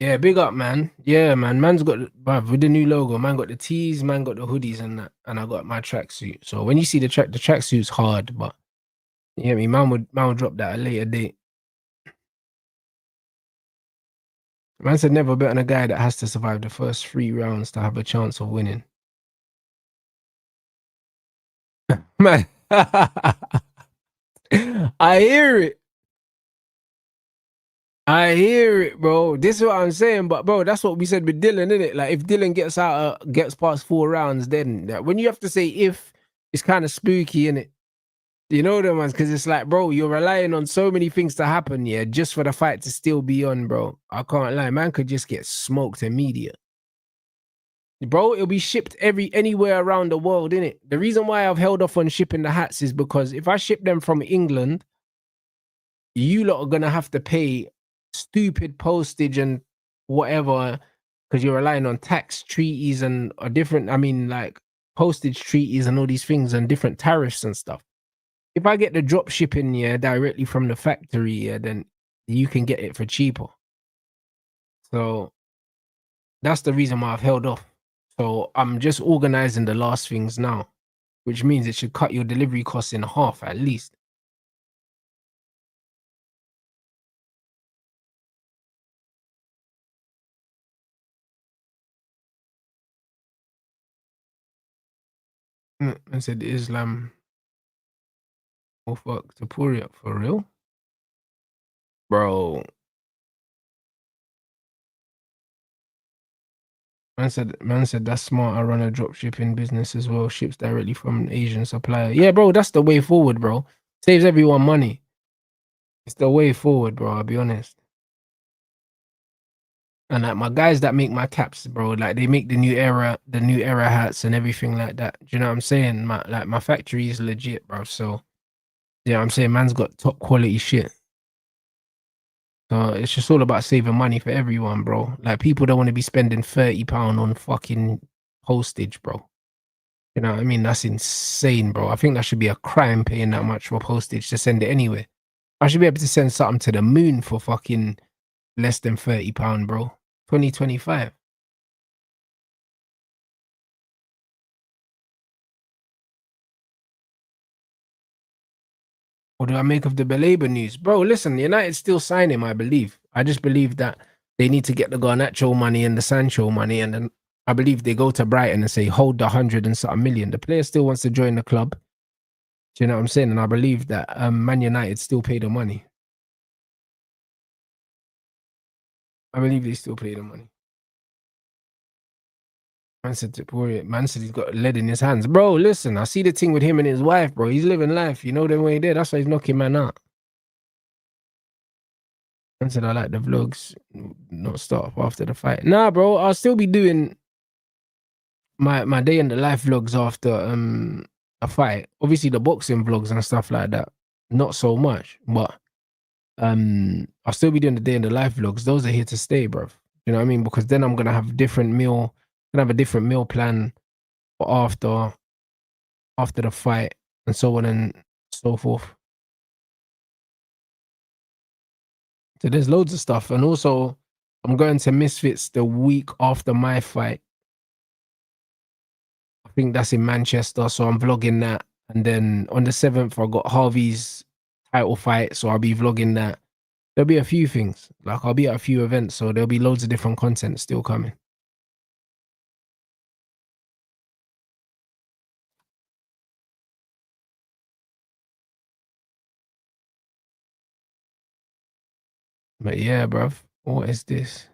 Yeah, big up, man. Yeah, man. Man's got bruv, with the new logo, man got the tees, man got the hoodies and that, and I got my tracksuit. So when you see the tracksuit's hard, but you get me, man would drop that at a later date. Man said never bet on a guy that has to survive the first 3 rounds to have a chance of winning. Man, I hear it. I hear it, bro. This is what I'm saying, but bro, that's what we said with Dylan, isn't it? Like if Dylan gets past 4 rounds, then when you have to say if, it's kind of spooky, innit? You know them ones, because it's like, bro, you're relying on so many things to happen, yeah, just for the fight to still be on, bro. I can't lie, man could just get smoked immediate. Bro, it'll be shipped anywhere around the world, innit? The reason why I've held off on shipping the hats is because if I ship them from England, you lot are gonna have to pay stupid postage and whatever because you're relying on tax treaties and a different, I mean, like postage treaties and all these things and different tariffs and stuff. If I get the drop shipping, yeah, directly from the factory, yeah, then you can get it for cheaper. So that's the reason why I've held off. So I'm just organizing the last things now, which means it should cut your delivery costs in half at least. I said Islam, oh fuck, to pour it for real, bro. Man said that's smart. I run a drop shipping business as well. Ships directly from an Asian supplier. Yeah, bro, that's the way forward, bro. Saves everyone money. It's the way forward, bro. I'll be honest. And like my guys that make my caps, bro, like they make the new era hats and everything like that. Do you know what I'm saying? My factory is legit, bro. So yeah, I'm saying man's got top quality shit. So it's just all about saving money for everyone, bro. Like people don't want to be spending £30 on fucking postage, bro. You know what I mean? That's insane, bro. I think that should be a crime paying that much for postage to send it anywhere. I should be able to send something to the moon for fucking less than £30, bro. 2025. What do I make of the Belabor news? Bro, listen, United still sign him, I believe. I just believe that they need to get the Garnacho money and the Sancho money, and then I believe they go to Brighton and say, hold the 100 and something million. The player still wants to join the club. Do you know what I'm saying? And I believe that Man United still pay the money. I believe they still pay the money. Man said he's got lead in his hands. Bro, listen, I see the thing with him and his wife, bro. He's living life. You know the way he did. That's why he's knocking man out. Man said I like the vlogs, not start off after the fight. Nah, bro, I'll still be doing my day in the life vlogs after a fight. Obviously the boxing vlogs and stuff like that, not so much. But I'll still be doing the day in the life vlogs. Those are here to stay, bro. You know what I mean? Because then I'm gonna have a different meal plan for after the fight and so on and so forth. So there's loads of stuff. And also I'm going to Misfits the week after my fight. I think that's in Manchester. So I'm vlogging that. And then on the 7th, I got Harvey's title fight. So I'll be vlogging that. There'll be a few things. Like I'll be at a few events. So there'll be loads of different content still coming. But yeah, bruv. What is this?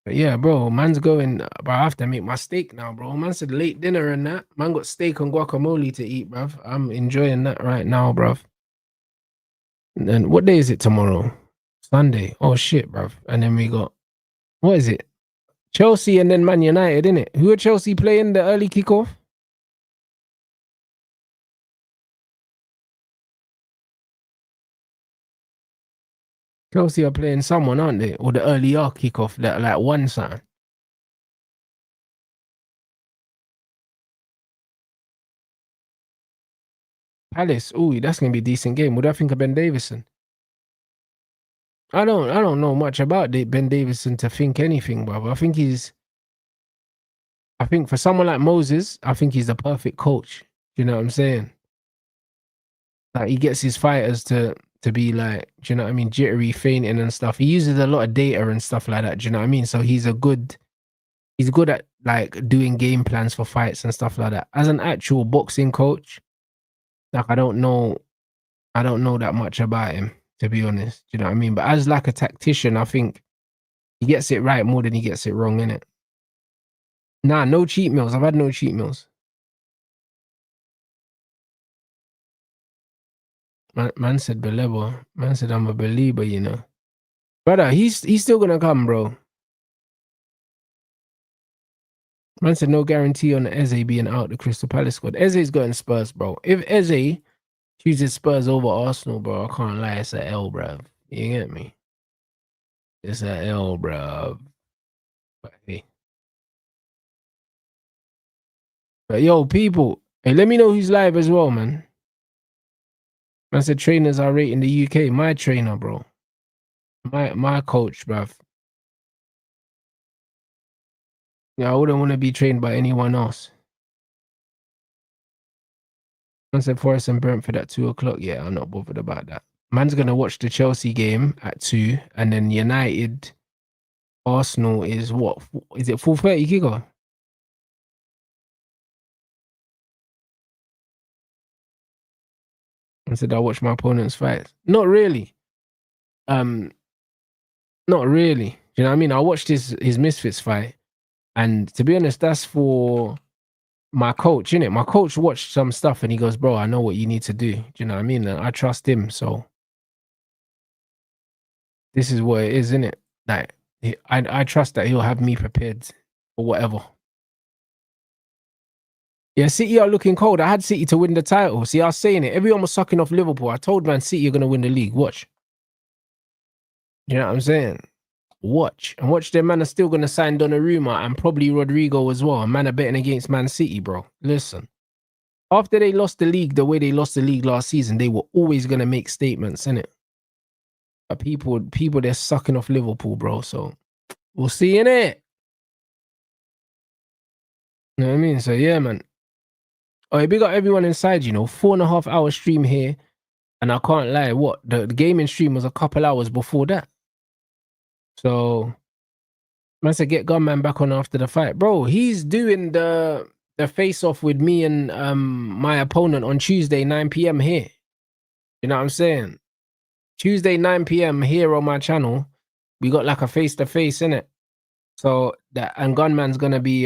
But yeah, bro, man's going, bro, I have to make my steak now, bro. Man said late dinner and that. Man got steak and guacamole to eat, bruv. I'm enjoying that right now, bruv. And then what day is it tomorrow? Sunday. Oh shit, bruv. And then we got, what is it? Chelsea and then Man United, innit? Who are Chelsea playing the early kickoff? Chelsea are playing someone, aren't they? Or the early kickoff, that like one side. Palace. Ooh, that's gonna be a decent game. What do I think of Ben Davison? I don't know much about Ben Davison to think anything, bruv. I think for someone like Moses, I think he's the perfect coach. You know what I'm saying? Like he gets his fighters to be like, do you know what I mean, jittery, fainting and stuff. He uses a lot of data and stuff like that. Do you know what I mean? So he's good at like doing game plans for fights and stuff like that. As an actual boxing coach, like I don't know that much about him, to be honest. Do you know what I mean? But as like a tactician, I think he gets it right more than he gets it wrong, innit? Nah, no cheat meals. I've had no cheat meals. Man said believer. Man said I'm a believer, you know. Brother, he's still gonna come, bro. Man said no guarantee on Eze being out the Crystal Palace squad. Eze's going Spurs, bro. If Eze chooses Spurs over Arsenal, bro, I can't lie, it's a L, bro. You get me? It's a L, bro. But hey. But yo, people, hey, let me know who's live as well, man. Man said trainers are rating the UK. My trainer, bro. My coach, bruv. Yeah, I wouldn't want to be trained by anyone else. Man said Forest and Brentford at 2 o'clock. Yeah, I'm not bothered about that. Man's gonna watch the Chelsea game at 2, and then United Arsenal is what? Is it 4:30 kickoff? I said I watch my opponent's fights. Not really. Um, not really. you know what I mean? I watched his Misfits fight, and to be honest, that's for my coach, innit? My coach watched some stuff and he goes, bro, I know what you need to do. Do you know what I mean? And I trust him. So this is what it is, innit? Like, I trust that he'll have me prepared for whatever. Yeah, City are looking cold. I had City to win the title. See, I was saying it. Everyone was sucking off Liverpool. I told Man City are going to win the league. Watch. You know what I'm saying? Watch. And watch their man are still going to sign Donnarumma and probably Rodrigo as well. And man are betting against Man City, bro. Listen. After they lost the league the way they lost the league last season, they were always going to make statements, innit? But people, they're sucking off Liverpool, bro. So we'll see, innit? You know what I mean? So yeah, man. Oh, big up everyone inside, 4.5 hour stream here. And I can't lie, the gaming stream was a couple hours before that. So I said, get Gunman back on after the fight. Bro, he's doing the face-off with me and my opponent on Tuesday, 9 p.m. here. You know what I'm saying? Tuesday, 9 p.m. here on my channel. We got like a face-to-face, innit? So and Gunman's gonna be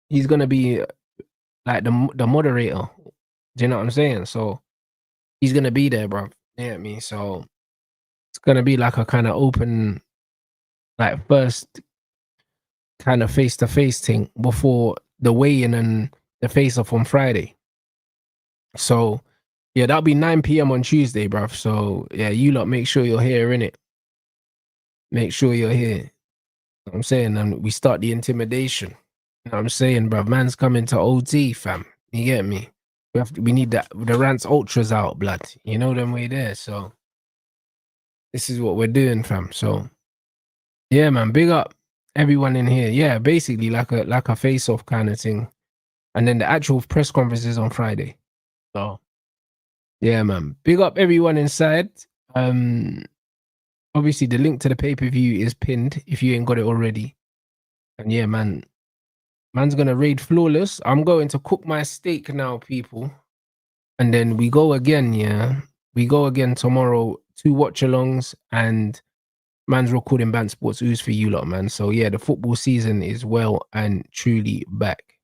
he's gonna be like the moderator. Do you know what I'm saying? So he's gonna be there, bro. You know what I mean? So it's gonna be like a kind of open, like first kind of face-to-face thing before the weigh-in and the face-off on Friday. So yeah, that'll be 9 p.m. on Tuesday, bruv. So yeah, you lot make sure you're here, innit? Make sure you're here. You know what I'm saying? And we start the intimidation. You know what I'm saying, bruv? Man's coming to OT, fam. You get me? We need the Rants Ultras out, blood. You know them way there. So this is what we're doing, fam. So yeah, man, big up everyone in here. Yeah, basically like a face-off kind of thing. And then the actual press conference is on Friday. So yeah, man. Big up everyone inside. Obviously the link to the pay-per-view is pinned if you ain't got it already. And yeah, man. Man's gonna raid Flawless. I'm going to cook my steak now, people. And then we go again, yeah. We go again tomorrow, 2 watch-alongs, and man's recording Band Sports Ooze for you lot, man. So yeah, the football season is well and truly back.